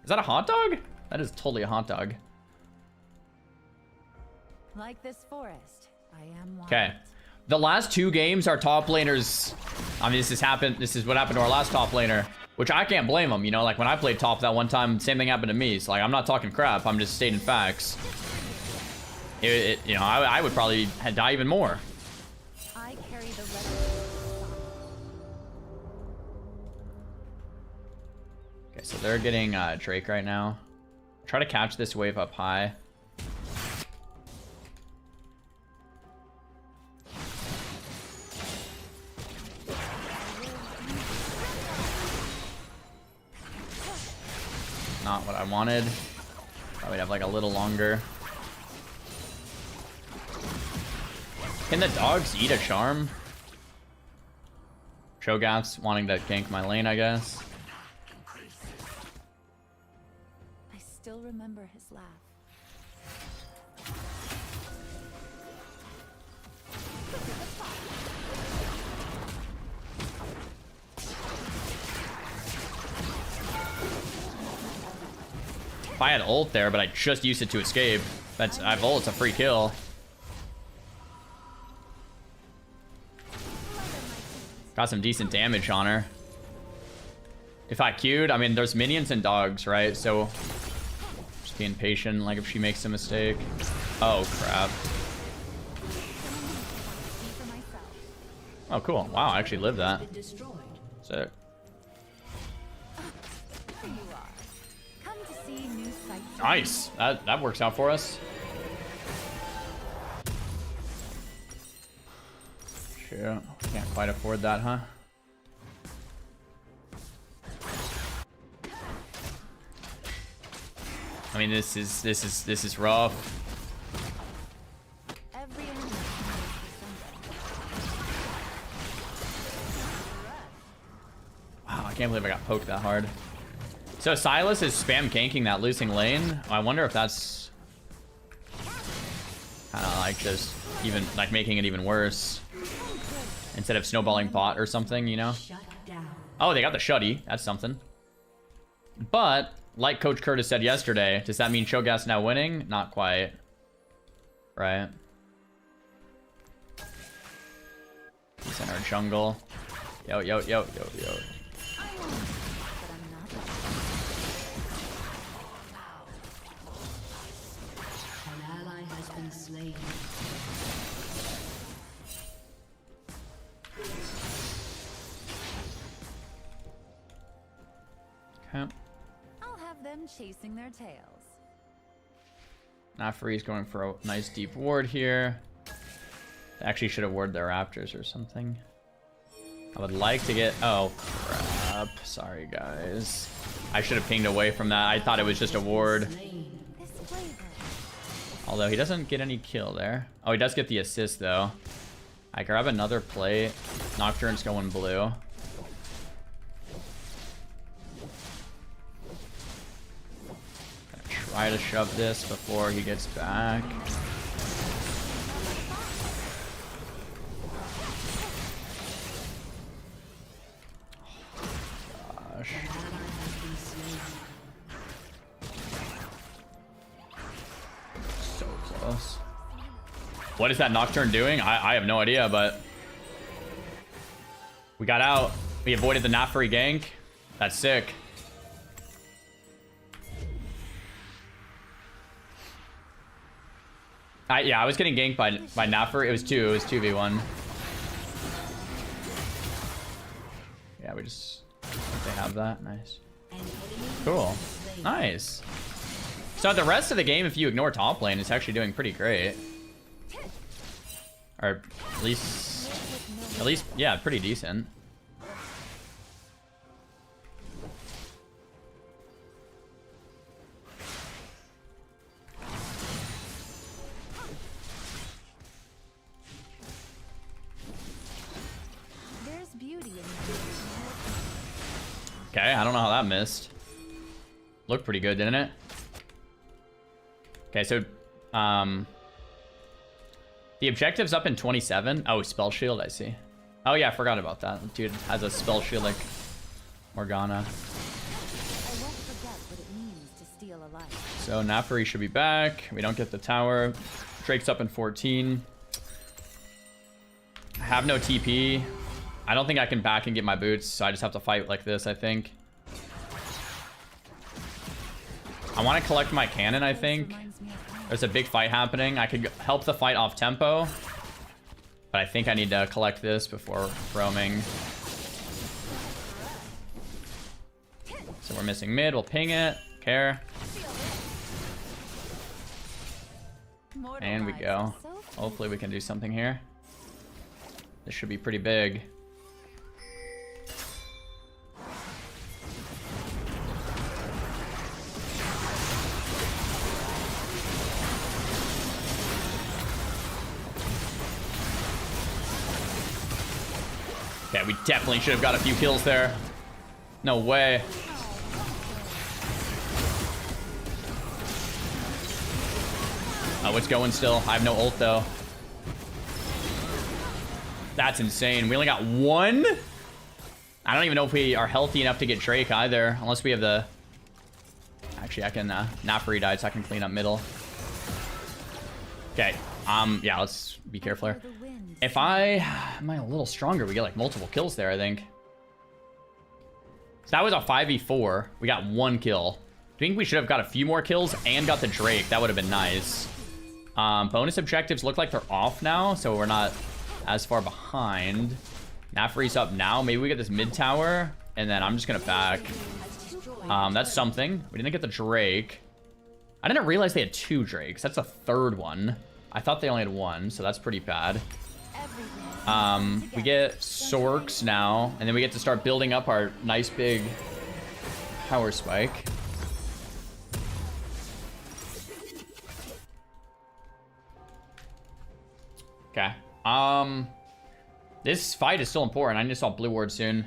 Is that a hot dog? That is totally a hot dog. Like this forest, I am wild. Okay. The last 2 games, our top laners, I mean, this is what happened to our last top laner, which I can't blame them, you know, like when I played top that one time, same thing happened to me. So like, I'm not talking crap, I'm just stating facts. You know, I would probably die even more. I carry the red. Okay, so they're getting Drake right now. Try to catch this wave up high. Not what I wanted. Thought we'd have like a little longer. Can the dogs eat a charm? Cho'Gath's wanting to gank my lane, I guess. I still remember his laugh. If I had ult there, but I just used it to escape. I have ult, it's a free kill. Got some decent damage on her. If I queued, I mean, there's minions and dogs, right? So, just being patient, like if she makes a mistake. Oh, crap. Oh, cool. Wow, I actually lived that. Sick. Nice. That works out for us. Sure. Can't quite afford that, huh? I mean, this is rough. Wow, I can't believe I got poked that hard. So Silas is spam ganking that losing lane. I wonder if that's kind of like just even like making it even worse instead of snowballing bot or something, you know? Oh, they got the shutty. That's something. But like Coach Curtis said yesterday, does that mean Cho'Gath's now winning? Not quite. Right. He's in our jungle. Yo, yo, yo, yo, yo. Okay. I'll have them chasing their tails. Naffari's going for a nice deep ward here. Actually should have warded their raptors or something. I would like to get... Oh, crap. Sorry, guys. I should have pinged away from that. I thought it was just a ward. Although he doesn't get any kill there. Oh, he does get the assist, though. I grab another plate. Nocturne's going blue. Try to shove this before he gets back. Gosh. So close. What is that Nocturne doing? I have no idea, but we got out. We avoided the Nafri gank. That's sick. Yeah, I was getting ganked by Nafri. It was 2v1. Yeah, we just... They have that. Nice. Cool. Nice. So the rest of the game, if you ignore top lane, it's actually doing pretty great. Or at least, yeah, pretty decent. There's beauty in Okay, I don't know how that missed. Looked pretty good, didn't it? Okay, so the objective's up in 27. Oh, spell shield, I see. Oh yeah, I forgot about that. Dude has a spell shield like Morgana. I won't forget what it means to steal a life. So Nafri should be back. We don't get the tower. Drake's up in 14. I have no TP. I don't think I can back and get my boots, so I just have to fight like this, I think. I want to collect my cannon, I think. There's a big fight happening. I could help the fight off tempo, but I think I need to collect this before roaming. So we're missing mid. We'll ping it. Care. And we go. Hopefully we can do something here. This should be pretty big. Okay, we definitely should have got a few kills there. No way. Oh, it's going still. I have no ult, though. That's insane. We only got one? I don't even know if we are healthy enough to get Drake either. Unless we have the... Actually, I can... Nafri died, so I can clean up middle. Okay. Yeah, let's be careful here. If I... Am I a little stronger? We get, like, multiple kills there, I think. So that was a 5v4. We got one kill. Do you think we should have got a few more kills and got the Drake? That would have been nice. Bonus objectives look like they're off now, so we're not as far behind. Nafri's up now. Maybe we get this mid tower, and then I'm just gonna back. That's something. We didn't get the Drake. I didn't realize they had two Drakes. That's the third one. I thought they only had one, so that's pretty bad. We get Sorks now, and then we get to start building up our nice big power spike. Okay. This fight is still important. I need to solve blue ward soon.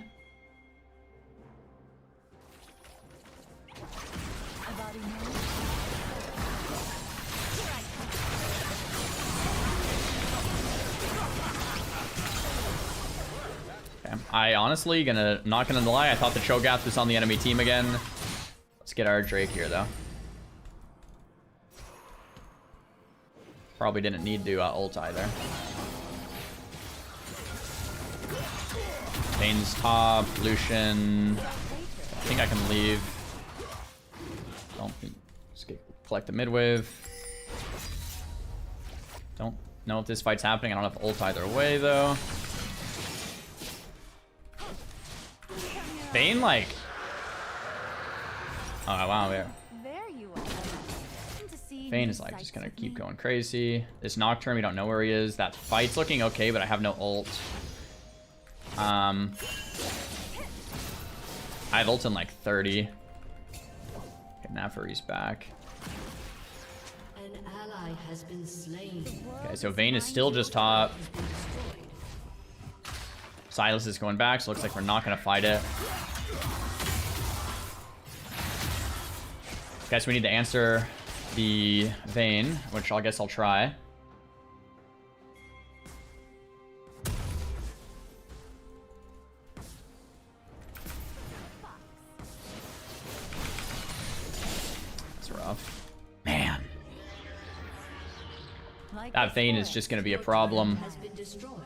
Okay. I honestly not gonna lie, I thought the Cho'Gath was on the enemy team again. Let's get our Drake here though. Probably didn't need to ult either. Bane's top, Lucian. I think I can leave. Don't collect the mid wave. Don't know if this fight's happening. I don't have ult either way though. Bane like. Oh wow, yeah. Bane is like just gonna keep going crazy. This Nocturne, we don't know where he is. That fight's looking okay, but I have no ult. I have ult in like 30. Okay, Nafri's back. An ally has been slain. Okay, so Vayne is still just top. Silas is going back, so looks like we're not gonna fight it. Guess we need to answer the Vayne, which I guess I'll try. That's rough. Man. That Vayne is just going to be a problem. Has been destroyed.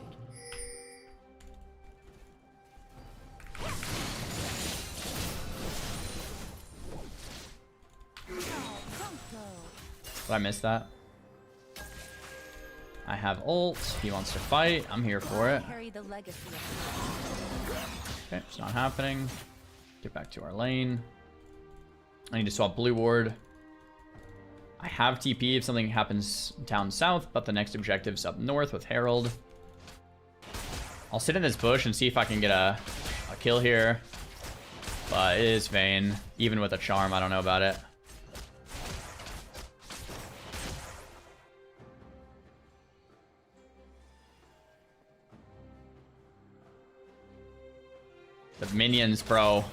Did I miss that? I have ult. He wants to fight. I'm here for it. Okay, it's not happening. Get back to our lane. I need to swap blue ward. I have TP if something happens down south, but the next objective's up north with Herald. I'll sit in this bush and see if I can get a kill here. But it is Vayne. Even with a charm, I don't know about it. The minions, bro.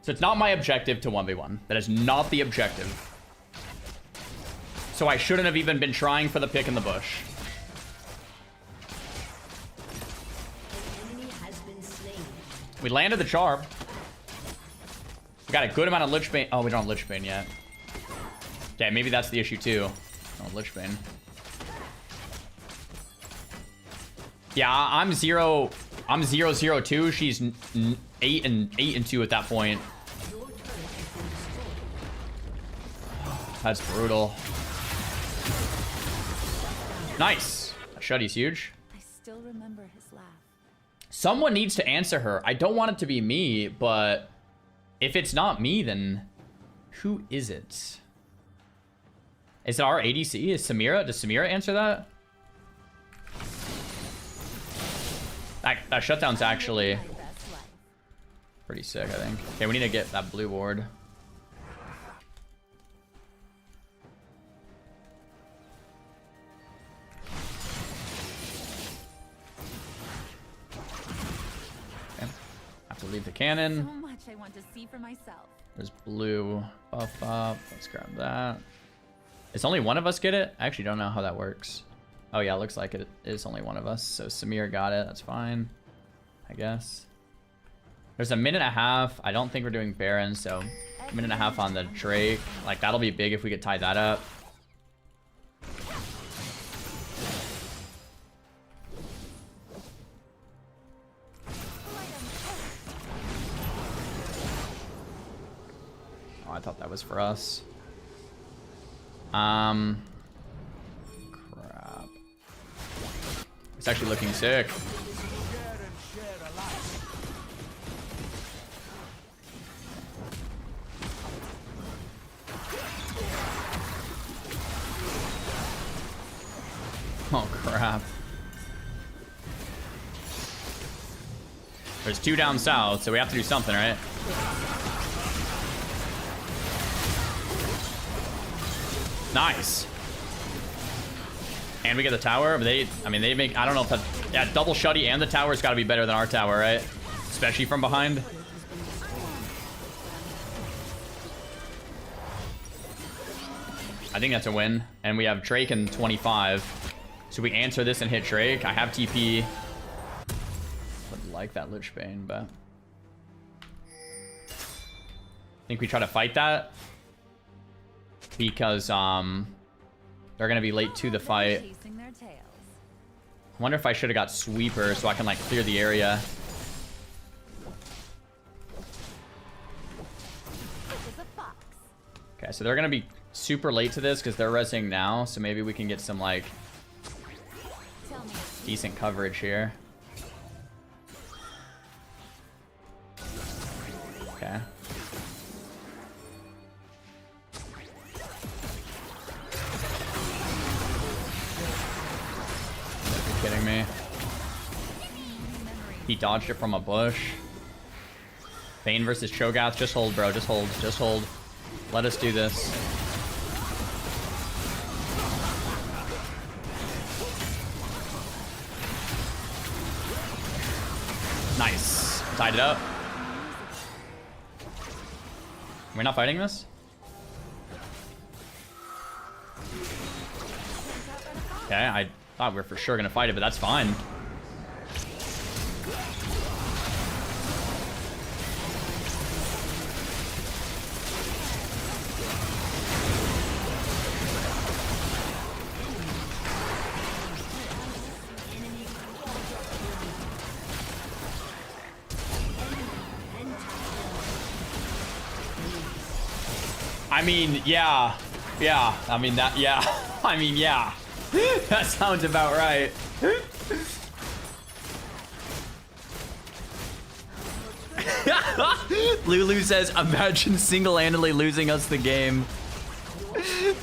So it's not my objective to 1v1. That is not the objective. So I shouldn't have even been trying for the pick in the bush. We landed the charm. We got a good amount of Lich Bane. Oh, we don't have Lich Bane yet. Okay, maybe that's the issue too. Oh, Lich Bane. Yeah, I'm 0-0-2. She's 8-2 at that point. That's brutal. Nice. That shuddy's huge. I still remember his laugh. Someone needs to answer her. I don't want it to be me, but if it's not me, then who is it? Is it our ADC? Is Samira? Does Samira answer that? That shutdown's actually pretty sick, I think. Okay, we need to get that blue ward. Okay. Have to leave the cannon. So much I want to see for myself. There's blue buff up. Let's grab that. Is only one of us get it? I actually don't know how that works. Oh yeah, looks like it is only one of us. So Samir got it. That's fine, I guess. There's a minute and a half. I don't think we're doing Baron, so a minute and a half on the Drake. Like, that'll be big if we could tie that up. Oh, I thought that was for us. Crap. It's actually looking sick. Oh, crap. There's two down south, so we have to do something, right? Nice. And we get the tower, but they make, I don't know if that, yeah, double shutty and the tower's got to be better than our tower, right? Especially from behind. I think that's a win. And we have Drake in 25. So we answer this and hit Drake. I have TP. Would like that Lich Bane, but I think we try to fight that because they're gonna be late to the fight. I wonder if I should have got Sweeper so I can like clear the area. Okay, so they're gonna be super late to this because they're resing now, so maybe we can get some like decent coverage here. Okay. You're kidding me. He dodged it from a bush. Vayne versus Cho'Gath. Just hold, bro. Just hold. Just hold. Let us do this. Nice. Tied it up. We're not fighting this? Okay, I thought we were for sure gonna fight it, but that's fine. I mean, yeah. Yeah. I mean, that, yeah. I mean, yeah. That sounds about right. Lulu says, imagine single-handedly losing us the game.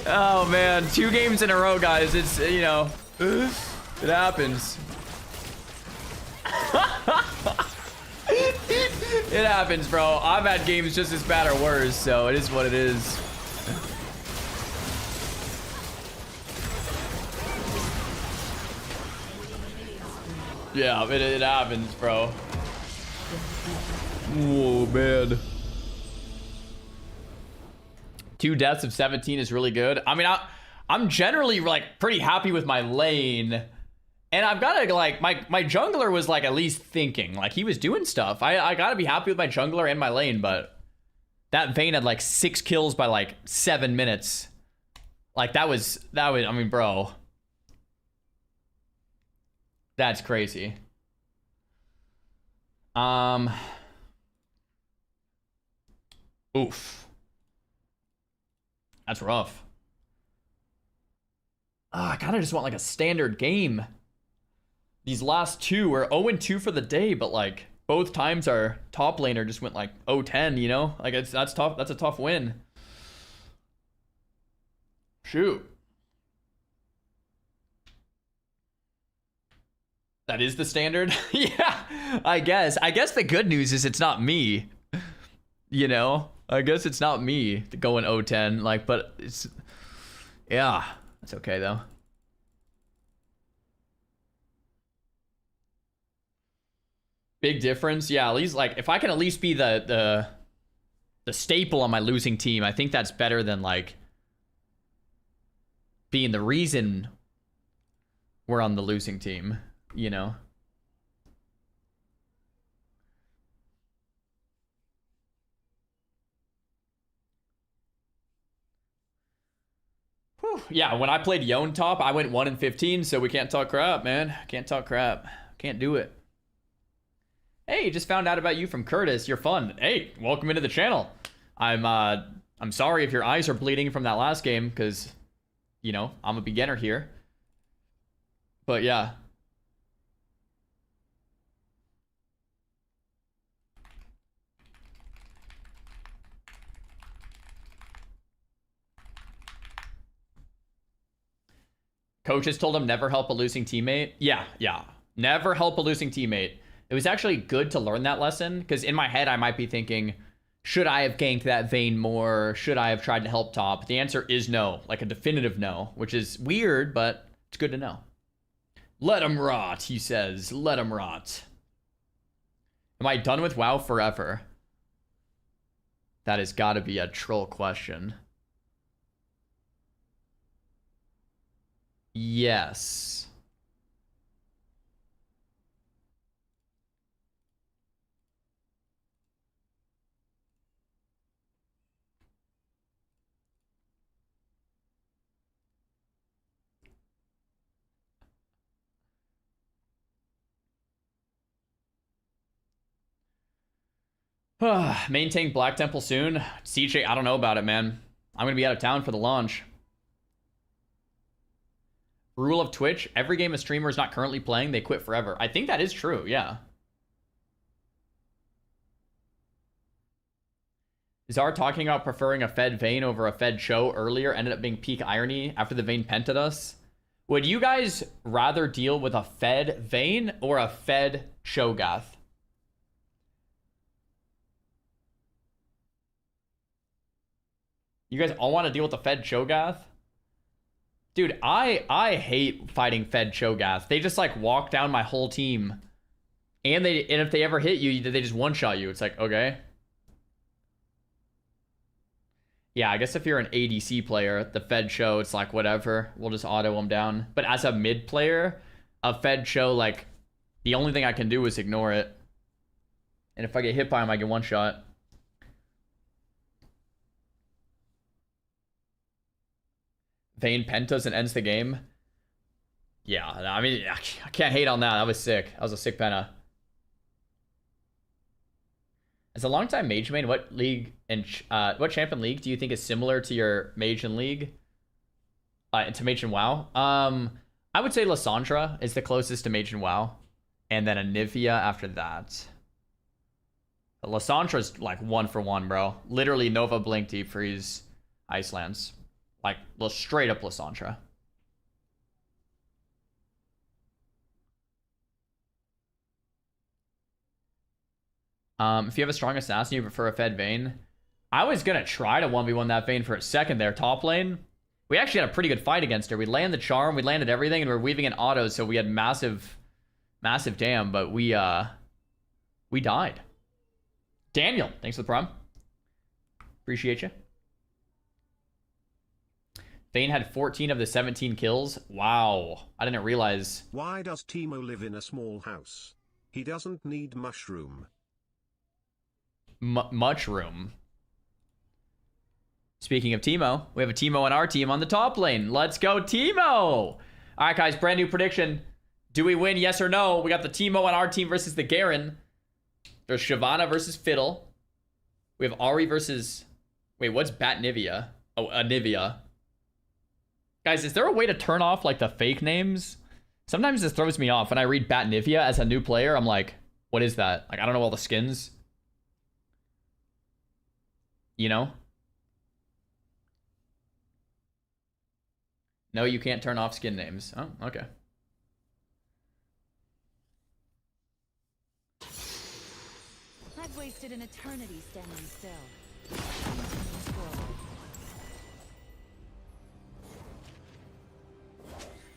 Oh, man. 2 games in a row, guys. It's, you know, it happens. It happens, bro. I've had games just as bad or worse, so it is what it is. Yeah, it happens, bro. Whoa, man. 2 deaths of 17 is really good. I mean, I'm generally like pretty happy with my lane. And I've got to, like, my jungler was, like, at least thinking. Like, he was doing stuff. I got to be happy with my jungler and my lane, but that Vayne had, like, 6 kills by, like, 7 minutes. Like, that was, I mean, bro. That's crazy. Oof. That's rough. I kind of just want, like, a standard game. These last 2 were 0-2 for the day, but like both times our top laner just went like 0-10, you know? Like that's tough. That's a tough win. Shoot. That is the standard? Yeah, I guess. I guess the good news is it's not me. You know? I guess it's not me going 0-10. Like, but it's... Yeah. That's okay, though. Big difference. Yeah, at least, like, if I can at least be the staple on my losing team, I think that's better than, like, being the reason we're on the losing team, you know? Whew. Yeah, when I played Yone top, I went 1-15, so we can't talk crap, man. Can't talk crap. Can't do it. Hey, just found out about you from Curtis. You're fun. Hey, welcome into the channel. I'm sorry if your eyes are bleeding from that last game, because, you know, I'm a beginner here. But yeah. Coaches told him never help a losing teammate. Yeah. Never help a losing teammate. It was actually good to learn that lesson, because in my head I might be thinking, should I have ganked that Vayne more? Should I have tried to help top? The answer is no, like a definitive no, which is weird, but it's good to know. Let him rot, he says. Let him rot. Am I done with WoW forever? That has got to be a troll question. Yes. Maintain Black Temple soon. CJ, I don't know about it, man. I'm gonna be out of town for the launch. Rule of Twitch: every game a streamer is not currently playing, they quit forever. I think that is true, yeah. Czar talking about preferring a Fed Vayne over a Fed Cho earlier ended up being peak irony after the Vayne pented us. Would you guys rather deal with a Fed Vayne or a Fed Cho'Gath? You guys all want to deal with the Fed Cho'Gath? Dude, I hate fighting Fed Cho'Gath. They just like walk down my whole team. And if they ever hit you, they just one-shot you. It's like, okay. Yeah, I guess if you're an ADC player, the Fed show, it's like, whatever. We'll just auto them down. But as a mid player, a Fed show, like, the only thing I can do is ignore it. And if I get hit by him, I get one shot. Vayne pentas and ends the game. Yeah, I mean, I can't hate on that. That was sick. That was a sick penta. As a longtime mage main, what league and what champion league do you think is similar to your mage and league? To mage and WoW? I would say Lissandra is the closest to mage and WoW, and then Anivia after that. Lissandra's like 1-for-1, bro. Literally Nova Blink Deep Freeze Icelands. Like, straight up Lissandra. If you have a strong assassin, you prefer a Fed Vayne. I was going to try to 1v1 that Vayne for a second there. Top lane, we actually had a pretty good fight against her. We landed the charm, we landed everything, and we were weaving in autos, so we had massive dam, but we died. Daniel, thanks for the prom. Appreciate you. Vayne had 14 of the 17 kills. Wow. I didn't realize. Why does Teemo live in a small house? He doesn't need mushroom. Much room. Speaking of Teemo, we have a Teemo on our team on the top lane. Let's go, Teemo! All right, guys, brand new prediction. Do we win, yes or no? We got the Teemo on our team versus the Garen. There's Shyvana versus Fiddle. We have Ahri versus... Wait, what's Batnivia? Oh, Anivia. Guys, is there a way to turn off, like, the fake names? Sometimes this throws me off. When I read Batnivia as a new player, I'm like, what is that? Like, I don't know all the skins. You know? No, you can't turn off skin names. Oh, okay. I've wasted an eternity standing still.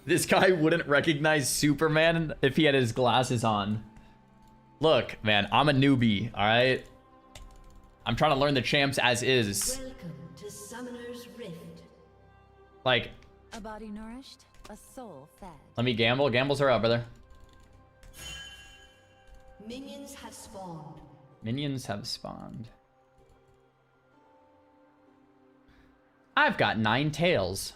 This guy wouldn't recognize Superman if he had his glasses on. Look, man, I'm a newbie, all right? I'm trying to learn the champs as is. Welcome to Summoner's Rift. Like, A body nourished, a soul fed. let me gamble. Gambles are up, brother. Minions have spawned. Minions have spawned. I've got 9 tails.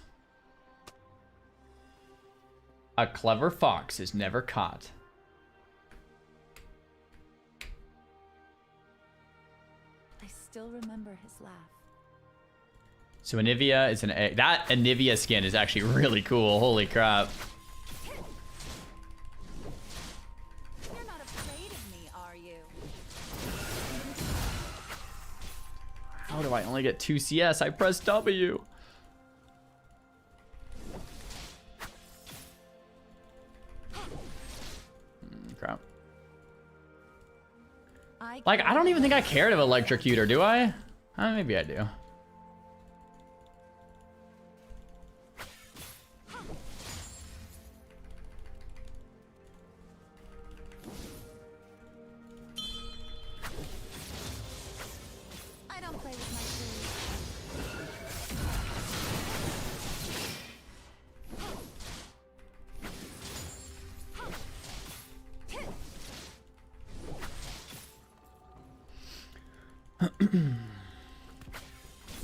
A clever fox is never caught. I still remember his laugh. So Anivia is an egg. That Anivia skin is actually really cool. Holy crap. You're not afraid of me, are you? How do I only get 2 CS? I pressed W. Crap. Like, I don't even think I cared of Electrocutor, do I? Maybe I do. I don't play with my food.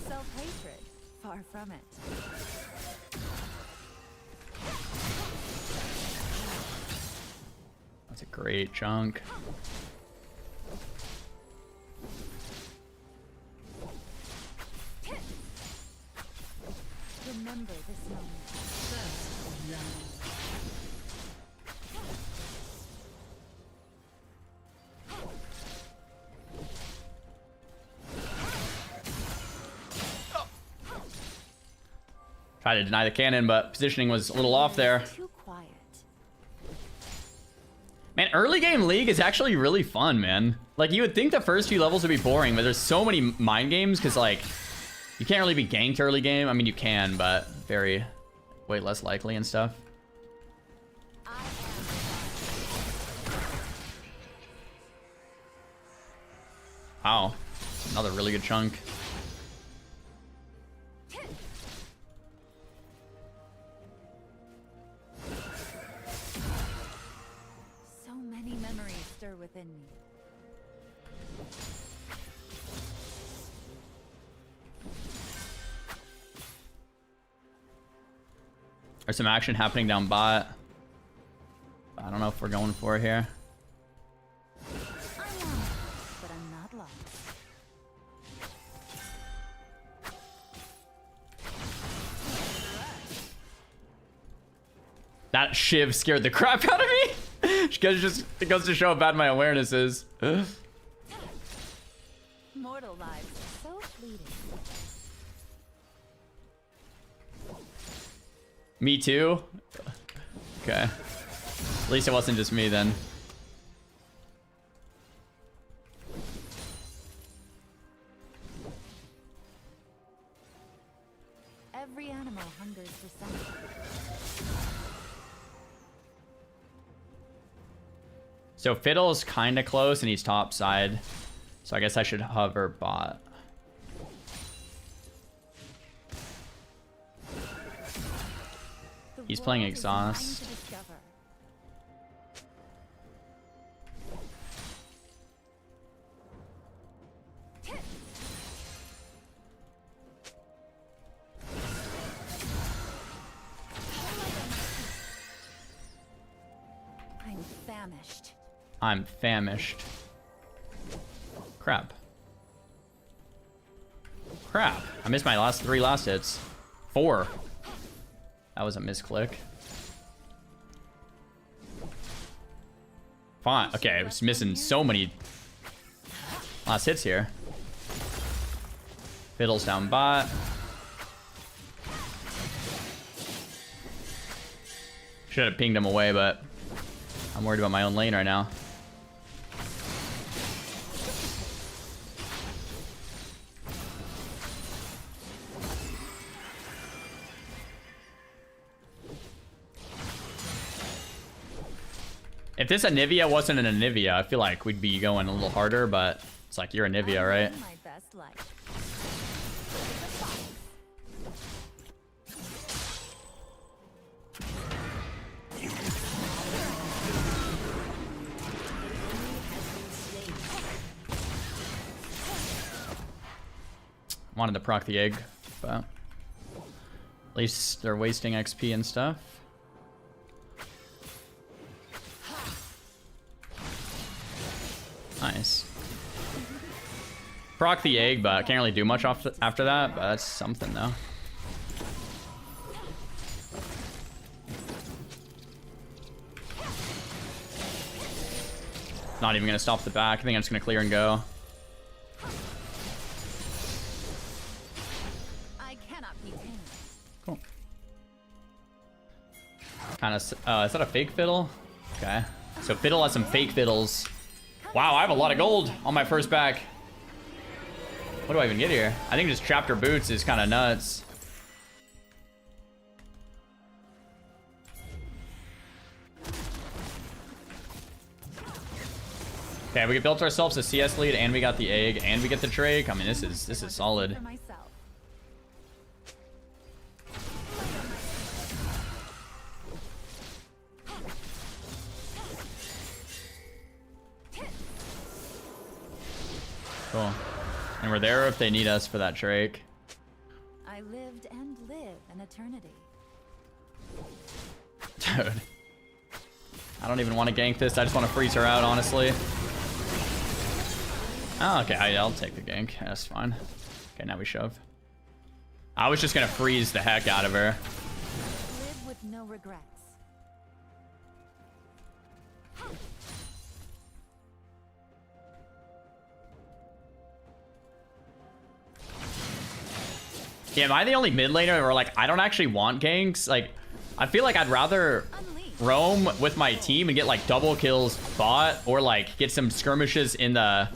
Self-hatred, far from it. That's a great chunk. Remember this moment. First love. Tried to deny the cannon, but positioning was a little off there. Too quiet. Man, early game League is actually really fun, man. Like, you would think the first few levels would be boring, but there's so many mind games, because, like, you can't really be ganked early game. I mean, you can, but way less likely and stuff. Wow. Another really good chunk. So many memories stir within me. There's some action happening down bot. I don't know if we're going for it here. I'm lost, but I'm not lost. That Shiv scared the crap out of me. It goes to show how bad my awareness is. Mortal lives are so fleeting. Me too? Okay. At least it wasn't just me then. Every animal hungers for something. So Fiddle's kind of close and he's top side. So I guess I should hover bot. He's playing world is mine exhaust. to discover. I'm famished. I'm famished. Crap. Crap. I missed my last 3 last hits. 4. That was a misclick. Fine. Okay, I was missing so many last hits here. Fiddle's down bot. Should have pinged him away, but I'm worried about my own lane right now. If this Anivia wasn't an Anivia, I feel like we'd be going a little harder, but it's like you're Anivia, right? I'm my best life. Wanted to proc the egg, but at least they're wasting XP and stuff. Nice. Proc the egg, but can't really do much after that, but that's something though. Not even gonna stop the back. I think I'm just gonna clear and go. I cannot be tamed. Cool. Kind of. Is that a fake fiddle? Okay. So Fiddle has some fake fiddles. Wow, I have a lot of gold on my first back. What do I even get here? I think just chapter boots is kind of nuts. Okay, we built ourselves a CS lead, and we got the egg, and we get the Drake. I mean, this is solid. For myself. Cool. And we're there if they need us for that Drake. I lived and live an eternity. Dude. I don't even want to gank this. I just want to freeze her out, honestly. Oh, okay. I'll take the gank. That's fine. Okay, now we shove. I was just going to freeze the heck out of her. Live with no regrets. Yeah, am I the only mid laner where, like, I don't actually want ganks? Like, I feel like I'd rather roam with my team and get, like, double kills bot or, like, get some skirmishes in the,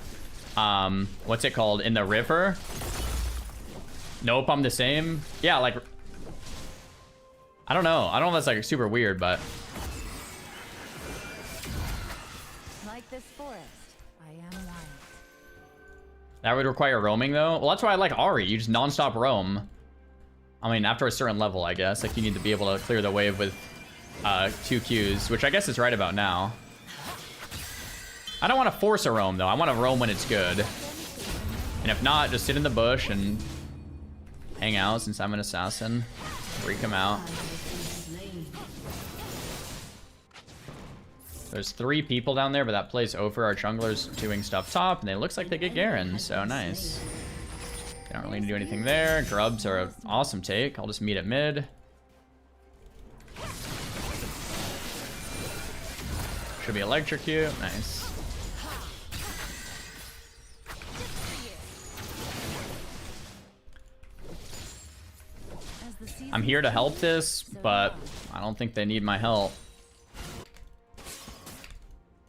what's it called? In the river. Nope, I'm the same. Yeah, like, I don't know. I don't know if that's, like, super weird, but. Like this forest, I am wild. That would require roaming though. Well, that's why I like Ahri. You just non-stop roam. I mean, after a certain level, I guess. Like, you need to be able to clear the wave with 2 Qs, which I guess is right about now. I don't want to force a roam, though. I want to roam when it's good. And if not, just sit in the bush and hang out since I'm an assassin. Freak him out. There's 3 people down there, but that plays over. Our jungler's doing stuff top, and it looks like they get Garen, so nice. They don't really need to do anything there. Grubs are an awesome take. I'll just meet at mid. Should be electrocute. Nice. I'm here to help this, but I don't think they need my help.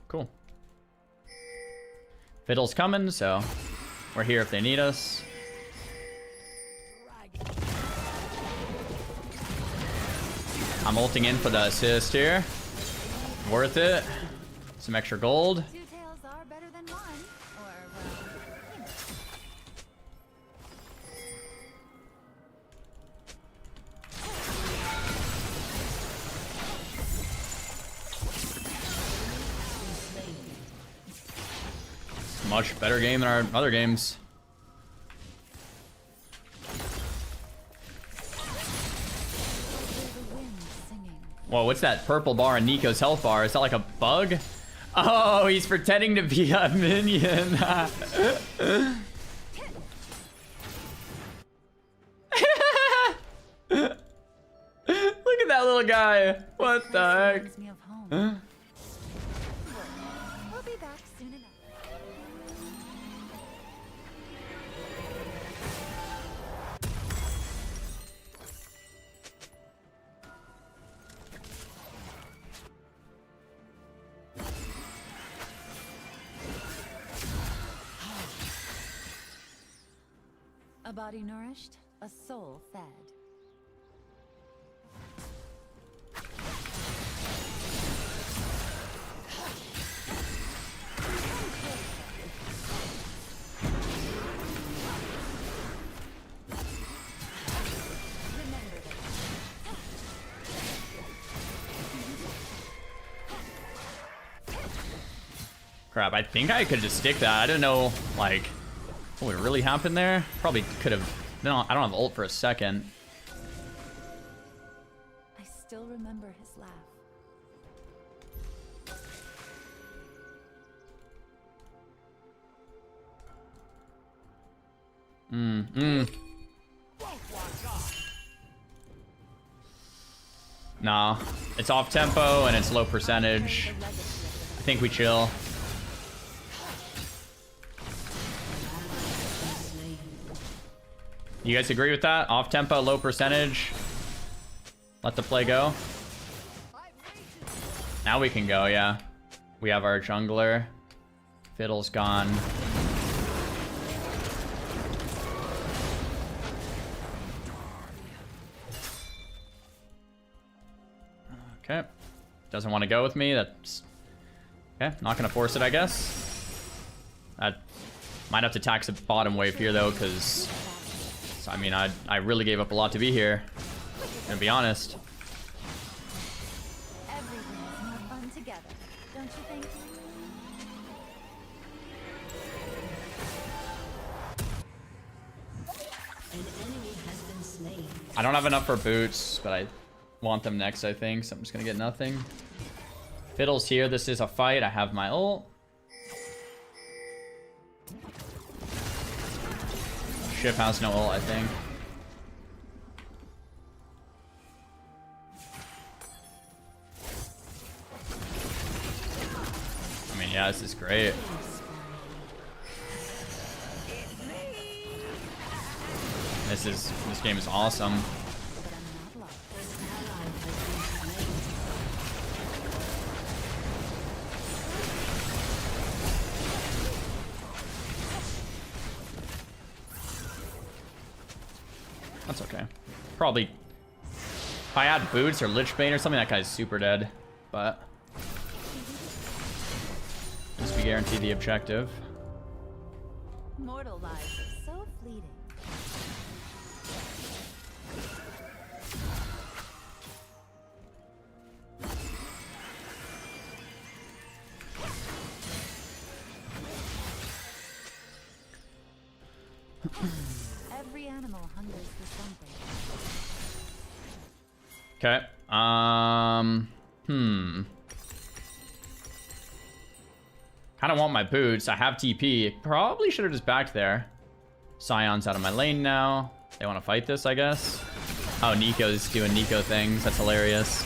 Cool. Fiddle's coming, so we're here if they need us. I'm ulting in for the assist here. Worth it. Some extra gold. 2 tails are better than 1. Or, well, Much better game than our other games. Whoa, what's that purple bar in Nico's health bar? Is that like a bug? Oh, he's pretending to be a minion. Look at that little guy. What the heck? reminds me of home. We'll be back soon enough. A body nourished, a soul fed. Crap, I think I could just stick that. I don't know, like, what would really happen there? Probably could have. No, I don't have ult for a second. I still remember his laugh. Nah, it's off tempo and it's low percentage. I think we chill. You guys agree with that? Off tempo, low percentage. Let the play go. Now we can go, yeah. We have our jungler. Fiddle's gone. Okay. Doesn't want to go with me. That's okay. Not gonna force it, I guess. I might have to tax a bottom wave here though, because I mean, I really gave up a lot to be here. And be honest. Everything is more fun together, don't you think? An enemy has been slain. I don't have enough for boots, but I want them next, I think. So I'm just gonna get nothing. Fiddle's here. This is a fight. I have my ult. Ship has no ult, I think. I mean, yeah, this is great. This game is awesome. That's okay. Probably if I had boots or Lichbane or something, that guy's super dead. But at least we guarantee the objective. Mortal lives are so fleeting. Every animal hungers for something. Okay. Kind of want my boots. I have TP. Probably should have just backed there. Scion's out of my lane now. They want to fight this, I guess. Oh, Nico's doing Nico things. That's hilarious.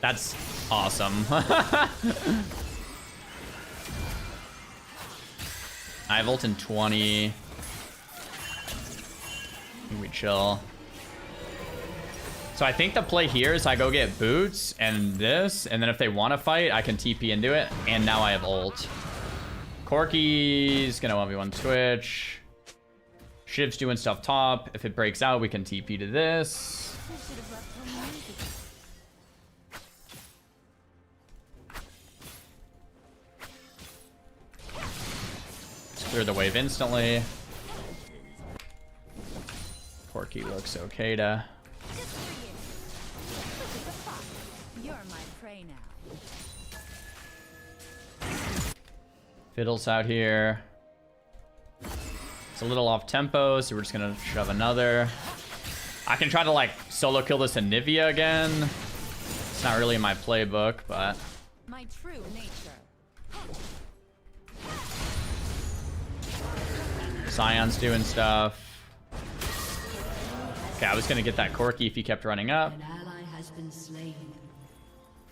That's awesome. I have ult in 20. I think we chill. So I think the play here is I go get boots and this, and then if they want to fight, I can TP into it. And now I have ult. Corki's gonna 1v1 Twitch. Shiv's doing stuff top. If it breaks out, we can TP to this. Let's clear the wave instantly. Corki looks okay to... You're my prey now. Fiddle's out here. It's a little off tempo, so we're just gonna shove another. I can try to like solo kill this Anivia again. It's not really in my playbook, but My true nature. Scion's doing stuff. Okay, I was gonna get that Corki if he kept running up. An ally has been slain.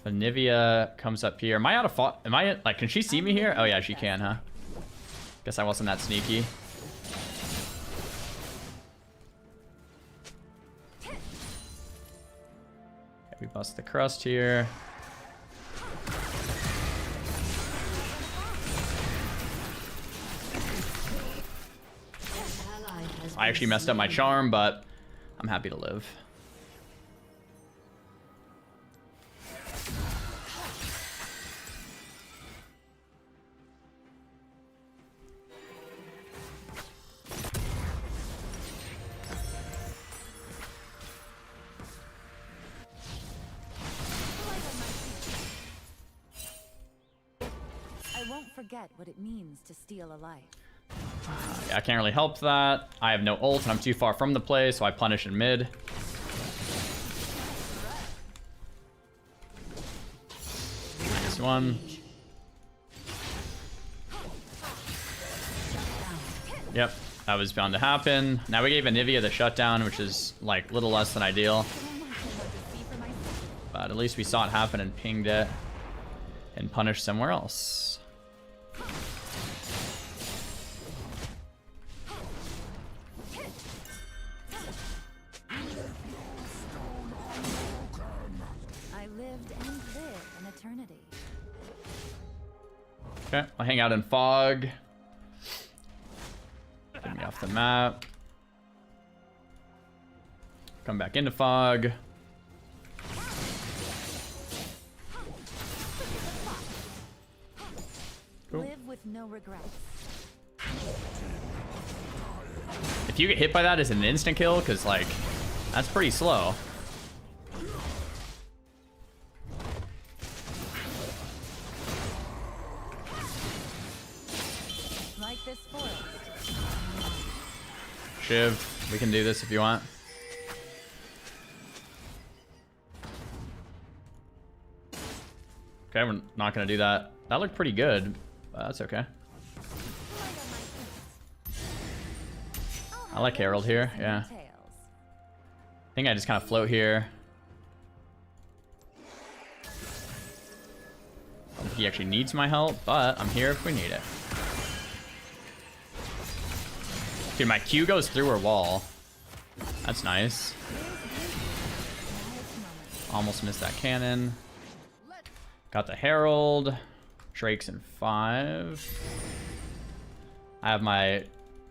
Anivia comes up here. Am I out of fought? Am I like? Can she see me here? Oh yeah, she can, huh? Guess I wasn't that sneaky. Okay, we bust the crust here. I actually messed up my charm, but I'm happy to live. I won't forget what it means to steal a life. Yeah, I can't really help that. I have no ult and I'm too far from the play, so I punish in mid. Nice one. Yep, that was bound to happen. Now we gave Anivia the shutdown, which is like a little less than ideal. But at least we saw it happen and pinged it and punished somewhere else. I lived and live an eternity. Okay, I'll hang out in fog. Get me off the map. Come back into fog. Cool. Live with no regrets. If you get hit by that, is it an instant kill? Because, like, that's pretty slow. Like this forest. Shiv, we can do this if you want. Okay, we're not going to do that. That looked pretty good, but that's okay. I like Herald here, yeah. I think I just kind of float here. I don't think he actually needs my help, but I'm here if we need it. Dude, my Q goes through her wall. That's nice. Almost missed that cannon. Got the Herald. Drake's in 5. I have my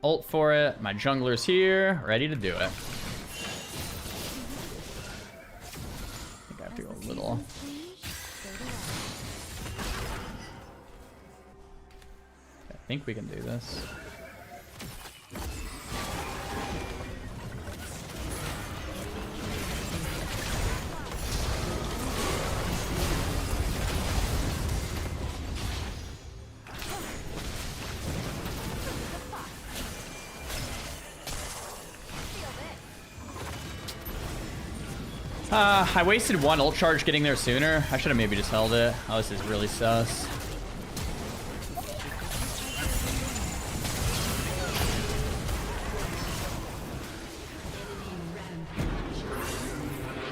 ult for it. My jungler's here, ready to do it. I think I have to go a little. think we can do this. I wasted one ult charge getting there sooner. I should have maybe just held it. Oh, this is really sus.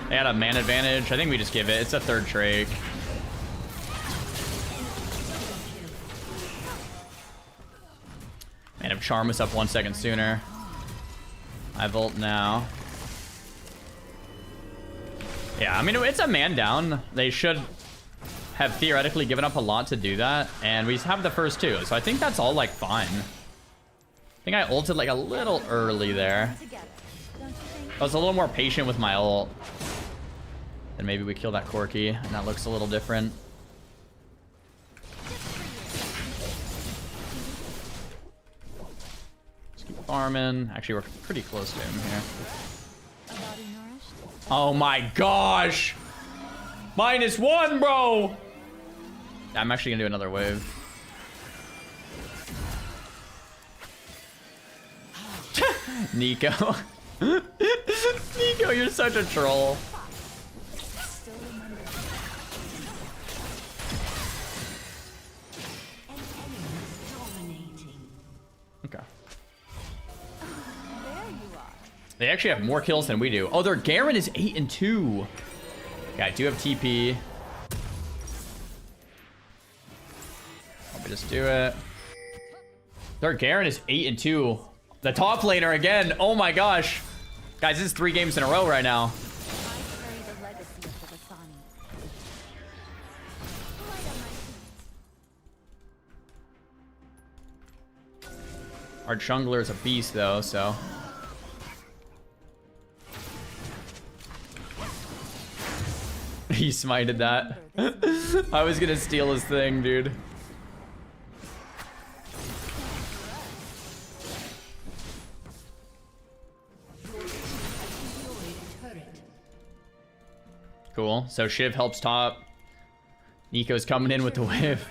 They had a man advantage. I think we just give it. It's a third Drake. Man, if Charm was up 1 second sooner. I ult now. Yeah, I mean, it's a man down. They should have theoretically given up a lot to do that. And we have the first two. So I think that's all, like, fine. I think I ulted, like, a little early there. I was a little more patient with my ult. And maybe we kill that Corki, and that looks a little different. Just keep farming. Actually, we're pretty close to him here. Oh my gosh! -1, bro! I'm actually gonna do another wave. Nico. Nico, you're such a troll. Okay. They actually have more kills than we do. Oh, their Garen is 8 and 2. Okay, I do have TP. Let me just do it. Their Garen is 8 and 2. The top laner again. Oh my gosh. Guys, this is 3 games in a row right now. Our jungler is a beast though, so. He smited that. I was gonna steal his thing, dude. Cool. So Shiv helps top. Nico's coming in with the wave.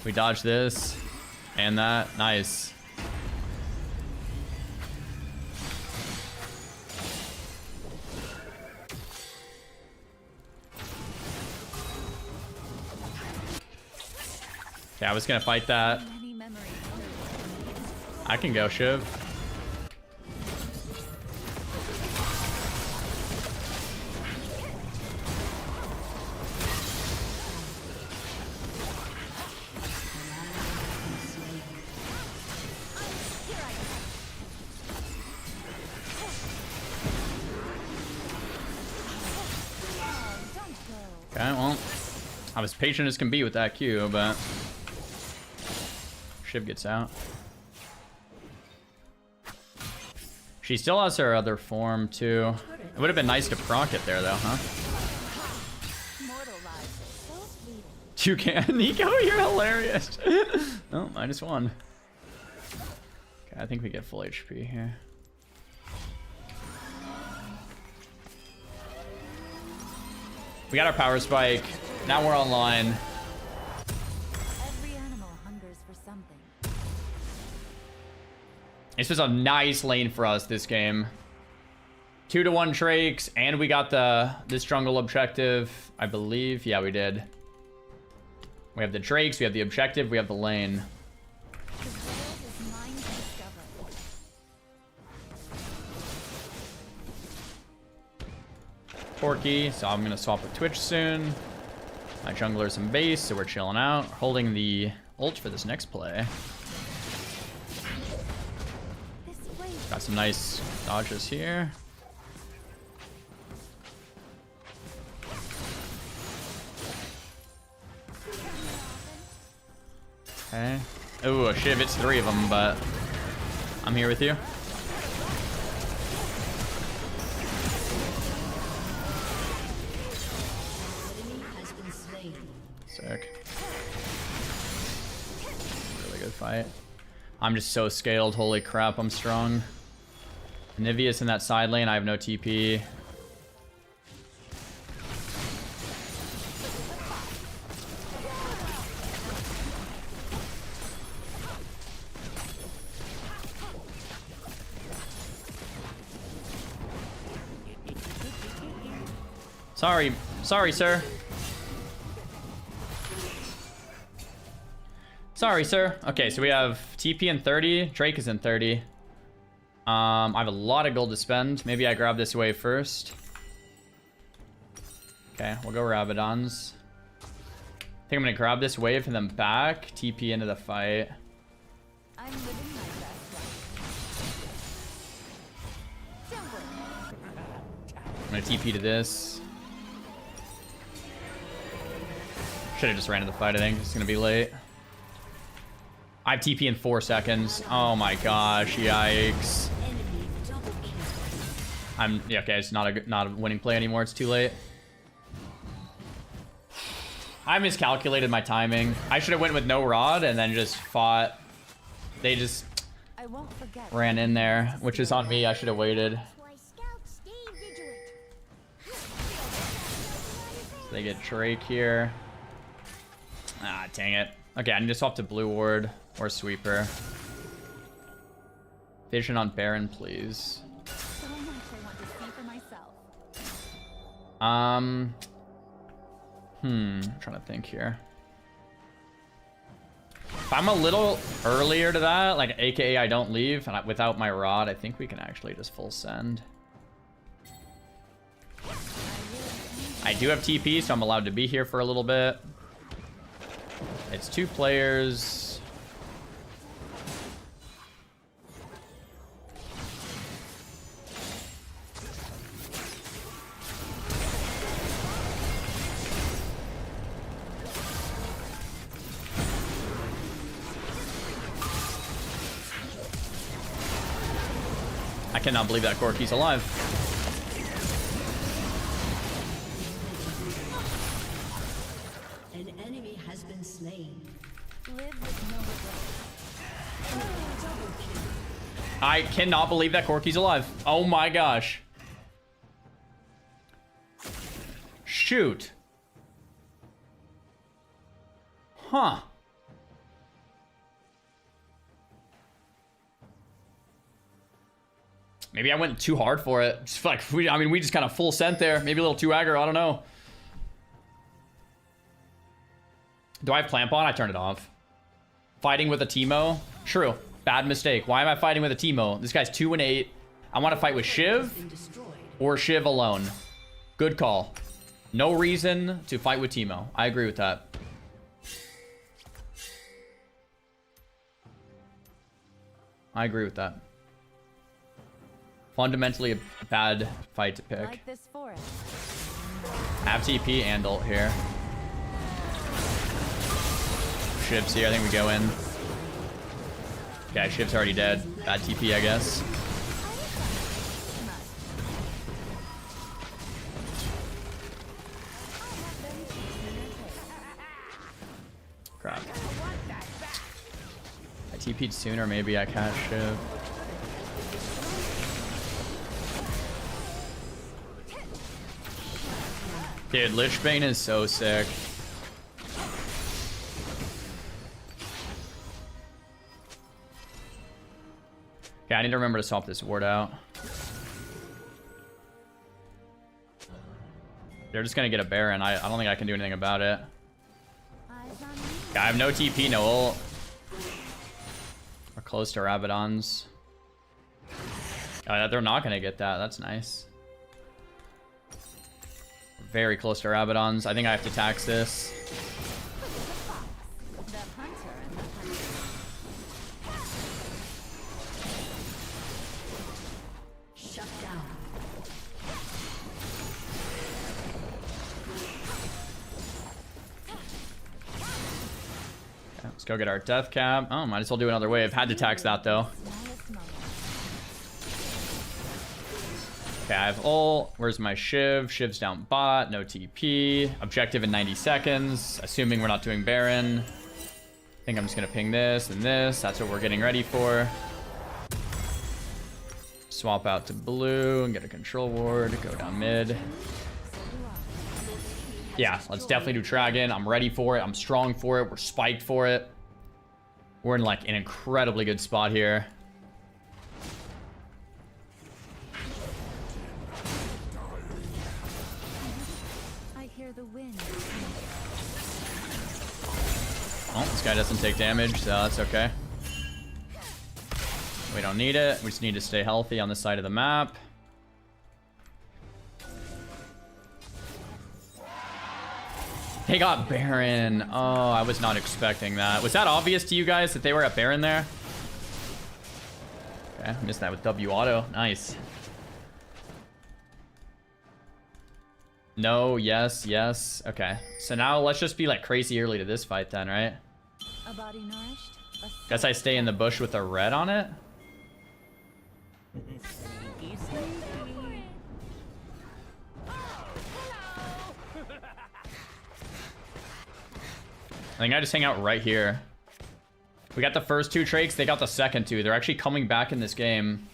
We dodge this and that. Nice. Yeah, I was gonna fight that. I can go, Shiv. Okay, well, I was patient as can be with that Q, but Shiv gets out. She still has her other form too. It would have been nice to proc it there though, huh? You can, Nico, you're hilarious. Oh, -1. Okay, I think we get full HP here. We got our power spike. Now we're online. Every animal hungers for something. This was a nice lane for us this game. 2-to-1 Drakes, and we got this jungle objective, I believe. Yeah, we did. We have the Drakes, we have the objective, we have the lane. The world is mine to discover. Porky, so I'm gonna swap with Twitch soon. My jungler's in base, so we're chilling out. We're holding the ult for this next play. Got some nice dodges here. Okay. Ooh, a Shiv, it's 3 of them, but I'm here with you. Sick. Really good fight. I'm just so scaled. Holy crap, I'm strong. Niveus in that side lane. I have no TP. Sorry, sir. Sorry, sir. Okay, so we have TP in 30. Drake is in 30. I have a lot of gold to spend. Maybe I grab this wave first. Okay, we'll go Rabadons. I think I'm gonna grab this wave and then back. TP into the fight. I'm living my best life. Don't worry. I'm gonna TP to this. Should have just ran to the fight, I think. It's gonna be late. I have TP in 4 seconds. Oh my gosh, yikes. Yeah, okay, it's not a winning play anymore. It's too late. I miscalculated my timing. I should have went with no rod and then just fought. They just I won't forget. ran in there, which is on me. I should have waited. So they get Drake here. Ah, dang it. Okay, I need to swap to Blue Ward or Sweeper. Vision on Baron, please. So much I want to see for myself. I'm trying to think here. If I'm a little earlier to that, like AKA I don't leave and without my rod, I think we can actually just full send. I do have TP, so I'm allowed to be here for a little bit. It's 2 players. I cannot believe that Corki's alive. An enemy has been slain. Live with no regret. I cannot believe that Corki's alive. Oh my gosh. Shoot. Huh. Maybe I went too hard for it. Just like we just kind of full sent there. Maybe a little too aggro. I don't know. Do I have Clamp on? I turned it off. Fighting with a Teemo? True. Bad mistake. Why am I fighting with a Teemo? This guy's 2 and 8. I want to fight with Shiv or Shiv alone. Good call. No reason to fight with Teemo. I agree with that. I agree with that. Fundamentally a bad fight to pick. Like this forest. Have TP and ult here. Shiv's here. I think we go in. Okay, Shiv's already dead. Bad TP, I guess. Crap. I TP'd sooner, maybe I catch Shiv. Dude, Lichbane is so sick. Okay, I need to remember to swap this ward out. They're just gonna get a Baron. I don't think I can do anything about it. Okay, I have no TP, no ult. We're close to Rabadons. They're not gonna get that. That's nice. Very close to Rabadons. I think I have to tax this. Shut down. Okay, let's go get our death cap. Oh, might as well do another wave. Had to tax that though. Okay, I have ult. Where's my Shiv? Shiv's down bot. No TP. Objective in 90 seconds. Assuming we're not doing Baron. I think think I'm just gonna ping this and this. That's what we're getting ready for. Swap out to blue and get a control ward. Go down mid. Yeah, let's definitely do Dragon. I'm ready for it. I'm strong for it. We're spiked for it. We're in like an incredibly good spot here. I hear the wind. Oh, this guy doesn't take damage, so that's okay. We don't need it. We just need to stay healthy on the side of the map. They got Baron. Oh, I was not expecting that. Was that obvious to you guys that they were at Baron there? Okay, missed that with W auto. Nice. No, yes, yes. Okay, so now let's just be like crazy early to this fight then, right? A body nourished. Guess I stay in the bush with a red on it. I think I just hang out right here. We got the first two trakes. They got the second two. They're actually coming back in this game.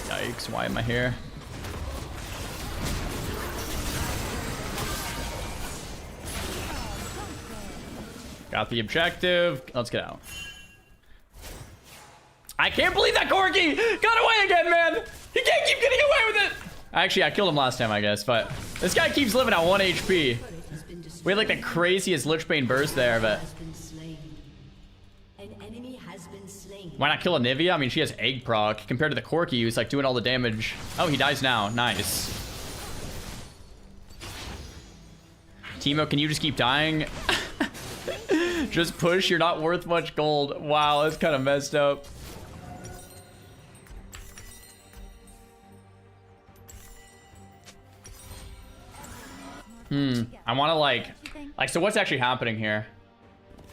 Yikes, why am I here? Got the objective. Let's get out. I can't believe that Corki got away again, man. He can't keep getting away with it. Actually, I killed him last time, I guess, but this guy keeps living at 1 HP. We had like the craziest Lich Bane burst there, but why not kill a Nivea? I mean, she has egg proc compared to the Corki, who's like doing all the damage. Oh, he dies now. Nice. Teemo, can you just keep dying? Just push. You're not worth much gold. Wow, that's kind of messed up. I want to like, so what's actually happening here?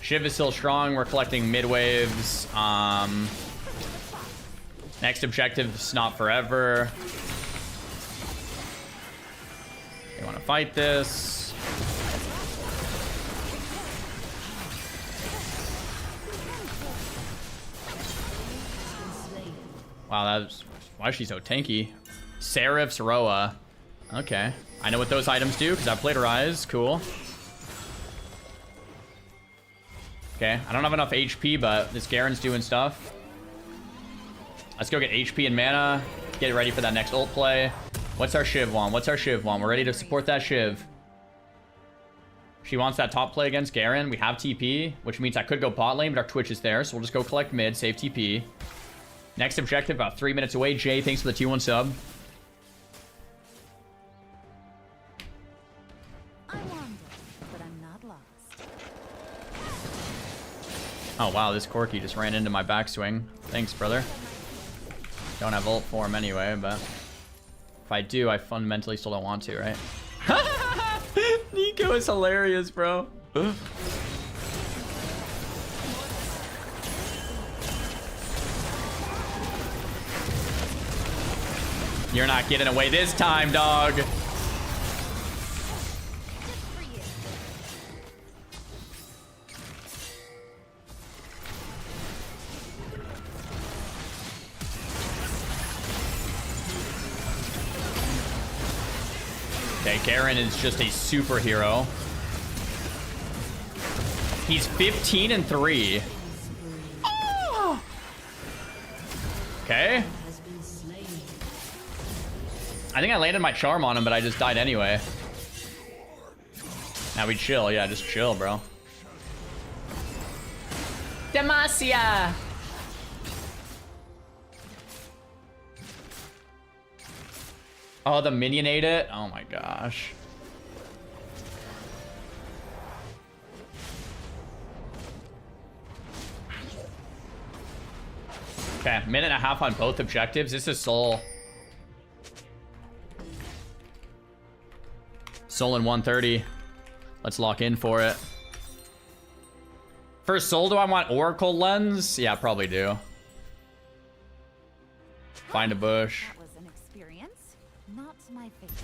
Shiv is still strong. We're collecting mid waves. Next objective is not forever. They want to fight this. Wow, that's why is she so tanky? Seraph's Roa. Okay, I know what those items do because I played Rise. Cool. Okay, I don't have enough HP, but this Garen's doing stuff. Let's go get HP and mana. Get ready for that next ult play. What's our Shiv want? What's our Shiv want? We're ready to support that Shiv. She wants that top play against Garen. We have TP, which means I could go bot lane, but our Twitch is there, so we'll just go collect mid, save TP. Next objective, about 3 minutes away. Jay, thanks for the 2-1 sub. I wander, but I'm not lost. Oh, wow, this Corki just ran into my backswing. Thanks, brother. Don't have ult for him anyway, but if I do, I fundamentally still don't want to, right? Nico is hilarious, bro. You're not getting away this time, dog. Okay, Garen is just a superhero. He's 15-3. Oh! Okay. I think I landed my charm on him, but I just died anyway. Now we chill. Yeah, just chill, bro. Demacia! Oh, the minion ate it? Oh my gosh. Okay, minute and a half on both objectives. This is Soul. Soul in 130. Let's lock in for it. For Soul, do I want Oracle Lens? Yeah, probably do. Find a bush. That was an experience. Not my favorite.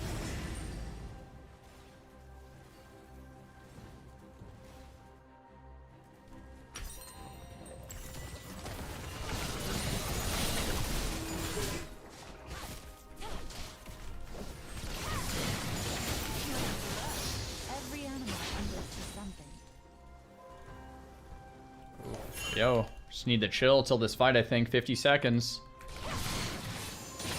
Every animal understands something. Yo, just need to chill till this fight, I think. 50 seconds.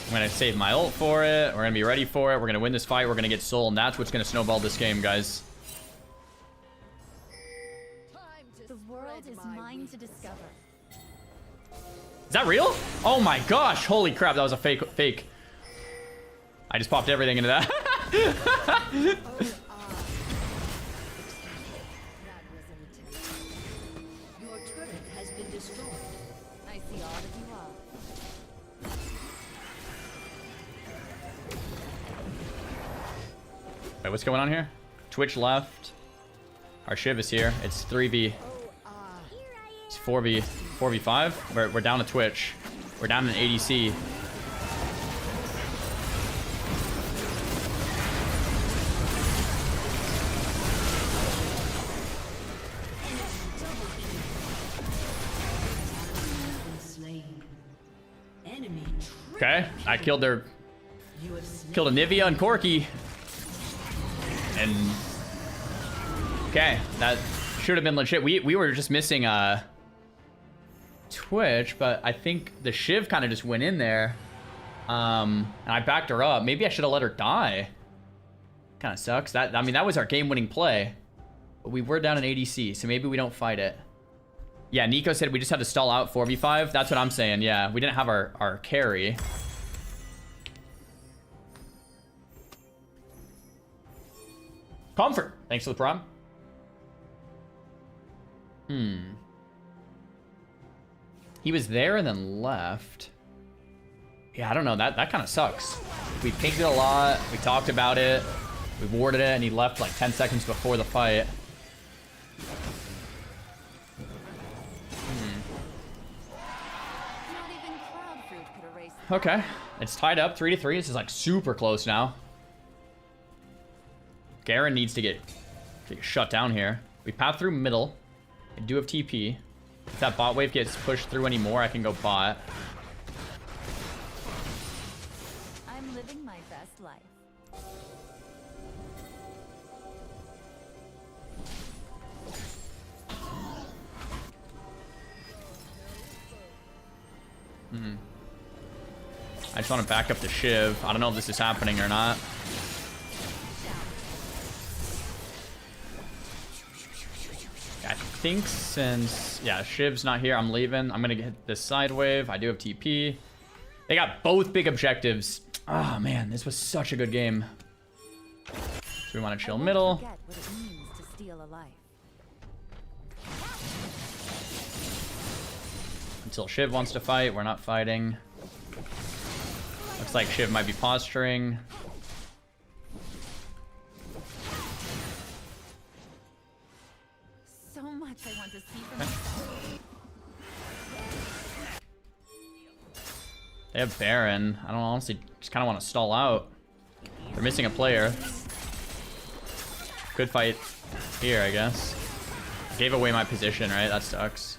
I'm gonna save my ult for it. We're gonna be ready for it. We're gonna win this fight. We're gonna get Soul, and that's what's gonna snowball this game, guys. The world is mine to discover. Is that real? Oh my gosh! Holy crap! That was a fake. I just popped everything into that. Your turret has been destroyed. I see all of you all. Wait, what's going on here? Twitch left. Our Shiv is here. It's 3v. It's 4v5. We're down to Twitch. We're down an ADC. Slain. Enemy Okay, I killed a Nivea and Corki. And okay, that should have been legit. We were just missing Twitch, but I think the Shiv kind of just went in there. And I backed her up. Maybe I should have let her die. Kind of sucks. I mean, that was our game-winning play. But we were down in ADC, so maybe we don't fight it. Yeah, Nico said we just had to stall out 4v5. That's what I'm saying, yeah. We didn't have our carry. Comfort. Thanks for the prime. He was there and then left. Yeah, I don't know. That kind of sucks. We pinged it a lot. We talked about it. We warded it, and he left like 10 seconds before the fight. Not even cloud fruit could erase. Okay. It's tied up 3-3. This is like super close now. Garen needs to get shut down here. We path through middle. I do have TP. If that bot wave gets pushed through anymore, I can go bot. I'm living my best life. I just want to back up the Shiv. I don't know if this is happening or not. I think since, yeah, Shiv's not here, I'm leaving. I'm going to hit this side wave. I do have TP. They got both big objectives. Oh, man, this was such a good game. So we want to chill middle. Forget what it means to steal a life. Until Shiv wants to fight, we're not fighting. Looks like Shiv might be posturing. So much I want to see for myself. They have Baron. I don't honestly just kind of want to stall out. They're missing a player. Could fight here, I guess. Gave away my position, right? That sucks.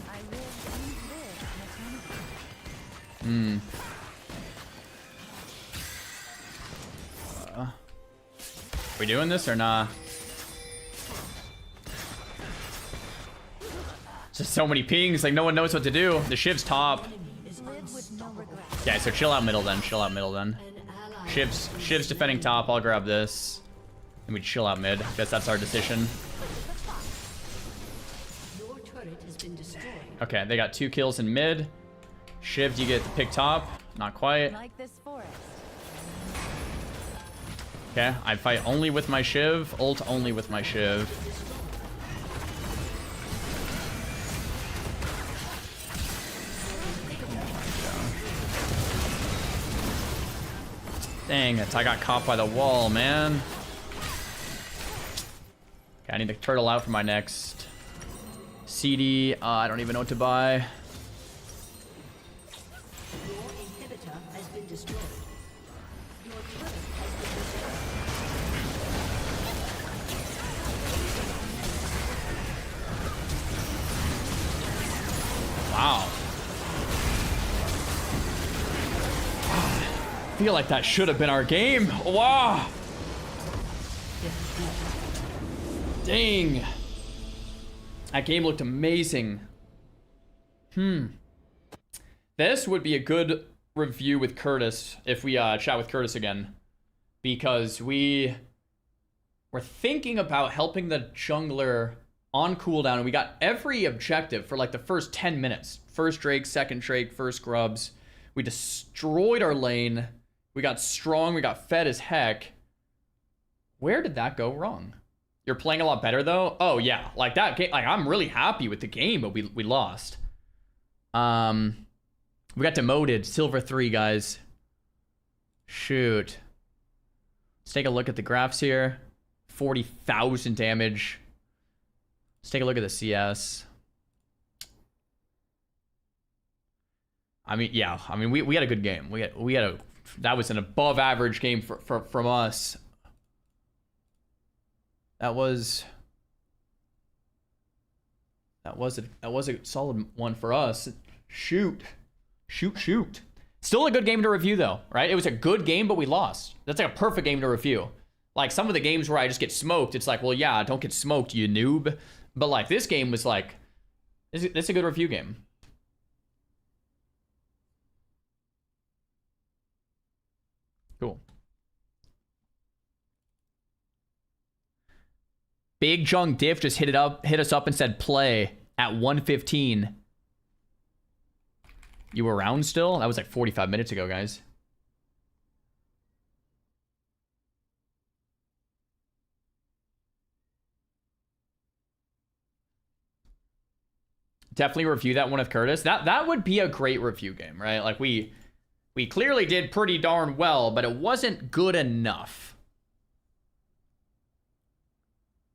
I live in eternity. We doing this or nah? Just so many pings, like no one knows what to do. The Shiv's top. Live with no regrets. Yeah, so chill out middle then. Chill out middle then. Shiv's defending top. I'll grab this. And we chill out mid. Guess that's our decision. Your turret has been destroyed. Okay, they got 2 kills in mid. Shiv, do you get to pick top? Not quite. Like this forest. Okay, I fight only with my Shiv. Ult only with my Shiv. Dang it, I got caught by the wall, man. Okay, I need to turtle out for my next CD. I don't even know what to buy. Your inhibitor has been destroyed. Your turret Wow. I feel like that should have been our game. Wow. Dang. That game looked amazing. This would be a good review with Curtis if we chat with Curtis again. Because we were thinking about helping the jungler on cooldown, and we got every objective for like the first 10 minutes. First Drake, second Drake, first Grubs. We destroyed our lane. We got strong, we got fed as heck. Where did that go wrong? You're playing a lot better though? Oh yeah, like that game, like I'm really happy with the game, but we lost. We got demoted, Silver 3, guys. Shoot. Let's take a look at the graphs here. 40,000 damage. Let's take a look at the CS. I mean, yeah. I mean, we had a good game. We had a that was an above average game from us. That was a solid one for us. Shoot. Still a good game to review though, right? It was a good game, but we lost. That's like a perfect game to review. Like some of the games where I just get smoked, it's like, well, yeah, don't get smoked, you noob. But like this game was like, it's a good review game. Cool. Big Jung Diff just hit us up and said play at 1:15. You were around still? That was like 45 minutes ago, guys. Definitely review that one with Curtis. That would be a great review game, right? Like we clearly did pretty darn well, but it wasn't good enough.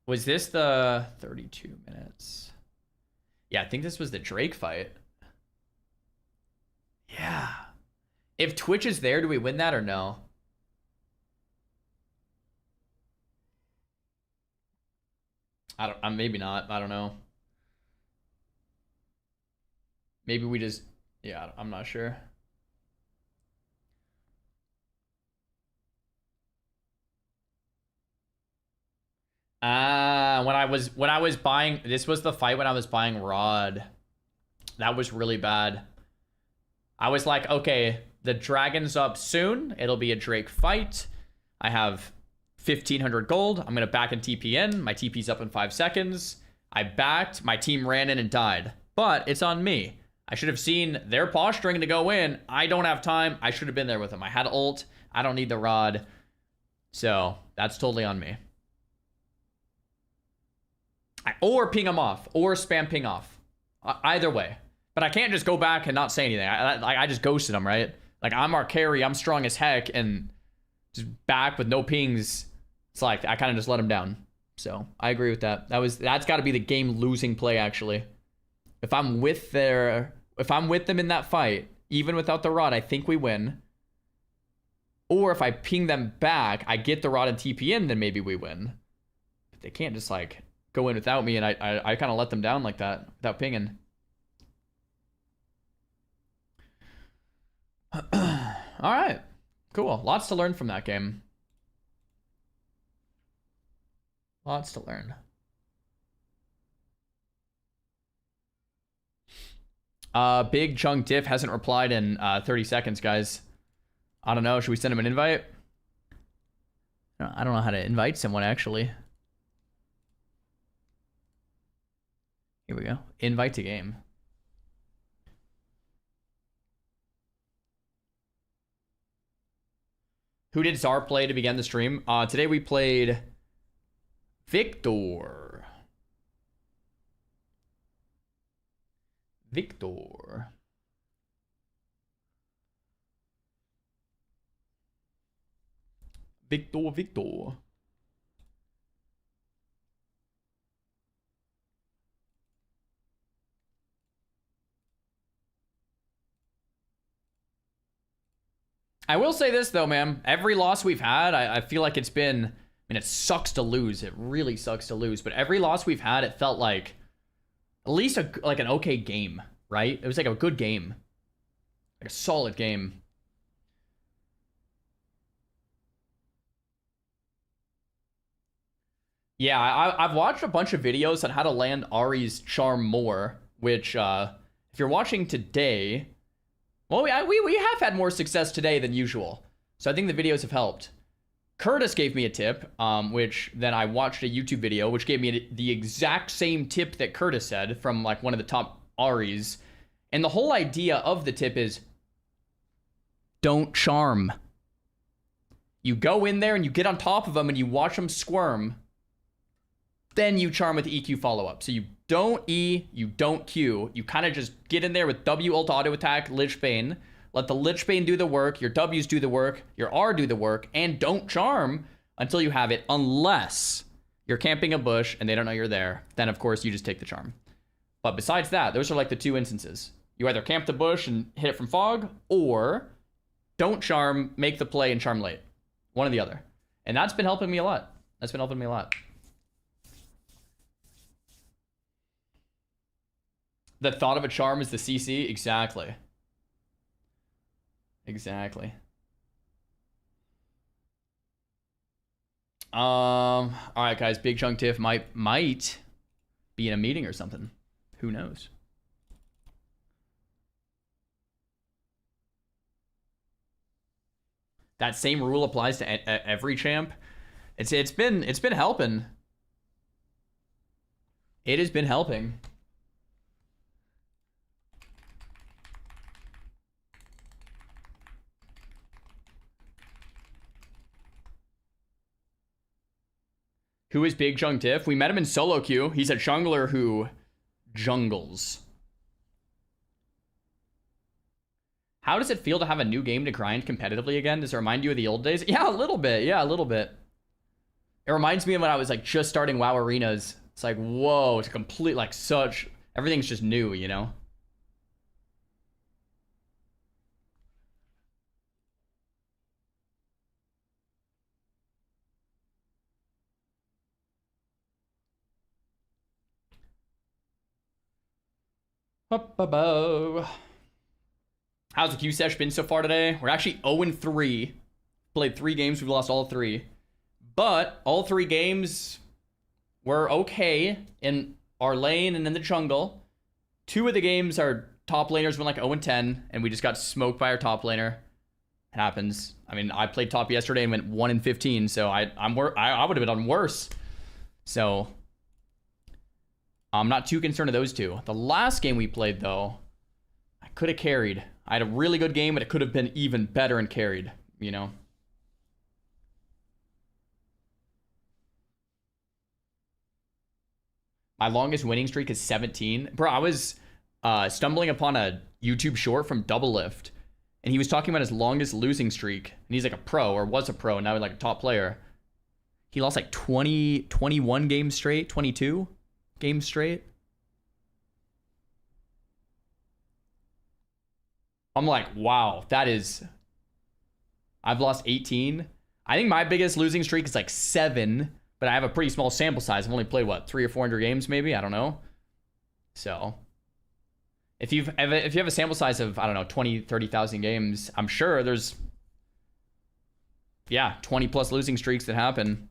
Was this the 32 minutes? Yeah, I think this was the Drake fight. Yeah. If Twitch is there, do we win that or no? Maybe not. I don't know. Maybe we just, yeah, I'm not sure. When I was buying, this was the fight when I was buying Rod. That was really bad. I was like, okay, the dragon's up soon. It'll be a Drake fight. I have 1,500 gold. I'm gonna back in TP in. My TP's up in 5 seconds. I backed. My team ran in and died. But it's on me. I should have seen their posturing to go in. I don't have time. I should have been there with them. I had ult. I don't need the Rod. So that's totally on me. Or ping them off. Or spam ping off. Either way. But I can't just go back and not say anything. I just ghosted them, right? Like, I'm our carry. I'm strong as heck. And just back with no pings. It's like, I kind of just let them down. So, I agree with that. That's got to be the game-losing play, actually. If I'm with them in that fight, even without the Rod, I think we win. Or if I ping them back, I get the Rod and TP in, then maybe we win. But they can't just, like, go in without me, and I kind of let them down like that without pinging. All right, cool. Lots to learn from that game. Lots to learn. Big Chunk Diff hasn't replied in 30 seconds, guys. I don't know. Should we send him an invite? I don't know how to invite someone, actually. Here we go. Invite to game. Who did Czar play to begin the stream? Today we played Victor. Victor. Victor, Victor. I will say this, though, man. Every loss we've had, I feel like it's been... I mean, it sucks to lose. It really sucks to lose. But every loss we've had, it felt like at least like an okay game, right? It was like a good game. Like a solid game. Yeah, I've watched a bunch of videos on how to land Ahri's charm more, which, if you're watching today... Well, we have had more success today than usual. So I think the videos have helped. Curtis gave me a tip, which then I watched a YouTube video, which gave me the exact same tip that Curtis said from like one of the top Ahris. And the whole idea of the tip is don't charm. You go in there and you get on top of them and you watch them squirm. Then you charm with EQ follow-up. So you don't E, you don't Q. You kind of just get in there with W ult auto attack, Lich Bane. Let the Lich Bane do the work, your W's do the work, your R do the work, and don't charm until you have it, unless you're camping a bush and they don't know you're there. Then, of course, you just take the charm. But besides that, those are like the two instances. You either camp the bush and hit it from fog, or don't charm, make the play, and charm late. One or the other. And that's been helping me a lot. That's been helping me a lot. The thought of a charm is the CC? Exactly. Exactly. All right, guys. Big Chunk Tiff might be in a meeting or something. Who knows? That same rule applies to every champ. It's been helping. It has been helping. Who is Big Chunk Tiff? We met him in solo queue. He's a jungler who jungles. How does it feel to have a new game to grind competitively again? Does it remind you of the old days? Yeah, a little bit. Yeah, a little bit. It reminds me of when I was like just starting WoW Arenas. It's like, whoa, it's a complete, like such, everything's just new, you know? How's the Q sesh been so far today? We're actually 0-3. Played 3 games, we've lost all 3. But all 3 games were okay in our lane and in the jungle. 2 of the games, our top laners went like 0-10, and we just got smoked by our top laner. It happens. I mean, I played top yesterday and went 1-15, so I would have been worse. So I'm not too concerned of those 2. The last game we played, though, I could have carried. I had a really good game, but it could have been even better and carried, you know? My longest winning streak is 17. Bro, I was stumbling upon a YouTube short from Double Lift, and he was talking about his longest losing streak. And he's like a pro, or was a pro, and now he's like a top player. He lost like 21 games straight, 22 games straight. I'm like, wow, that is... I've lost 18. I think my biggest losing streak is like 7, but I have a pretty small sample size. I've only played, what, 300 or 400 games maybe? I don't know. So, if you have a sample size of, I don't know, 20, 30,000 games, I'm sure there's, yeah, 20 plus losing streaks that happen.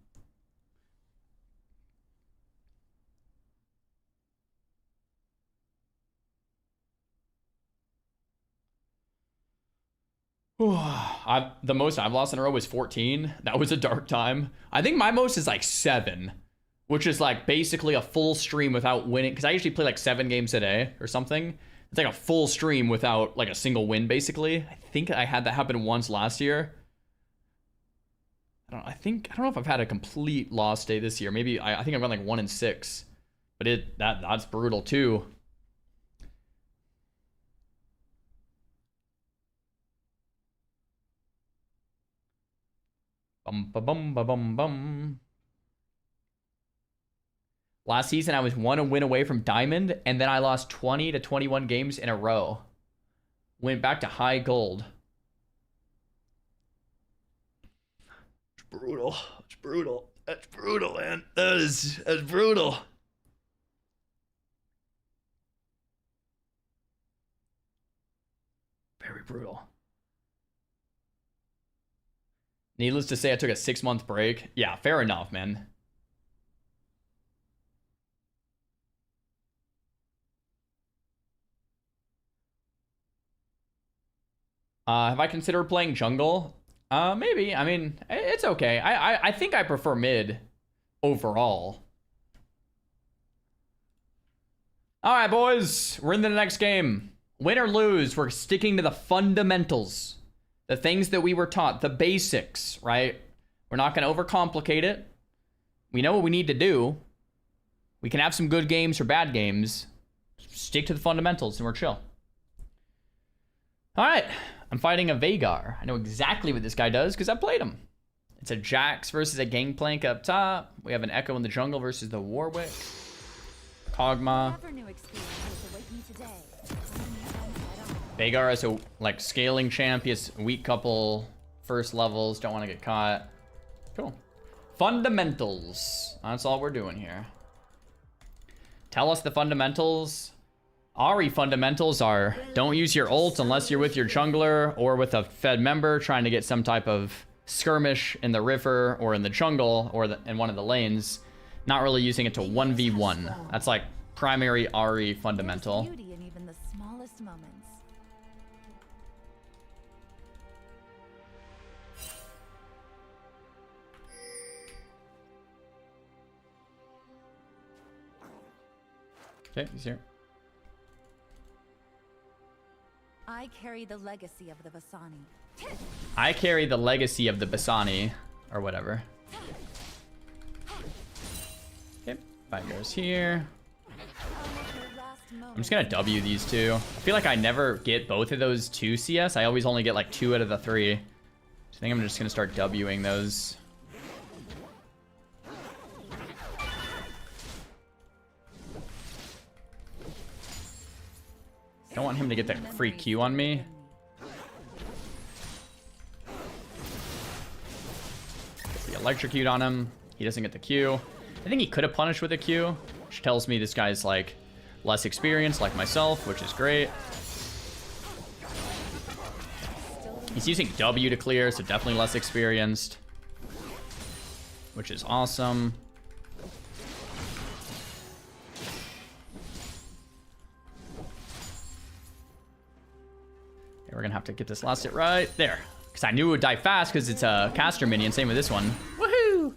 The most I've lost in a row was 14. That was a dark time. I think my most is like 7, which is like basically a full stream without winning. Because I usually play like 7 games a day or something. It's like a full stream without like a single win, basically. I think I had that happen once last year. I don't know if I've had a complete loss day this year. Maybe I think I've gone like 1-6, but that's brutal too. Bum ba bum ba bum bum. Last season, I was 1 win away from Diamond, and then I lost 20 to 21 games in a row. Went back to high gold. It's brutal. It's brutal. That's brutal, man. That's brutal. Very brutal. Needless to say, I took a 6-month break. Yeah, fair enough, man. Have I considered playing jungle? Maybe. I mean, it's okay. I think I prefer mid overall. All right, boys. We're in the next game. Win or lose, we're sticking to the fundamentals. The things that we were taught. The basics, right? We're not going to overcomplicate it. We know what we need to do. We can have some good games or bad games. Stick to the fundamentals and we're chill. All right. I'm fighting a Veigar. I know exactly what this guy does because I played him. It's a Jax versus a Gangplank up top. We have an Echo in the jungle versus the Warwick. Kog'Maw. Veigar is a like scaling champ. He has weak couple first levels. Don't want to get caught. Cool. Fundamentals. That's all we're doing here. Tell us the fundamentals. Ahri fundamentals are don't use your ult unless you're with your jungler or with a fed member trying to get some type of skirmish in the river or in the jungle or in one of the lanes. Not really using it to 1v1. That's like primary Ahri fundamental. Beauty in even the smallest moments. Okay, he's here. I carry the legacy of the Bassani. I carry the legacy of the Bassani, or whatever. Okay, 5 goes here. I'm just gonna W these two. I feel like I never get both of those 2 CS. I always only get like 2 out of the 3. So I think I'm just gonna start Wing those. Don't want him to get that free Q on me. We electrocute on him. He doesn't get the Q. I think he could have punished with a Q, which tells me this guy's like less experienced, like myself, which is great. He's using W to clear, so definitely less experienced, which is awesome. We're gonna have to get this last hit right there, because I knew it would die fast because it's a caster minion. Same with this one. Woohoo!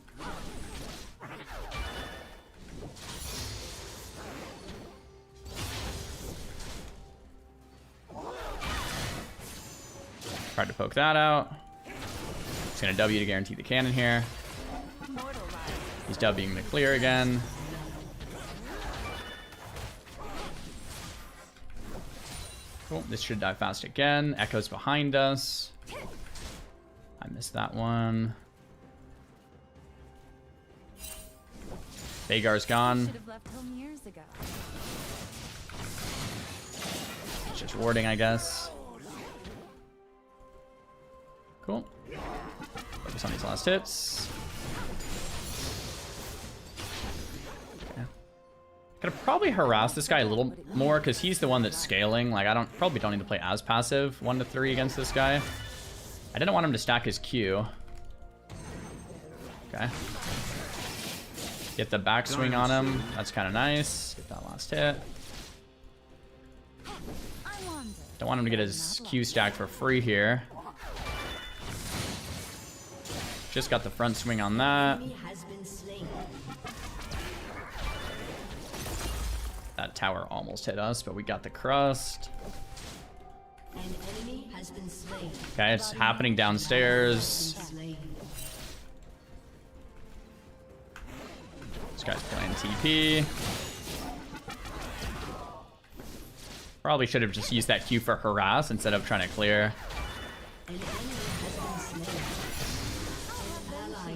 Tried to poke that out. Just gonna W to guarantee the cannon here. He's Wing the clear again. Cool. This should die fast again. Echo's behind us. I missed that one. Veigar's gone. Should have left home years ago. It's just warding, I guess. Cool. Focus on these last hits. Gotta probably harass this guy a little more because he's the one that's scaling. Like, I probably don't need to play as passive 1 to 3 against this guy. I didn't want him to stack his Q. Okay. Get the backswing on him. That's kind of nice. Get that last hit. Don't want him to get his Q stacked for free here. Just got the front swing on that. That tower almost hit us, but we got the crust. Okay, it's happening downstairs. This guy's playing TP. Probably should have just used that Q for harass instead of trying to clear.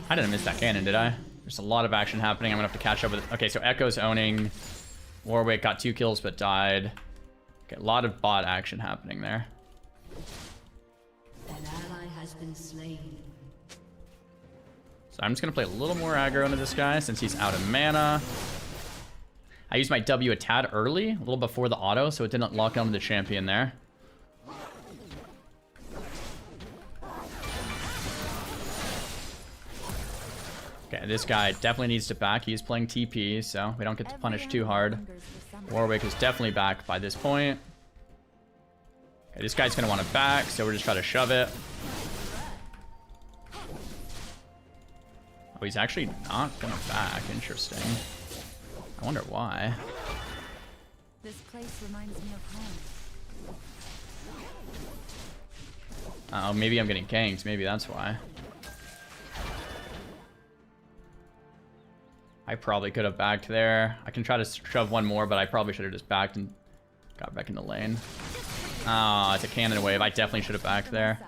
I didn't miss that cannon, did I? There's a lot of action happening. I'm gonna have to catch up with it. Okay, so Echo's owning. Warwick got 2 kills but died. Okay, a lot of bot action happening there. An ally has been slain. So I'm just gonna play a little more aggro into this guy since he's out of mana. I used my W a tad early, a little before the auto, so it didn't lock onto the champion there. Okay, this guy definitely needs to back. He's playing TP, so we don't get to punish too hard. Warwick is definitely back by this point. Okay, this guy's gonna want to back, so we're just trying to shove it. Oh, he's actually not gonna back. Interesting. I wonder why. This place reminds me of home. Oh, maybe I'm getting ganked. Maybe that's why. I probably could have backed there. I can try to shove one more, but I probably should have just backed and got back in the lane. Oh, it's a cannon wave. I definitely should have backed there.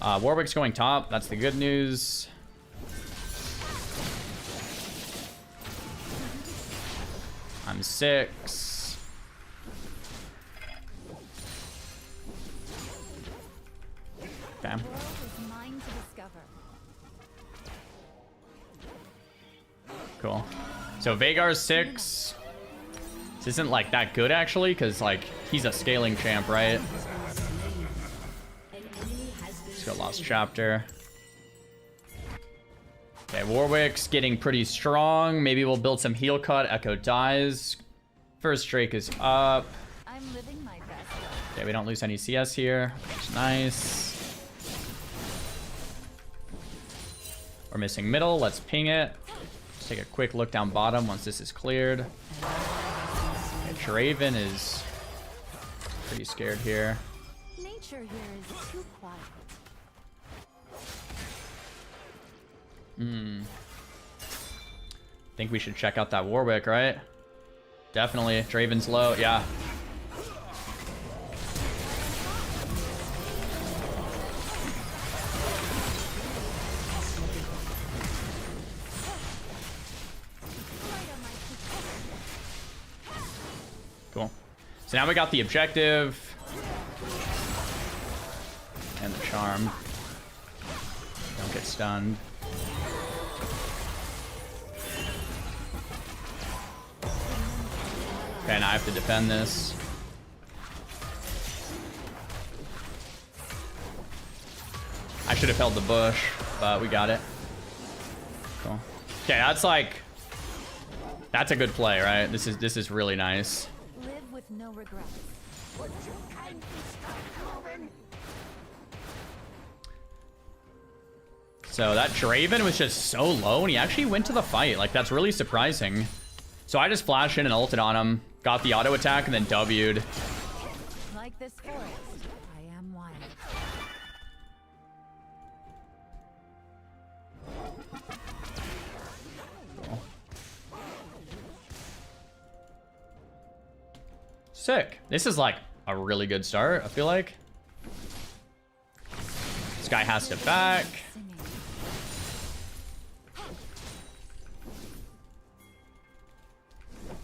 Warwick's going top. That's the good news. I'm 6. Okay. Cool. So Veigar's 6. This isn't like that good actually, because like he's a scaling champ, right? Just got lost chapter. Okay, Warwick's getting pretty strong. Maybe we'll build some heal cut. Echo dies. First Drake is up. I'm living my best. Okay, we don't lose any CS here, which is nice. We're missing middle. Let's ping it. Just take a quick look down bottom once this is cleared. Okay, Draven is pretty scared here. Nature here is too quiet. Think we should check out that Warwick, right? Definitely. Draven's low. Yeah. Cool. So now we got the objective and the charm. Don't get stunned. Okay, now I have to defend this. I should have held the bush, but we got it. Cool. Okay, that's a good play, right? This is really nice. Live with no regrets. So that Draven was just so low, and he actually went to the fight. Like, that's really surprising. So I just flashed in and ulted on him, got the auto attack, and then W'd. Like this forest, I am wild. Cool. Sick. This is like a really good start, I feel like. This guy has to back.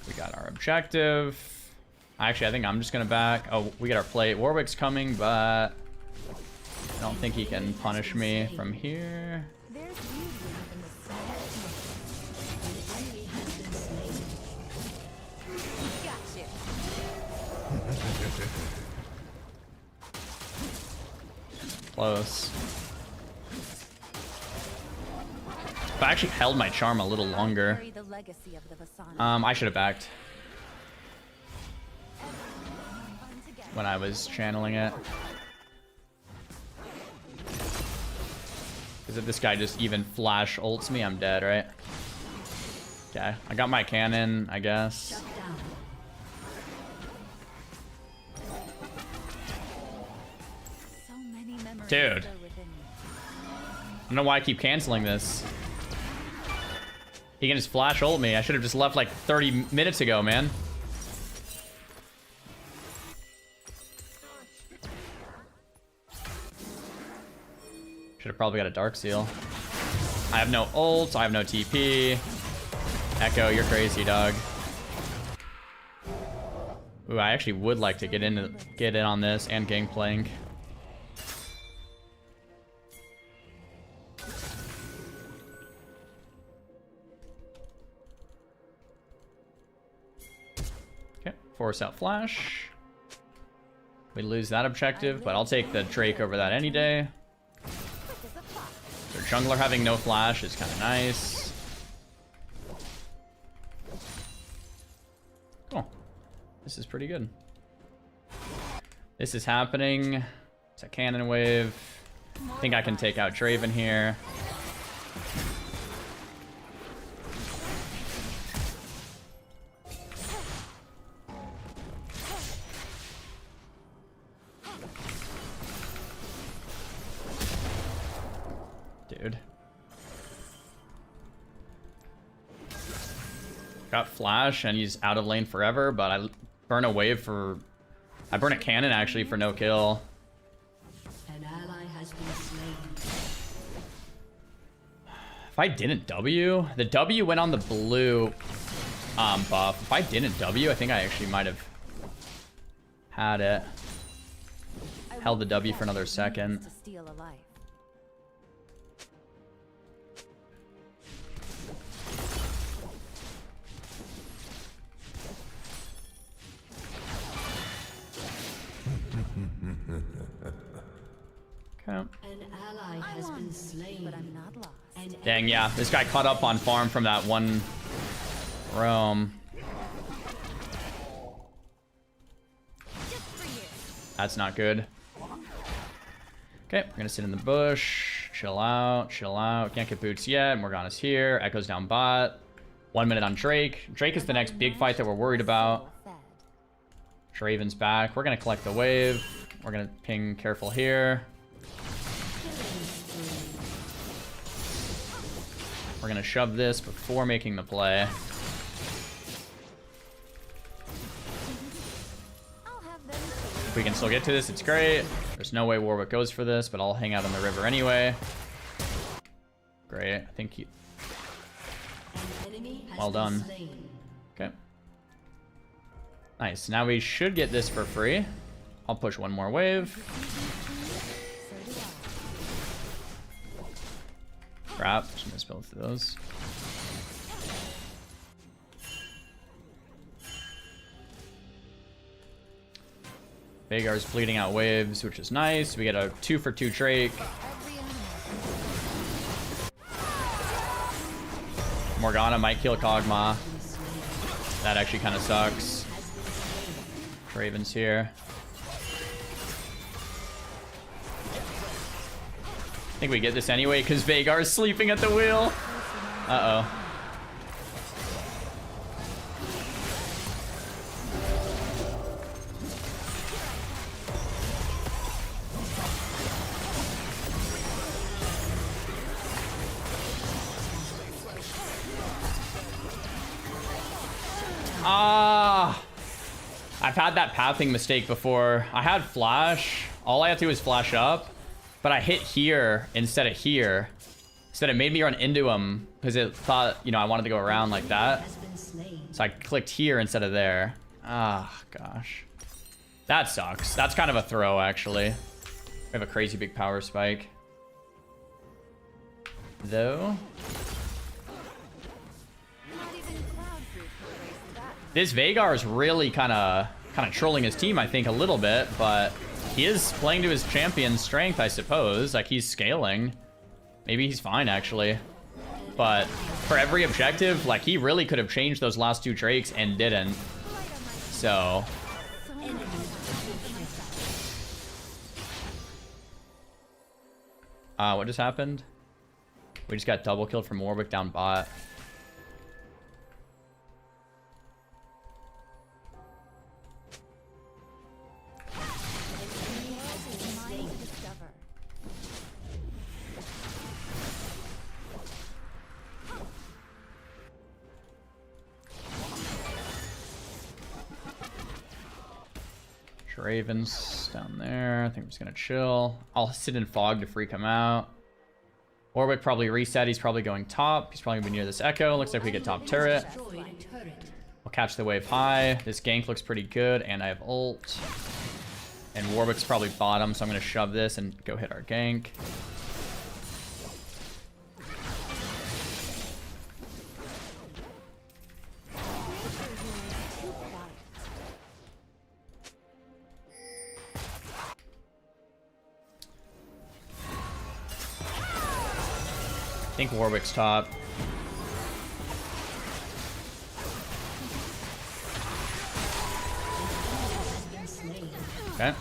We got our objective. Actually, I think I'm just gonna back. Oh, we get our plate. Warwick's coming, but I don't think he can punish me from here. There's beauty in the Close. If I actually held my charm a little longer. Carry the legacy of the Vasana. I should have backed when I was channeling it. Because if this guy just even flash ults me, I'm dead, right? Okay, I got my cannon, I guess. So many memories Dude. are within me. I don't know why I keep canceling this. He can just flash ult me. I should have just left like 30 minutes ago, man. Should have probably got a Dark Seal. I have no ult. I have no TP. Echo, you're crazy, dog. Ooh, I actually would like to get in on this and Gangplank. Okay, force out flash. We lose that objective, but I'll take the Drake over that any day. Their jungler having no flash is kind of nice. Cool. This is pretty good. This is happening. It's a cannon wave. I think I can take out Draven here. Dude. Got flash and he's out of lane forever, but I burn a wave for... I burn a cannon actually for no kill. An ally has been slain. If I didn't W, the W went on the blue buff. If I didn't W, I think I actually might have had it. Held the W for another second. To steal a life. Okay. An ally has been slain. But I'm not lost. Dang, yeah. This guy caught up on farm from that one roam. That's not good. Okay, we're gonna sit in the bush. Chill out, chill out. Can't get boots yet. Morgana's here. Echo's down bot. 1 minute on Drake. Drake is the next big fight that we're worried about. Draven's back. We're gonna collect the wave. We're gonna ping careful here. We're gonna shove this before making the play. If we can still get to this, it's great. There's no way Warwick goes for this, but I'll hang out on the river anyway. Great. I think he... Well done. Okay. Nice. Now we should get this for free. I'll push one more wave. Crap. Just gonna spill through those. Veigar's bleeding out waves, which is nice. We get a 2-for-2 Drake. Morgana might kill Kog'Maw. That actually kind of sucks. Draven's here. I think we get this anyway because Veigar is sleeping at the wheel. Uh-oh. I've had that pathing mistake before. I had flash. All I had to do was flash up, but I hit here instead of here. So it made me run into him because it thought, you know, I wanted to go around like that. So I clicked here instead of there. Ah, gosh. That sucks. That's kind of a throw, actually. We have a crazy big power spike. Though. This Veigar is really kind of trolling his team, I think, a little bit, but he is playing to his champion's strength, I suppose. Like, he's scaling. Maybe he's fine, actually. But for every objective, like, he really could have changed those last 2 Drakes and didn't. So... what just happened? We just got double killed from Warwick down bot. Raven's down there. I think I'm just gonna chill. I'll sit in fog to freak him out. Warwick probably reset. He's probably going top. He's probably gonna be near this Echo. Looks like we get top turret. We'll catch the wave high. This gank looks pretty good, and I have ult. And Warwick's probably bottom, so I'm gonna shove this and go hit our gank. I think Warwick's top. Okay.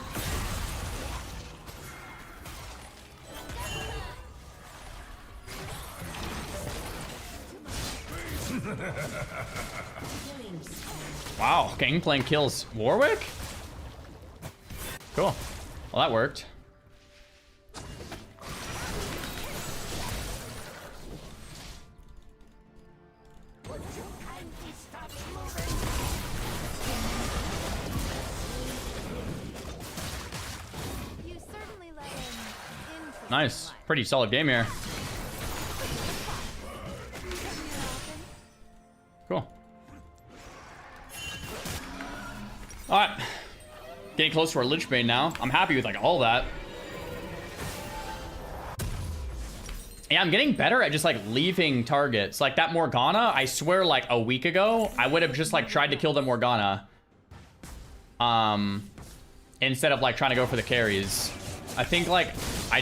Wow, Gangplank kills Warwick? Cool. Well, that worked. Nice. Pretty solid game here. Cool. Alright. Getting close to our Lich Bane now. I'm happy with like all that. Yeah, I'm getting better at just like leaving targets. Like that Morgana, I swear like a week ago, I would have just like tried to kill the Morgana. Instead of like trying to go for the carries. I think like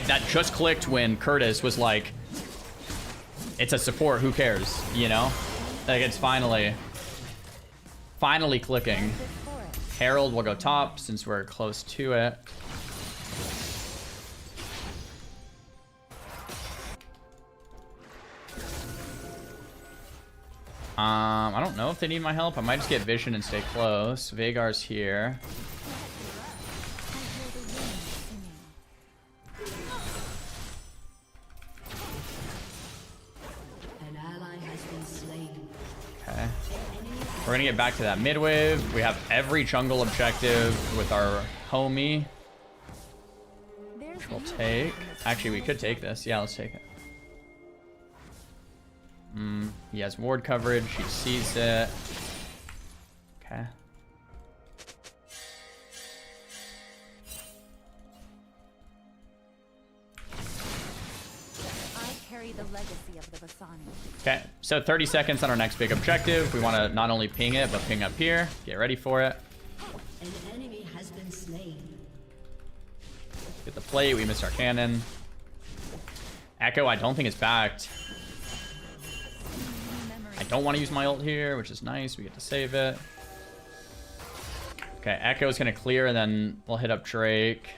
that just clicked when Curtis was like, it's a support, who cares, you know? Like it's finally clicking. Herald will go top since we're close to it. I don't know if they need my help. I might just get vision and stay close. Veigar's here. Okay. We're gonna get back to that mid wave. We have every jungle objective with our homie. Which we'll take. Actually, we could take this. Yeah, let's take it. He has ward coverage. He sees it. Okay. The legacy of the Bassani. Okay, so 30 seconds on our next big objective. We want to not only ping it, but ping up here. Get ready for it. An enemy has been slain. Get the plate. We missed our cannon. Echo, I don't think it's backed. I don't want to use my ult here, which is nice. We get to save it. Okay, Echo's going to clear, and then we'll hit up Drake.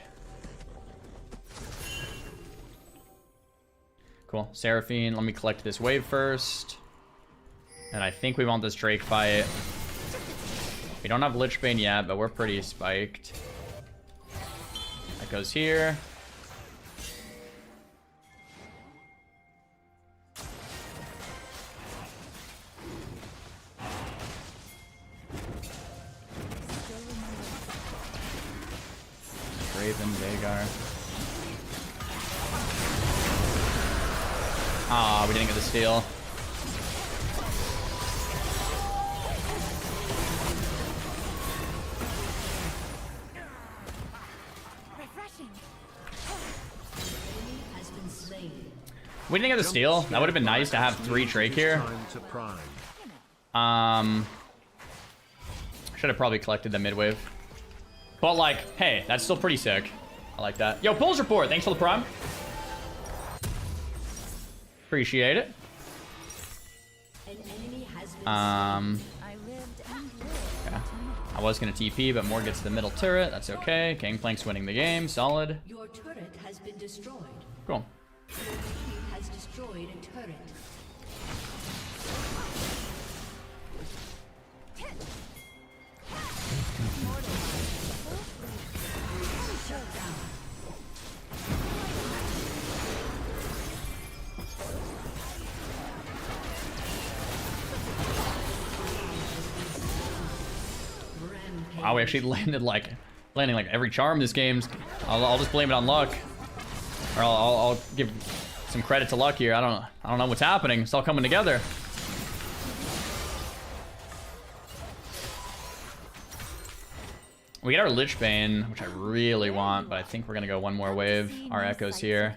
Cool. Seraphine, let me collect this wave first. And I think we want this Drake fight. We don't have Lich Bane yet, but we're pretty spiked. That goes here. Raven, Veigar. Ah, we didn't get the steal. We didn't get the steal. That would have been nice to have 3 Drake here. Should have probably collected the mid wave. But like, hey, that's still pretty sick. I like that. Yo, Pulls Report, thanks for the prime. Appreciate it. Okay. I was gonna TP, but Moore gets the middle turret. That's okay. Gangplank's winning the game. Solid. Your turret has been destroyed. Cool. Your team has destroyed a turret. Wow, we actually landing like every charm this game. I'll just blame it on luck, or I'll give some credit to luck here. I don't know what's happening. It's all coming together. We get our Lich Bane, which I really want, but I think we're gonna go one more wave. Our Echo's here.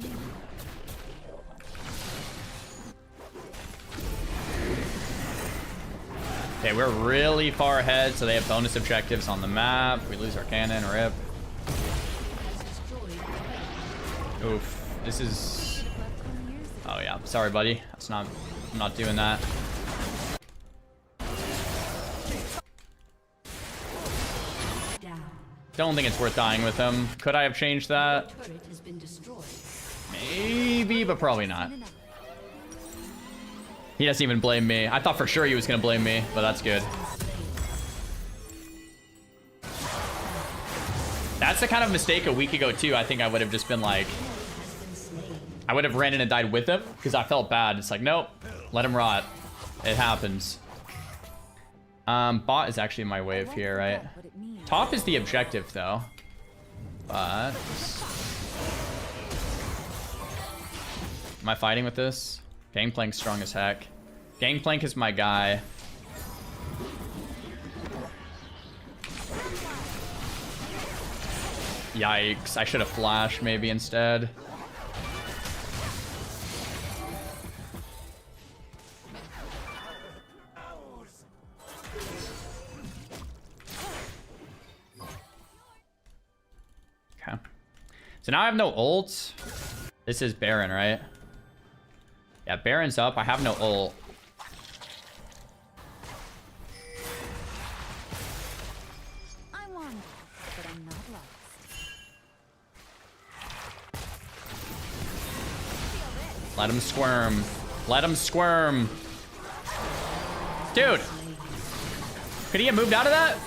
Okay, we're really far ahead, so they have bonus objectives on the map. We lose our cannon, rip. Oof, this is... Oh yeah, sorry buddy. I'm not doing that. Don't think it's worth dying with him. Could I have changed that? Maybe, but probably not. He doesn't even blame me. I thought for sure he was gonna blame me, but that's good. That's the kind of mistake a week ago too. I think I would have just been like, I would have ran in and died with him because I felt bad. It's like, nope, let him rot. It happens. Bot is actually my wave here, right? Top is the objective though, but am I fighting with this? Gangplank's strong as heck. Gangplank is my guy. Yikes, I should have flashed maybe instead. Okay. So now I have no ult. This is Baron, right? Yeah, Baron's up. I have no ult. I'm on, but I'm not lost. Let him squirm. Let him squirm. Dude. Could he have moved out of that?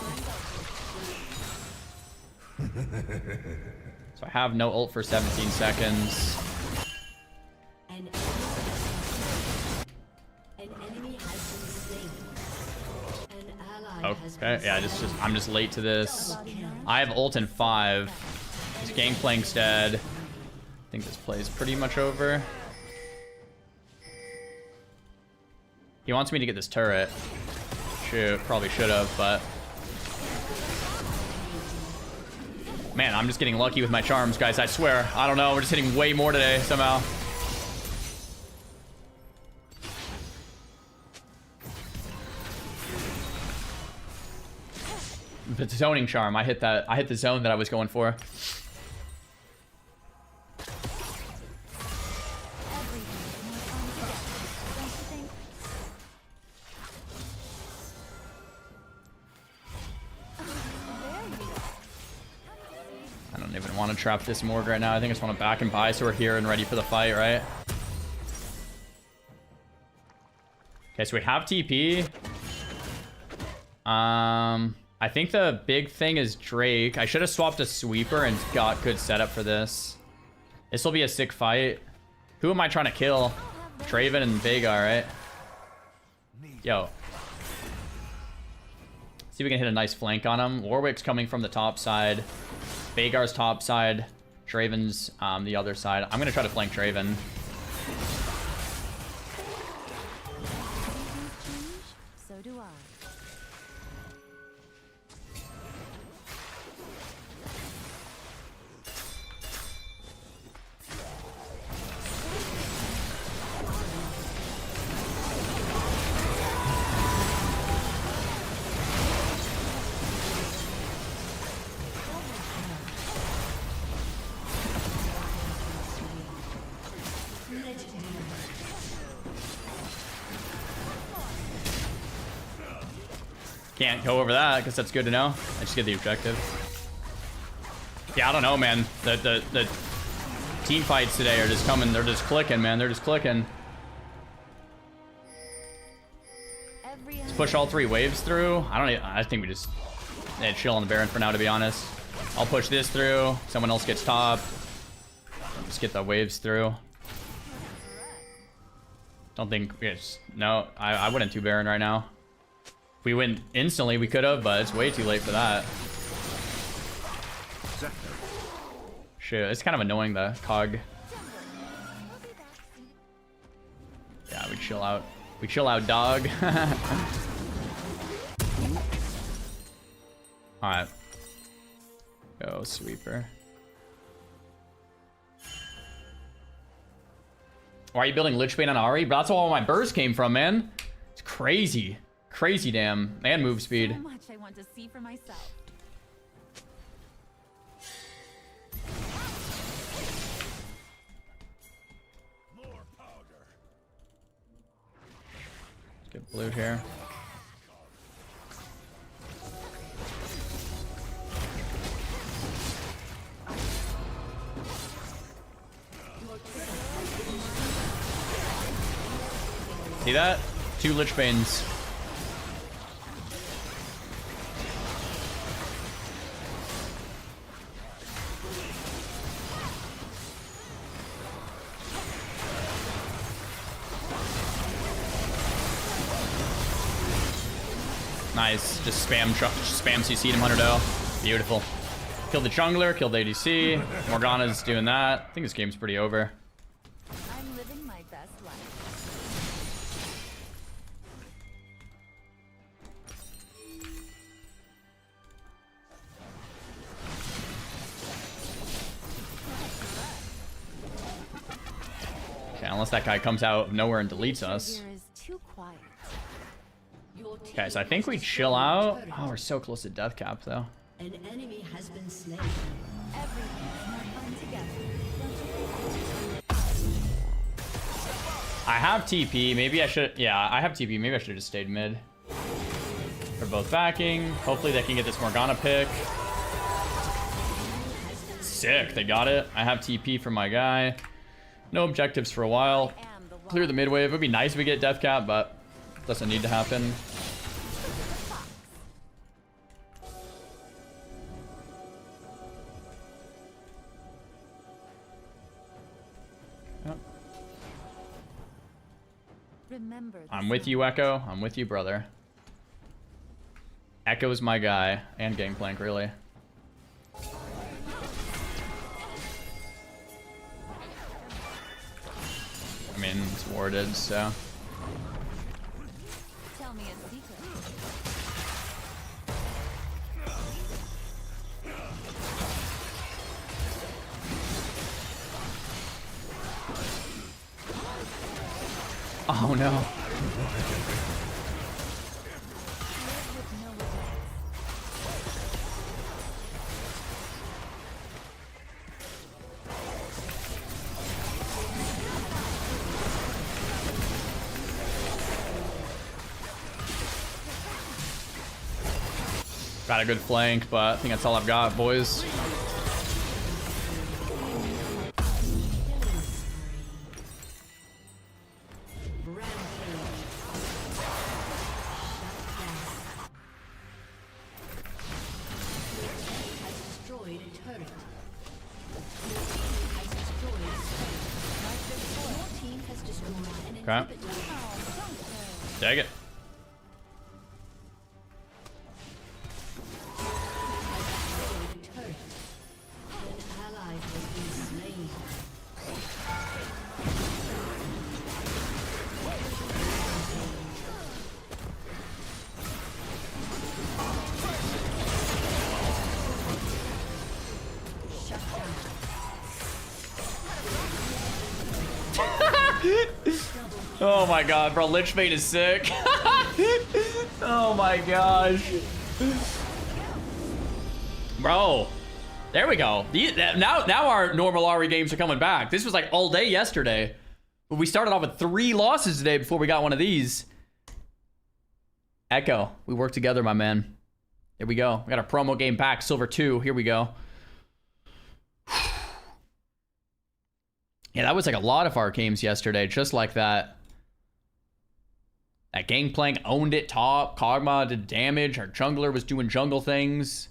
So I have no ult for 17 seconds. Okay, yeah, I'm just late to this. I have ult in 5. His Gangplank's dead. I think this play is pretty much over. He wants me to get this turret. Shoot, probably should have, but... Man, I'm just getting lucky with my charms, guys, I swear. I don't know, we're just hitting way more today, somehow. The zoning charm, I hit the zone that I was going for. I don't even want to trap this Morg right now. I think I just want to back and buy so we're here and ready for the fight, right? Okay, so we have TP. I think the big thing is Drake. I should have swapped a sweeper and got good setup for this. This will be a sick fight. Who am I trying to kill? Draven and Veigar, right? Yo. See if we can hit a nice flank on him. Warwick's coming from the top side. Veigar's top side. Draven's the other side. I'm going to try to flank Draven. So do I. Can't go over that because that's good to know. I just get the objective. Yeah, I don't know, man. The team fights today are just coming. They're just clicking, man. They're just clicking. Let's push all 3 waves through. I think we just chill on the Baron for now, to be honest. I'll push this through. Someone else gets top. Just get the waves through. Don't think no. I wouldn't do Baron right now. If we win instantly, we could have, but it's way too late for that. Shit, it's kind of annoying, the cog. chill out. We chill out, dog. Alright. Go, sweeper. Why are you building Lich Bane on Ahri? But that's where all my bursts came from, man. It's crazy. Crazy damn. And move speed. So much I want to see for myself. Let's get blue here. See that? 2 Lich Banes. Nice. Just spam CC him 100-0. Beautiful. Killed the jungler, killed the ADC. Morgana's doing that. I think this game's pretty over. I'm living my best life. Okay, unless that guy comes out of nowhere and deletes us. Here is too quiet. Okay, so I think we chill out. Oh, we're so close to death cap, though. An enemy has been slain. Everything's more fun together. I have TP. Maybe I should... Yeah, I have TP. Maybe I should have just stayed mid. They're both backing. Hopefully they can get this Morgana pick. Sick. They got it. I have TP for my guy. No objectives for a while. Clear the mid wave. It would be nice if we get death cap, but doesn't need to happen. Yep. Remember the I'm with you, Echo. I'm with you, brother. Echo's my guy. And Gangplank, really. I mean, it's warded, so... Tell me a secret. Oh, no. Got a good flank, but I think that's all I've got, boys. Okay. Tag it. Oh my god, bro, Lich Bane is sick. Oh my gosh. Bro, there we go. Now our normal Ahri games are coming back. This was like all day yesterday. But we started off with 3 losses today before we got one of these. Echo, we work together, my man. There we go. We got our promo game back, Silver 2. Here we go. Yeah, that was like a lot of our games yesterday, just like that. That Gangplank owned it top. Kog'Maw did damage. Our jungler was doing jungle things.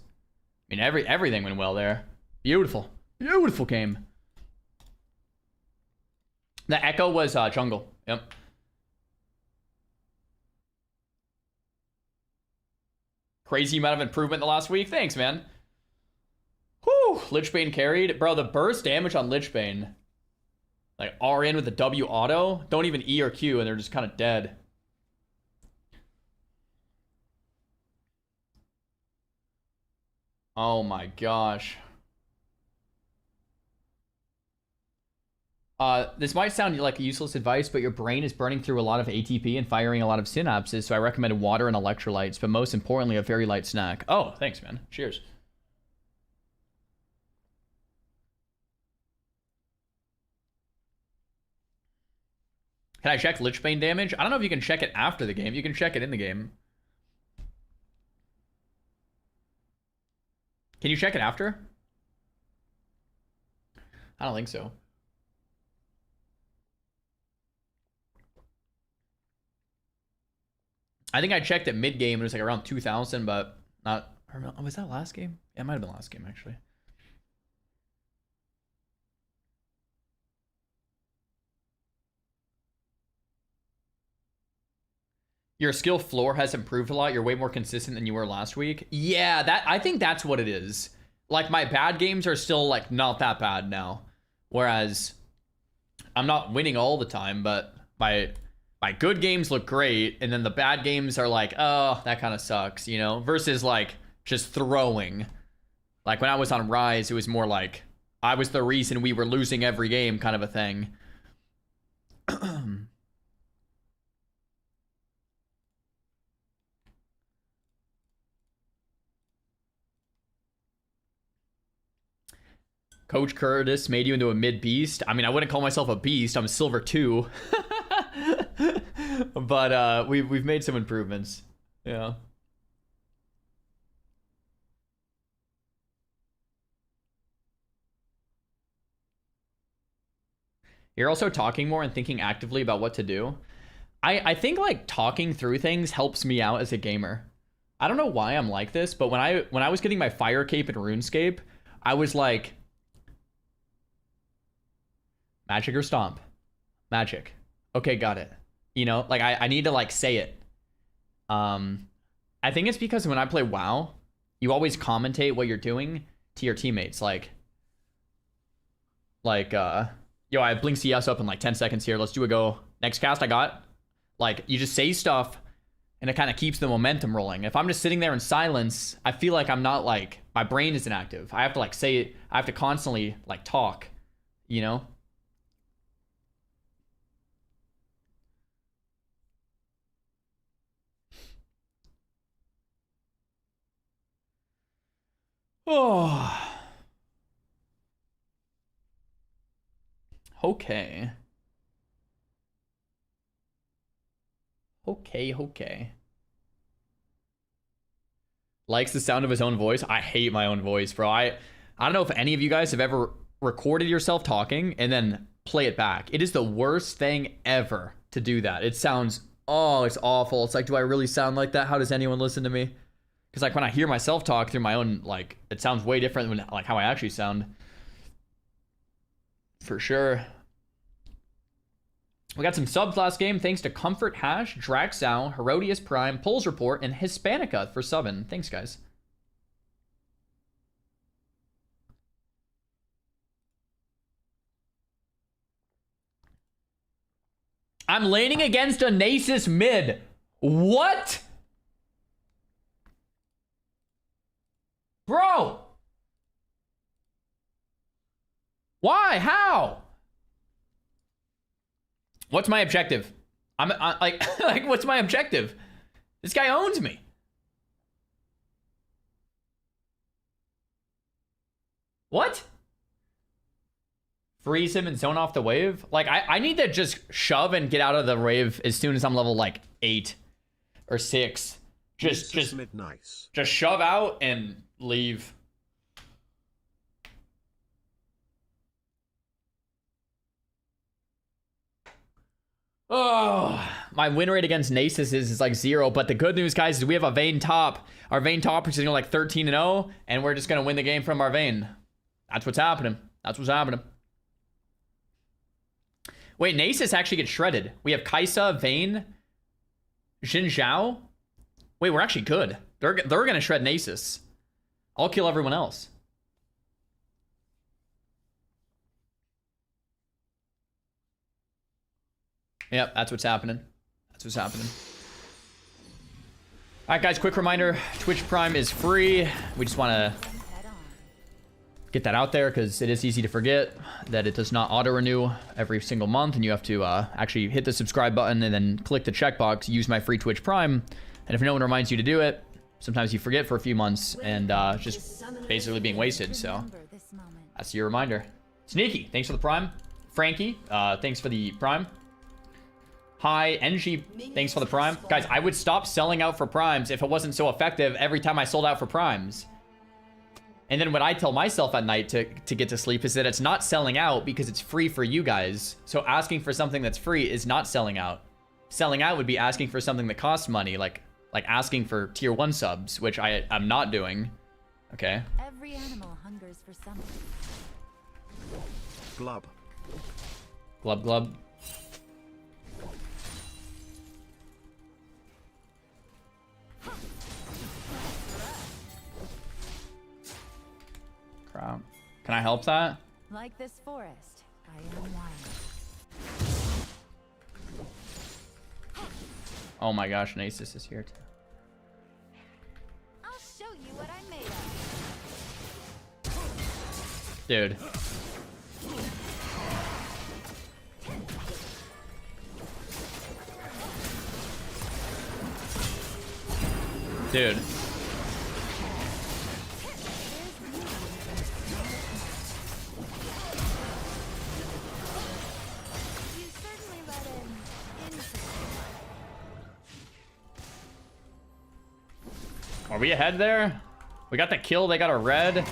I mean, everything went well there. Beautiful. Beautiful game. The Echo was jungle. Yep. Crazy amount of improvement in the last week. Thanks, man. Whew. Lich Bane carried. Bro, the burst damage on Lich Bane. Like RN with the W auto. Don't even E or Q and they're just kind of dead. Oh my gosh. This might sound like useless advice, but your brain is burning through a lot of ATP and firing a lot of synapses, so I recommend water and electrolytes, but most importantly, a very light snack. Oh, thanks, man. Cheers. Can I check Lich Bane damage? I don't know if you can check it after the game. You can check it in the game. Can you check it after? I don't think so. I think I checked at mid game. It was like around 2,000, but not. Was that last game? Yeah, it might have been last game actually. Your skill floor has improved a lot. You're way more consistent than you were last week. Yeah, that I think that's what it is. Like my bad games are still like not that bad now, whereas I'm not winning all the time, but my good games look great, and then the bad games are like, oh, that kind of sucks, you know? Versus like just throwing. Like when I was on Rise, it was more like I was the reason we were losing every game kind of a thing. Coach Curtis made you into a mid beast. I mean, I wouldn't call myself a beast. I'm silver 2. But we've made some improvements. Yeah. You're also talking more and thinking actively about what to do. I think like talking through things helps me out as a gamer. I don't know why I'm like this, but when I was getting my fire cape in RuneScape, I was like, magic or stomp? Magic. Okay, got it. You know, like I need to like say it. I think it's because when I play WoW, you always commentate what you're doing to your teammates. Like, yo, I have Blink CS up in like 10 seconds here. Let's do a go. Next cast I got. Like, you just say stuff, and it kind of keeps the momentum rolling. If I'm just sitting there in silence, I feel like I'm not like, my brain isn't active. I have to like say it. I have to constantly like talk, you know? Oh. Okay. Okay. Likes the sound of his own voice. I hate my own voice, bro. I don't know if any of you guys have ever recorded yourself talking and then play it back. It is the worst thing ever to do that. It sounds, oh, it's awful. It's like, do I really sound like that? How does anyone listen to me? Because like when I hear myself talk through my own, like, it sounds way different than like how I actually sound. For sure. We got some subs last game. Thanks to Comfort Hash, Draxow, Herodius Prime, Pulls Report, and Hispanica for subbing. Thanks, guys. I'm laning against a Nasus mid. What? Bro. Why? How? What's my objective? I'm like, like, what's my objective? This guy owns me. What? Freeze him and zone off the wave? Like, I need to just shove and get out of the wave as soon as I'm level, like, 8 or 6. Just shove out and leave. Oh, my win rate against Nasus is like 0, but the good news, guys, is we have a Vayne top. Our Vayne top is going to go like 13-0, and we're just going to win the game from our Vayne. That's what's happening. That's what's happening. Wait, Nasus actually gets shredded. We have Kaisa, Vayne, Xin Zhao. Wait, we're actually good. They're going to shred Nasus. I'll kill everyone else. Yep, that's what's happening. That's what's happening. All right, guys, quick reminder. Twitch Prime is free. We just want to get that out there because it is easy to forget that it does not auto-renew every single month, and you have to actually hit the subscribe button and then click the checkbox, use my free Twitch Prime. And if no one reminds you to do it, sometimes you forget for a few months and just basically being wasted. So that's your reminder. Sneaky, thanks for the Prime. Frankie, thanks for the Prime. Hi, NG, thanks for the Prime. Guys, I would stop selling out for Primes if it wasn't so effective every time I sold out for Primes. And then what I tell myself at night to get to sleep is that it's not selling out because it's free for you guys. So asking for something that's free is not selling out. Selling out would be asking for something that costs money, like asking for tier 1 subs, which I'm not doing. Okay. Every animal hungers for something. Glub. Glub glub. Crap. Can I help that? Like this forest, I am wild. Oh my gosh, Nasus is here too. I'll show you what I'm made of. Dude. Dude. You certainly let in Are we ahead there? We got the kill, they got a red.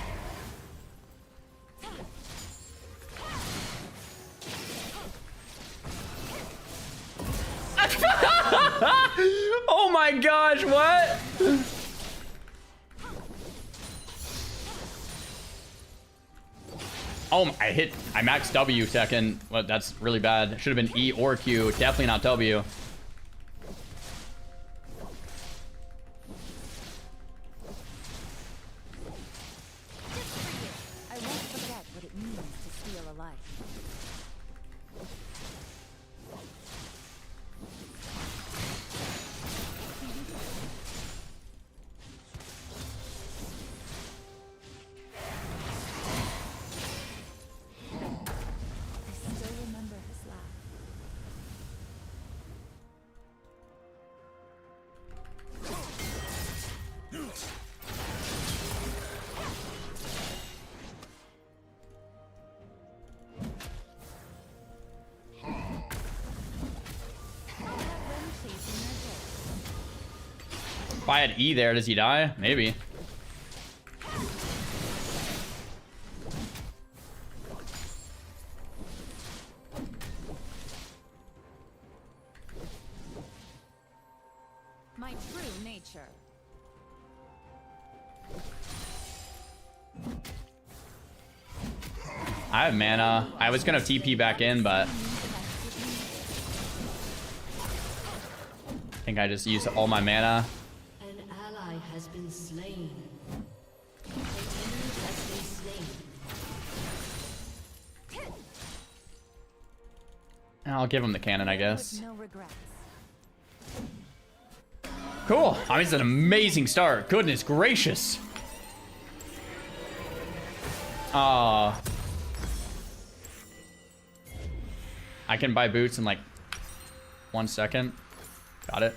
Oh my gosh, what? Oh, I maxed W second. Well, that's really bad. Should have been E or Q. Definitely not W. I won't forget what it means to steal a life. I still remember his laugh. If I had E there, does he die? Maybe. My true nature. I have mana. I was gonna TP back in, but I think I just used all my mana. An ally has been slain. An enemy has been slain. I'll give him the cannon, I guess. No regrets. Cool. I mean, it's an amazing start. Goodness gracious. I can buy boots in like 1 second. Got it.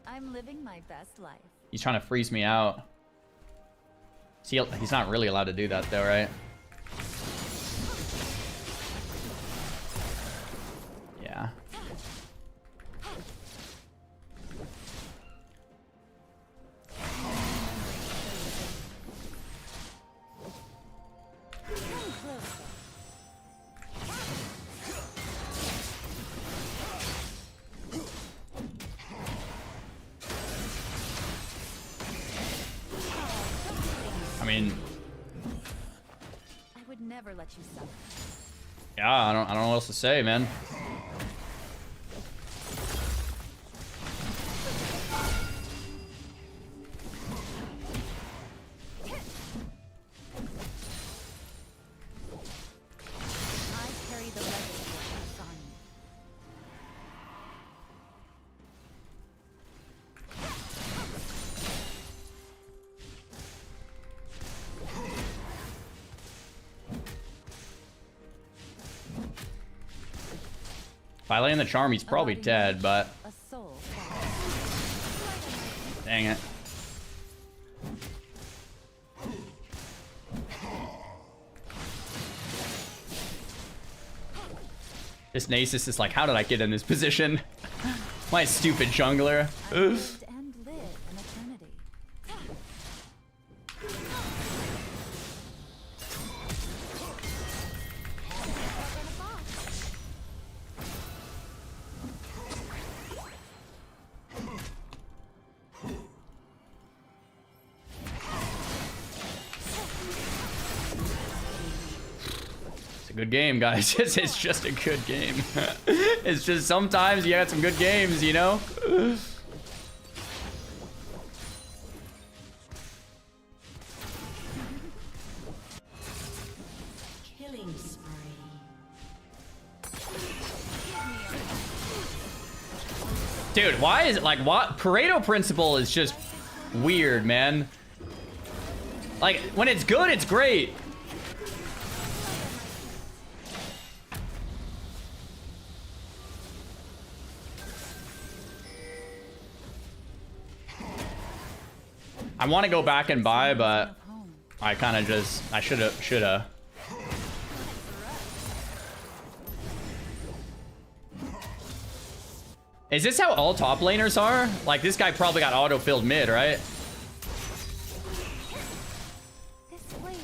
I'm living my best life. He's trying to freeze me out. See, he's not really allowed to do that though, right? Yeah. I mean, I would never let you suffer. yeah, I don't know what else to say, man. I carry the legacy If I land the charm, he's probably dead, but A soul. dang it. This Nasus is like, how did I get in this position? My stupid jungler. I lived and live an eternity. It's a good game, guys. It's just a good game. It's just sometimes you got some good games, you know? Killing spree. Dude, why is it like what Pareto principle is just weird, man. Like when it's good, it's great. I want to go back and buy, but I kind of just I shoulda. Is this how all top laners are? Like this guy probably got auto-filled mid, right? This way.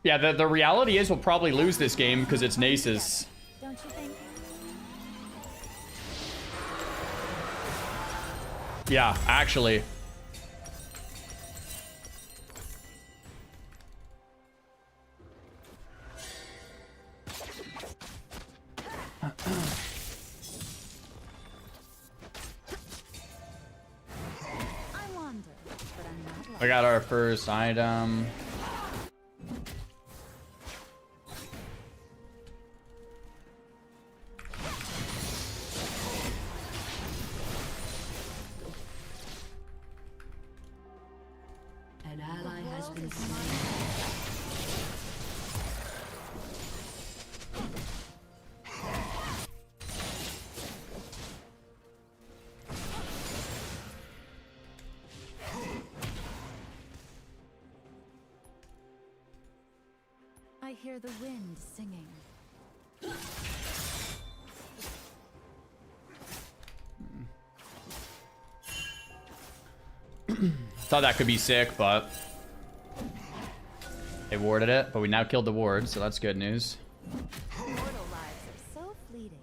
Yeah, the reality is we'll probably lose this game because it's Nasus. Don't you think? Yeah, actually. I wander, but I'm not lost. We got our first item. An ally has been slain. I hear the wind singing. Thought that could be sick, but they warded it. But we now killed the ward, so that's good news. Mortal lives are so fleeting.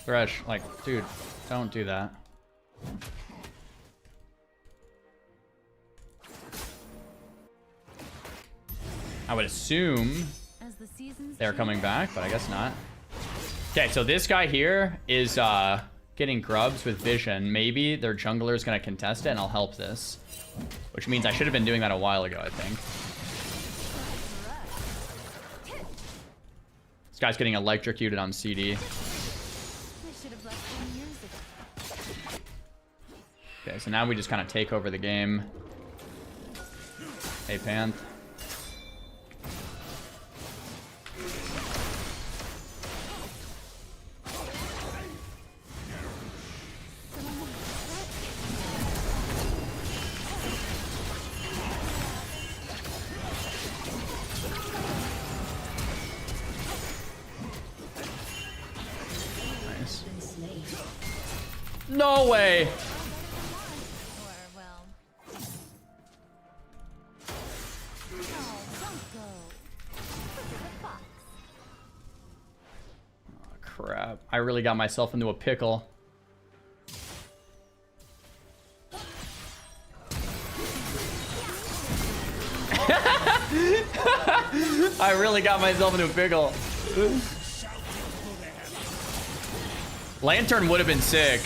Thresh, like, dude, don't do that. I would assume As the seasons they're change, coming back, but I guess not. Okay, so this guy here is getting grubs with vision. Maybe their jungler is going to contest it, and I'll help this. Which means I should have been doing that a while ago, I think. This guy's getting electrocuted on CD. I should have left 10 years ago. Okay, so now we just kind of take over the game. Hey, Panth. Nice. No way! Or, well... No, don't go. Look at the fox. Oh, crap. I really got myself into a pickle. I really got myself into a pickle. Lantern would have been sick.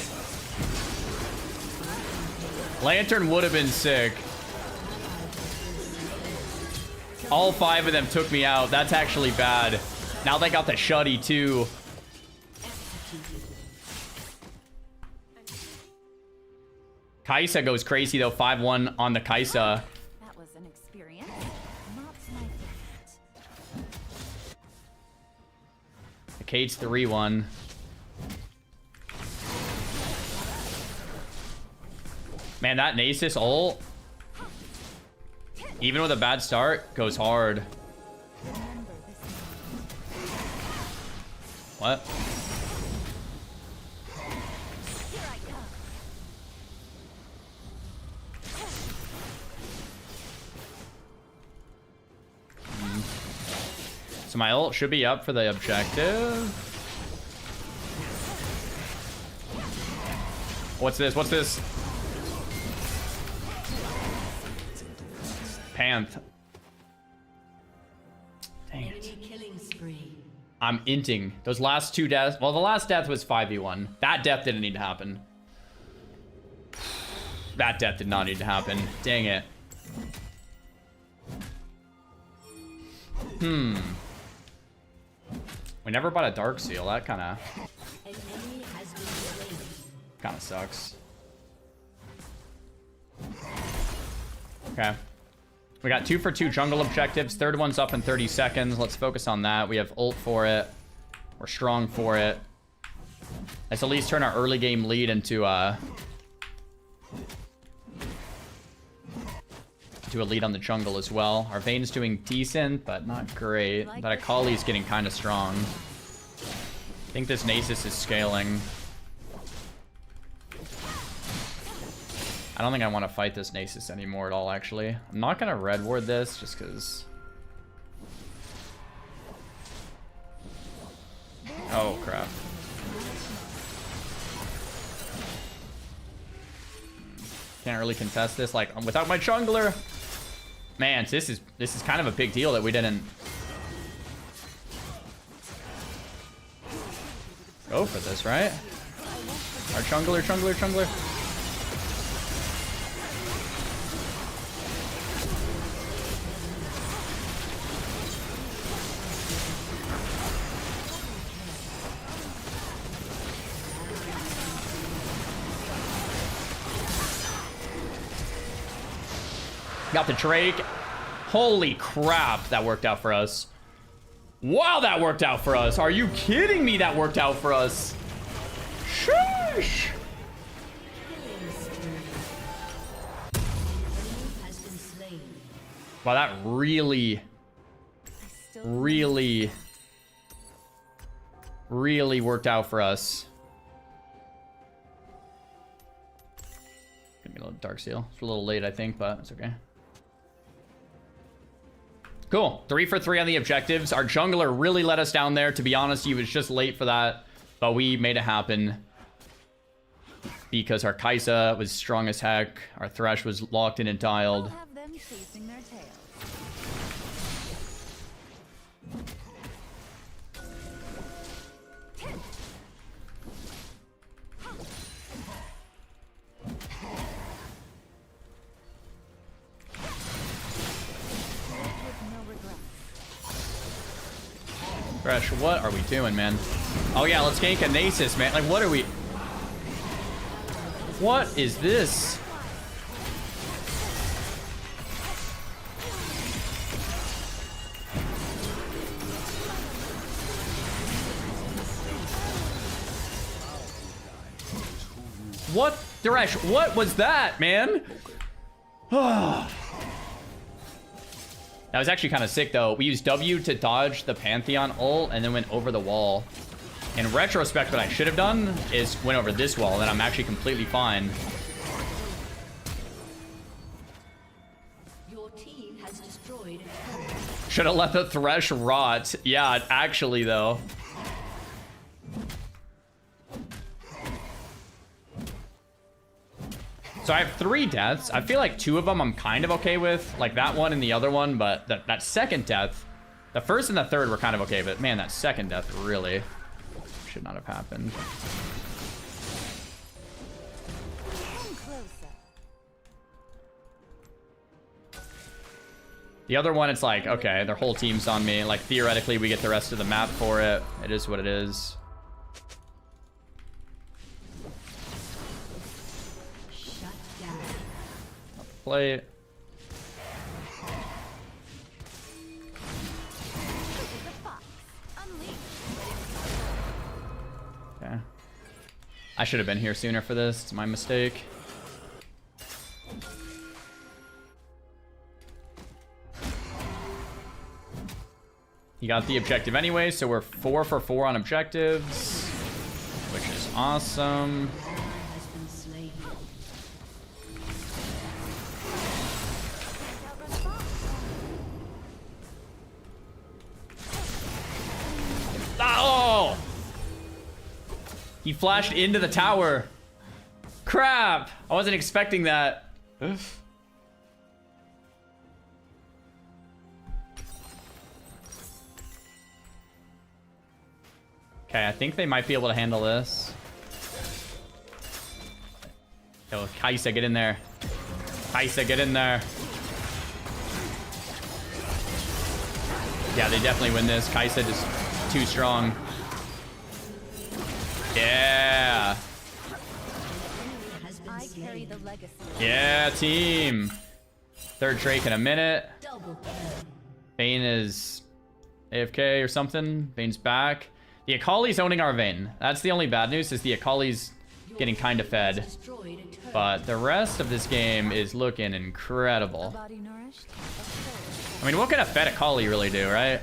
Lantern would have been sick. All 5 of them took me out. That's actually bad. Now they got the shutty too. Kaisa goes crazy though. 5-1 on the Kaisa. That was an experience. Not my favorite. The Kate's 3-1. Man, that Nasus ult, even with a bad start, goes hard. What? So my ult should be up for the objective. What's this? What's this? Panth. Dang it. Killing spree. I'm inting. Those last 2 deaths. Well, the last death was 5v1. That death didn't need to happen. That death did not need to happen. Dang it. We never bought a Dark Seal. That kind of sucks. Okay. We got 2 for 2 jungle objectives. Third one's up in 30 seconds. Let's focus on that. We have ult for it. We're strong for it. Let's at least turn our early game lead into a lead on the jungle as well. Our Vayne's doing decent, but not great. But Akali's getting kind of strong. I think this Nasus is scaling. I don't think I want to fight this Nasus anymore at all, actually. I'm not going to red ward this, just because... Oh, crap. Can't really contest this, like, without my jungler. Man, this is kind of a big deal that we didn't... go for this, right? Our jungler. Got the Drake. Holy crap, that worked out for us. Wow, that worked out for us. Are you kidding me? That worked out for us. Sheesh. Wow, that really worked out for us. Give me a little Dark Seal. It's a little late, I think, but it's okay. Cool. 3 for 3 on the objectives. Our jungler really let us down there. To be honest, he was just late for that, but we made it happen because our Kaisa was strong as heck. Our Thresh was locked in and dialed. I'll have them chasing their tails. Thresh, what are we doing, man? Oh yeah, let's gank a Nasus, man. Like, what are we... What is this? What? Thresh, what was that, man? That was actually kind of sick, though. We used W to dodge the Pantheon ult and then went over the wall. In retrospect, what I should have done is went over this wall, and then I'm actually completely fine. Your team has destroyed. Should have let the Thresh rot. Yeah, actually, though. So I have 3 deaths. I feel like 2 of them I'm kind of okay with, like that one and the other one, but that second death, the first and the third were kind of okay, but man, that second death really should not have happened. Come closer. The other one, it's like, okay, their whole team's on me. Like, theoretically, we get the rest of the map for it. It is what it is. Shut down. Play it. Okay. I should have been here sooner for this. It's my mistake. He got the objective anyway, so we're 4 for 4 on objectives, which is awesome. Has been slain. Oh! He flashed into the tower. Crap! I wasn't expecting that. Okay, I think they might be able to handle this. Yo, Kaisa, get in there. Kaisa, get in there. Yeah, they definitely win this. Kaisa just too strong. Yeah. I carry the legacy. Yeah, team. Third Drake in a minute. Double kill. Vayne is AFK or something. Vayne's back. The Akali's owning our Vayne. That's the only bad news, is the Akali's getting kind of fed. Destroyed a turret. But the rest of this game is looking A incredible. body nourished. A soul. I mean, what can a fed Akali really do, right?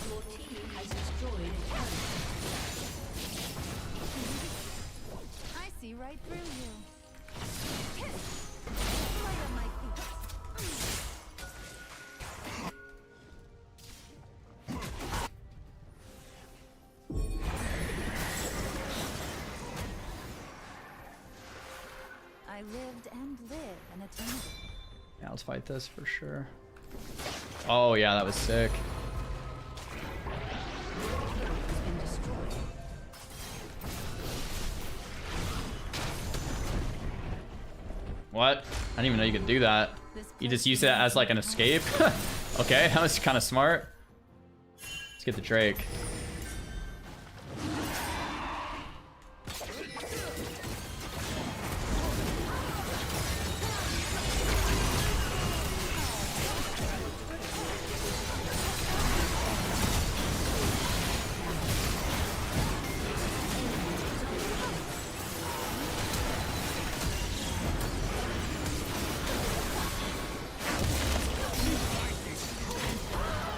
Your team has destroyed a turret. I see right through you. Light on my feet. I lived and live an eternity. Yeah, let's fight this for sure. Oh, yeah, that was sick. Has been destroyed. What? I didn't even know you could do that. You just use that as like an escape? Okay, that was kind of smart. Let's get the Drake.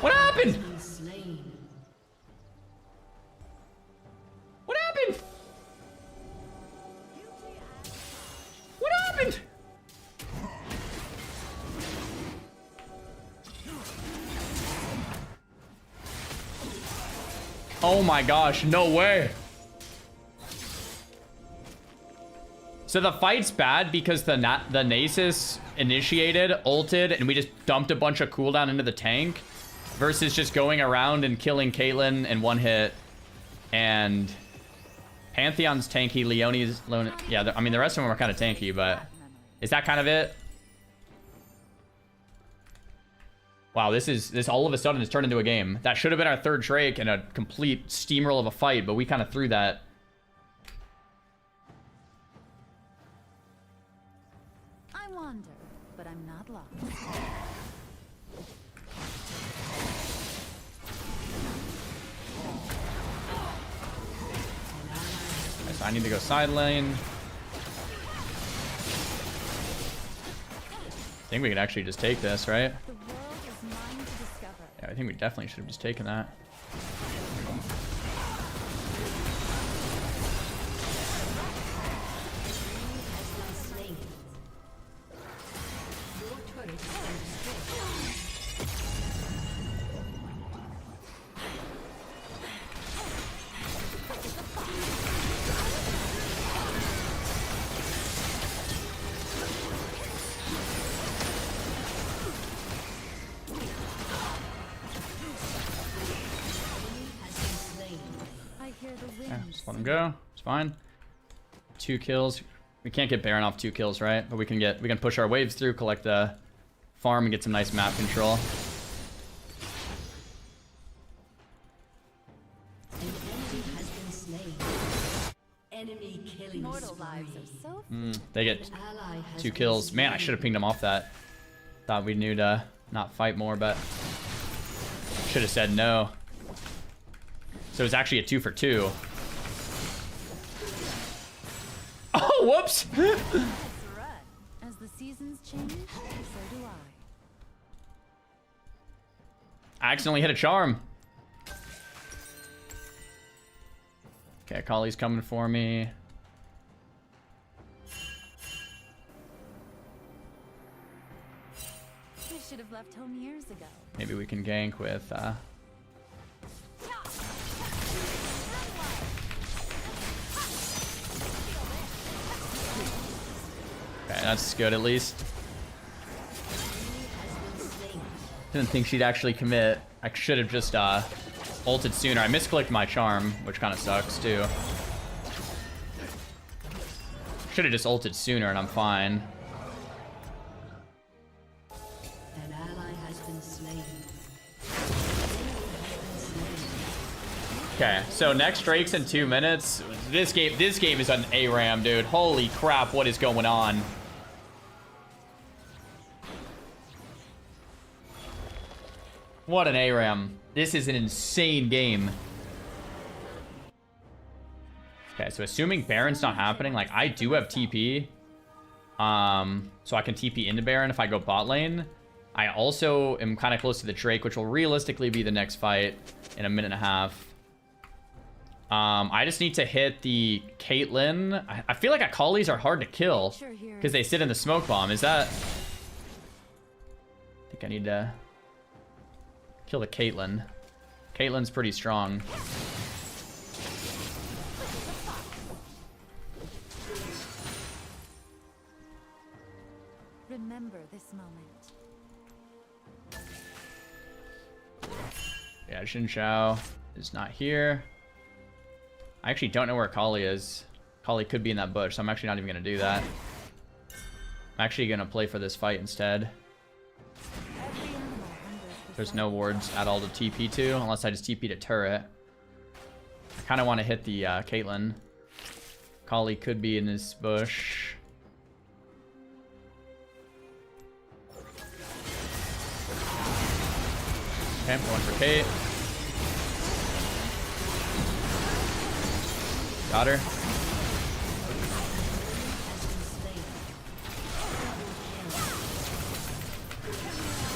What happened? Been slain. What happened? What happened? Oh my gosh, no way. So the fight's bad because the Nasus initiated, ulted, and we just dumped a bunch of cooldown into the tank versus just going around and killing Caitlyn in one hit. And Pantheon's tanky, Leonie's... Yeah, I mean, the rest of them are kind of tanky, but... Is that kind of it? Wow, this all of a sudden has turned into a game. That should have been our third Drake and a complete steamroll of a fight, but we kind of threw that. I wander, but I'm not lost. Okay, so I need to go side lane. I think we could actually just take this, right? The world is mine to discover. Yeah, I think we definitely should have just taken that. Has been slain. Your turret has been destroyed. Has been slain. I hear the wind. Yeah, just let him go. It's fine. 2 kills. We can't get Baron off 2 kills, right? But we can push our waves through, collect the farm, and get some nice map control. An enemy has been slain. Enemy killing Mortal lives are so They get ally has 2 been kills. Man, I slain. should have pinged him off that. Thought we knew to not fight more, but should have said no. So it's actually a 2 for 2. Oh, whoops! Let's run. As the seasons change, so do I. I accidentally hit a charm. Okay, Kali's coming for me. I should have left home years ago. Maybe we can gank with okay, that's good at least. Didn't think she'd actually commit. I should have just ulted sooner. I misclicked my charm, which kind of sucks too. Should have just ulted sooner and I'm fine. An ally has been slain. Okay, so next Drake's in 2 minutes. This game is an ARAM, dude. Holy crap, what is going on? What an ARAM. This is an insane game. Okay, so assuming Baron's not happening, like I do have TP. So I can TP into Baron if I go bot lane. I also am kind of close to the Drake, which will realistically be the next fight in a minute and a half. I just need to hit the Caitlyn. I feel like Akali's are hard to kill because they sit in the smoke bomb. Is that... I think I need to kill the Caitlyn. Caitlyn's pretty strong. Remember this moment. Yeah, Xin Zhao is not here. I actually don't know where Akali is. Akali could be in that bush, so I'm actually not even going to do that. I'm actually going to play for this fight instead. There's no wards at all to TP to, unless I just TP to turret. I kind of want to hit the Caitlyn. Akali could be in this bush. Okay, I'm going for Kate. Got her.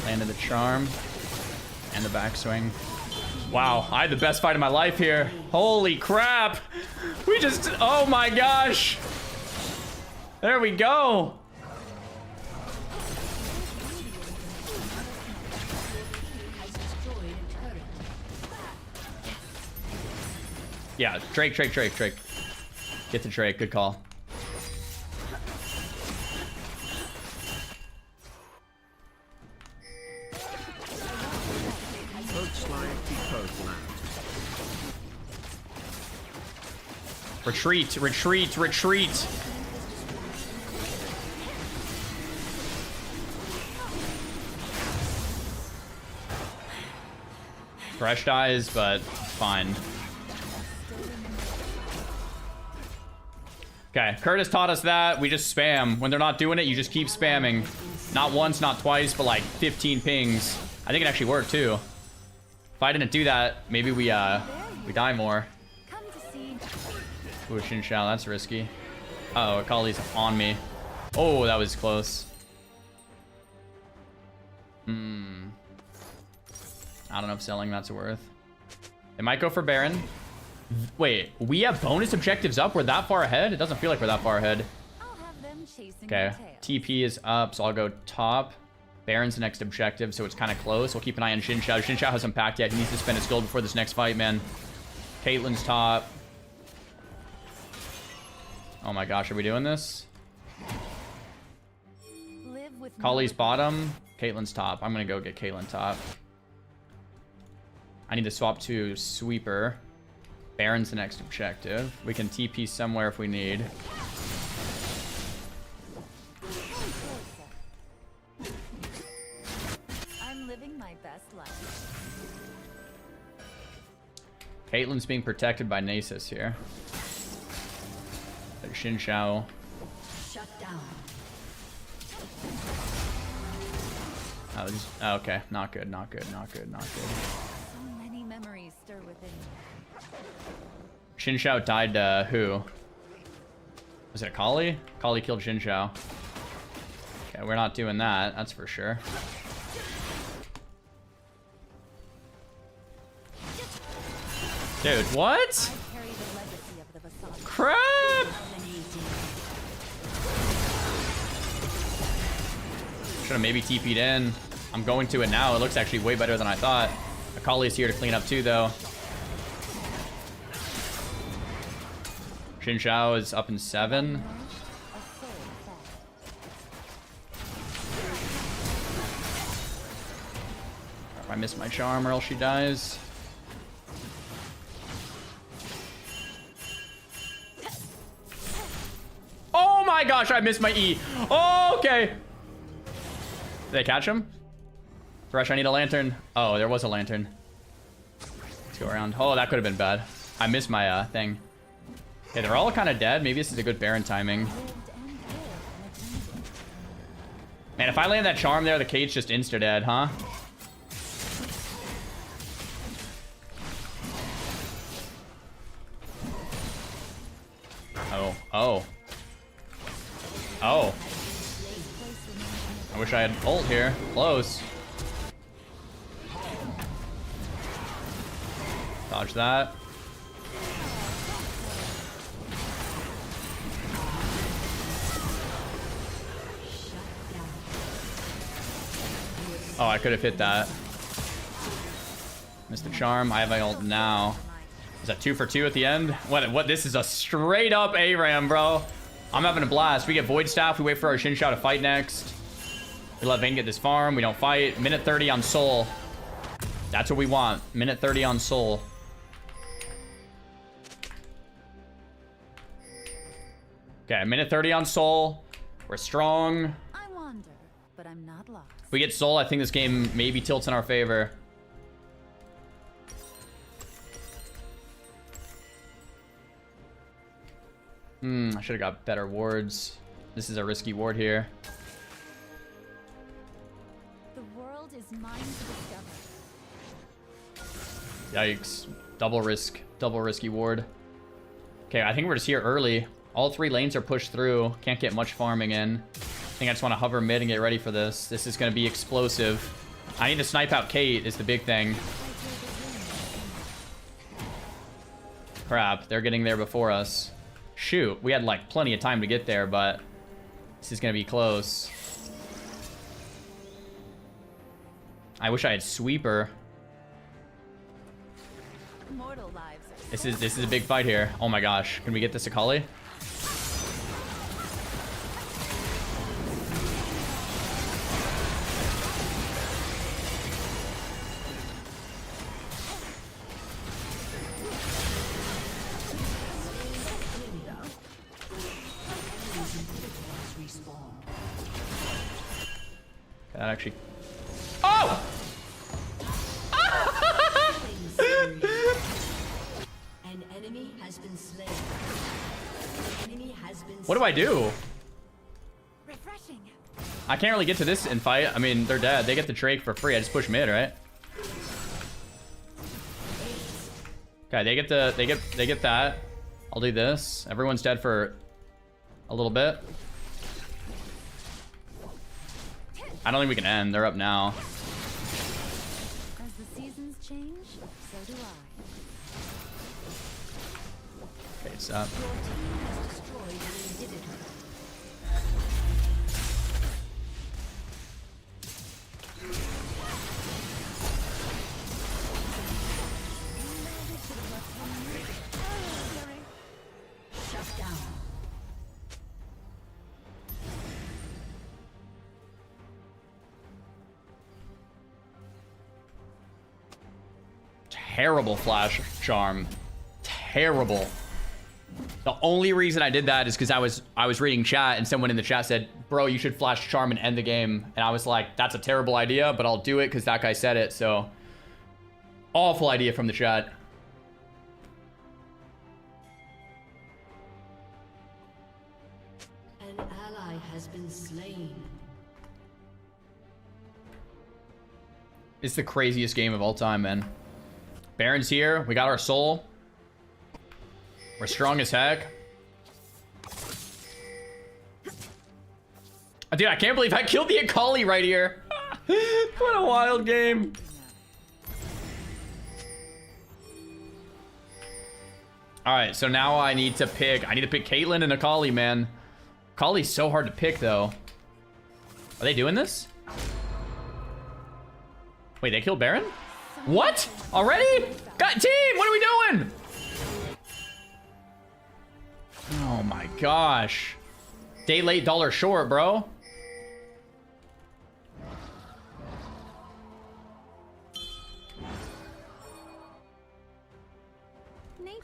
Landed the charm and the backswing. Wow, I had the best fight of my life here. Holy crap! We just, oh my gosh! There we go! Yeah, Drake. Get the Drake, good call. Retreat. Thresh dies, but fine. Okay, Curtis taught us that. We just spam. When they're not doing it, you just keep spamming. Not once, not twice, but like 15 pings. I think it actually worked too. If I didn't do that, maybe we die more. Ooh, Xin Zhao, that's risky. Uh-oh, Akali's on me. Oh, that was close. I don't know if selling that's worth. They might go for Baron. Wait, we have bonus objectives up? We're that far ahead? It doesn't feel like we're that far ahead. Okay, TP is up, so I'll go top. Baron's the next objective, so it's kind of close. We'll keep an eye on Xin Zhao. Xin Zhao hasn't packed yet. He needs to spend his gold before this next fight, man. Caitlyn's top. Oh my gosh, are we doing this? Kali's bottom. Caitlyn's top. I'm going to go get Caitlyn top. I need to swap to Sweeper. Baron's the next objective. We can TP somewhere if we need. life. Caitlyn's being protected by Nasus here. Xin Shao. Shut down. Oh, okay, not good, not good, not good, not good. So many memories stir within me. Xin Shao died to who? Was it a Kali? Kali killed Xin Shao. Okay, we're not doing that, that's for sure. Dude, what? I carry the legacy of the Vasant. Crap! Should have maybe TP'd in. I'm going to it now. It looks actually way better than I thought. Akali is here to clean up too, though. Xin Shao is up in 7. If I miss my charm or else she dies. Oh my gosh, I missed my E. Oh, okay. Did they catch him? Thresh, I need a lantern. Oh, there was a lantern. Let's go around. Oh, that could have been bad. I missed my thing. Okay, they're all kind of dead. Maybe this is a good Baron timing. Man, if I land that charm there, the Kate's just insta-dead, huh? Oh, oh. Oh. I wish I had ult here. Close. Dodge that. Oh, I could have hit that. Missed the charm. I have my ult now. Is that 2 for 2 at the end? What? This is a straight up ARAM, bro. I'm having a blast. We get Void Staff. We wait for our Xin Shao to fight next. We let Vayne get this farm. We don't fight. Minute 30 on Soul. That's what we want. Minute 30 on Soul. Okay, minute 30 on Soul. We're strong. I wander, but I'm not lost. If we get Soul, I think this game maybe tilts in our favor. I should have got better wards. This is a risky ward here. The world is mine to discover. Yikes. Double risky ward. Okay, I think we're just here early. All 3 lanes are pushed through. Can't get much farming in. I think I just want to hover mid and get ready for this. This is going to be explosive. I need to snipe out Kate is the big thing. Crap, they're getting there before us. Shoot, we had like plenty of time to get there, but this is going to be close. I wish I had Sweeper. Mortal lives are This is a big fight here. Oh my gosh. Can we get this Akali? That actually... Oh! An enemy has been slain. An enemy has been What do I do? refreshing. I can't really get to this in fight. I mean, they're dead. They get the Drake for free. I just push mid, right? Okay, they get that. I'll do this. Everyone's dead for a little bit. I don't think we can end. They're up now. As the seasons change, so do I. Okay, it's up. Your team has destroyed an inhibitor. Shut down. Terrible flash charm. Terrible. The only reason I did that is because I was reading chat and someone in the chat said, bro, you should flash charm and end the game. And I was like, that's a terrible idea, but I'll do it because that guy said it. So awful idea from the chat. An ally has been slain. It's the craziest game of all time, man. Baron's here. We got our soul. We're strong as heck. Dude, I can't believe I killed the Akali right here. What a wild game. All right, so now I need to pick Caitlyn and Akali, man. Akali's so hard to pick, though. Are they doing this? Wait, they killed Baron? What? Already? God, team, what are we doing? Oh my gosh. Day late, dollar short, bro.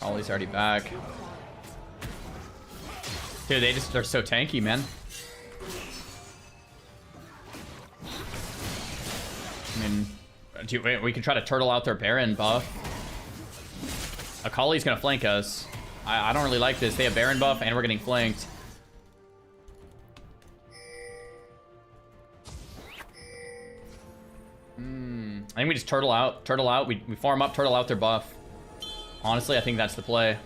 Ollie's already back. Dude, they're so tanky, man. I mean, dude, we can try to turtle out their Baron buff. Akali's gonna flank us. I don't really like this. They have Baron buff and we're getting flanked. I think we just turtle out. We farm up, turtle out their buff. Honestly, I think that's the play. And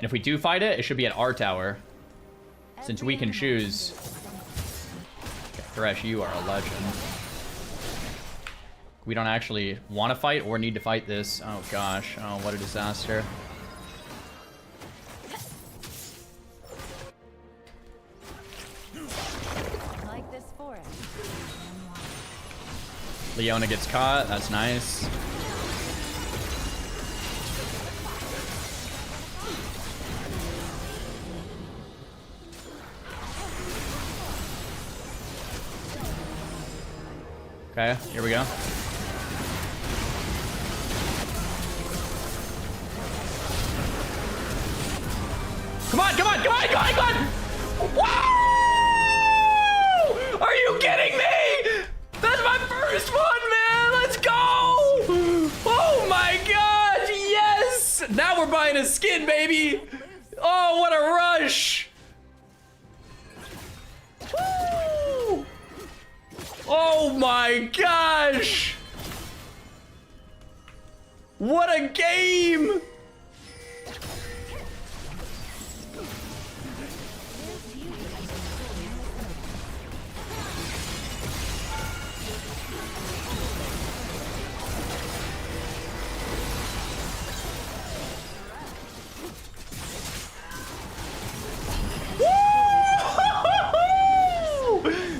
if we do fight it, it should be at our tower. Since we can choose. Okay, Thresh, you are a legend. We don't actually want to fight or need to fight this. Oh gosh. Oh, what a disaster. Like this forest. Leona gets caught. That's nice. Okay, here we go. Come on, come on, come on, come on, come on! Whoa! Are you kidding me? That's my first one, man! Let's go! Oh my god, yes! Now we're buying a skin, baby! Oh, what a rush! Woo! Oh my gosh! What a game!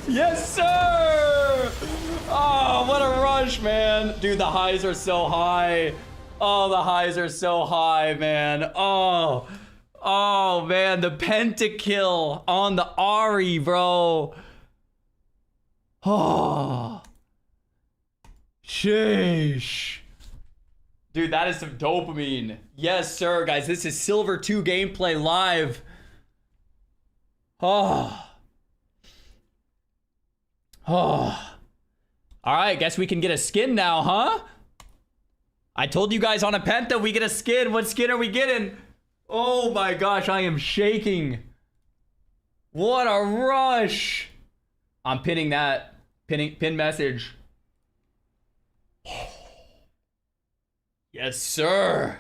Yes, sir! Oh, what a rush, man. Dude, the highs are so high. Oh, the highs are so high, man. Oh, man, the pentakill on the Ahri, bro. Oh. Sheesh. Dude, that is some dopamine. Yes, sir, guys. This is Silver 2 gameplay live. Oh. Oh. All right, guess we can get a skin now, huh? I told you guys on a penta we get a skin. What skin are we getting? Oh my gosh, I am shaking. What a rush. I'm pinning that. Pin message. Yes, sir.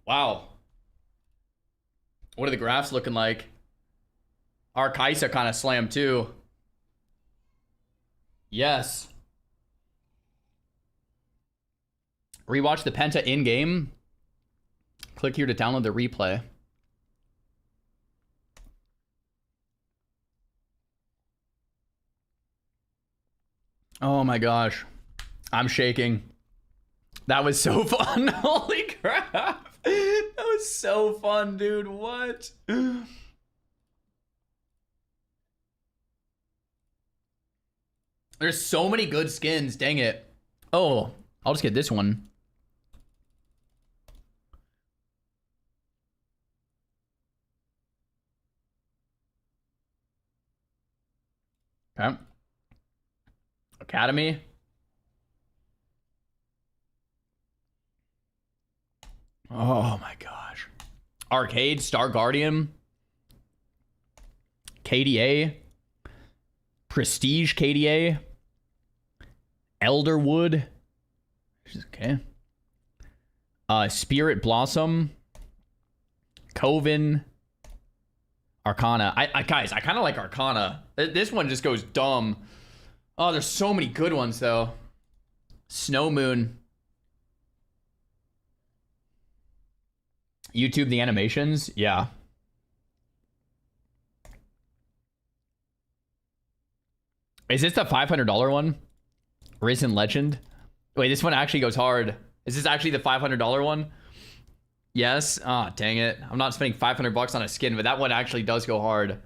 Wow. What are the graphs looking like? Our Kaisa kind of slammed too. Yes. Rewatch the penta in-game. Click here to download the replay. Oh my gosh. I'm shaking. That was so fun. Holy crap. That was so fun, dude. What? There's so many good skins. Dang it. Oh, I'll just get this one. Okay. Academy. Oh my gosh. Arcade, Star Guardian. KDA. Prestige KDA. Elderwood. Okay. Spirit Blossom. Coven. Arcana. Guys, I kind of like Arcana. This one just goes dumb. Oh, there's so many good ones though. Snow Moon. YouTube the animations, yeah. Is this the $500 one? Risen Legend. Wait, this one actually goes hard. Is this actually the $500 one? Yes. Ah, dang it. I'm not spending $500 on a skin, but that one actually does go hard.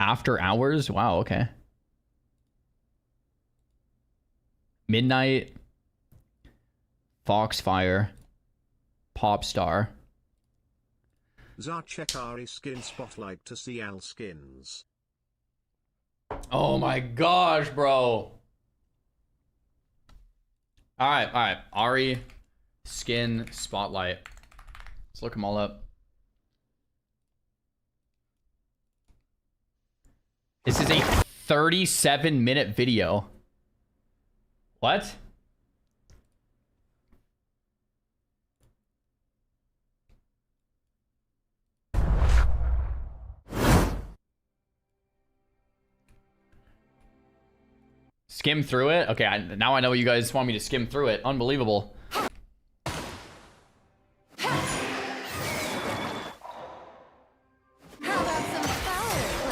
After Hours? Wow, okay. Midnight. Foxfire. Popstar. Xaryu skin spotlight to CL skins. Oh my gosh, bro. Alright. Ari skin spotlight. Let's look them all up. This is a 37-minute video. What? Skim through it? Okay, now I know you guys want me to skim through it. Unbelievable.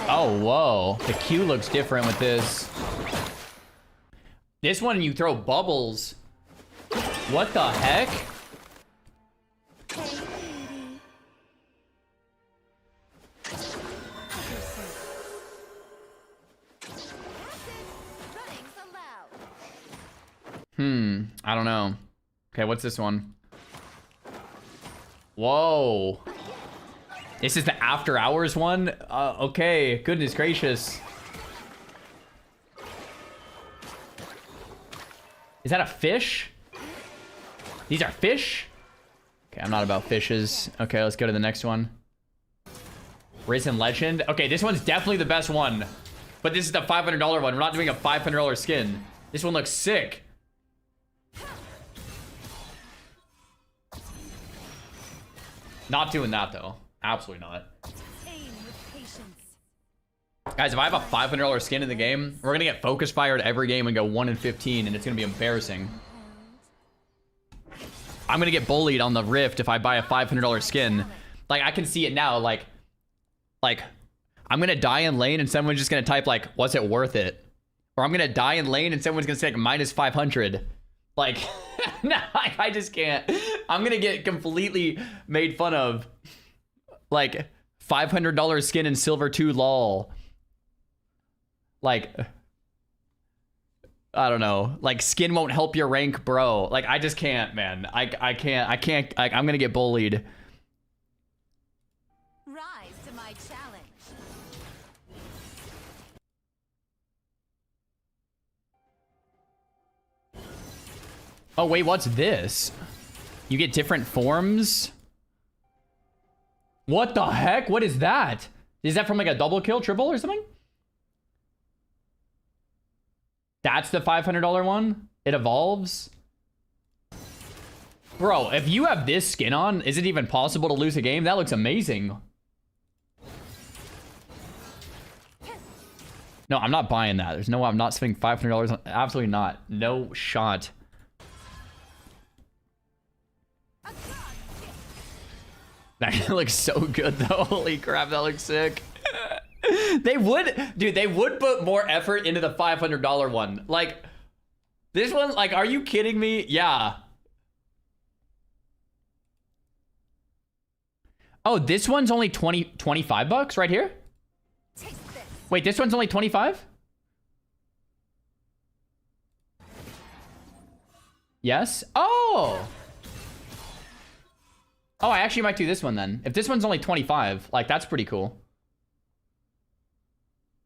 Oh, whoa. The Q looks different with this. This one, you throw bubbles. What the heck? I don't know. Okay, what's this one? Whoa. This is the After Hours one? Okay, goodness gracious. Is that a fish? These are fish? Okay, I'm not about fishes. Okay, let's go to the next one. Risen Legend. Okay, this one's definitely the best one. But this is the $500 one. We're not doing a $500 skin. This one looks sick. Not doing that though. Absolutely not. Guys, if I have a $500 skin in the game, we're gonna get focus fired every game and go 1-15, and it's gonna be embarrassing. I'm gonna get bullied on the Rift if I buy a $500 skin. Like, I can see it now. Like, I'm gonna die in lane and someone's just gonna type like, "Was it worth it?" Or I'm gonna die in lane and someone's gonna say like, -500. Like, no, I just can't. I'm gonna get completely made fun of. Like, $500 skin in Silver 2 lol. Like, I don't know. Like, skin won't help your rank, bro. Like, I just can't, man. I can't. I'm gonna get bullied. Rise to my challenge. Oh, wait, what's this? You get different forms? What the heck? What is that? Is that from like a double kill, triple, or something? That's the $500 one? It evolves? Bro, if you have this skin on, is it even possible to lose a game? That looks amazing. No, I'm not buying that. There's no way I'm not spending $500 on. Absolutely not. No shot. That looks so good though. Holy crap, that looks sick. They would, dude, they would put more effort into the $500 one. Like, this one, like, are you kidding me? Yeah. Oh, this one's only 25 bucks right here? Wait, this one's only 25? Yes? Oh! Oh, I actually might do this one then. If this one's only 25, like, that's pretty cool.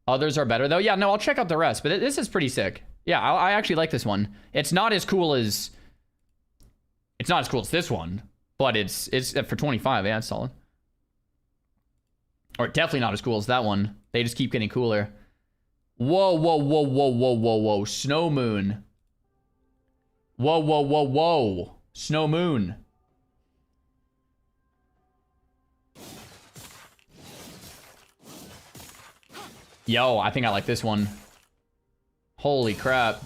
Others are better, though. Yeah, no, I'll check out the rest, but this is pretty sick. Yeah, I actually like this one. It's not as cool as... It's not as cool as this one, but it's for 25. Yeah, it's solid. Or definitely not as cool as that one. They just keep getting cooler. Whoa, whoa, whoa, whoa, whoa, whoa, whoa. Snow Moon. Whoa, whoa, whoa, whoa. Snow Moon. Yo, I think I like this one. Holy crap.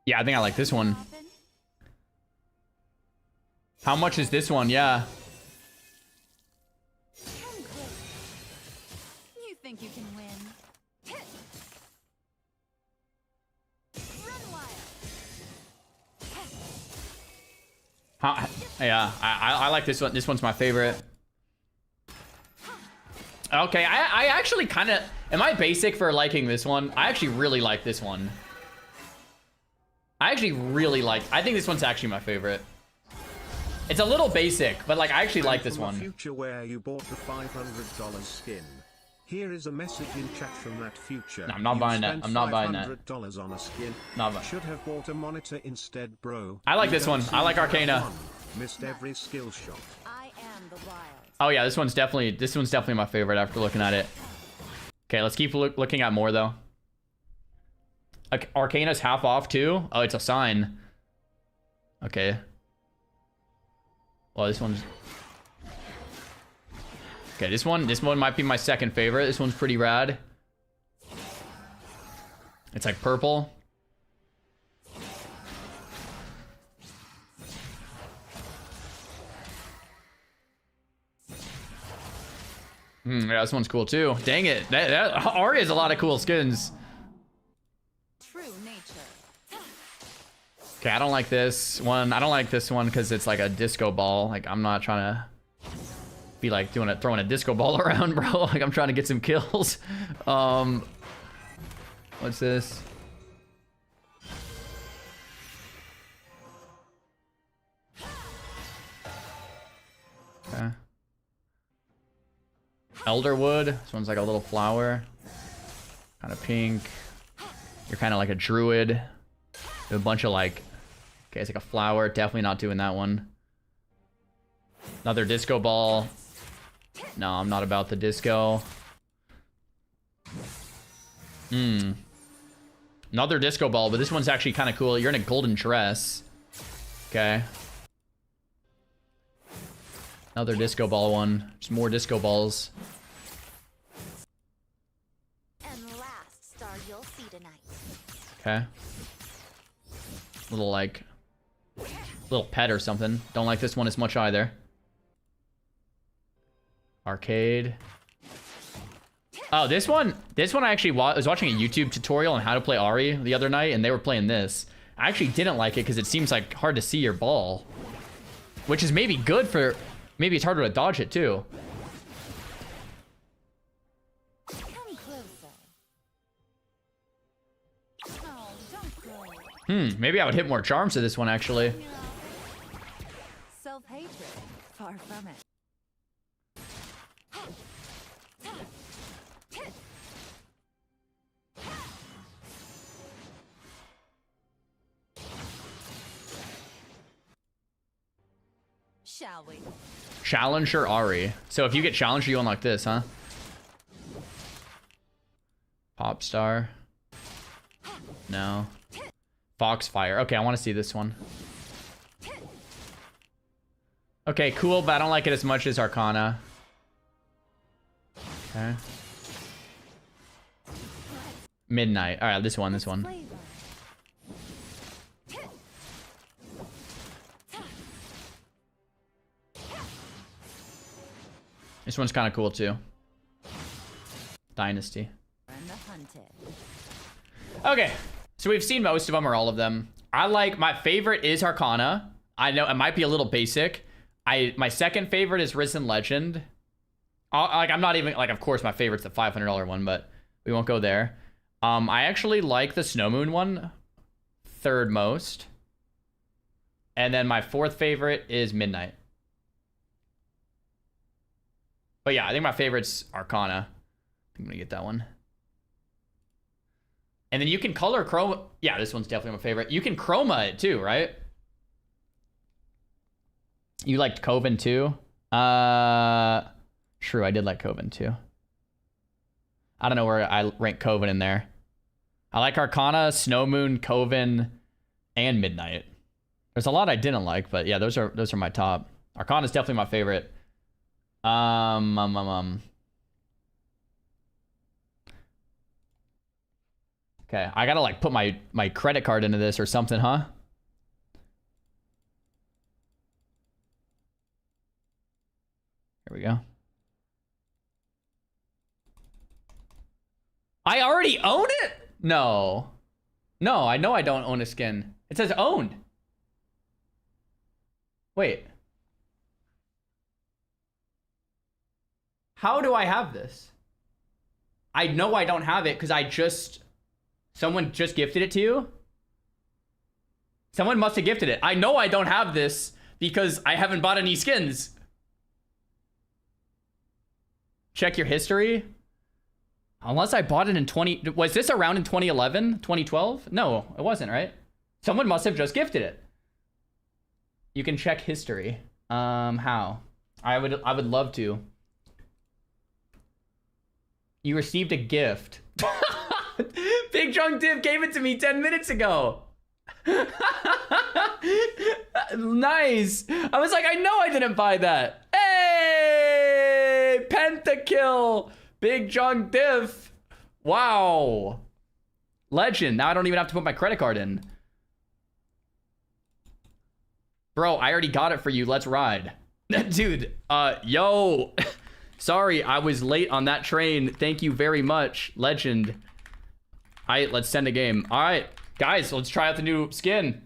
Yeah, I think I like this one. How much is this one? Yeah. You think you can win? Run wild. Yeah, I like this one. This one's my favorite. Okay, I actually kind of... Am I basic for liking this one? I actually really like this one. I actually really like... I think this one's actually my favorite. It's a little basic, but like I actually like this one. Future where you bought the $500 skin. Here is a message in chat from that future. No, I'm not buying that. I'm not buying that. $500 on a skin. Not buying. Should have bought a monitor instead, bro. I like this one. I like Arcana. Missed every skill shot. I am the wild. Oh yeah, this one's definitely my favorite after looking at it. Okay, let's keep looking at more though. Arcana's half off too. Oh, it's a sign. Okay. Well, this one's... Okay, this one might be my second favorite. This one's pretty rad. It's like purple. Yeah, this one's cool too. Dang it. That Ari has a lot of cool skins. True nature. Okay, I don't like this one. I don't like this one because it's like a disco ball. Like, I'm not trying to be like throwing a disco ball around, bro. Like, I'm trying to get some kills. What's this? Okay. Elderwood. This one's like a little flower. Kind of pink. You're kind of like a druid. A bunch of like... Okay, it's like a flower. Definitely not doing that one. Another disco ball. No, I'm not about the disco. Another disco ball, but this one's actually kind of cool. You're in a golden dress. Okay. Another disco ball one. Just more disco balls. And last star you'll see tonight. Okay. Little pet or something. Don't like this one as much either. Arcade. Oh, this one I actually was watching a YouTube tutorial on how to play Ari the other night, and they were playing this. I actually didn't like it because it seems like hard to see your ball, which is maybe good for... Maybe it's harder to dodge it too. Come closer. Oh, don't go. Maybe I would hit more charms to this one actually. Self-hatred. Far from it. Shall we? Challenger Ari. So if you get Challenger, you unlock this, huh? Pop Star. No. Foxfire. Okay, I want to see this one. Okay, cool, but I don't like it as much as Arcana. Okay. Midnight. All right, this one. Flavor. This one's kind of cool too. Dynasty. And the hunted. Okay, so we've seen most of them or all of them. My favorite is Arcana. I know it might be a little basic. My second favorite is Risen Legend. Like, I'm not even, like, of course my favorite's the $500 one, but we won't go there. I actually like the Snow Moon one third most. And then my fourth favorite is Midnight. But yeah, I think my favorite's Arcana. I'm gonna get that one. And then you can color chroma. Yeah, this one's definitely my favorite. You can chroma it too, right? You liked Coven too? True, I did like Coven too. I don't know where I rank Coven in there. I like Arcana, Snow Moon, Coven, and Midnight. There's a lot I didn't like, but yeah, those are my top. Arcana is definitely my favorite. Okay, I gotta like put my credit card into this or something, huh? Here we go. I already own it? No. No, I know I don't own a skin. It says owned. Wait. How do I have this? I know I don't have it because someone just gifted it to you? Someone must have gifted it. I know I don't have this because I haven't bought any skins. Check your history. Unless I bought it in was this around in 2011, 2012? No, it wasn't, right? Someone must have just gifted it. You can check history. How? I would love to. You received a gift. Big Drunk Div gave it to me 10 minutes ago. Nice. I was like, I know I didn't buy that. Hey! Pentakill! Big Drunk Div. Wow. Legend. Now I don't even have to put my credit card in. Bro, I already got it for you. Let's ride. Dude, yo. Sorry, I was late on that train. Thank you very much, Legend. Alright, let's send a game. Alright, guys, let's try out the new skin.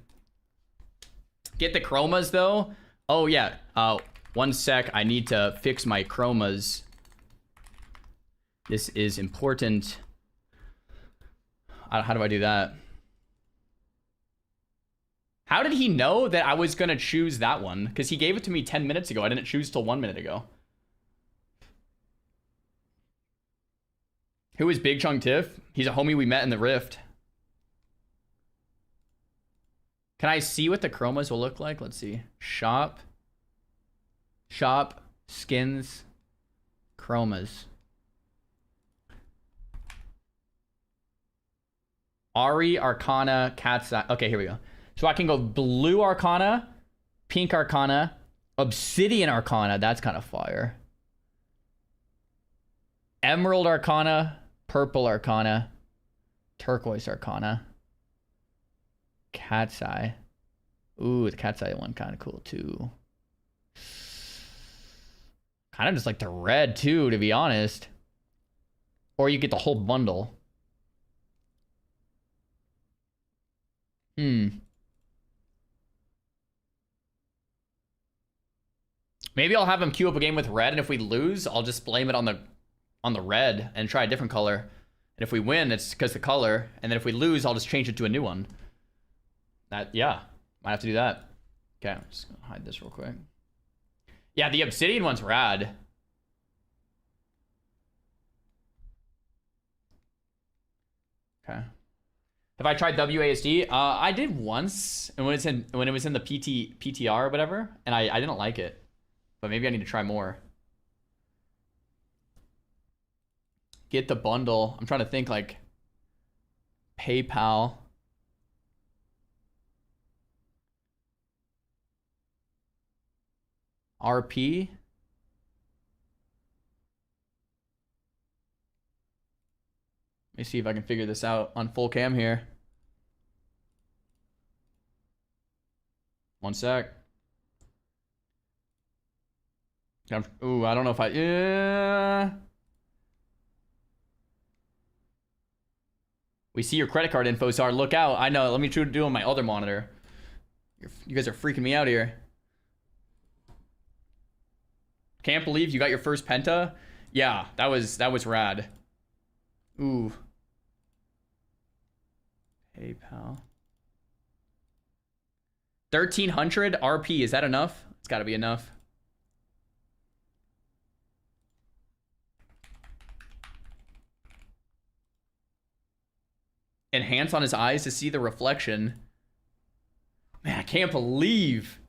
Get the chromas, though. Oh, yeah. 1 sec. I need to fix my chromas. This is important. How do I do that? How did he know that I was going to choose that one? Because he gave it to me 10 minutes ago. I didn't choose till 1 minute ago. Who is Big Chung Tiff? He's a homie we met in the Rift. Can I see what the chromas will look like? Let's see. Shop. Shop. Skins. Chromas. Ari, Arcana, Cat's Eye. Okay, here we go. So I can go blue Arcana, pink Arcana, obsidian Arcana. That's kind of fire. Emerald Arcana, purple Arcana, turquoise Arcana, Cat's Eye. Ooh, the Cat's Eye one kind of cool too. Kind of just like the red too, to be honest. Or you get the whole bundle. Maybe I'll have him queue up a game with red, and if we lose, I'll just blame it on the red and try a different color. And if we win, it's because the color. And then if we lose, I'll just change it to a new one. Yeah, might have to do that. Okay, I'm just gonna hide this real quick. Yeah, the obsidian one's rad. Okay. Have I tried WASD? I did once, and when it was in the PTR or whatever, and I didn't like it. But maybe I need to try more. Get the bundle. I'm trying to think like PayPal. RP. Let me see if I can figure this out on full cam here. 1 sec. Ooh, I don't know if yeah. We see your credit card info, Zar. Look out. I know. Let me do it on my other monitor. You guys are freaking me out here. Can't believe you got your first penta. Yeah, that was rad. Ooh. PayPal. 1,300 RP. Is that enough? It's got to be enough. Enhance on his eyes to see the reflection. Man, I can't believe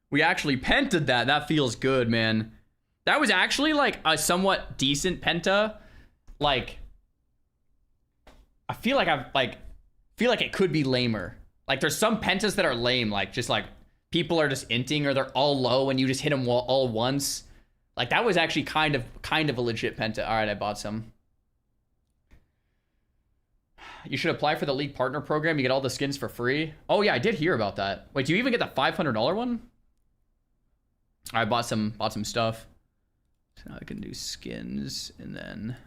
we actually pented that. That feels good, man. That was actually like a somewhat decent penta. Like, I feel like it could be lamer. Like, there's some pentas that are lame, like just like people are just inting or they're all low and you just hit them all once. Like, that was actually kind of a legit penta. All right, I bought some. You should apply for the League Partner Program. You get all the skins for free. Oh yeah, I did hear about that. Wait, do you even get the $500 one? I bought some stuff. So now I can do skins and then.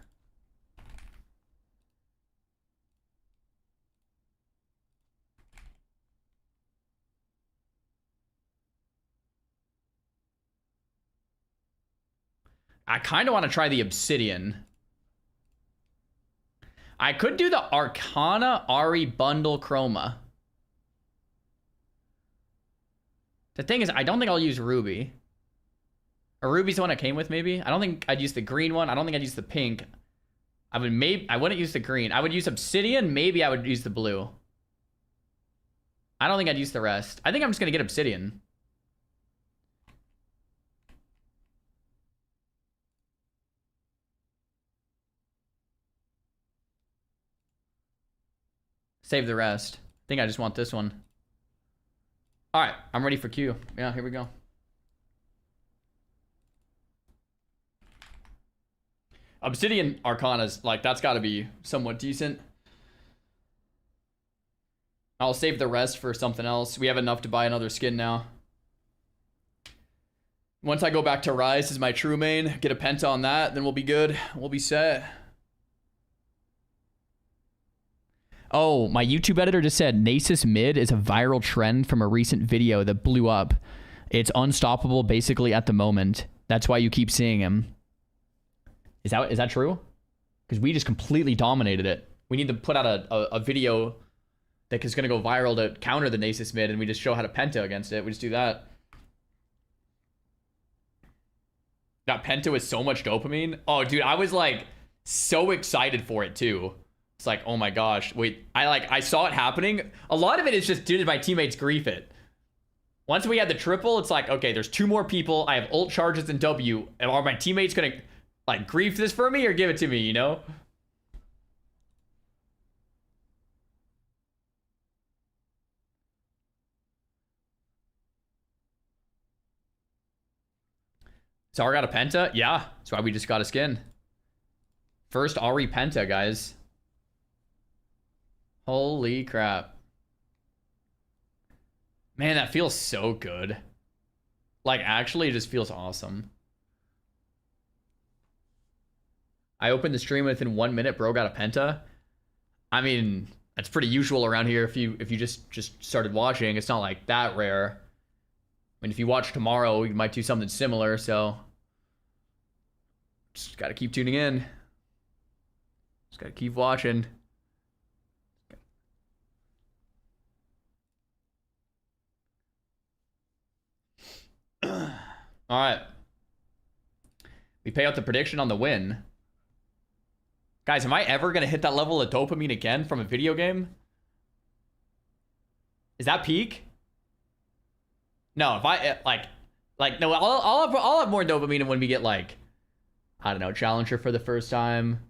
I kind of want to try the Obsidian. I could do the Arcana Ari Bundle Chroma. The thing is, I don't think I'll use Ruby. Or Ruby's the one I came with, maybe? I don't think I'd use the green one. I don't think I'd use the pink. I wouldn't use the green. I would use Obsidian. Maybe I would use the blue. I don't think I'd use the rest. I think I'm just going to get Obsidian. Save the rest. I think I just want this one. All right, I'm ready for Q. Yeah, here we go. Obsidian Arcana's, like, that's got to be somewhat decent. I'll save the rest for something else. We have enough to buy another skin now. Once I go back to Rise as my true main, get a penta on that, then we'll be good. We'll be set. Oh, my YouTube editor just said Nasus mid is a viral trend from a recent video that blew up. It's unstoppable basically at the moment. That's why you keep seeing him. Is that true? Because we just completely dominated it. We need to put out a video that is going to go viral to counter the Nasus mid, and we just show how to penta against it. We just do that. That penta with so much dopamine. Oh, dude, I was like so excited for it too. It's like, oh my gosh, wait, I saw it happening. A lot of it is just, did my teammates grief it? Once we had the triple, it's like, okay, there's two more people. I have ult charges and W. Are my teammates gonna like grief this for me or give it to me, you know? Zara got a penta? Yeah, that's why we just got a skin. First Ari penta, guys. Holy crap. Man, that feels so good. Like, actually, it just feels awesome. I opened the stream within 1 minute, bro got a penta. I mean, that's pretty usual around here if you just started watching. It's not like that rare. I mean, if you watch tomorrow, we might do something similar, so just gotta keep tuning in. Just gotta keep watching. All right. We pay out the prediction on the win. Guys, am I ever going to hit that level of dopamine again from a video game? Is that peak? No, if I, no, I'll have more dopamine when we get, like, I don't know, Challenger for the first time.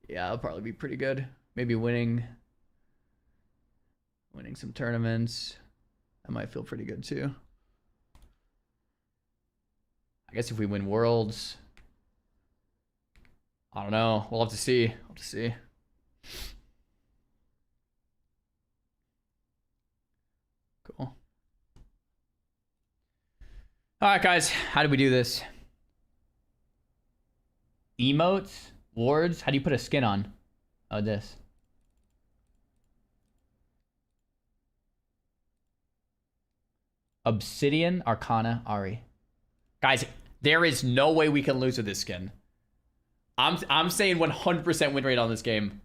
Yeah, that'll probably be pretty good. Maybe winning some tournaments. That might feel pretty good too. I guess if we win Worlds, I don't know. We'll have to see. We'll have to see. Cool. All right, guys. How do we do this? Emotes? Wards? How do you put a skin on? Oh, this. Obsidian, Arcana, Ari. Guys, there is no way we can lose with this skin. I'm saying 100% win rate on this game.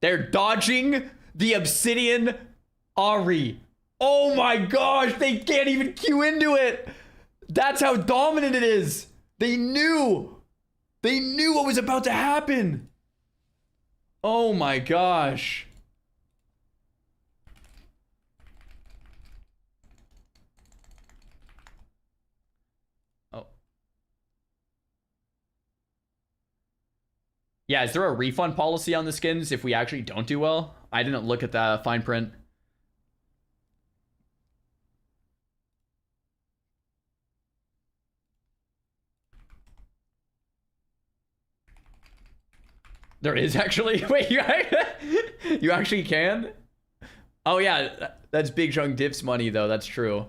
They're dodging the Obsidian Ahri. Oh my gosh, they can't even queue into it. That's how dominant it is. They knew. They knew what was about to happen. Oh my gosh. Oh. Yeah, is there a refund policy on the skins if we actually don't do well? I didn't look at the fine print. There is actually. Wait, you actually can? Oh yeah, that's Big Jung Diff's money though. That's true.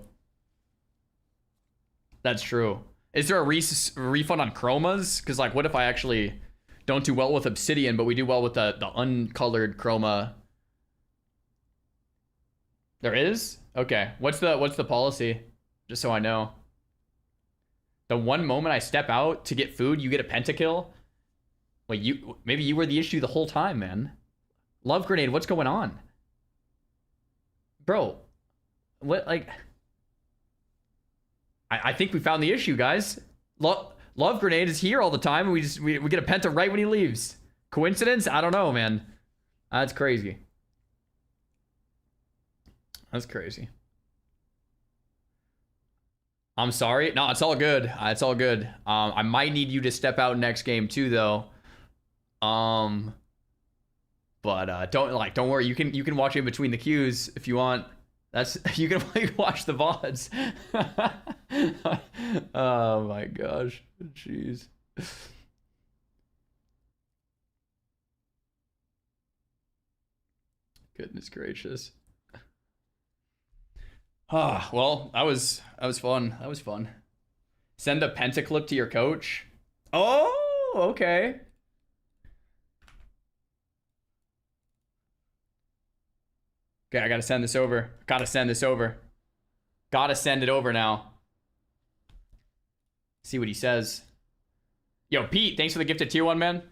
That's true. Is there a refund on chromas? Because like, what if I actually don't do well with Obsidian, but we do well with the uncolored chroma? There is? Okay. What's the policy? Just so I know. The one moment I step out to get food, you get a pentakill. Wait, maybe you were the issue the whole time, man. Love Grenade, what's going on? Bro, what, like... I think we found the issue, guys. Love Grenade is here all the time, and we get a penta right when he leaves. Coincidence? I don't know, man. That's crazy. That's crazy. I'm sorry. No, it's all good. It's all good. I might need you to step out next game too, though. But don't worry. You can watch in between the queues if you want. You can watch the VODs. Oh my gosh. Jeez. Goodness gracious. Ah, well, that was fun. That was fun. Send a pentaclip to your coach. Oh, okay. Okay, I gotta send this over. Gotta send this over. Gotta send it over now. See what he says. Yo, Pete, thanks for the gifted tier 1, man.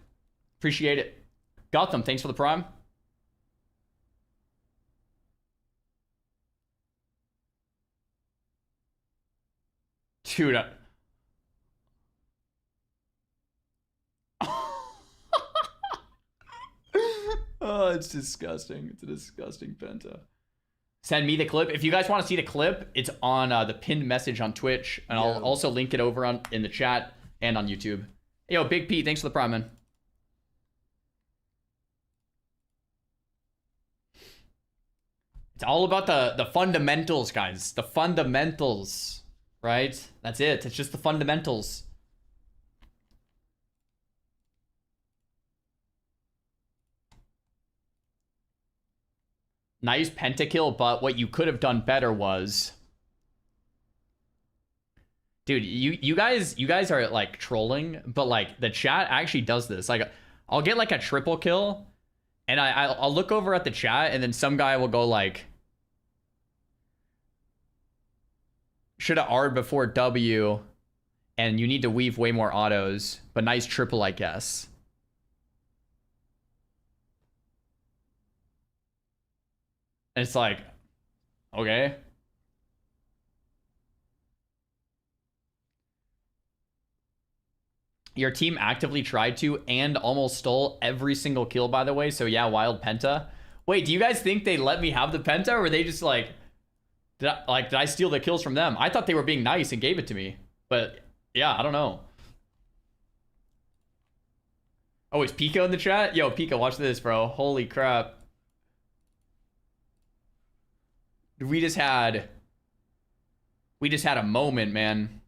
Appreciate it. Gotham, thanks for the prime. Dude, oh, it's disgusting. It's a disgusting penta. Send me the clip. If you guys want to see the clip, it's on the pinned message on Twitch. And I'll also link it over in the chat and on YouTube. Yo, Big P, thanks for the prime, man. It's all about the fundamentals, guys. The fundamentals, right? That's it. It's just the fundamentals. Nice pentakill, but what you could have done better was... Dude, you guys are like trolling, but like the chat actually does this. Like I'll get like a triple kill and I'll look over at the chat and then some guy will go like, should have R'd before W and you need to weave way more autos, but nice triple, I guess. And it's like, okay. Your team actively tried to and almost stole every single kill, by the way. So yeah, wild penta. Wait, do you guys think they let me have the penta, or were they just like, did I steal the kills from them? I thought they were being nice and gave it to me. But yeah, I don't know. Oh, is Pika in the chat? Yo, Pika, watch this, bro. Holy crap. We just had a moment, man.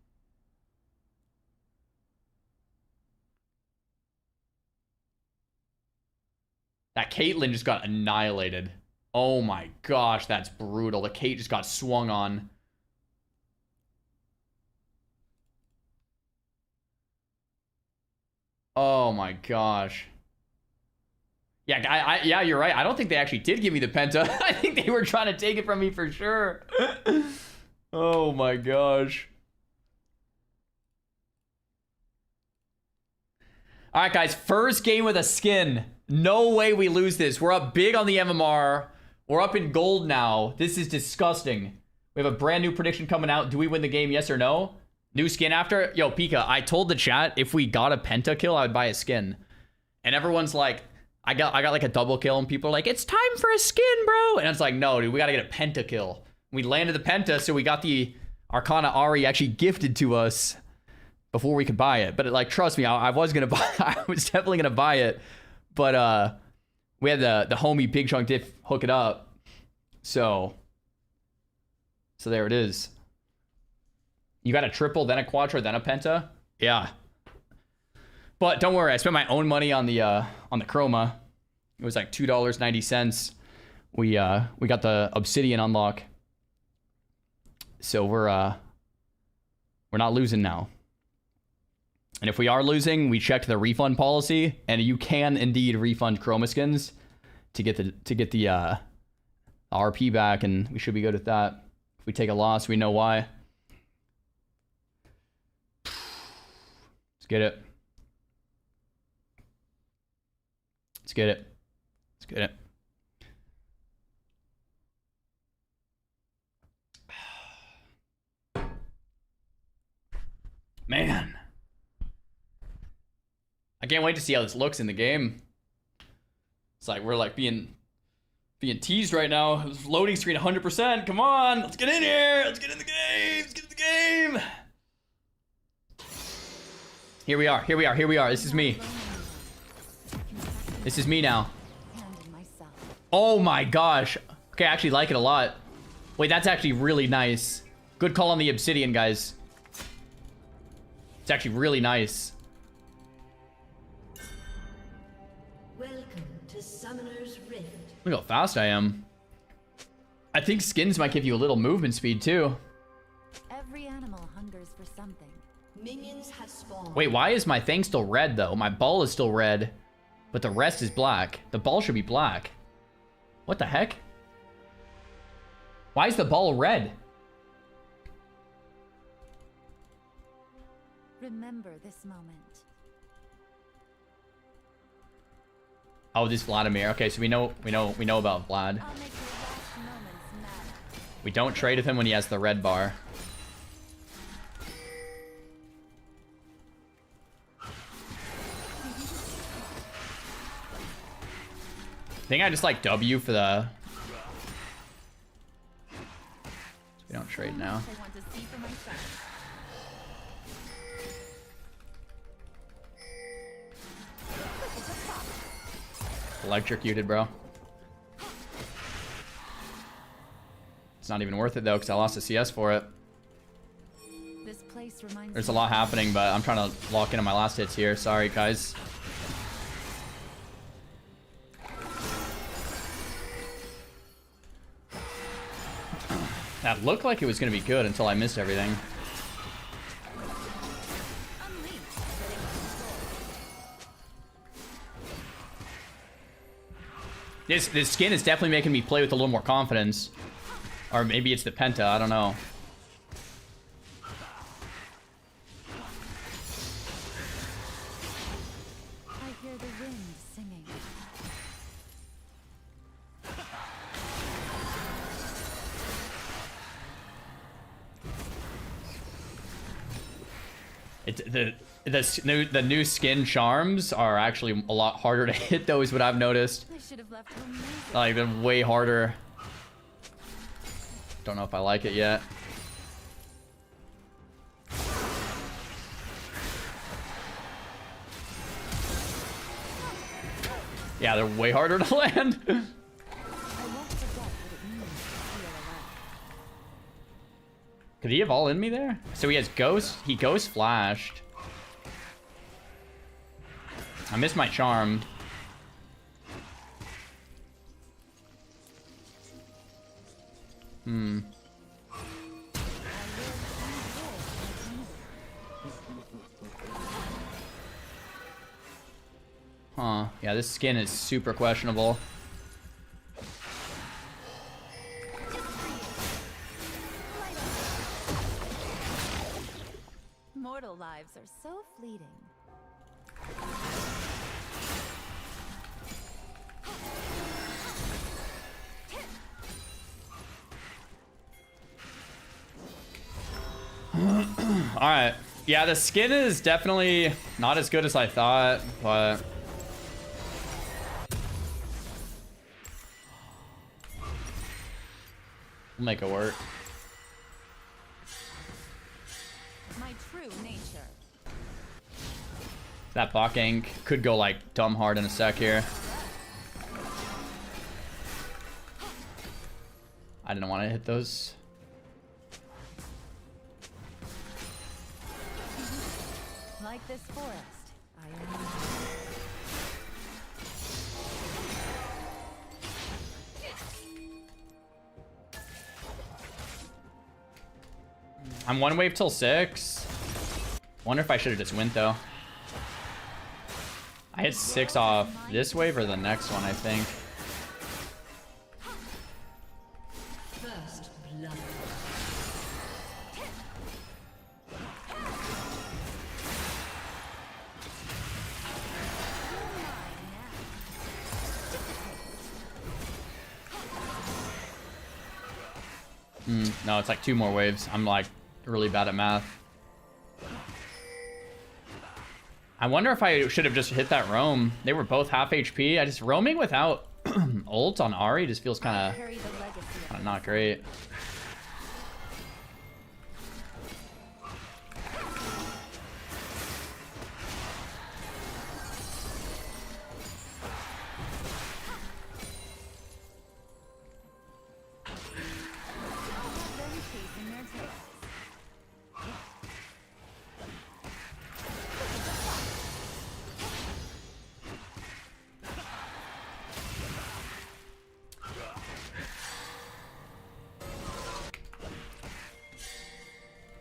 That Caitlyn just got annihilated. Oh my gosh, that's brutal. The Kate just got swung on. Oh my gosh. Yeah, yeah, you're right. I don't think they actually did give me the penta. I think they were trying to take it from me for sure. Oh my gosh. All right, guys. First game with a skin. No way we lose this. We're up big on the MMR. We're up in gold now. This is disgusting. We have a brand new prediction coming out. Do we win the game? Yes or no? New skin after? Yo, Pika, I told the chat if we got a pentakill, I would buy a skin. And everyone's like, I got like a double kill, and people are like, it's time for a skin, bro. And it's like, no, dude, we gotta get a pentakill. We landed the penta, so we got the Arcana Ari actually gifted to us before we could buy it. But like, trust me, I was gonna buy. I was definitely gonna buy it, but we had the homie Big Chunk Diff hook it up, so there it is. You got a triple, then a quadra, then a penta. Yeah. But don't worry, I spent my own money on the chroma. It was like $2.90. We got the obsidian unlock, so we're not losing now. And if we are losing, we checked the refund policy, and you can indeed refund chroma skins to get the RP back, and we should be good at that. If we take a loss, we know why. Let's get it. Let's get it. Let's get it. Man. I can't wait to see how this looks in the game. It's like we're like being teased right now. Loading screen 100%. Come on. Let's get in here. Let's get in the game. Let's get in the game. Here we are. Here we are. Here we are. This is me. This is me now. Oh my gosh. Okay, I actually like it a lot. Wait, that's actually really nice. Good call on the obsidian, guys. It's actually really nice. Welcome to Summoner's Rift. Look how fast I am. I think skins might give you a little movement speed too. Every animal hungers for something. Minions have spawned. Wait, why is my thing still red though? My ball is still red, but the rest is black. The ball should be black. What the heck? Why is the ball red? Remember this moment. Oh, this Vladimir. Okay, so we know about Vlad. I'll make your last moments matter. We don't trade with him when he has the red bar. I think I just like W for the... We don't trade now. I want to see for myself. Electrocuted, bro. It's not even worth it though, because I lost a CS for it. This place reminds There's a me lot happening, but I'm trying to lock in on my last hits here. Sorry, guys. That looked like it was going to be good until I missed everything. This skin is definitely making me play with a little more confidence. Or maybe it's the penta, I don't know. I hear the wind singing. The new skin charms are actually a lot harder to hit though, is what I've noticed. I should have left home music. Like, been way harder. Don't know if I like it yet. Yeah, they're way harder to land. I won't forget what it means to feel alive. Could he have all in me there? So he has ghost. He ghost flashed. I missed my charm. Huh. Yeah, this skin is super questionable. Mortal lives are so fleeting. Alright. Yeah, the skin is definitely not as good as I thought, but... we'll make it work. My true nature. That bot gank could go like dumb hard in a sec here. I didn't want to hit those. Like this forest, I am. I'm one wave till 6. Wonder if I should have just went though. I hit 6 off this wave or the next one, I think. First blood. No, it's like 2 more waves. I'm like really bad at math. I wonder if I should have just hit that roam. They were both half HP. I just roaming without ult on Ahri just feels kind Carry the legacy of of not great. them chasing their tails.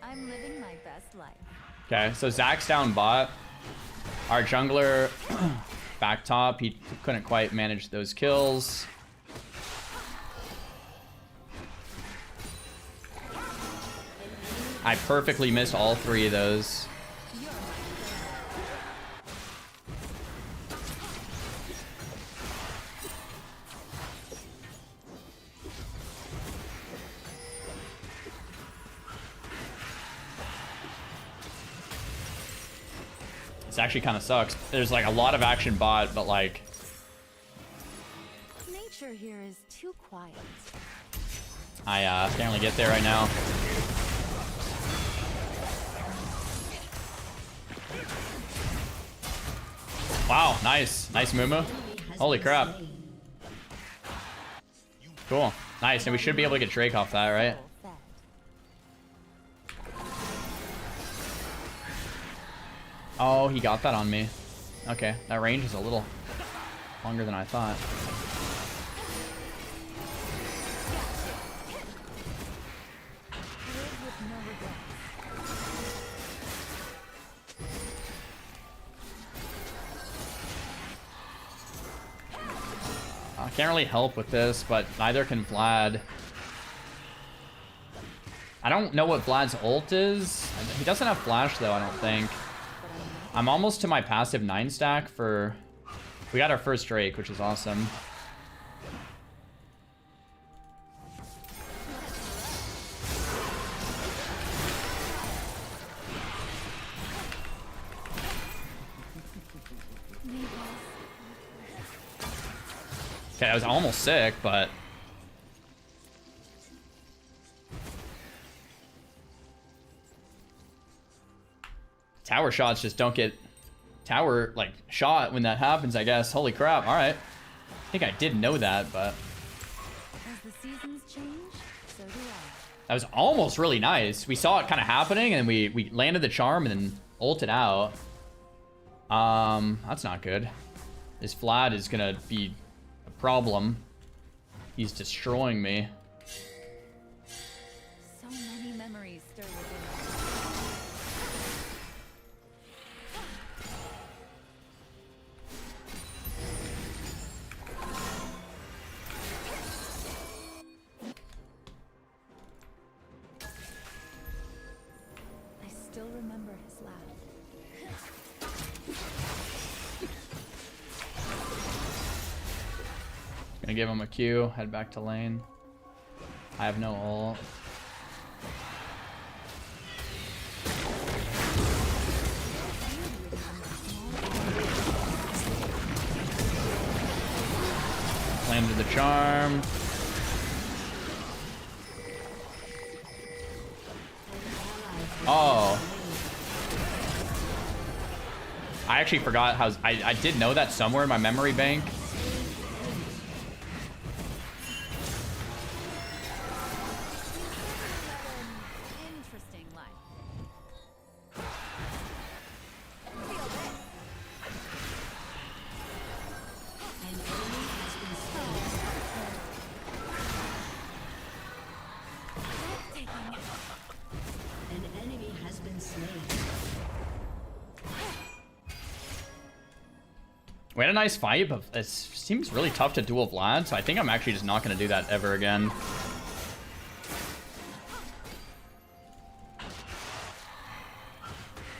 I'm living my best life. Okay, so Zach's down bot. Our jungler back top, he couldn't quite manage those kills. I perfectly missed all 3 of those. This actually kind of sucks. There's like a lot of action bot, but like Nature here is too quiet. I can't really get there right now. Wow, nice. Nice Mumu. Holy crap. Cool. Nice, and we should be able to get Drake off that, right? Fed. Oh, he got that on me. Okay, that range is a little longer than I thought. Live with no regrets. I can't really help with this, but neither can Vlad. I don't know what Vlad's ult is. He doesn't have flash though, I don't think. I'm almost to my passive 9 stack for... We got our first Drake, which is awesome. Okay, I was almost sick, but... Tower shots just don't get tower, like, shot when that happens, I guess. Holy crap, alright. I think I did know that, but... As the seasons change, so do I. That was almost really nice. We saw it kind of happening, and we landed the charm and then ulted out. That's not good. This Vlad is gonna be a problem. He's destroying me. So many memories stir within me. I still remember his laugh. Gonna give him a Q, head back to lane. I have no ult. the charm. Oh. I actually forgot how... I did know that somewhere in my memory bank. Interesting life. An enemy has been slain. An enemy has been slain. We had a nice fight, but it seems really tough to duel Vlad, so I think I'm actually just not going to do that ever again.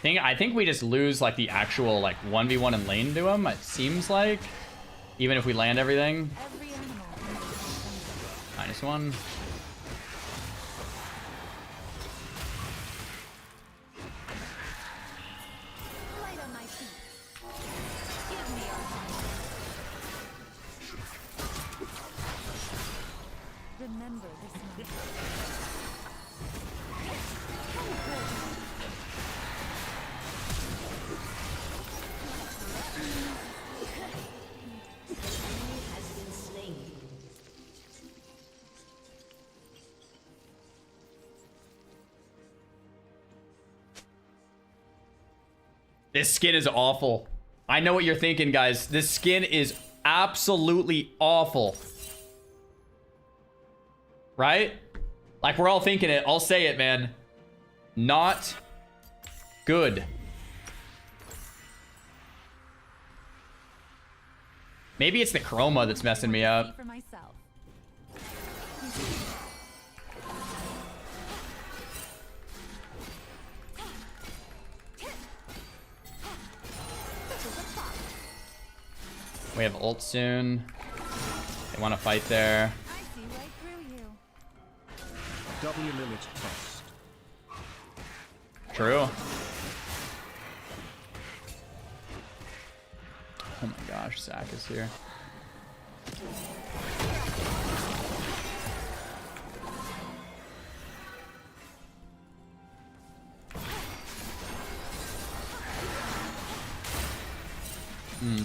I think we just lose like the actual like 1v1 in lane to him, it seems like. Even if we land everything. Every animal. -1. Light on my feet. Give me your hand. Remember this moment. Enemy has been slain. This skin is awful. I know what you're thinking, guys. This skin is absolutely awful. Right? Like, we're all thinking it. I'll say it, man. Not good. Maybe it's the chroma that's messing me up. For myself. We have ult soon. They want to fight there. I see right through you. W limit tossed. True. Oh my gosh, Zac is here.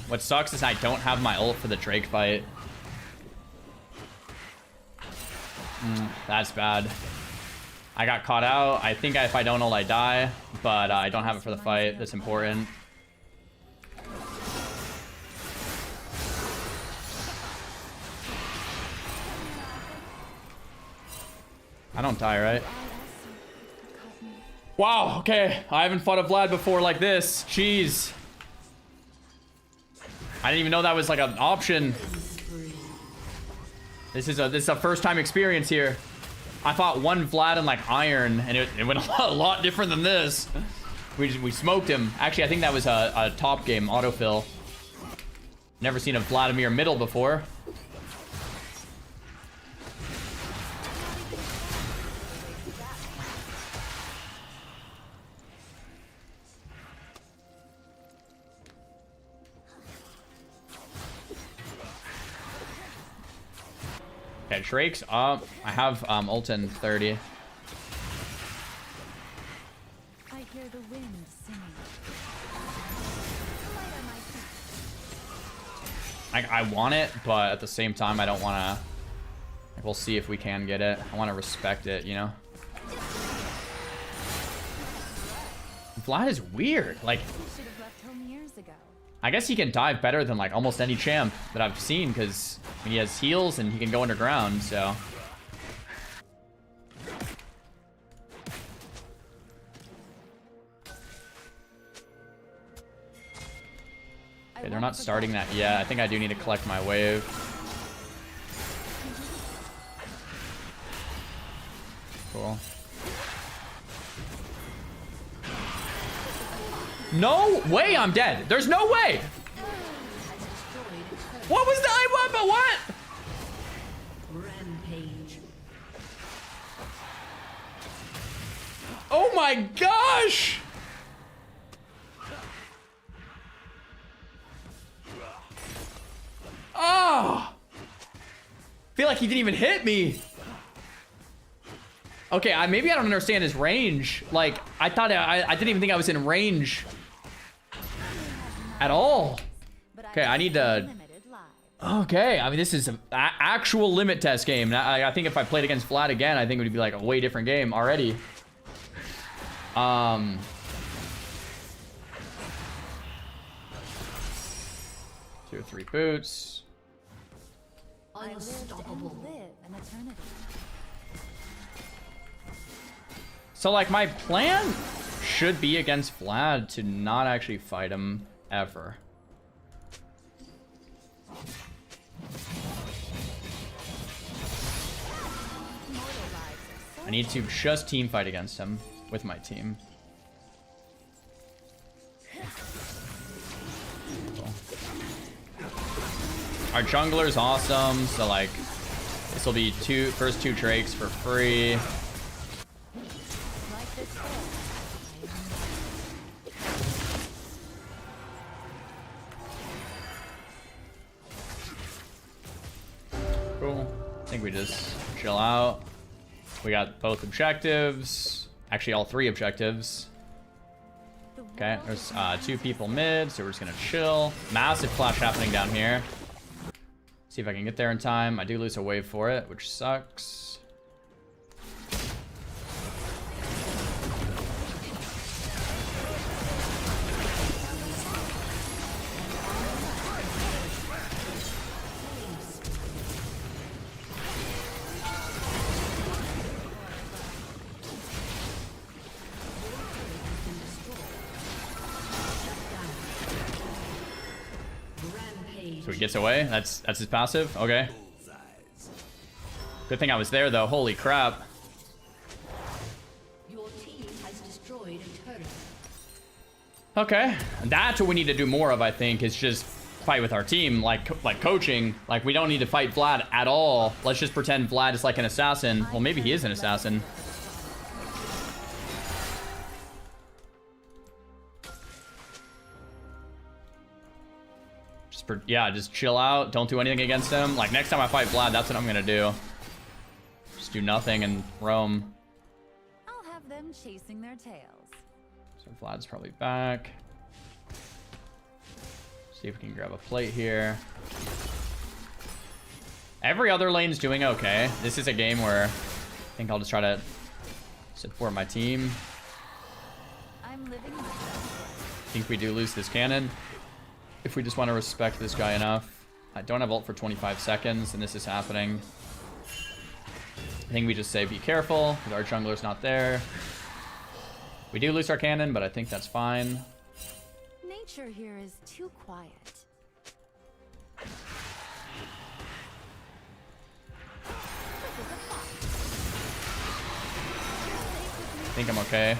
What sucks is I don't have my ult for the Drake fight. That's bad. I got caught out. I think if I don't ult, I die. But I don't have it for the fight. That's important. I don't die, right? Wow, okay. I haven't fought a Vlad before like this. Jeez. I didn't even know that was like an option. This is a first time experience here. I fought one Vlad in like Iron, and it went a lot different than this. We smoked him. Actually, I think that was a top game autofill. Never seen a Vladimir middle before. Okay, Drake's up. I have ult in 30. I hear the wind singing. Light on my feet. I want it, but at the same time, I don't want to... We'll see if we can get it. I want to respect it, you know? Vlad is weird. Like, You should have left home years ago. I guess he can dive better than like almost any champ that I've seen because he has heals and he can go underground, so... Okay, they're not starting that yet. I think I do need to collect my wave. Cool. No way I'm dead. There's no way. What was that? But what? Rampage. Oh my gosh. Oh. feel like he didn't even hit me. Okay, maybe I don't understand his range. Like, I thought I didn't even think I was in range at all. Okay, I need to... Okay, I mean, this is an actual limit test game. I think if I played against Vlad again, I think it would be like a way different game already. 2 or 3 boots. Unstoppable. So, like, my plan should be against Vlad to not actually fight him ever. I need to just team fight against him with my team. Cool. Our jungler's awesome, so like this will be first two Drakes for free. Cool. I think we just chill out. We got both objectives. Actually, all 3 objectives. Okay, there's 2 people mid, so we're just gonna chill. Massive flash happening down here. See if I can get there in time. I do lose a wave for it, which sucks. So he gets away. That's his passive. Okay. Good thing I was there though. Holy crap. Your team has destroyed a turret. Okay. That's what we need to do more of, I think, is just fight with our team, like coaching. Like, we don't need to fight Vlad at all. Let's just pretend Vlad is like an assassin. Well, maybe he is an assassin. Yeah, just chill out. Don't do anything against him. Like, next time I fight Vlad, that's what I'm gonna do. Just do nothing and roam. I'll have them chasing their tails. So Vlad's probably back. See if we can grab a plate here. Every other lane's doing okay. This is a game where I think I'll just try to support my team. I'm living my best life. I think we do lose this cannon. If we just want to respect this guy enough. I don't have ult for 25 seconds, and this is happening. I think we just say be careful, because our jungler's not there. We do lose our cannon, but I think that's fine. Nature here is too quiet. I think I'm okay.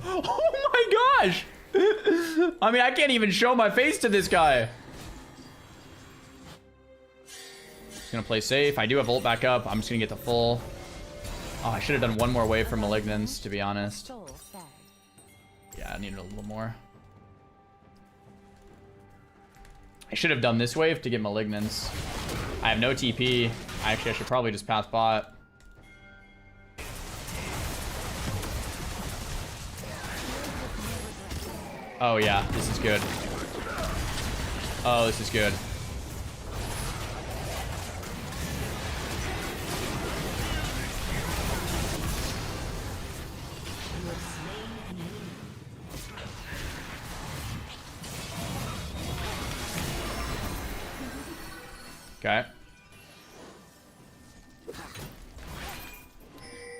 Oh my gosh! I mean, I can't even show my face to this guy. Just gonna play safe. I do have ult back up. I'm just gonna get the full. Oh, I should have done one more wave for Malignance, to be honest. Yeah, I needed a little more. I should have done this wave to get Malignance. I have no TP. Actually, I should probably just pass bot. Oh yeah, this is good. Oh, this is good. Okay.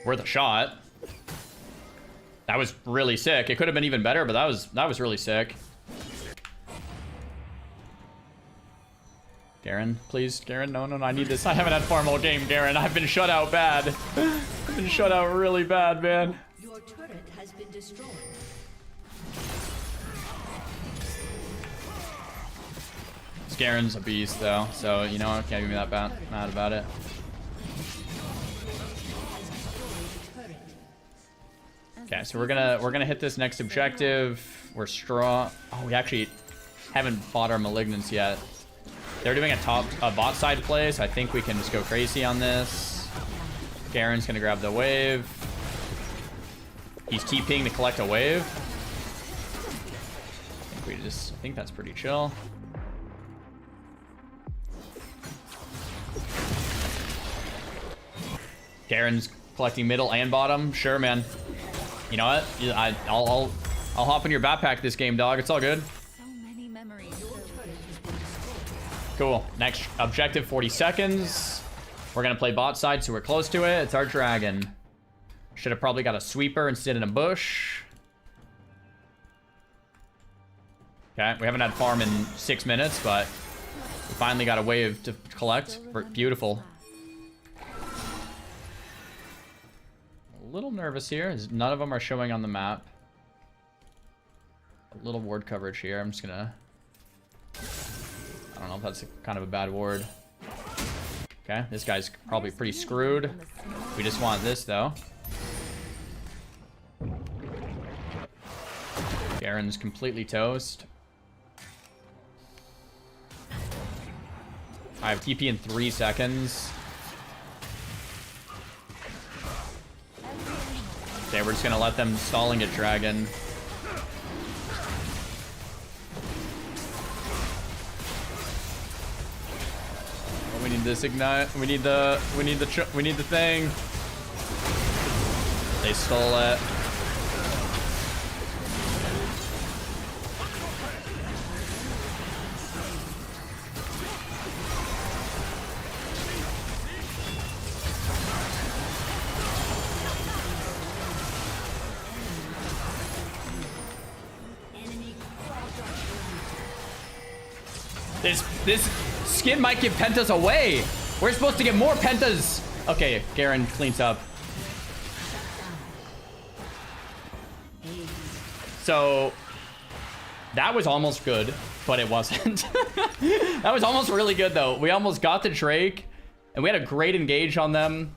Worth a shot. That was really sick. It could have been even better, but that was really sick. Garen, please. Garen, no, I need this. I haven't had farm all game, Garen. I've been shut out bad. I've been shut out really bad, man. Your turret has been destroyed. Garen's a beast, though, so you know, I can't be that mad about it. Okay, so we're gonna hit this next objective. We're strong. Oh, we actually haven't bought our Malignance yet. They're doing a bot side play, so I think we can just go crazy on this. Garen's gonna grab the wave. He's TPing to collect a wave. I think that's pretty chill. Garen's collecting middle and bottom. Sure, man. You know what? I'll hop in your backpack this game, dog. It's all good. So many memories. Cool. Next objective, 40 seconds. We're gonna play bot side, so we're close to it. It's our dragon. Should have probably got a sweeper and sit in a bush. Okay, we haven't had farm in 6 minutes, but we finally got a wave to collect. Beautiful. A little nervous here, as none of them are showing on the map. A little ward coverage here. I'm just gonna... I don't know if that's kind of a bad ward. Okay, this guy's probably pretty screwed. We just want this, though. Garen's completely toast. I have TP in 3 seconds. Okay, we're just gonna let them stalling a dragon. Oh, we need this ignite. We need the thing. They stole it. This skin might give pentas away. We're supposed to get more pentas. Okay, Garen cleans up. So that was almost good, but it wasn't. That was almost really good though. We almost got the Drake, and we had a great engage on them.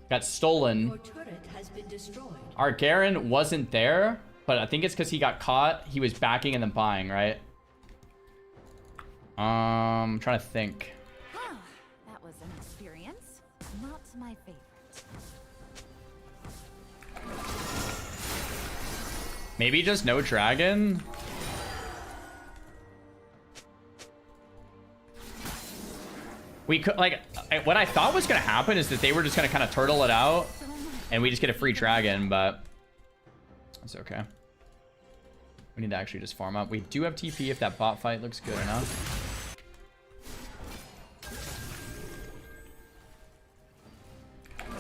Got stolen. Your turret has been destroyed. Our Garen wasn't there, but I think it's because he got caught. He was backing and then buying, right? I'm trying to think. That was an experience. Not my favorite. Maybe just no dragon? We could, like, what I thought was going to happen is that they were just going to kind of turtle it out and we just get a free dragon, but it's okay. We need to actually just farm up. We do have TP if that bot fight looks good enough.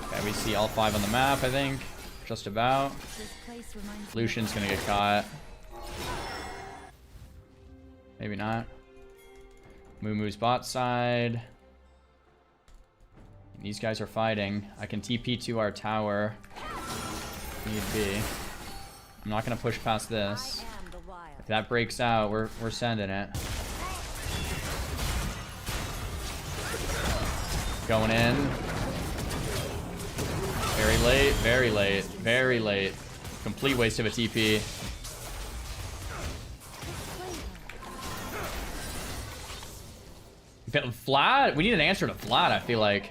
Okay, we see all 5 on the map, I think. Just about. Lucian's gonna get caught. Maybe not. Moomoo's bot side. These guys are fighting. I can TP to our tower. Need be. I'm not gonna push past this. If that breaks out, we're sending it. Going in. Very late, very late, very late. Complete waste of a TP. Vlad? We need an answer to Vlad, I feel like.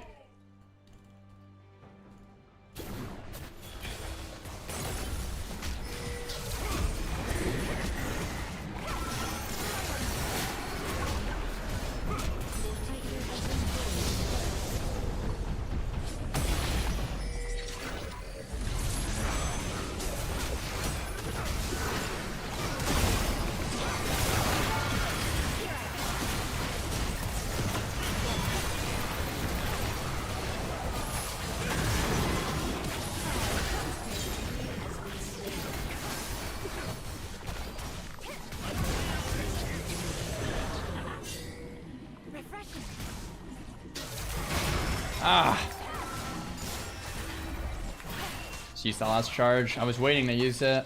Just use the last charge. I was waiting to use it.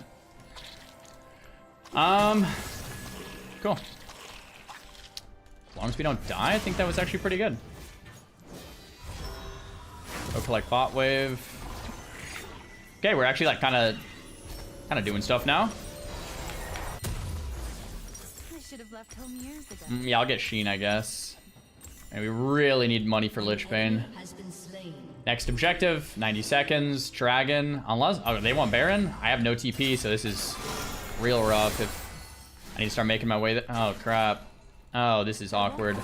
Cool. As long as we don't die, I think that was actually pretty good. Go collect bot wave. Okay, we're actually like kind of doing stuff now. should have left home years ago. Yeah, I'll get Sheen, I guess. And we really need money for Lich Bane. Has been slain. Next objective, 90 seconds. Dragon. Unless... Oh, they want Baron? I have no TP, so this is real rough. If I need to start making my way... Oh, crap. Oh, this is awkward.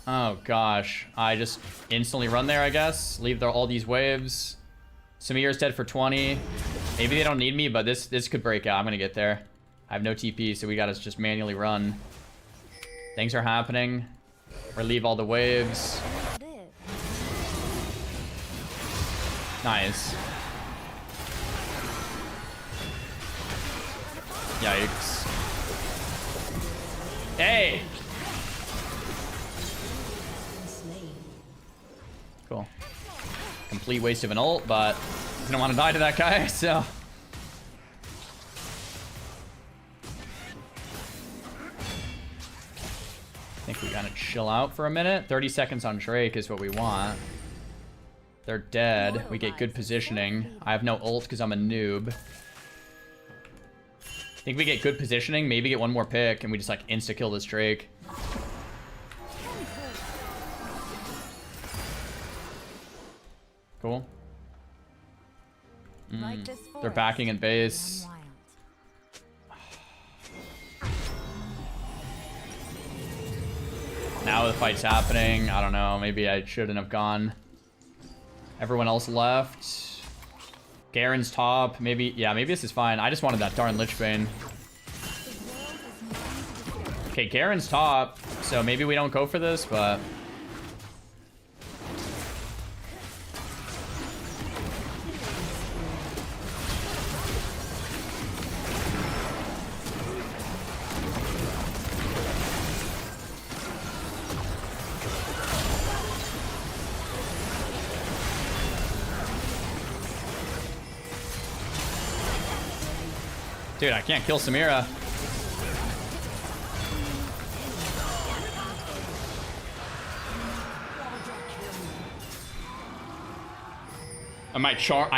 Oh, gosh. I just instantly run there, I guess. Leave all these waves. Samir's dead for 20. Maybe they don't need me, but this could break out. I'm going to get there. I have no TP, so we got to just manually run. Things are happening. Relieve all the waves. Nice. Yikes. Hey! Cool. Complete waste of an ult, but I didn't want to die to that guy, so... I think we gotta chill out for a minute. 30 seconds on Drake is what we want. They're dead. We get good positioning. I have no ult because I'm a noob. I think we get good positioning, maybe get one more pick, and we just like insta-kill this Drake. Cool. They're backing in base. Now the fight's happening. I don't know. Maybe I shouldn't have gone. Everyone else left. Garen's top. Maybe. Yeah, maybe this is fine. I just wanted that darn Lich Bane. Okay, Garen's top. So maybe we don't go for this, but... Dude, I can't kill Samira. I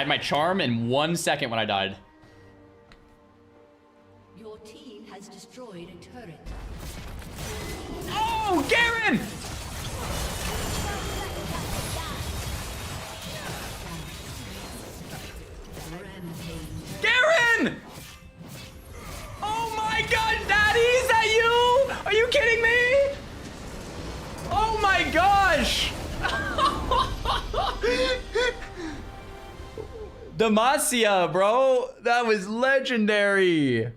might charm in 1 second when I died. Your team has destroyed a turret. Oh, Garen! Garen! Oh my god, Daddy, is that you? Are you kidding me? Oh my gosh! Demacia, bro. That was legendary.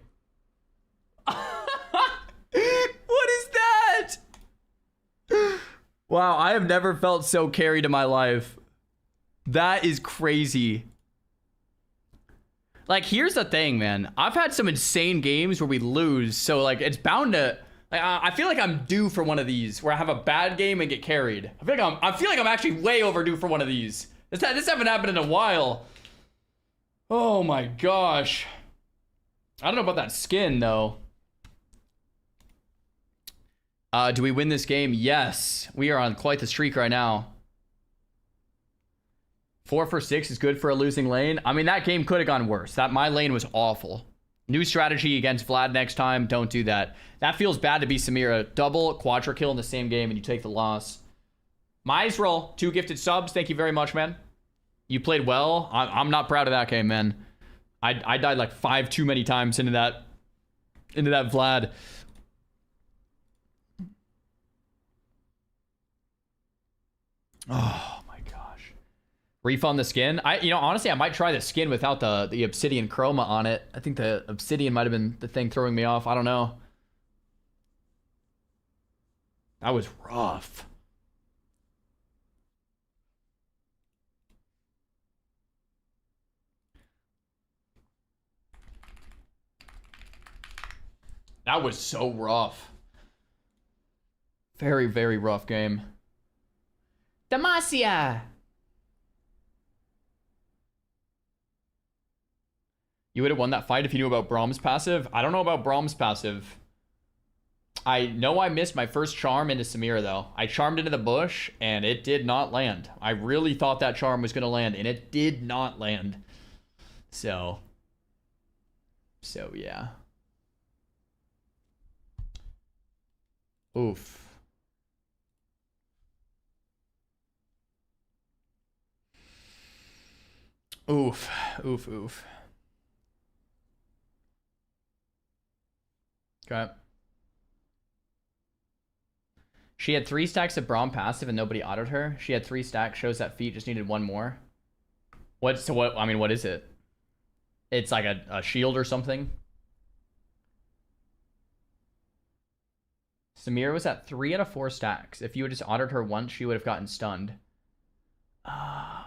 What is that? Wow, I have never felt so carried in my life. That is crazy. Like, here's the thing, man. I've had some insane games where we lose, so like it's bound to. Like, I feel like I'm due for one of these where I have a bad game and get carried. I feel like I'm actually way overdue for one of these. This haven't happened in a while. Oh my gosh. I don't know about that skin though. Do we win this game? Yes. We are on quite the streak right now. 4 for 6 is good for a losing lane. I mean, that game could have gone worse. My lane was awful. New strategy against Vlad next time. Don't do that. That feels bad to be Samira. Double, quadra kill in the same game and you take the loss. Maisrel, 2 gifted subs. Thank you very much, man. You played well. I'm not proud of that game, man. I died like 5 too many times into that Vlad. Oh my gosh. Refund the skin. Honestly, I might try the skin without the obsidian chroma on it. I think the obsidian might have been the thing throwing me off. I don't know. That was rough. That was so rough. Very, very rough game. Demacia! You would have won that fight if you knew about Braum's passive? I don't know about Braum's passive. I know I missed my first charm into Samira, though. I charmed into the bush, and it did not land. I really thought that charm was going to land, and it did not land. So, yeah. Oof. Oof. Oof, oof. Okay. She had 3 stacks of Braum passive and nobody autoed her. She had 3 stacks, shows that feat just needed 1 more. I mean, what is it? It's like a shield or something. Samira was at 3 out of 4 stacks. If you had just autoed her once, she would have gotten stunned. That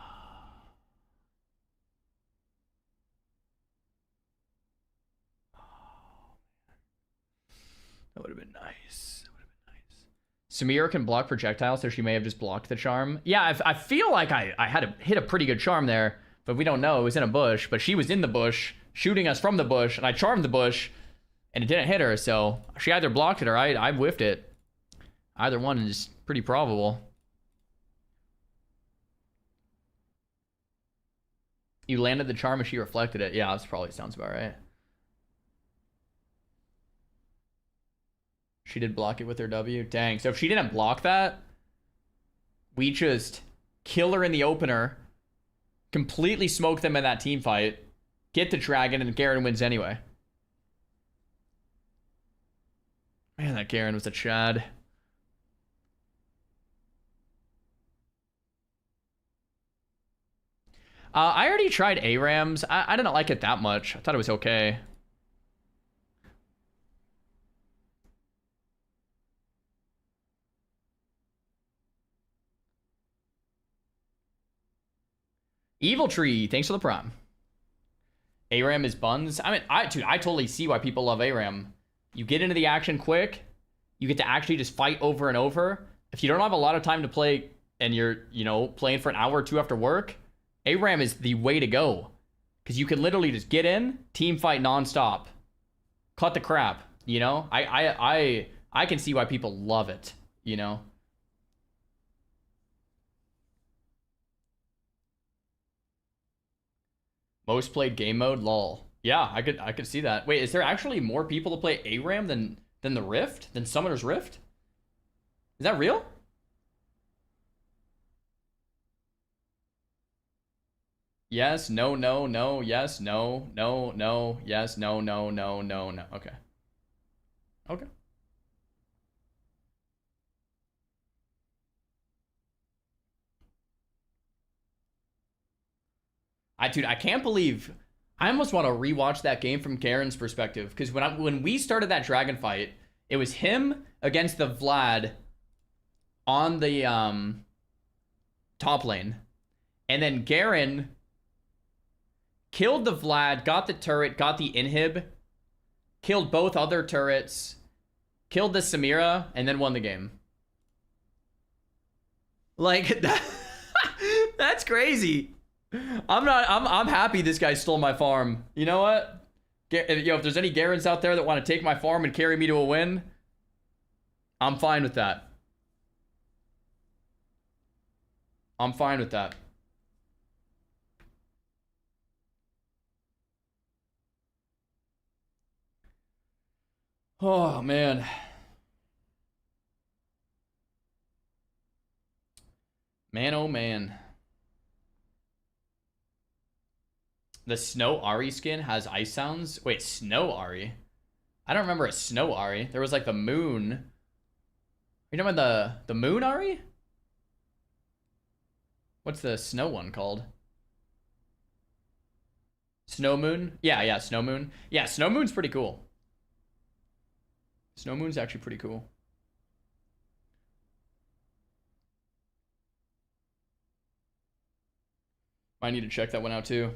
would have been nice. Samira can block projectiles, so she may have just blocked the charm. Yeah, I feel like I had hit a pretty good charm there, but we don't know. It was in a bush, but she was in the bush, shooting us from the bush, and I charmed the bush, and it didn't hit her, so she either blocked it or I whiffed it. Either one is pretty probable. You landed the charm and she reflected it. Yeah, that probably sounds about right. She did block it with her W. Dang. So if she didn't block that, we just kill her in the opener, completely smoke them in that team fight, get the dragon, and Garen wins anyway. Man, that Garen was a Chad. I already tried ARAMs. I didn't like it that much. I thought it was okay. Evil Tree, thanks for the prime. ARAM is buns. I mean, I totally see why people love ARAM. You get into the action quick. You get to actually just fight over and over. If you don't have a lot of time to play and you're, playing for an hour or 2 after work, ARAM is the way to go. Because you can literally just get in, team fight nonstop. Cut the crap, I can see why people love it, Most played game mode, lol. Yeah, I could see that. Wait, is there actually more people to play ARAM than the Rift? Than Summoner's Rift? Is that real? Yes, no, no, no, yes, no, no, no, yes, no, no, no, no, no. Okay. Okay. Dude, I can't believe I almost want to rewatch that game from Garen's perspective, because when we started that dragon fight, it was him against the Vlad on the top lane, and then Garen killed the Vlad, got the turret, got the inhib, killed both other turrets, killed the Samira, and then won the game. Like that's crazy. I'm happy this guy stole my farm. You know what? If there's any Garens out there that want to take my farm and carry me to a win, I'm fine with that. I'm fine with that. Oh, man. Man, oh, man. The Snow Ari skin has ice sounds. Wait, Snow Ari? I don't remember a Snow Ari. There was like the moon. Are you talking about the moon Ari? What's the snow one called? Snow Moon? Yeah, Snow Moon. Yeah, Snow Moon's pretty cool. Snow Moon's actually pretty cool. I need to check that one out too.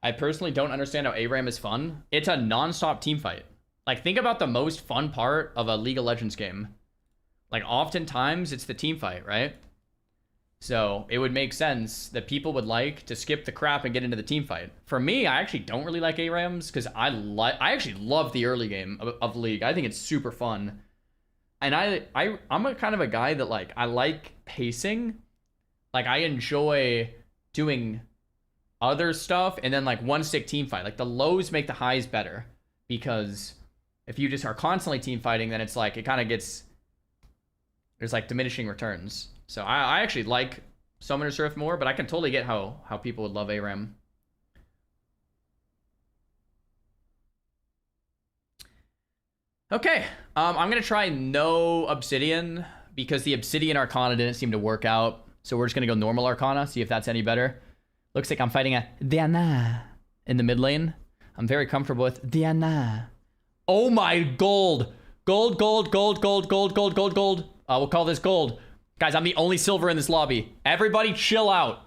I personally don't understand how ARAM is fun. It's a non-stop team fight. Like, think about the most fun part of a League of Legends game. Like, oftentimes it's the team fight, right? So it would make sense that people would like to skip the crap and get into the team fight. For me, I actually don't really like ARAMs because I actually love the early game of League. I think it's super fun. And I'm a kind of a guy that, like, I like pacing. Like, I enjoy doing other stuff and then, like, one stick team fight. Like, the lows make the highs better because If you just are constantly team fighting, then it's like, it kind of gets, there's like diminishing returns. So I actually like Summoner's Rift more, but I can totally get how people would love ARAM. Okay, I'm gonna try no Obsidian because the Obsidian Arcana didn't seem to work out. So we're just gonna go normal Arcana, see if that's any better. Looks like I'm fighting a Diana in the mid lane. I'm very comfortable with Diana. Oh my, gold. Gold, gold, gold, gold, gold, gold, gold, gold. We'll call this gold. Guys, I'm the only silver in this lobby. Everybody chill out.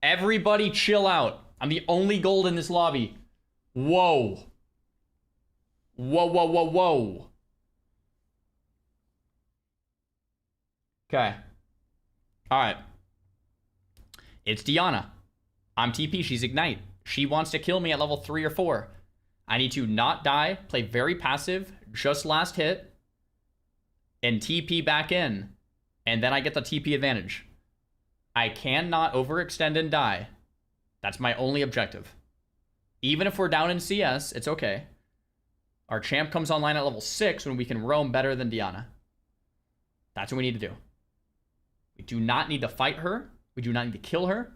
Everybody chill out. I'm the only gold in this lobby. Whoa. Whoa, whoa, whoa, whoa. Okay. Alright. It's Diana. I'm TP, she's Ignite. She wants to kill me at level 3 or 4. I need to not die, play very passive, just last hit, and TP back in. And then I get the TP advantage. I cannot overextend and die. That's my only objective. Even if we're down in CS, it's okay. Our champ comes online at level 6 when we can roam better than Diana. That's what we need to do. We do not need to fight her. We do not need to kill her.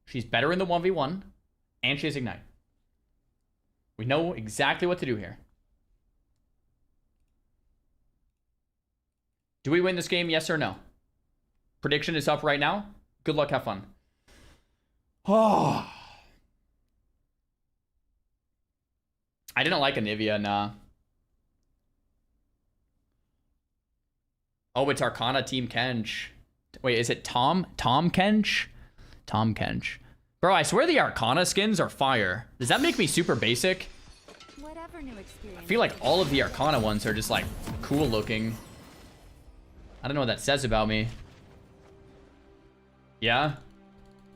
She's better in the 1v1, and she has Ignite. We know exactly what to do here. Do we win this game, yes or no? Prediction is up right now. Good luck, have fun. Oh. I didn't like Anivia, nah. Oh, it's Arcana Team Kench. Wait, is it Tom? Tom Kench? Tom Kench. Bro, I swear the Arcana skins are fire. Does that make me super basic? Whatever new experience. I feel like all of the Arcana ones are just like cool looking. I don't know what that says about me. Yeah?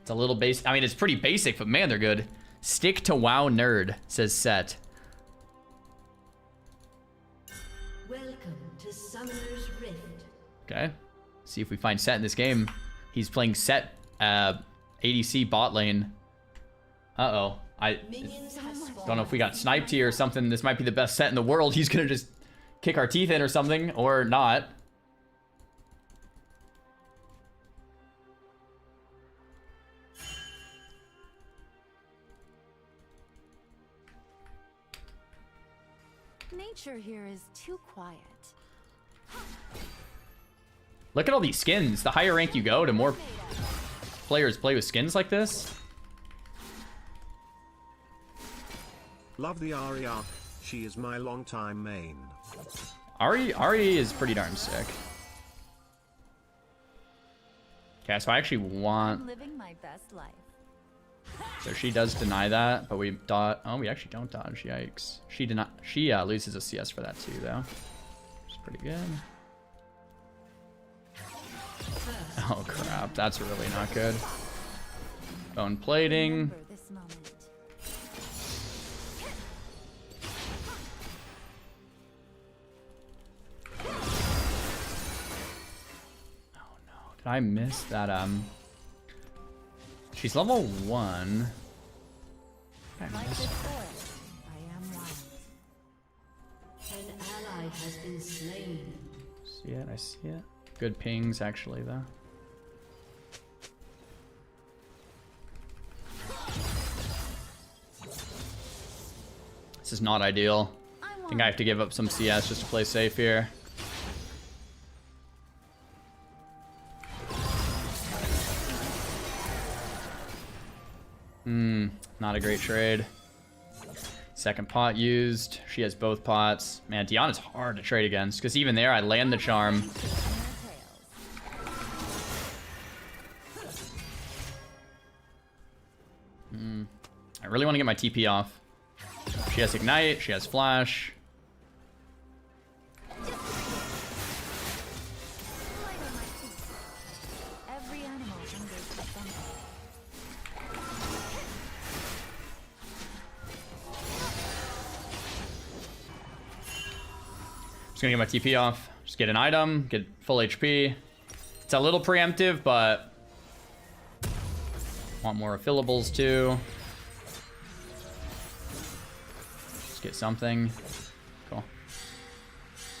It's a little basic. I mean, it's pretty basic, but man, they're good. Stick to WoW nerd, says Set. Welcome to Summoner's Rift. Okay. See if we find Set in this game. He's playing Set ADC bot lane. Uh-oh. I don't know if we got sniped here or something. This might be the best Set in the world. He's gonna just kick our teeth in or something, or not. Nature here is too quiet. Look at all these skins. The higher rank you go, the more players play with skins like this. Love the Ari arc. She is my longtime main. Ari is pretty darn sick. Okay, so I actually want... I'm living my best life. So she does deny that, but we dodge. Oh, we actually don't dodge. Yikes. She loses a CS for that too, though. Which is pretty good. Oh crap, that's really not good. Bone plating. Remember this moment. Oh no, did I miss that? She's level 1. Like this forest, I am wild. An ally has been slain. See it, I see it. Good pings, actually, though. This is not ideal. I think I have to give up some CS just to play safe here. Not a great trade. Second pot used. She has both pots. Man, Diana's hard to trade against, because even there, I land the charm. I really want to get my TP off. She has Ignite. She has Flash. Every animal hungers for something. Just gonna get my TP off. Just get an item. Get full HP. It's a little preemptive, but want more refillables too. Just get something. Cool.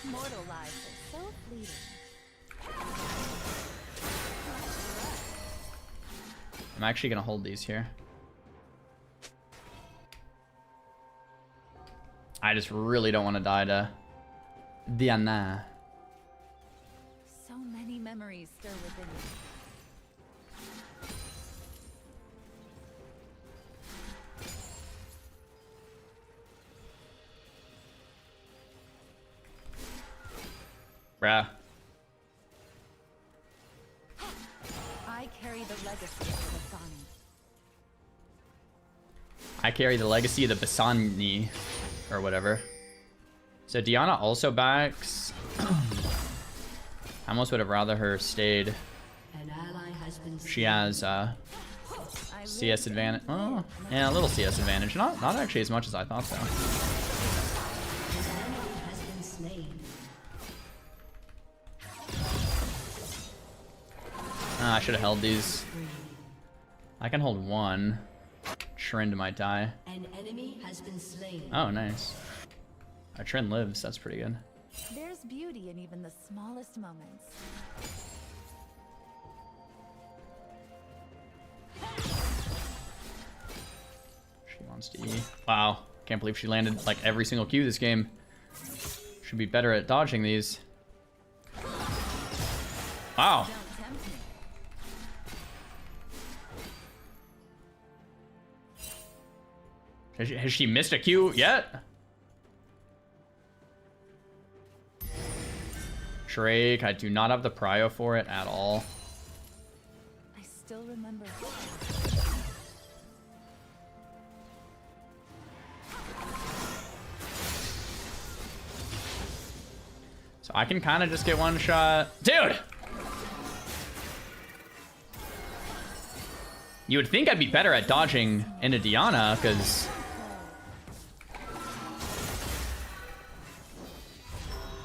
Mortal lives are so fleeting. I'm actually gonna hold these here. I just really don't want to die to Diana. So many memories stir within me. Bruh. I carry the legacy of the Basani. I carry the legacy of the Basani, or whatever. So Diana also backs. I almost would have rather her stayed. An ally has been She has CS advantage. Oh, yeah, a little CS advantage. Not actually as much as I thought so. has been slain. I should have held these. I can hold one. Trend might die. An enemy has been slain. Oh, nice. Our Trend lives. That's pretty good. There's beauty in even the smallest moments. She wants to E. Wow. Can't believe she landed like every single Q this game. Should be better at dodging these. Wow. Don't tempt me. Has she missed a Q yet? Drake, I do not have the prio for it at all. I still remember. So I can kind of just get one shot. Dude! You would think I'd be better at dodging into Diana, because...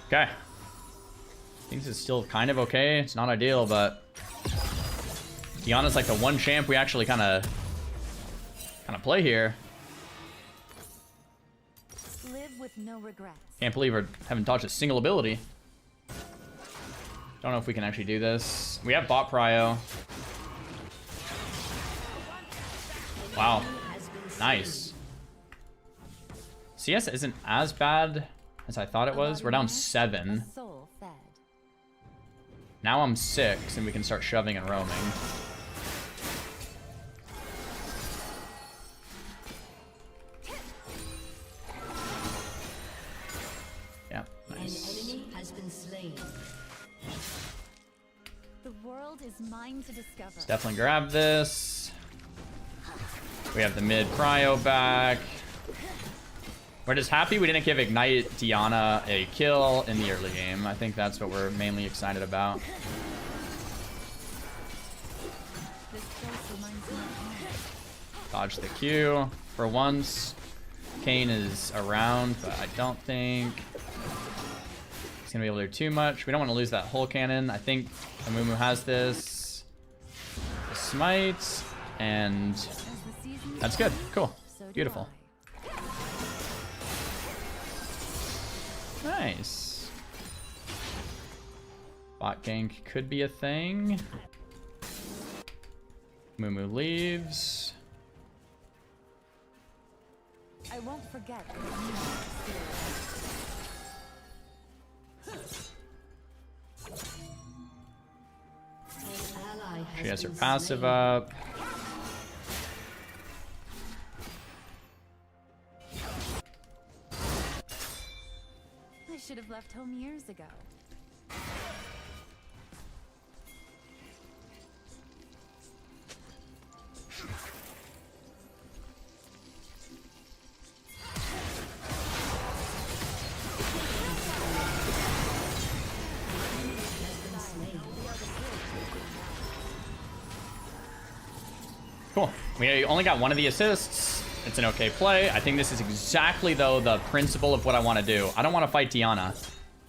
Okay. I think this is still kind of okay. It's not ideal, but... Diana's like the one champ we actually kind of play here. Live with no regrets. Can't believe we haven't dodged a single ability. Don't know if we can actually do this. We have bot prio. Wow. Nice. CS isn't as bad as I thought it was. We're down 7. Soul fed. Now I'm 6, and we can start shoving and roaming. Yeah, nice. An enemy has been slain. The world is mine to discover. Let's definitely grab this. We have the mid cryo back. We're just happy we didn't give Ignite Diana a kill in the early game. I think that's what we're mainly excited about. This place reminds me of home. Dodge the Q for once. Kane is around, but I don't think he's gonna be able to do too much. We don't want to lose that whole cannon. I think Amumu has this. The smite, and As the seasons that's good. change, Cool. so do Beautiful. I. Nice. Bot gank could be a thing. Mumu leaves. I won't forget what it means to steal. An ally She has her been passive slain. up. I should have left home years ago. Cool. We only got one of the assists. It's an okay play. I think this is exactly, though, the principle of what I want to do. I don't want to fight Diana.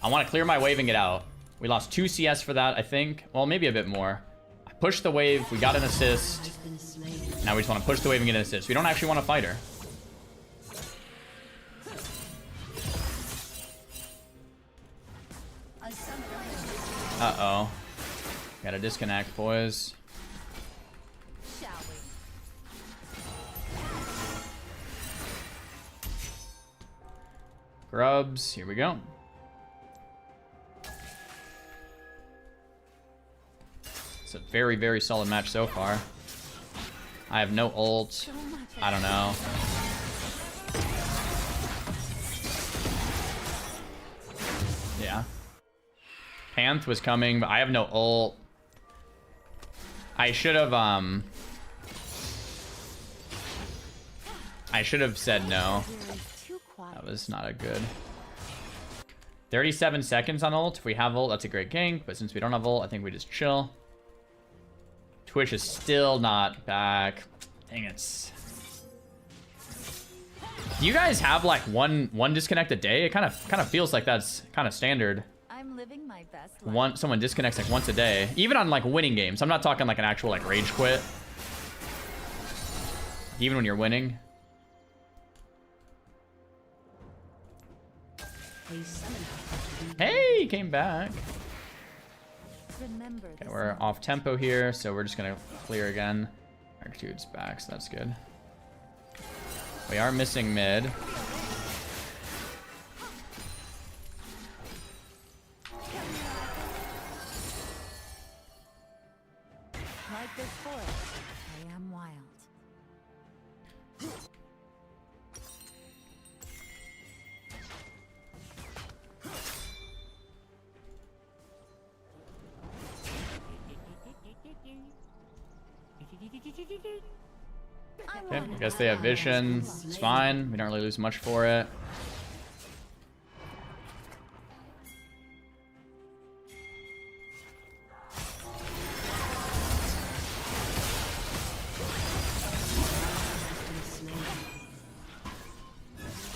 I want to clear my wave and get out. We lost 2 CS for that, I think. Well, maybe a bit more. I pushed the wave. We got an assist. Has been slain. Now we just want to push the wave and get an assist. We don't actually want to fight her. Uh-oh. Gotta disconnect, boys. Shall we? Grubs, here we go. It's a very, very solid match so far. I have no ult. I don't know. Yeah. Panth was coming, but I have no ult. I should have said no. That was not a good. 37 seconds on ult. If we have ult, that's a great gank, but since we don't have ult, I think we just chill. Twitch is still not back. Dang it. Do you guys have like one disconnect a day? It kind of feels like that's kind of standard. I'm living my best life. Someone disconnects like once a day, even on like winning games. I'm not talking like an actual like rage quit. Even when you're winning. Hey, came back. Remember Okay, we're off tempo here, so we're just gonna clear again. Arctude's back, so that's good. We are missing mid. Like this forest, I am wild. Okay, I guess they have vision. It's fine. We don't really lose much for it.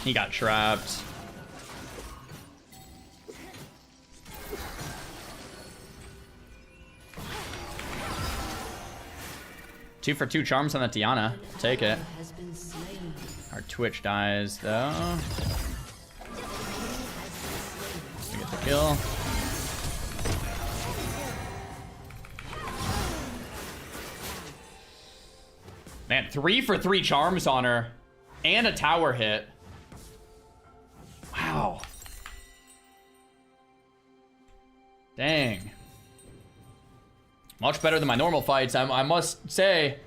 He got trapped. Two for two charms on the Tiana. Take it. Our Twitch dies though. We get the kill. Man, 3 for 3 charms on her. And a tower hit. Wow. Dang. Much better than my normal fights, I must say.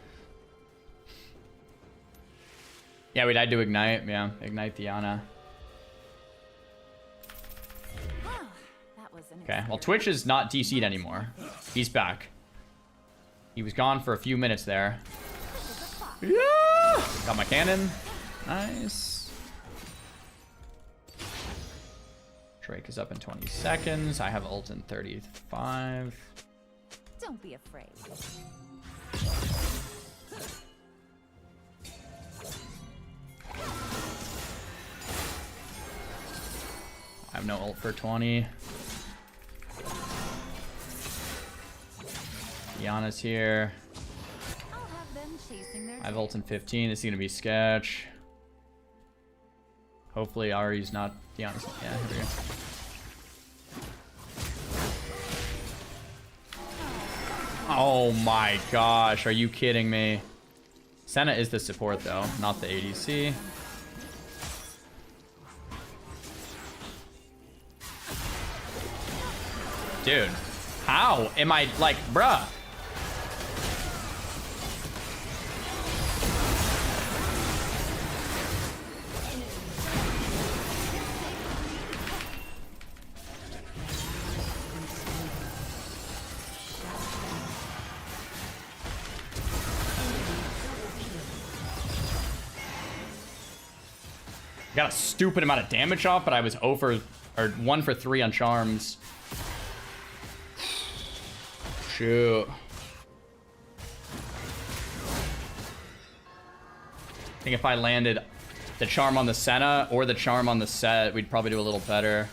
Yeah, we died to Ignite. Yeah, Ignite Diana. Okay, well, Twitch is not DC'd anymore. He's back. He was gone for a few minutes there. Yeah! Got my cannon. Nice. Drake is up in 20 seconds. I have ult in 35. Don't be afraid. I have no ult for 20. Diana's here. I'll have them chasing their I have ult in 15. This is gonna be sketch. Hopefully Ari's not Diana's. Yeah, here we go. Oh my gosh, are you kidding me? Senna is the support though, not the ADC. Dude, how am I like, bruh? Got a stupid amount of damage off, but I was 1 for 3 on charms. Shoot. I think if I landed the charm on the Senna or the charm on the set, we'd probably do a little better.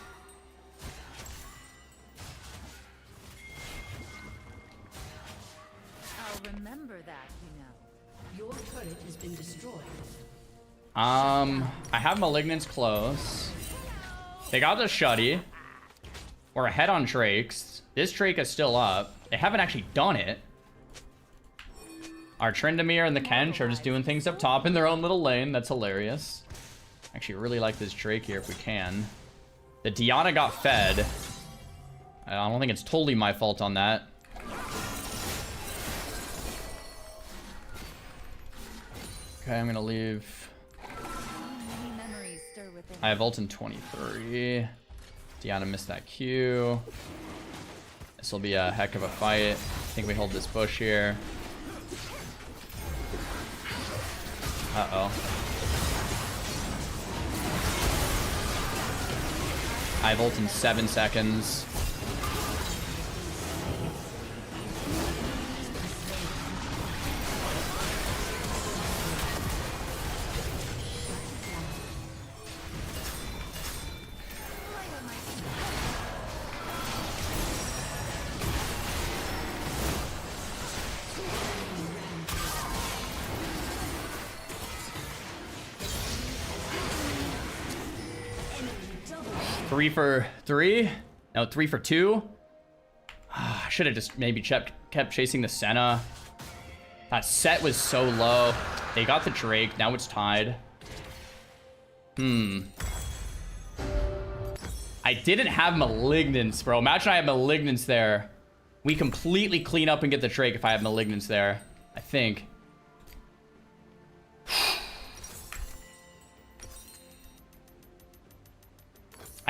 I'll remember that, you know. Your turret has been destroyed. I have Malignant's close. They got the Shuddy. We're ahead on Drakes. This Drake is still up. They haven't actually done it. Our Tryndamere and the Kench are just doing things up top in their own little lane. That's hilarious. Actually, really like this Drake here if we can. The Diana got fed. I don't think it's totally my fault on that. Okay, I'm gonna leave. Many memories stir within I have ult in 23. Diana missed that Q. This will be a heck of a fight. I think we hold this bush here. Uh-oh. I have ult in 7 seconds. Three for 3? No, 3 for 2? I should have just maybe kept chasing the Senna. That set was so low. They got the Drake. Now it's tied. I didn't have Malignance, bro. Imagine I had Malignance there. We completely clean up and get the Drake if I have Malignance there. I think.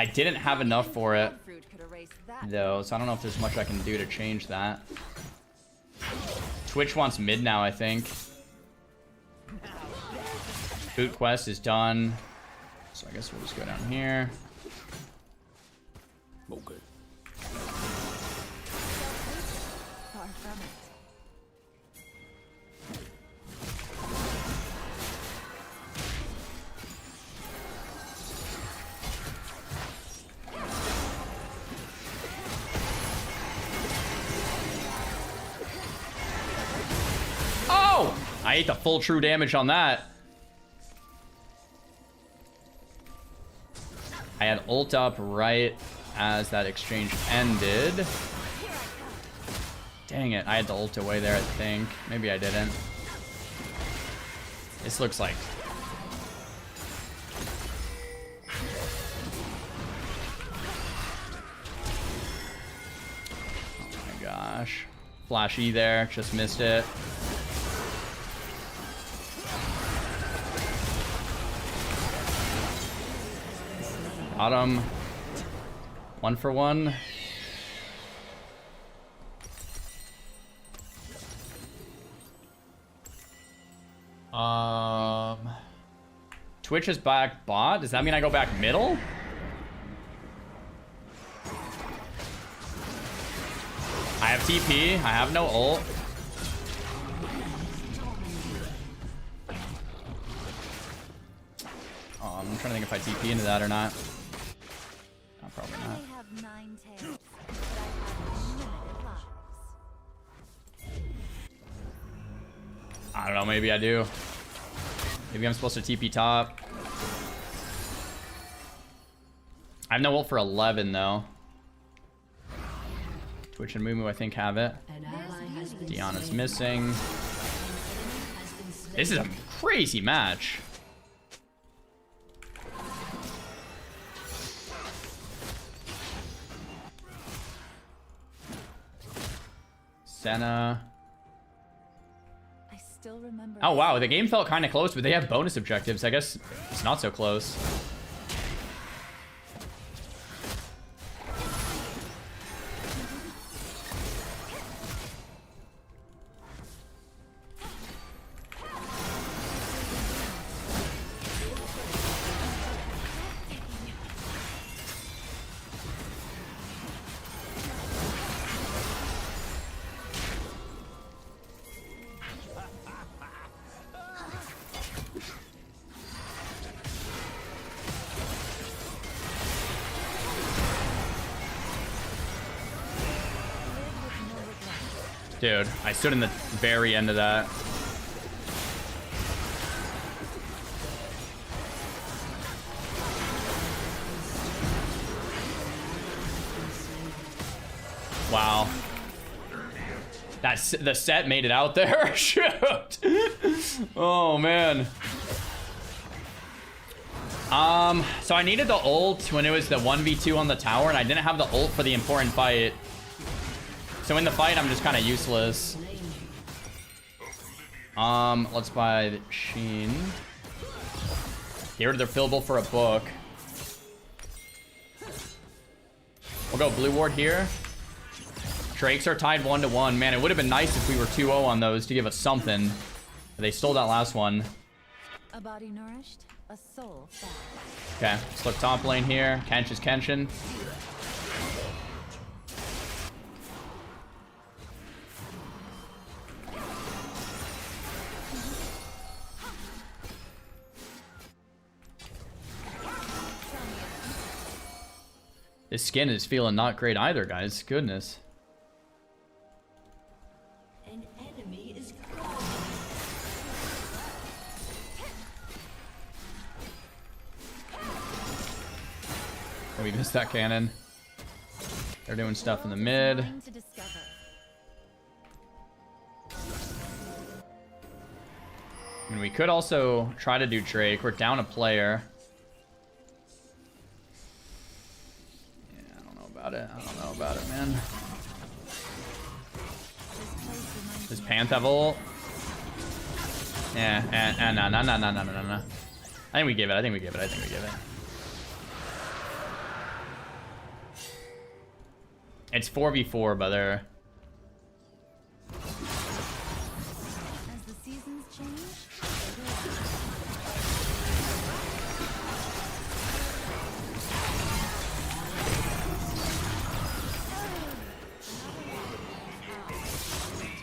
I didn't have enough for it, fruit could erase that. though, so I don't know if there's much I can do to change that. Twitch wants mid now, I think. Boot quest is done. So I guess we'll just go down here. Okay. Far from it. Oh! I ate the full true damage on that. I had ult up right as that exchange ended. Dang it, I had the ult away there, I think. Maybe I didn't. This looks like... Oh my gosh. Flash E there, just missed it. Got him. 1 for 1. Twitch is back bot. Does that mean I go back middle? I have TP. I have no ult. Oh, I'm trying to think if I TP into that or not. No, probably not. I have 9 tails, but I have limited lives. I don't know, maybe I do. Maybe I'm supposed to TP top. I have no ult for 11 though. Twitch and Mumu I think have it. An ally has been Diana's slain. missing. Has been slain. This is a crazy match. Senna. I still remember. Oh wow, the game felt kind of close, but they have bonus objectives. I guess it's not so close. Dude, I stood in the very end of that. Wow. The set made it out there. Shoot. Oh man. So I needed the ult when it was the 1v2 on the tower, and I didn't have the ult for the important fight. So in the fight, I'm just kind of useless. Let's buy the Sheen. Here, they're fillable for a book. We'll go blue ward here. Drakes are tied 1-1. Man, it would have been nice if we were 2-0 on those to give us something. But they stole that last one. A body nourished, a soul fed. Okay, let's look top lane here. Kench is Kenshin. This skin is feeling not great either, guys. Goodness. An enemy is gone. Oh, we missed that cannon. They're doing stuff in the mid. Mine to discover. I mean, we could also try to do Drake. We're down a player. Yeah, I don't know about it. I don't know about it, man. Does Panth have ult? Yeah, and no. I think we give it. I think we give it. It's 4v4, but they're... As the seasons change,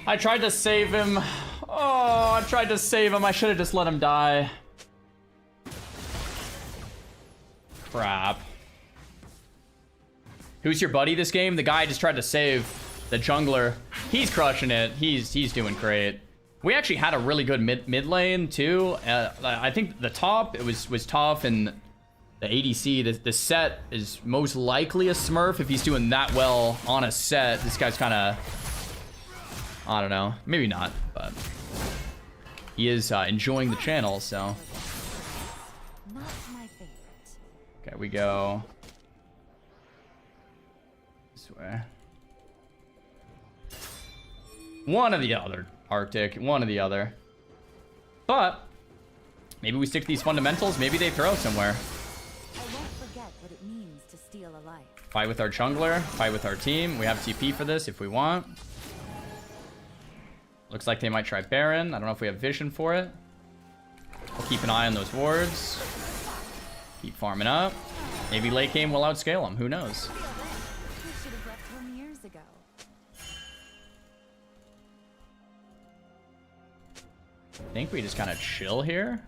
I tried to save him. Oh, I tried to save him. I should have just let him die. Crap. Who's your buddy this game? The guy I just tried to save. The jungler. He's crushing it. He's doing great. We actually had a really good mid lane too. I think the top, it was tough, and the ADC, the set is most likely a smurf if he's doing that well on a set. This guy's kind of, I don't know, maybe not, but he is enjoying the channel, so. not my favorite. Okay, we go this way. One or the other, Arctic, one or the other. But maybe we stick to these fundamentals. Maybe they throw somewhere. I won't forget what it means to steal a life. Fight with our jungler, fight with our team. We have TP for this if we want. Looks like they might try Baron. I don't know if we have vision for it. We'll keep an eye on those wards. Keep farming up. Maybe late game will outscale them. Who knows? We should have left home years ago. I think we just kind of chill here.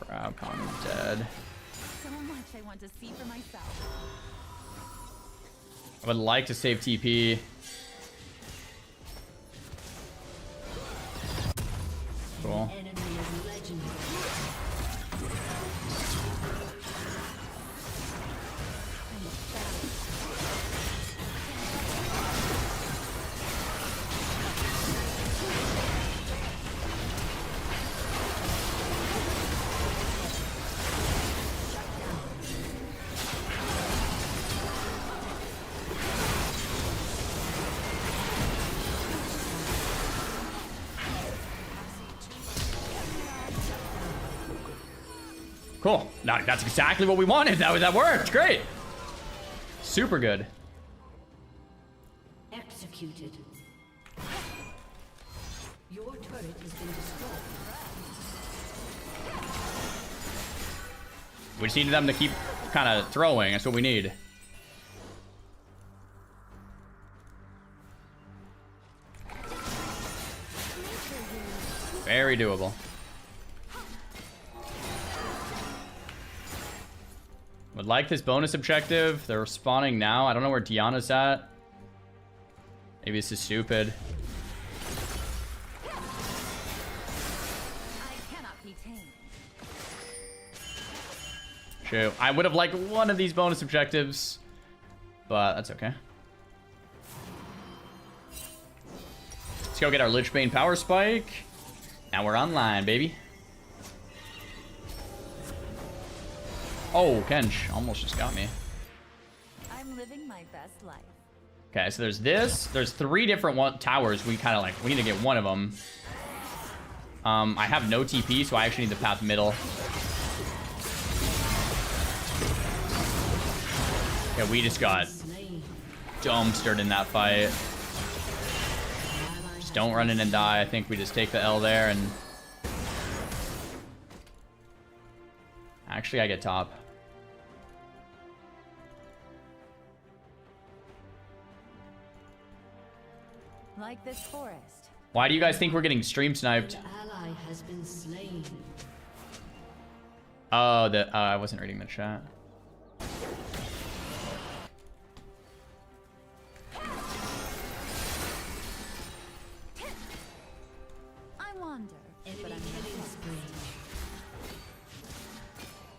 Crab Con dead. So much I want to see for myself. I would like to save TP. Cool. Enemy is legendary. Cool. No, that's exactly what we wanted. That worked. Great. Super good. Executed. Your turret has been destroyed. We just need them to keep kind of throwing. That's what we need. Very doable. Would like this bonus objective. They're spawning now. I don't know where Diana's at. Maybe this is stupid. I cannot be tamed. Shoot. I would have liked one of these bonus objectives, but that's okay. Let's go get our Lich Bane power spike. Now we're online, baby. Oh, Kench almost just got me. I'm living my best life. Okay, so there's this. There's 3 different towers. We kind of like, we need to get one of them. I have no TP, so I actually need the path middle. Yeah, we just got dumpstered in that fight. Just don't run in and die. I think we just take the L there and... Actually, I get top. Like this forest. Why do you guys think we're getting stream sniped? Ally has been slain. Oh, I wasn't reading the chat. I wander, Enemy but I'm killing not spree.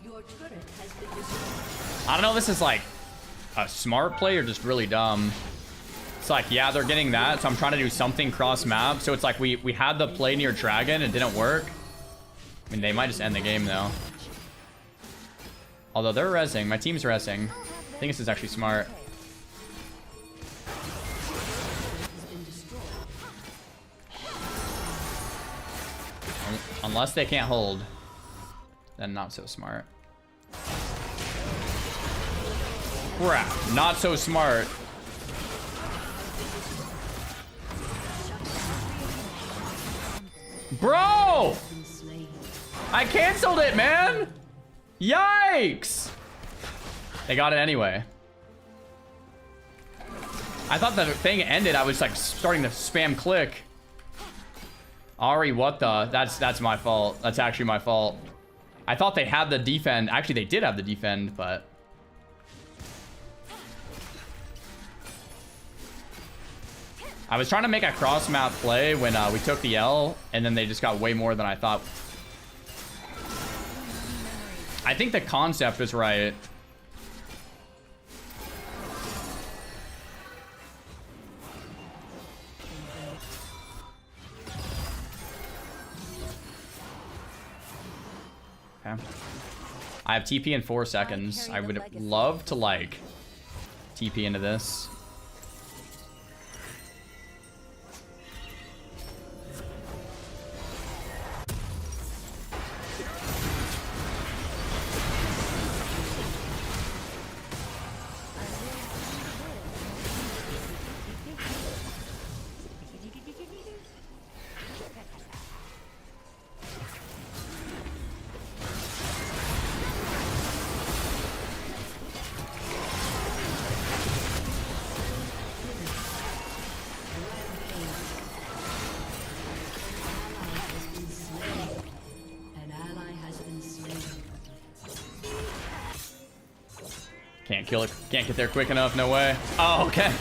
Your turret has been destroyed. I don't know if this is like a smart play or just really dumb. It's like, yeah, they're getting that, so I'm trying to do something cross map. So it's like we had the play near dragon, it didn't work. I mean, they might just end the game though. Although they're rezzing, my team's rezzing. I think this is actually smart. Unless they can't hold, then not so smart. Crap, not so smart. Bro! I canceled it, man! Yikes! They got it anyway. I thought the thing ended. I was like starting to spam click. Ari, what the? That's my fault. That's actually my fault. I thought they had the defend. Actually, they did have the defend, but... I was trying to make a cross map play when we took the L, and then they just got way more than I thought. I think the concept was right. Okay. I have TP in 4 seconds. I would love to like TP into this. Can't kill it. Can't get there quick enough. No way. Oh, okay.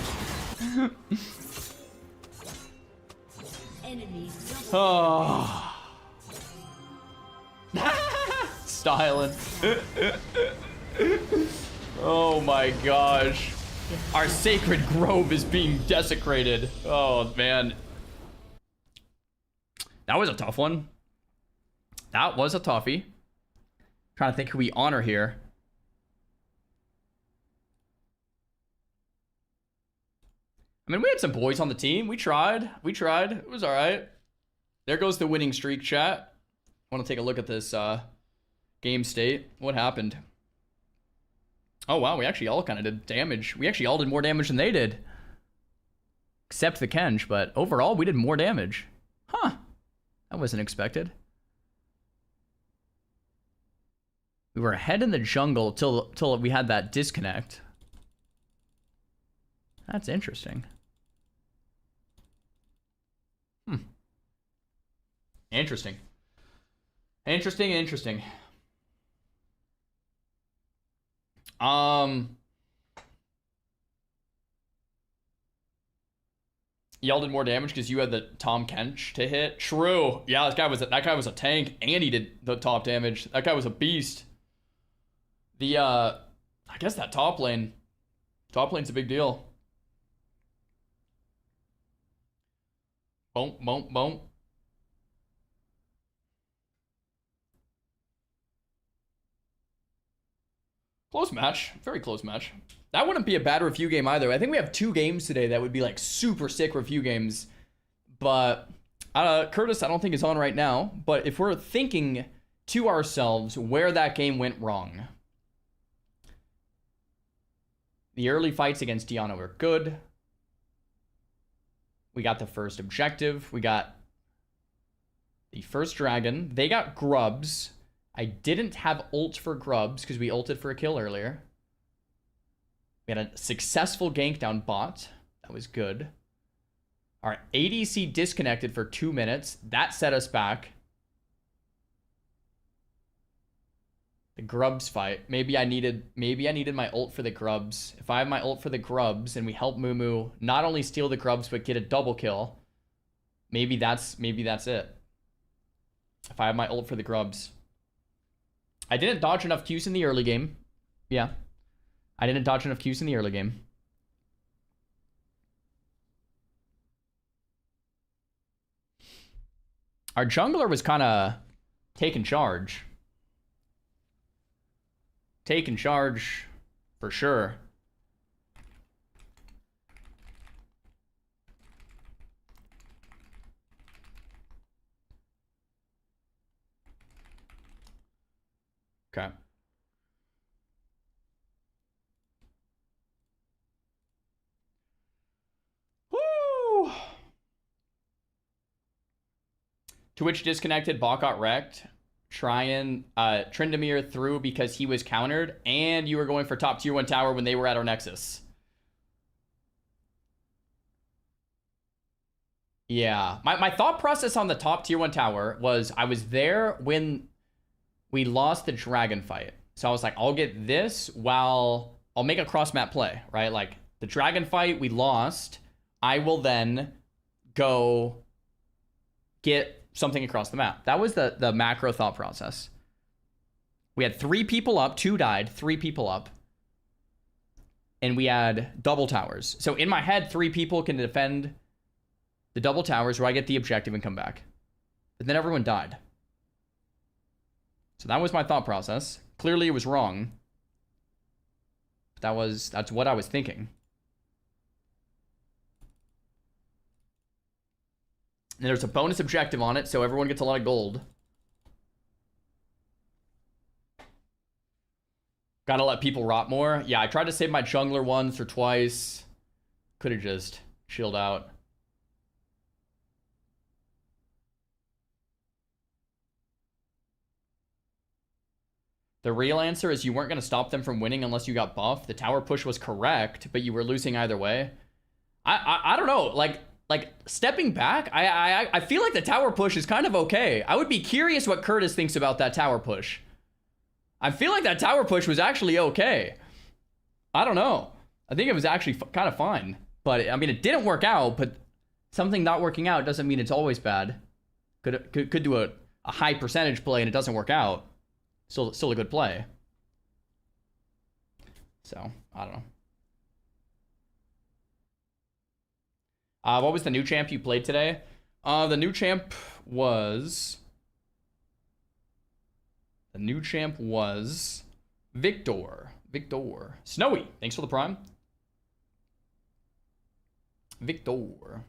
Oh. Styling. Oh my gosh. Our sacred grove is being desecrated. Oh, man. That was a tough one. That was a toughie. Trying to think who we honor here. I mean, we had some boys on the team. We tried. We tried. It was all right. There goes the winning streak, chat. I want to take a look at this game state. What happened? Oh, wow. We actually all kind of did damage. We actually all did more damage than they did. Except the Kench, but overall, we did more damage. Huh. That wasn't expected. We were ahead in the jungle till we had that disconnect. That's interesting. Interesting. Interesting. Y'all did more damage because you had the Tom Kench to hit. True. Yeah, that guy was a tank, and he did the top damage. That guy was a beast. I guess that top lane's a big deal. Boom, boom, boom. Close match. Very close match. That wouldn't be a bad review game either. I think we have 2 games today that would be like super sick review games. But Curtis, I don't think is on right now. But if we're thinking to ourselves where that game went wrong. The early fights against Diana were good. We got the first objective. We got the first dragon. They got grubs. I didn't have ult for grubs because we ulted for a kill earlier. We had a successful gank down bot. That was good. Our ADC disconnected for 2 minutes. That set us back. The grubs fight. Maybe I needed my ult for the grubs. If I have my ult for the grubs and we help Mumu not only steal the grubs but get a double kill, maybe that's it. If I have my ult for the grubs. I didn't dodge enough Qs in the early game. Yeah. I didn't dodge enough Qs in the early game. Our jungler was kind of taking charge. Taking charge for sure. Okay. Woo! Twitch disconnected, bot got wrecked. Trying Tryndamere through because he was countered, and you were going for top tier 1 tower when they were at our Nexus. Yeah. My thought process on the top tier 1 tower was I was there when we lost the dragon fight. So I was like, I'll get this while I'll make a cross map play, right? Like the dragon fight we lost, I will then go get something across the map. That was the macro thought process. We had 3 people up, 2 died, 3 people up. And we had double towers. So in my head, 3 people can defend the double towers where I get the objective and come back. But then everyone died. So that was my thought process. Clearly it was wrong. But that's what I was thinking. And there's a bonus objective on it, so everyone gets a lot of gold. Gotta let people rot more. Yeah, I tried to save my jungler once or twice. Could have just chilled out. The real answer is you weren't going to stop them from winning unless you got buffed. The tower push was correct, but you were losing either way. I don't know. Like stepping back, I feel like the tower push is kind of okay. I would be curious what Curtis thinks about that tower push. I feel like that tower push was actually okay. I don't know. I think it was actually kind of fine. But, I mean, it didn't work out, but something not working out doesn't mean it's always bad. Could do a high percentage play and it doesn't work out. Still a good play. So, I don't know. What was the new champ you played today? The new champ was Victor. Snowy, thanks for the prime. Victor.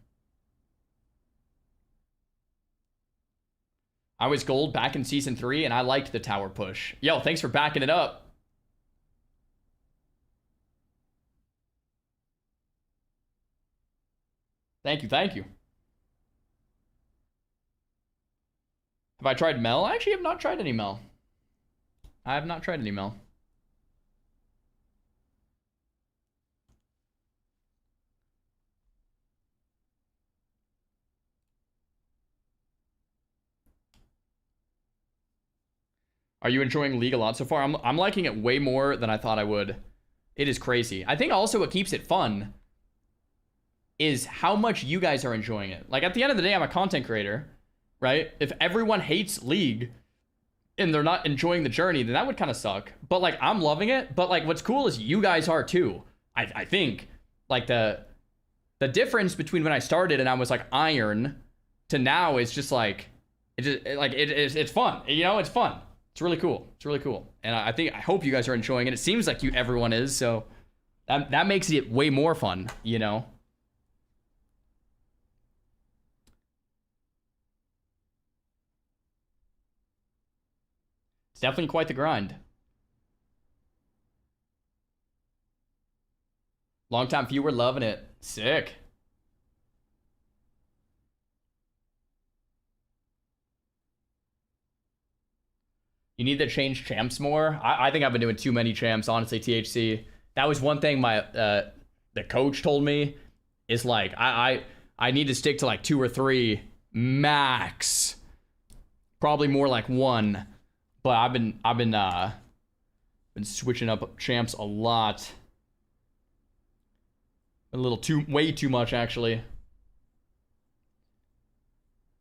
I was gold back in season 3 and I liked the tower push. Yo, thanks for backing it up. Thank you. Have I tried Mel? I actually have not tried any Mel. I have not tried any Mel. Are you enjoying League a lot so far? I'm liking it way more than I thought I would. It is crazy. I think also what keeps it fun is how much you guys are enjoying it. Like, at the end of the day, I'm a content creator, right? If everyone hates League, and they're not enjoying the journey, then that would kind of suck. But like, I'm loving it. But like, what's cool is you guys are too. I think like the difference between when I started and I was like iron to now is just like, it's fun. You know, it's fun. It's really cool. It's really cool. And I hope you guys are enjoying it. It seems like everyone is. So that makes it way more fun, you know? It's definitely quite the grind. Longtime viewer loving it. Sick. You need to change champs more. I think I've been doing too many champs, honestly, THC. That was one thing my the coach told me is like I need to stick to like 2 or 3 max. Probably more like 1. But I've been switching up champs a lot. Way too much actually.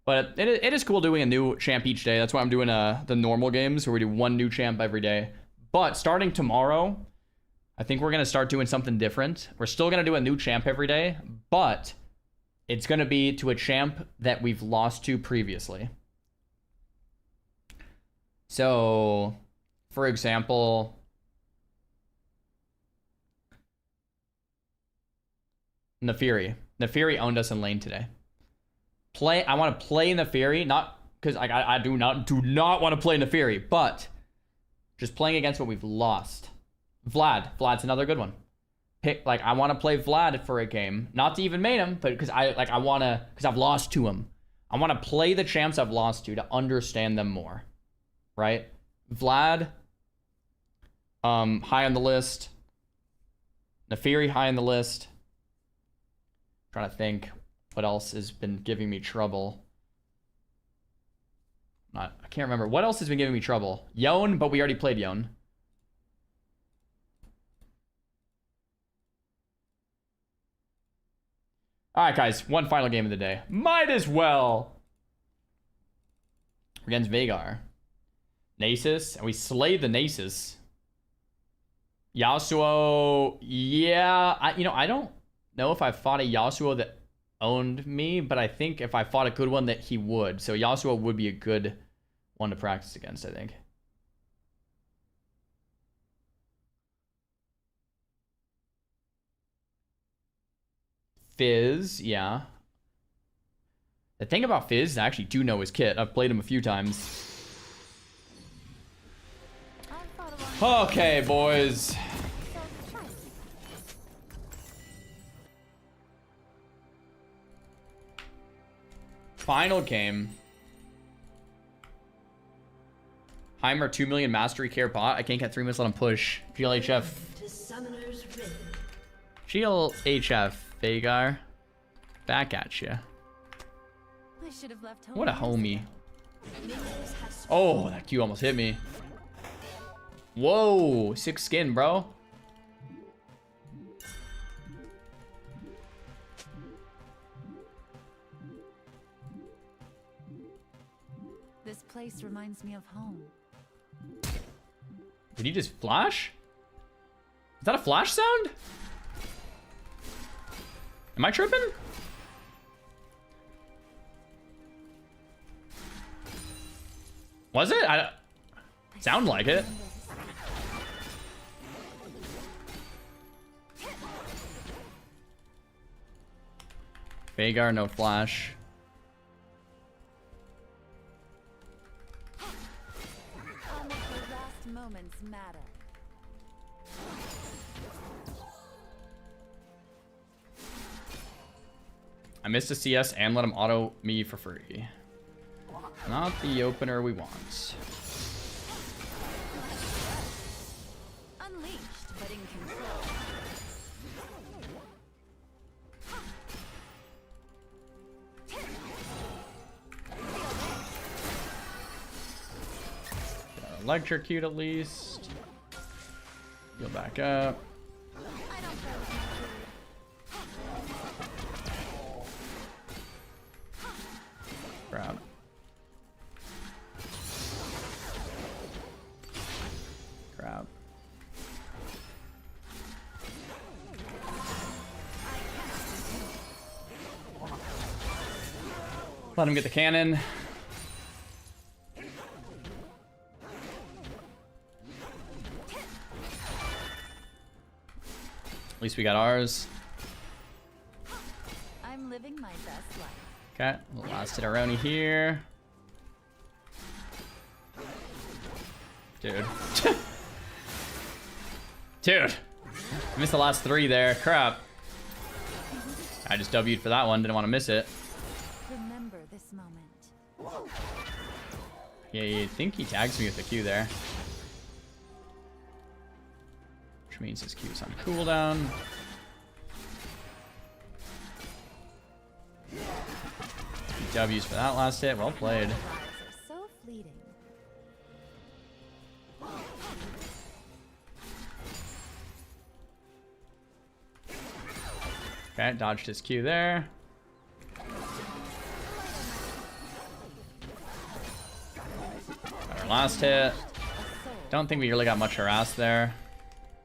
But it is cool doing a new champ each day. That's why I'm doing the normal games where we do 1 new champ every day. But starting tomorrow, I think we're gonna start doing something different. We're still gonna do a new champ every day, but it's gonna be to a champ that we've lost to previously. So, for example, Nefiri. Nefiri owned us in lane today. I want to play Nefiri, not because I do not want to play Nefiri, but just playing against what we've lost. Vlad's another good one. I want to play Vlad for a game, not to even main him, but because because I've lost to him. I want to play the champs I've lost to understand them more. Right? Vlad, high on the list. Nefiri high on the list. Trying to think what else has been giving me trouble. I can't remember. What else has been giving me trouble? Yone, but we already played Yone. Alright, guys. One final game of the day. Might as well. We're against Veigar. Nasus, and we slayed the Nasus. Yasuo, yeah. I don't know if I fought a Yasuo that owned me, but I think if I fought a good one that he would. So Yasuo would be a good one to practice against, I think. Fizz, yeah. The thing about Fizz is I actually do know his kit. I've played him a few times. Okay, boys. Final game. Heimer 2 million mastery care bot. I can't get 3 minutes, let him push. GLHF. GLHF, Veigar. Back at you. What a homie. Oh, that Q almost hit me. Whoa, 6 skin, bro. This place reminds me of home. Did he just flash? Is that a flash sound? Am I tripping? Was it? I sound like it. Veigar, no flash. I'll make the last moments matter. I missed a CS and let him auto me for free. Not the opener we want. Unleashed, but in control. Electrocute at least. Heal back up. Grab. Let him get the cannon. At least we got ours. I'm living my best life. Okay, last Hitteroni here. Dude. Dude. I missed the last 3 there. Crap. I just W'd for that one. Didn't want to miss it. Remember this moment. Yeah, you think he tags me with the Q there. Which means his Q is on cooldown. W's for that last hit. Well played. Lives are so fleeting. Okay, dodged his Q there. Got our last hit. Don't think we really got much harass there.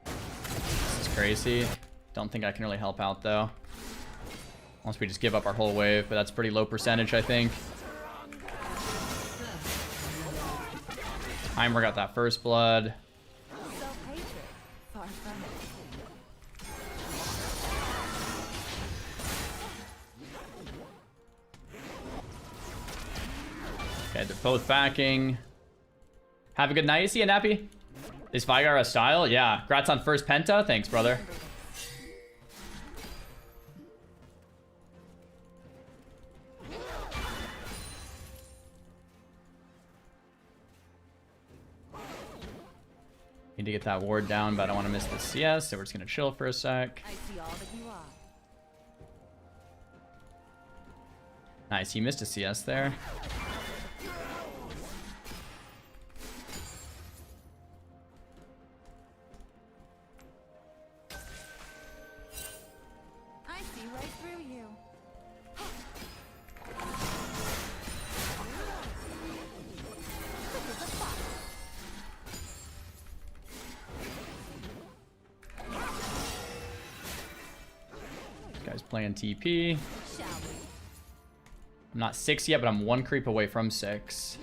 This is crazy. Don't think I can really help out though. Unless we just give up our whole wave, but that's pretty low percentage, I think. Heimer got that first blood. Self-hatred. Far from it. Okay, they're both backing. Have a good night. See you, Nappy. Is Vigar a style? Yeah. Grats on first penta. Thanks, brother. Need to get that ward down, but I don't want to miss the CS, so we're just going to chill for a sec. I see all that you are. Nice, he missed a CS there. I see right through you. This guy's playing TP. Shall we? I'm not 6 yet, but I'm 1 creep away from 6.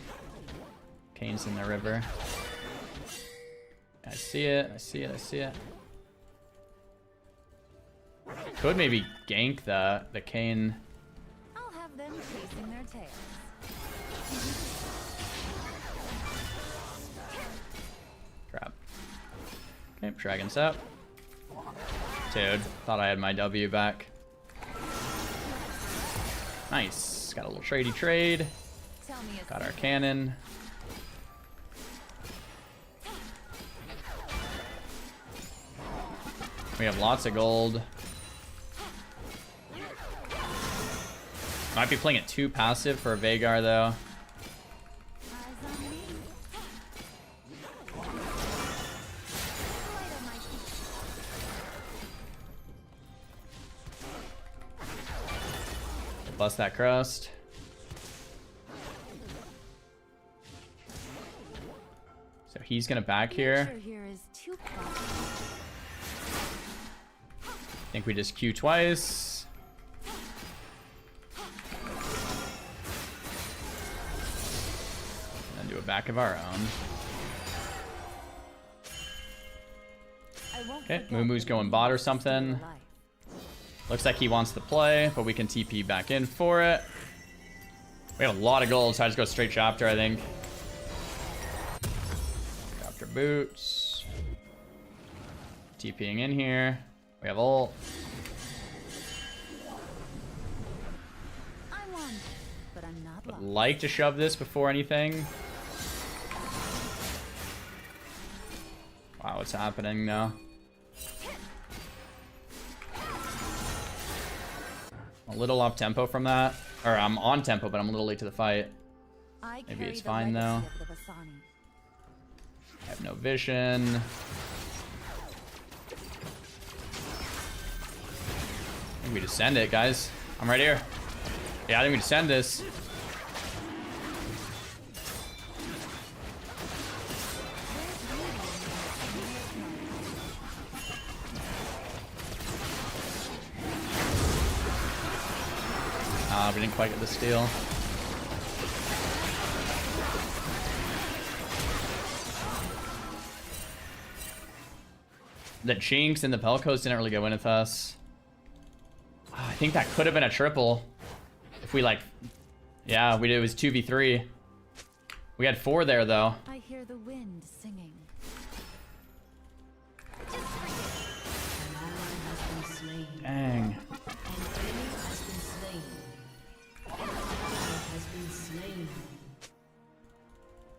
Kane's in the river. I see it, I see it, I see it. Could maybe gank the Kane. I'll have them chasing their tails. Crap. Okay, Dragon's up. Dude, thought I had my W back. Nice. Got a little tradey trade. Tell me a Got our cannon. We have lots of gold. Might be playing it too passive for a Vagar though. eyes on me. Light on my feet. Bust that crust. So he's gonna back here. Nature here is too quiet. I think we just Q twice. And then do a back of our own. I won't Okay, forget Moomoo's what it going bot or means to steal something. life. Looks like he wants to play, but we can TP back in for it. We have a lot of gold, so I just go straight chapter, I think. Chapter boots. TPing in here. We have ult. I won, but I'm not Would lost. like to shove this before anything. Wow, what's happening now? A little off tempo from that. Or I'm on tempo, but I'm a little late to the fight. I Maybe carry it's the fine, though. legacy of the Vasani. I have no vision. I think we just send it, guys. I'm right here. Yeah, I think we just send this. We didn't quite get the steal. The Jinx and the Pelkos didn't really go in with us. I think that could have been a triple. If we like... Yeah, it was 2v3. We had 4 there, though. I hear the wind singing. Dang.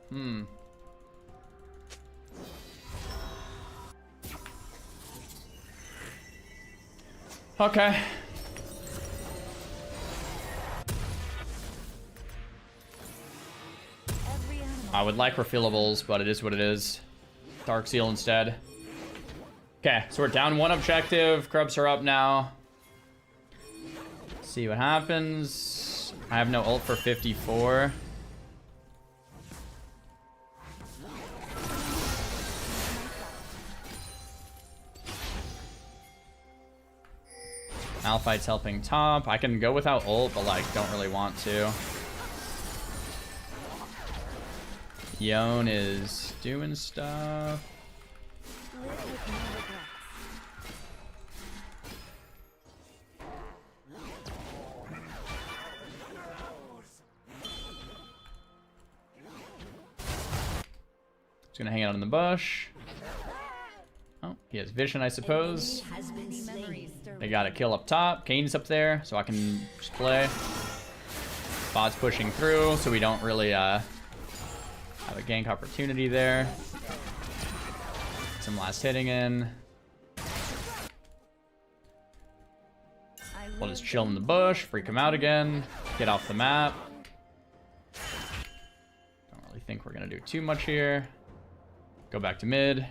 Hmm. Okay. I would like refillables, but it is what it is. Dark Seal instead. Okay, so we're down 1 objective. Grubs are up now. See what happens. I have no ult for 54. Malphite's helping top. I can go without ult, but like don't really want to. Yone is doing stuff. He's gonna hang out in the bush. Oh, he has vision, I suppose. They got a kill up top. Kane's up there, so I can just play. Bot's pushing through, so we don't really have a gank opportunity there. Some last hitting in. We'll just chill in the bush, freak him out again, get off the map. Don't really think we're gonna do too much here. Go back to mid.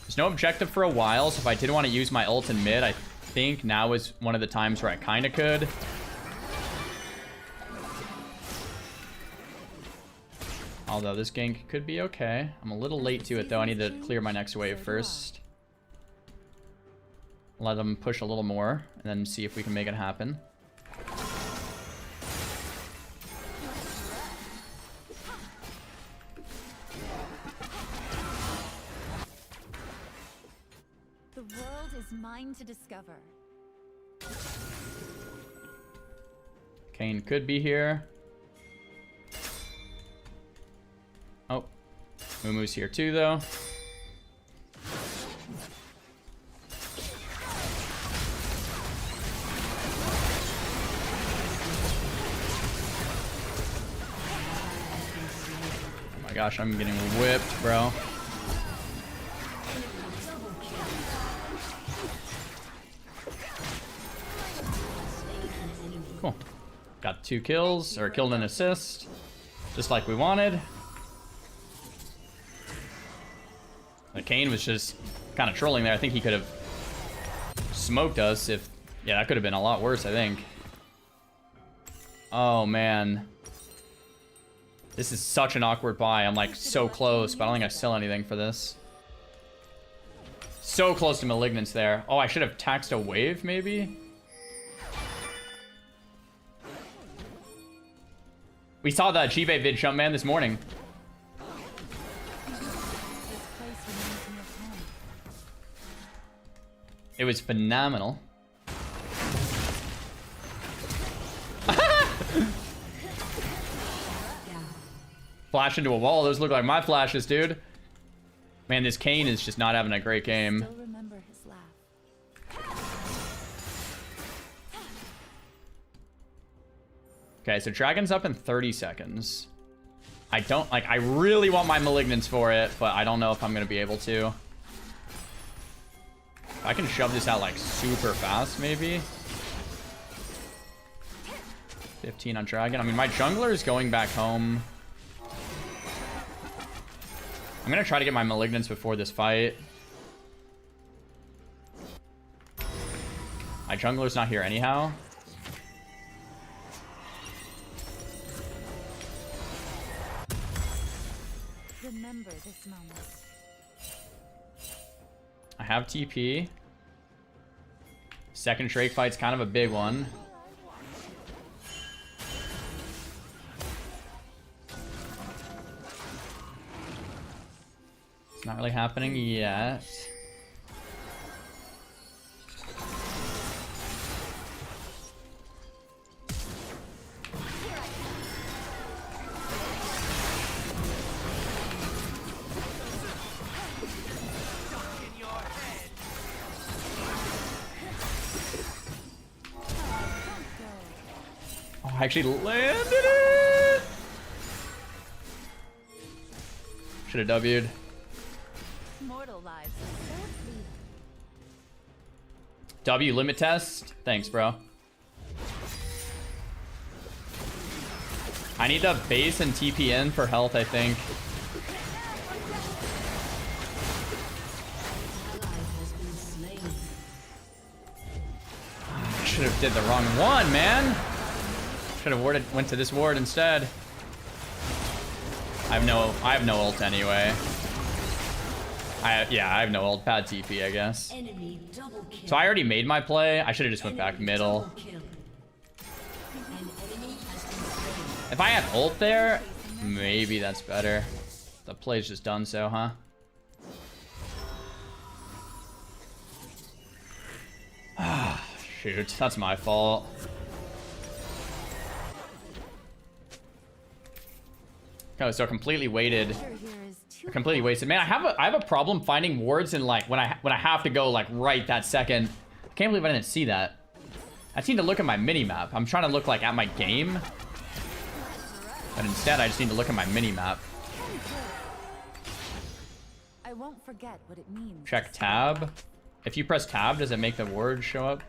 There's no objective for a while, so if I did want to use my ult in mid, I think now is one of the times where I kind of could. Although this gank could be okay. I'm a little late to it though. I need to clear my next wave first. Let them push a little more and then see if we can make it happen. The world is mine to discover. Kane could be here. Oh, Mumu's here too, though. Oh my gosh, I'm getting whipped, bro. Cool. Got 2 kills, or killed an assist, just like we wanted. Kane was just kind of trolling there. I think he could have smoked us if... Yeah, that could have been a lot worse, I think. Oh, man. This is such an awkward buy. I'm, like, so close, but I don't think I sell anything for this. So close to Malignance there. Oh, I should have taxed a wave, maybe? We saw that G-Bait vid jump man this morning. It was phenomenal. Flash into a wall. Those look like my flashes, dude. Man, this Kane is just not having a great game. Still remember his laugh. Okay, so Dragon's up in 30 seconds. I don't, like, I really want my Malignance for it, but I don't know if I'm going to be able to. I can shove this out like super fast, maybe. 15 on Dragon. I mean, my jungler is going back home. I'm gonna try to get my Malignance before this fight. My jungler's not here anyhow. Remember this moment. I have TP. Second Drake fight's kind of a big one. It's not really happening yet. I actually landed it! Should have W'd. Mortal lives are so fleeting. W limit test? Thanks, bro. I need to base and TP in for health, I think. I should have did the wrong one, man. Should have went to this ward instead. I have no ult anyway. Yeah, I have no ult. Bad TP, I guess. So I already made my play. I should have just went back middle. If I had ult there, maybe that's better. The play's just done so, huh? Shoot, that's my fault. Oh, so completely weighted. Completely wasted. Man, I have a problem finding wards in like when I have to go like right that second. I can't believe I didn't see that. I just need to look at my mini map. I'm trying to look like at my game, but instead I just need to look at my mini map. I won't forget what it means. Check tab. If you press tab, does it make the word show up?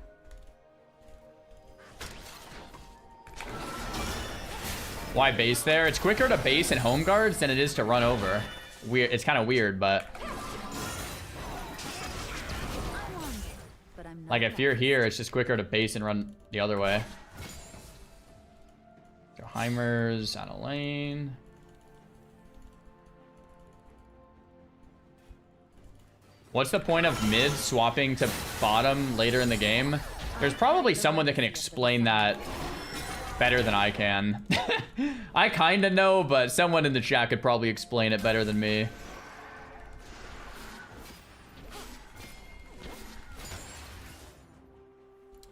Why base there? It's quicker to base in home guards than it is to run over. Weird. It's kind of weird, but like if you're here, it's just quicker to base and run the other way. Heimer's out of lane. What's the point of mid swapping to bottom later in the game? There's probably someone that can explain that better than I can. I kind of know, but someone in the chat could probably explain it better than me.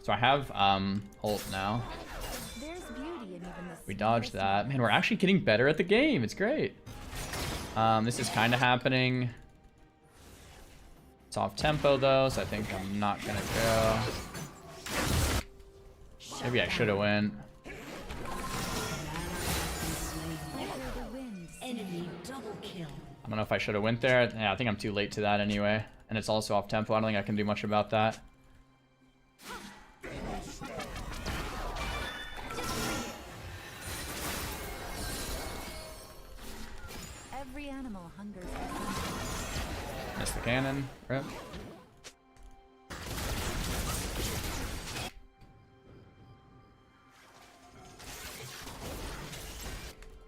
So I have ult now. There's beauty in even this. We dodged that. Man, we're actually getting better at the game. It's great. This is kind of happening. It's off tempo though, so I think I'm not gonna go. Maybe I should have went. I don't know if I should have went there. Yeah, I think I'm too late to that anyway. And it's also off tempo. I don't think I can do much about that. Every animal hungers. Missed the cannon. Rip.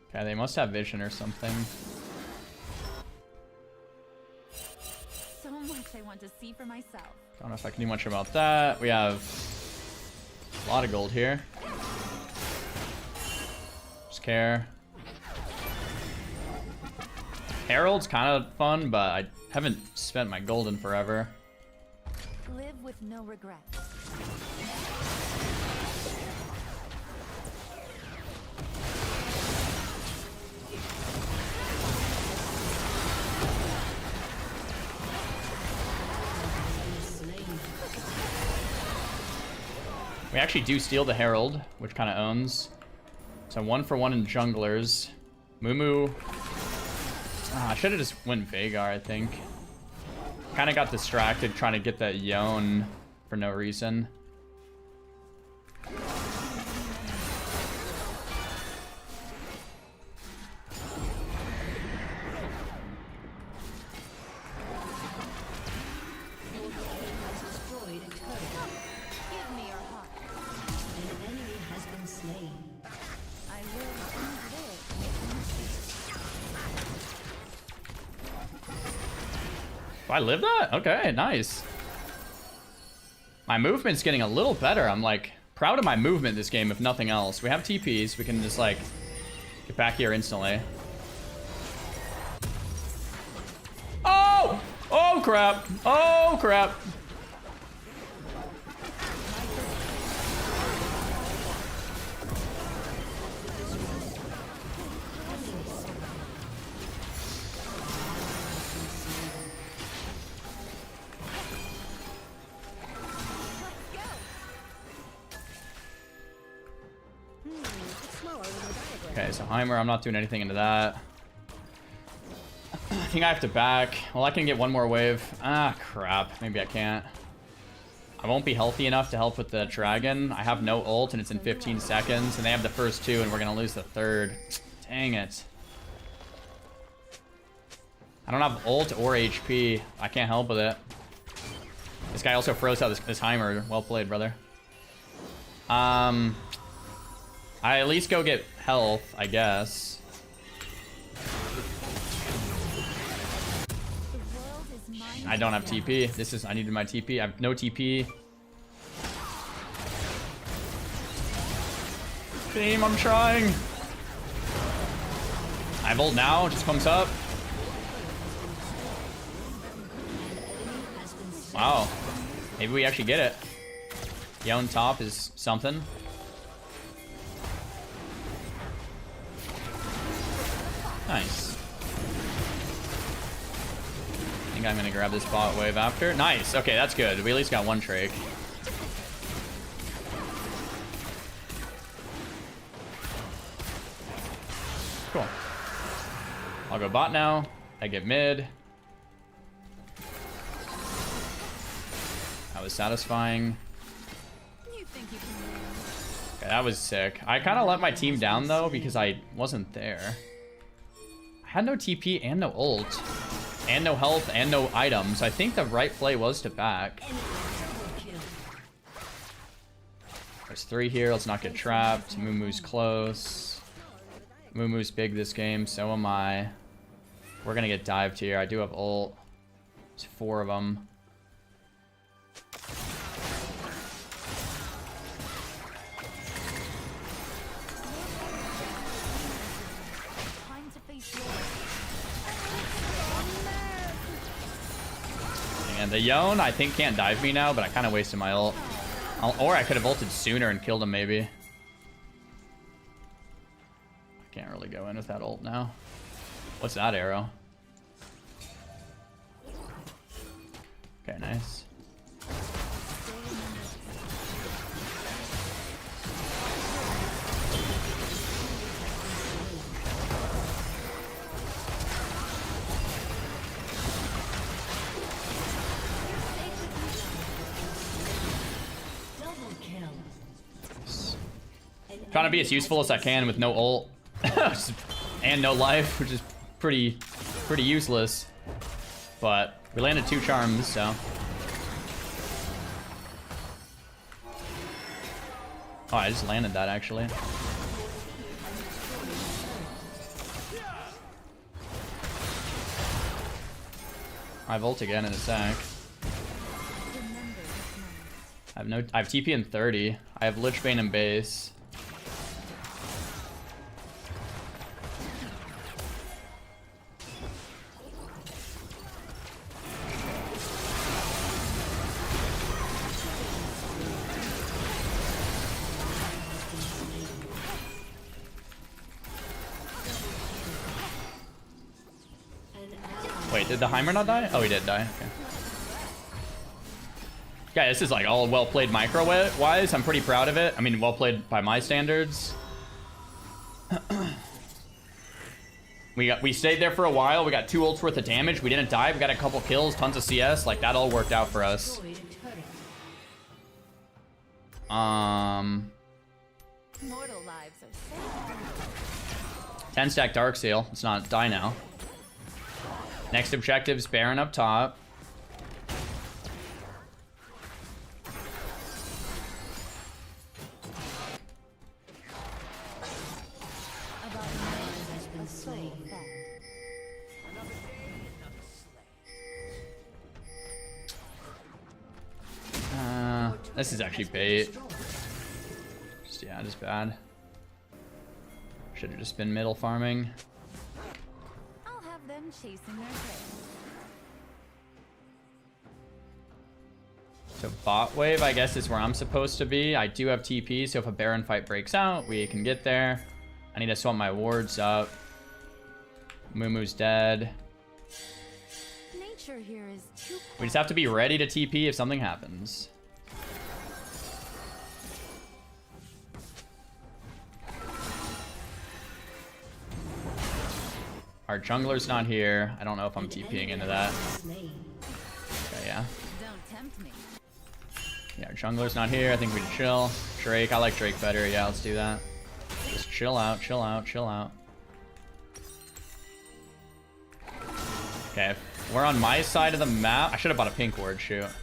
Okay, they must have vision or something. So much I want to see for myself. Don't know if I can do much about that. We have a lot of gold here. Just care. Herald's kind of fun, but I haven't spent my gold in forever. Live with no regrets. We actually do steal the Herald, which kind of owns. So 1 for 1 in junglers. Mumu. I should have just went Veigar, I think. Kind of got distracted trying to get that Yone for no reason. I live that? Okay, nice. My movement's getting a little better. I'm like proud of my movement this game, if nothing else. We have TPs. We can just like get back here instantly. Oh! Oh crap! Oh crap! Okay, so Heimer, I'm not doing anything into that. I think I have to back. Well, I can get one more wave. Ah, crap. Maybe I can't. I won't be healthy enough to help with the dragon. I have no ult, and it's in 15 seconds. And they have the first two, and we're going to lose the third. Dang it. I don't have ult or HP. I can't help with it. This guy also froze out this Heimer. Well played, brother. I at least go get health, I guess. I don't have TP. I needed my TP. I have no TP. Team, I'm trying. I have ult now, it just comes up. Wow. Maybe we actually get it. Yon top is something. Nice. I think I'm gonna grab this bot wave after. Nice. Okay, that's good. We at least got one Drake. Cool. I'll go bot now. I get mid. That was satisfying. Okay, that was sick. I kind of let my team down though because I wasn't there. I had no TP and no ult, and no health, and no items. I think the right play was to back. There's 3 here. Let's not get trapped. Mumu's close. Mumu's big this game. So am I. We're going to get dived here. I do have ult. There's 4 of them. And the Yone, I think, can't dive me now, but I kind of wasted my ult. Or I could have ulted sooner and killed him, maybe. I can't really go in with that ult now. What's that arrow? Okay, nice. Trying to be as useful as I can with no ult and no life, which is pretty useless. But we landed 2 charms, so. Oh, I just landed that actually. I have ult again in a sec. I have TP in 30. I have Lich Bane in base. Wait, did the Heimer not die? Oh, he did die. Okay. Yeah, this is like all well played micro-wise. I'm pretty proud of it. I mean, well played by my standards. We stayed there for a while. We got 2 ults worth of damage. We didn't die. We got a couple kills, tons of CS. Like, that all worked out for us. Mortal lives are 10 stack Darkseal. Let's not die now. Next objective's Baron up top. This is actually bait. Yeah, just bad. Should have just been middle farming. I'll have them chasing their tail. So bot wave, I guess, is where I'm supposed to be. I do have TP, so if a Baron fight breaks out, we can get there. I need to swap my wards up. Mumu's dead. Nature here is too We just have to be ready to TP if something happens. Our jungler's not here. I don't know if I'm TPing into that. Okay, yeah. Don't tempt me. Yeah, our jungler's not here. I think we can chill. Drake, I like Drake better. Yeah, let's do that. Just chill out, chill out, chill out. Okay, if we're on my side of the map. I should have bought a pink ward, shoot. I won't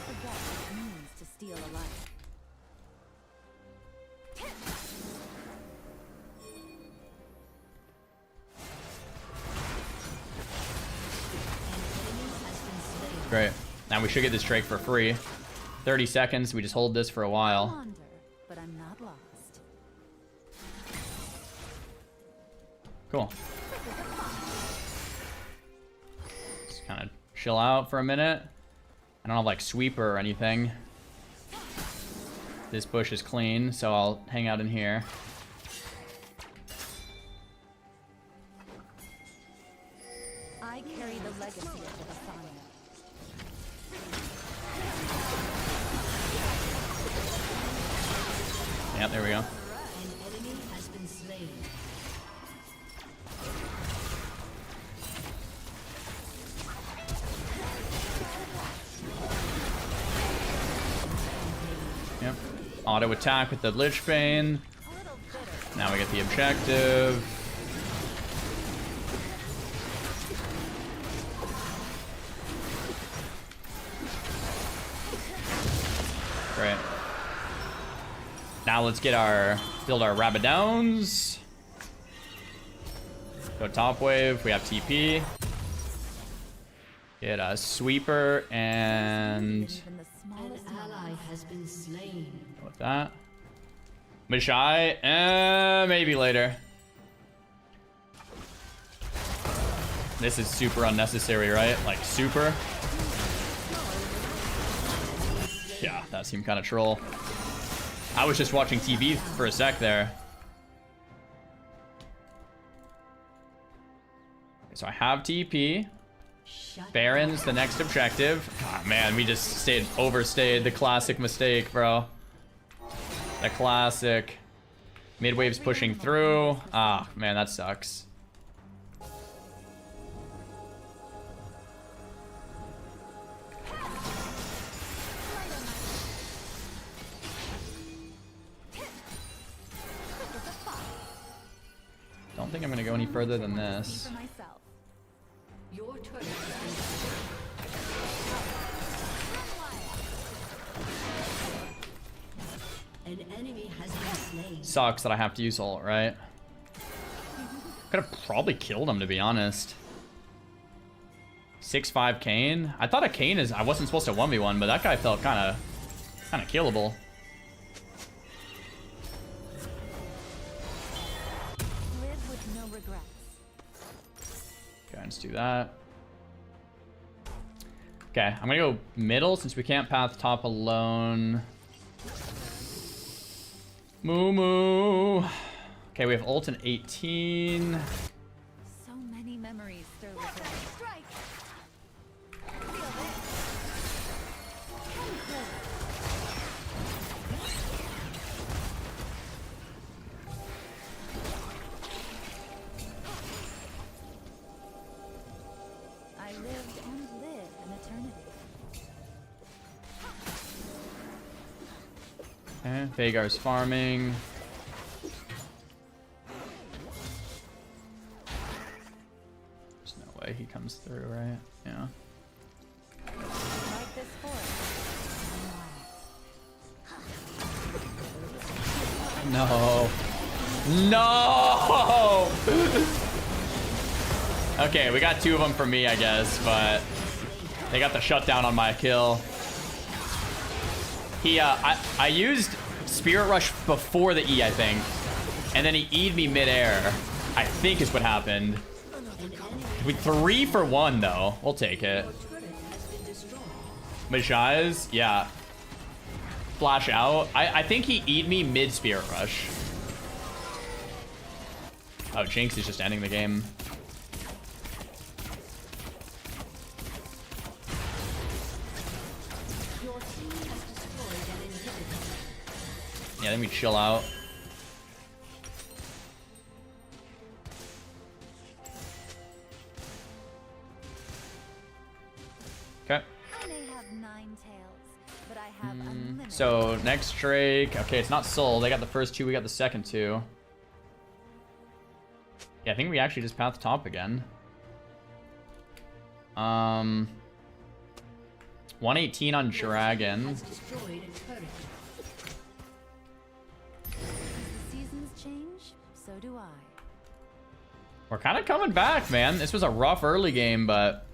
forget what it means to steal a life. Great. Now we should get this Drake for free. 30 seconds. We just hold this for a while. Wander, but I'm not lost. Cool. Just kind of chill out for a minute. I don't have like sweeper or anything. This bush is clean, so I'll hang out in here. I carry the legacy of the Basana. Yeah, there we go. An enemy has been slain. Yep. Auto attack with the Lich Bane. A little bitter. Now we get the objective. Great. Now let's get build our Rabadowns. Go top wave. We have TP. Get a sweeper and Even the An smallest ally has been slain. with that. Mishai, maybe later. This is super unnecessary, right? Like super. Yeah, that seemed kind of troll. I was just watching TV for a sec there. So I have TP. Shut Baron's the next objective. Ah, man, we just overstayed the classic mistake, bro. The classic. Mid wave's pushing through. Ah, man, that sucks. Don't think I'm gonna go any further than this. for myself. Your turret has been An enemy has been slain. Sucks that I have to use ult, right? Could have probably killed him, to be honest. 6'5" Kane. I thought a Kane is. I wasn't supposed to 1v1, but that guy felt kind of killable. Live with no regrets. Okay, let's do that. Okay, I'm gonna go middle since we can't path top alone. Moo moo. Okay, we have ult in 18. So many memories stir within. Strike. Feel this. I lived and live in eternity. Okay, Veigar's farming. There's no way he comes through, right? Yeah. Like this forest. No. No! Okay, we got two of them for me, I guess, but they got the shutdown on my kill. I used Spirit Rush before the E, I think. And then he E'd me midair, I think is what happened. We 3 for 1, though. We'll take it. Mashai's, yeah. Flash out. I think he E'd me mid Spirit Rush. Oh, Jinx is just ending the game. Yeah, let me chill out. Okay. I may have 9 tails, but I have unlimited. So next Drake. Okay, it's not Soul. They got the first 2. We got the second 2. Yeah, I think we actually just path top again. 118 on Dragon. Has destroyed a turret. As the seasons change, so do I. We're kind of coming back, man. This was a rough early game, but...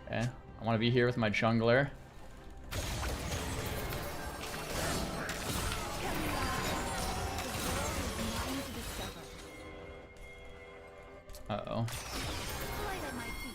Okay, I want to be here with my jungler. Uh-oh. Light at my feet.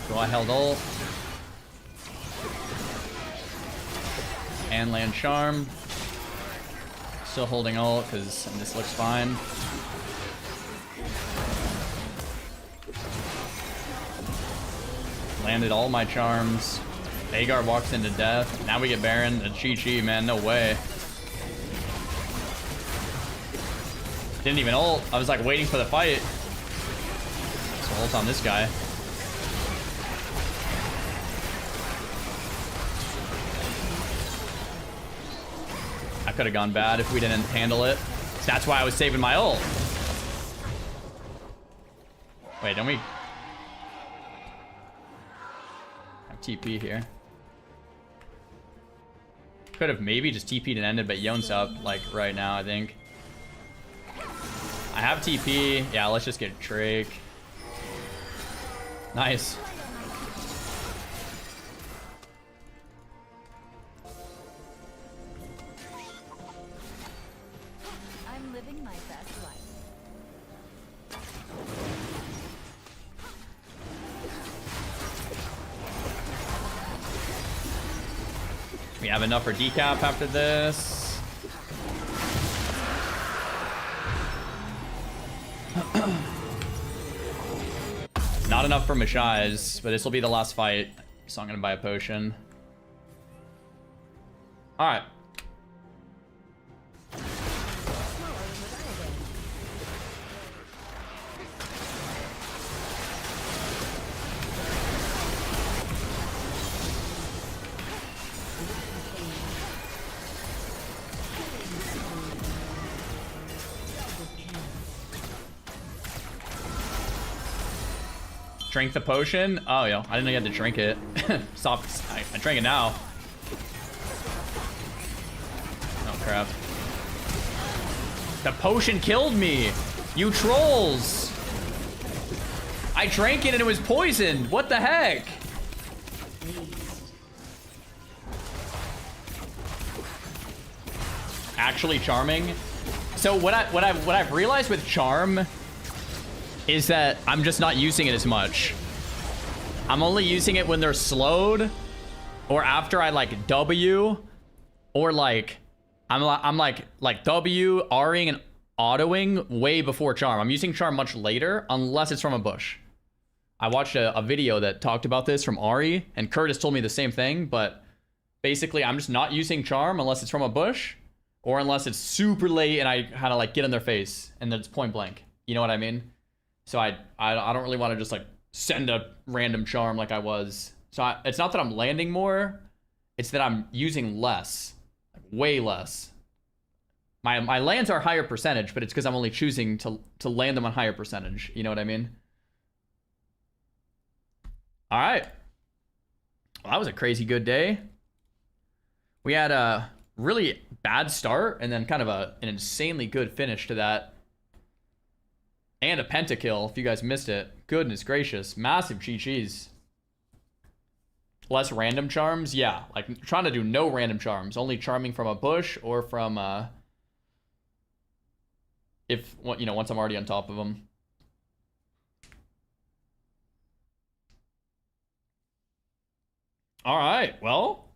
So I held ult. And land charm. Still holding ult because this looks fine. Landed all my charms. Agar walks into death. Now we get Baron. A Chi-Chi, man. No way. Didn't even ult. I was like waiting for the fight. So ult on this guy. I could have gone bad if we didn't handle it. That's why I was saving my ult. Wait, don't we have TP here? Could have maybe just TP'd and ended, but Yon's up like right now, I think. I have TP. Yeah, let's just get Drake. Nice. I'm living my best life. We have enough for decap after this. Not enough for Mashai's, but this will be the last fight. So I'm gonna buy a potion. Alright. Drink the potion? Oh, yo, I didn't know you had to drink it. Stop. I drank it now. Oh, crap. The potion killed me. You trolls. I drank it and it was poisoned. What the heck? Actually charming. So what I've realized with charm is that I'm just not using it as much. I'm only using it when they're slowed, or after I like W, or like I'm like W, Ring, and autoing way before charm. I'm using charm much later, unless it's from a bush. I watched a video that talked about this from Ari, and Curtis told me the same thing, but basically I'm just not using charm unless it's from a bush, or unless it's super late and I kind of like get in their face and then it's point blank. You know what I mean? So I don't really want to just like send a random charm like I was. So it's not that I'm landing more, it's that I'm using less, like way less. My lands are higher percentage, but it's because I'm only choosing to land them on higher percentage. You know what I mean? All right, Well, that was a crazy good day. We had a really bad start and then kind of an insanely good finish to that. And a pentakill, if you guys missed it. Goodness gracious. Massive Chi-Chis. Less random charms? Yeah, like trying to do no random charms. Only charming from a bush or from, if, you know, once I'm already on top of them. All right, well,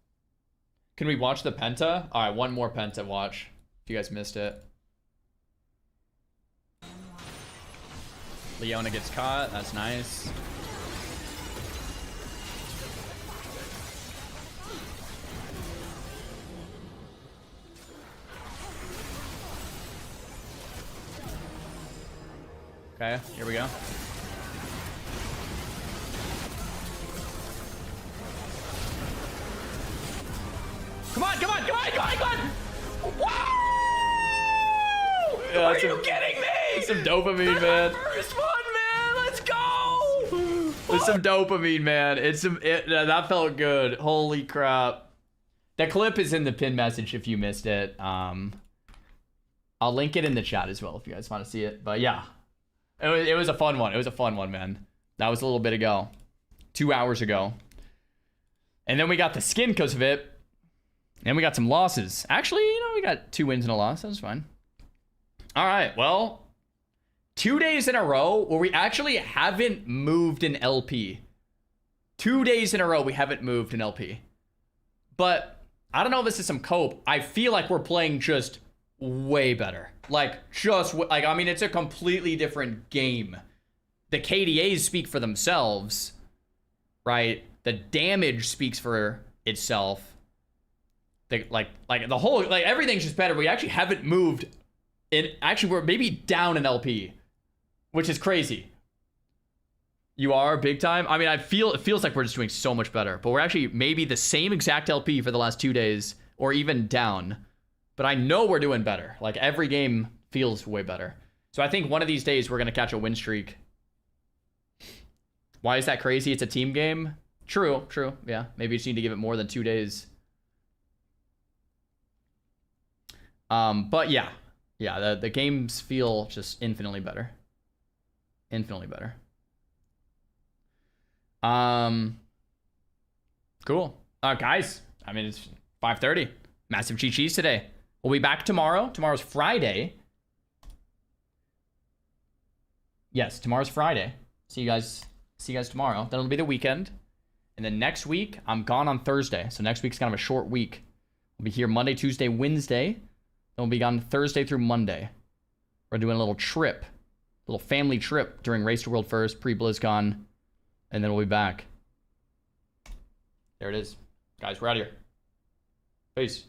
can we watch the penta? All right, one more penta watch, if you guys missed it. Leona gets caught, that's nice. Okay, here we go. Come on, come on, come on, come on, come on! Whoa! Yeah, are you kidding me? Some dopamine, man. First one, man. Let's go. It's some dopamine, man. That felt good. Holy crap. That clip is in the pin message if you missed it. I'll link it in the chat as well if you guys want to see it. But yeah, it was a fun one. It was a fun one, man. That was a little bit ago, 2 hours ago. And then we got the skin because of it. And we got some losses. Actually, you know, we got 2 wins and a loss. That's fine. All right, well, 2 days in a row where we actually haven't moved an LP. 2 days in a row we haven't moved an LP. But I don't know if this is some cope. I feel like we're playing just way better. Like, I mean, it's a completely different game. The KDAs speak for themselves, right? The damage speaks for itself. Like the whole, like everything's just better. We actually haven't moved. Actually, we're maybe down an LP, which is crazy. You are big time. I mean, it feels like we're just doing so much better, but we're actually maybe the same exact LP for the last 2 days, or even down. But I know we're doing better. Like every game feels way better. So I think one of these days we're gonna catch a win streak. Why is that crazy? It's a team game. True. Yeah, maybe you just need to give it more than 2 days. But yeah, the games feel just infinitely better. Infinitely better. Cool. Guys, I mean, it's 5:30. Massive Chi-Chis today. We'll be back tomorrow. Tomorrow's Friday. Yes, tomorrow's Friday. See you guys tomorrow. Then it'll be the weekend. And then next week, I'm gone on Thursday. So next week's kind of a short week. We'll be here Monday, Tuesday, Wednesday. Then we'll be gone Thursday through Monday. We're doing a little trip. A little family trip during Race to World First, pre-BlizzCon. And then we'll be back. There it is. Guys, we're out of here. Peace.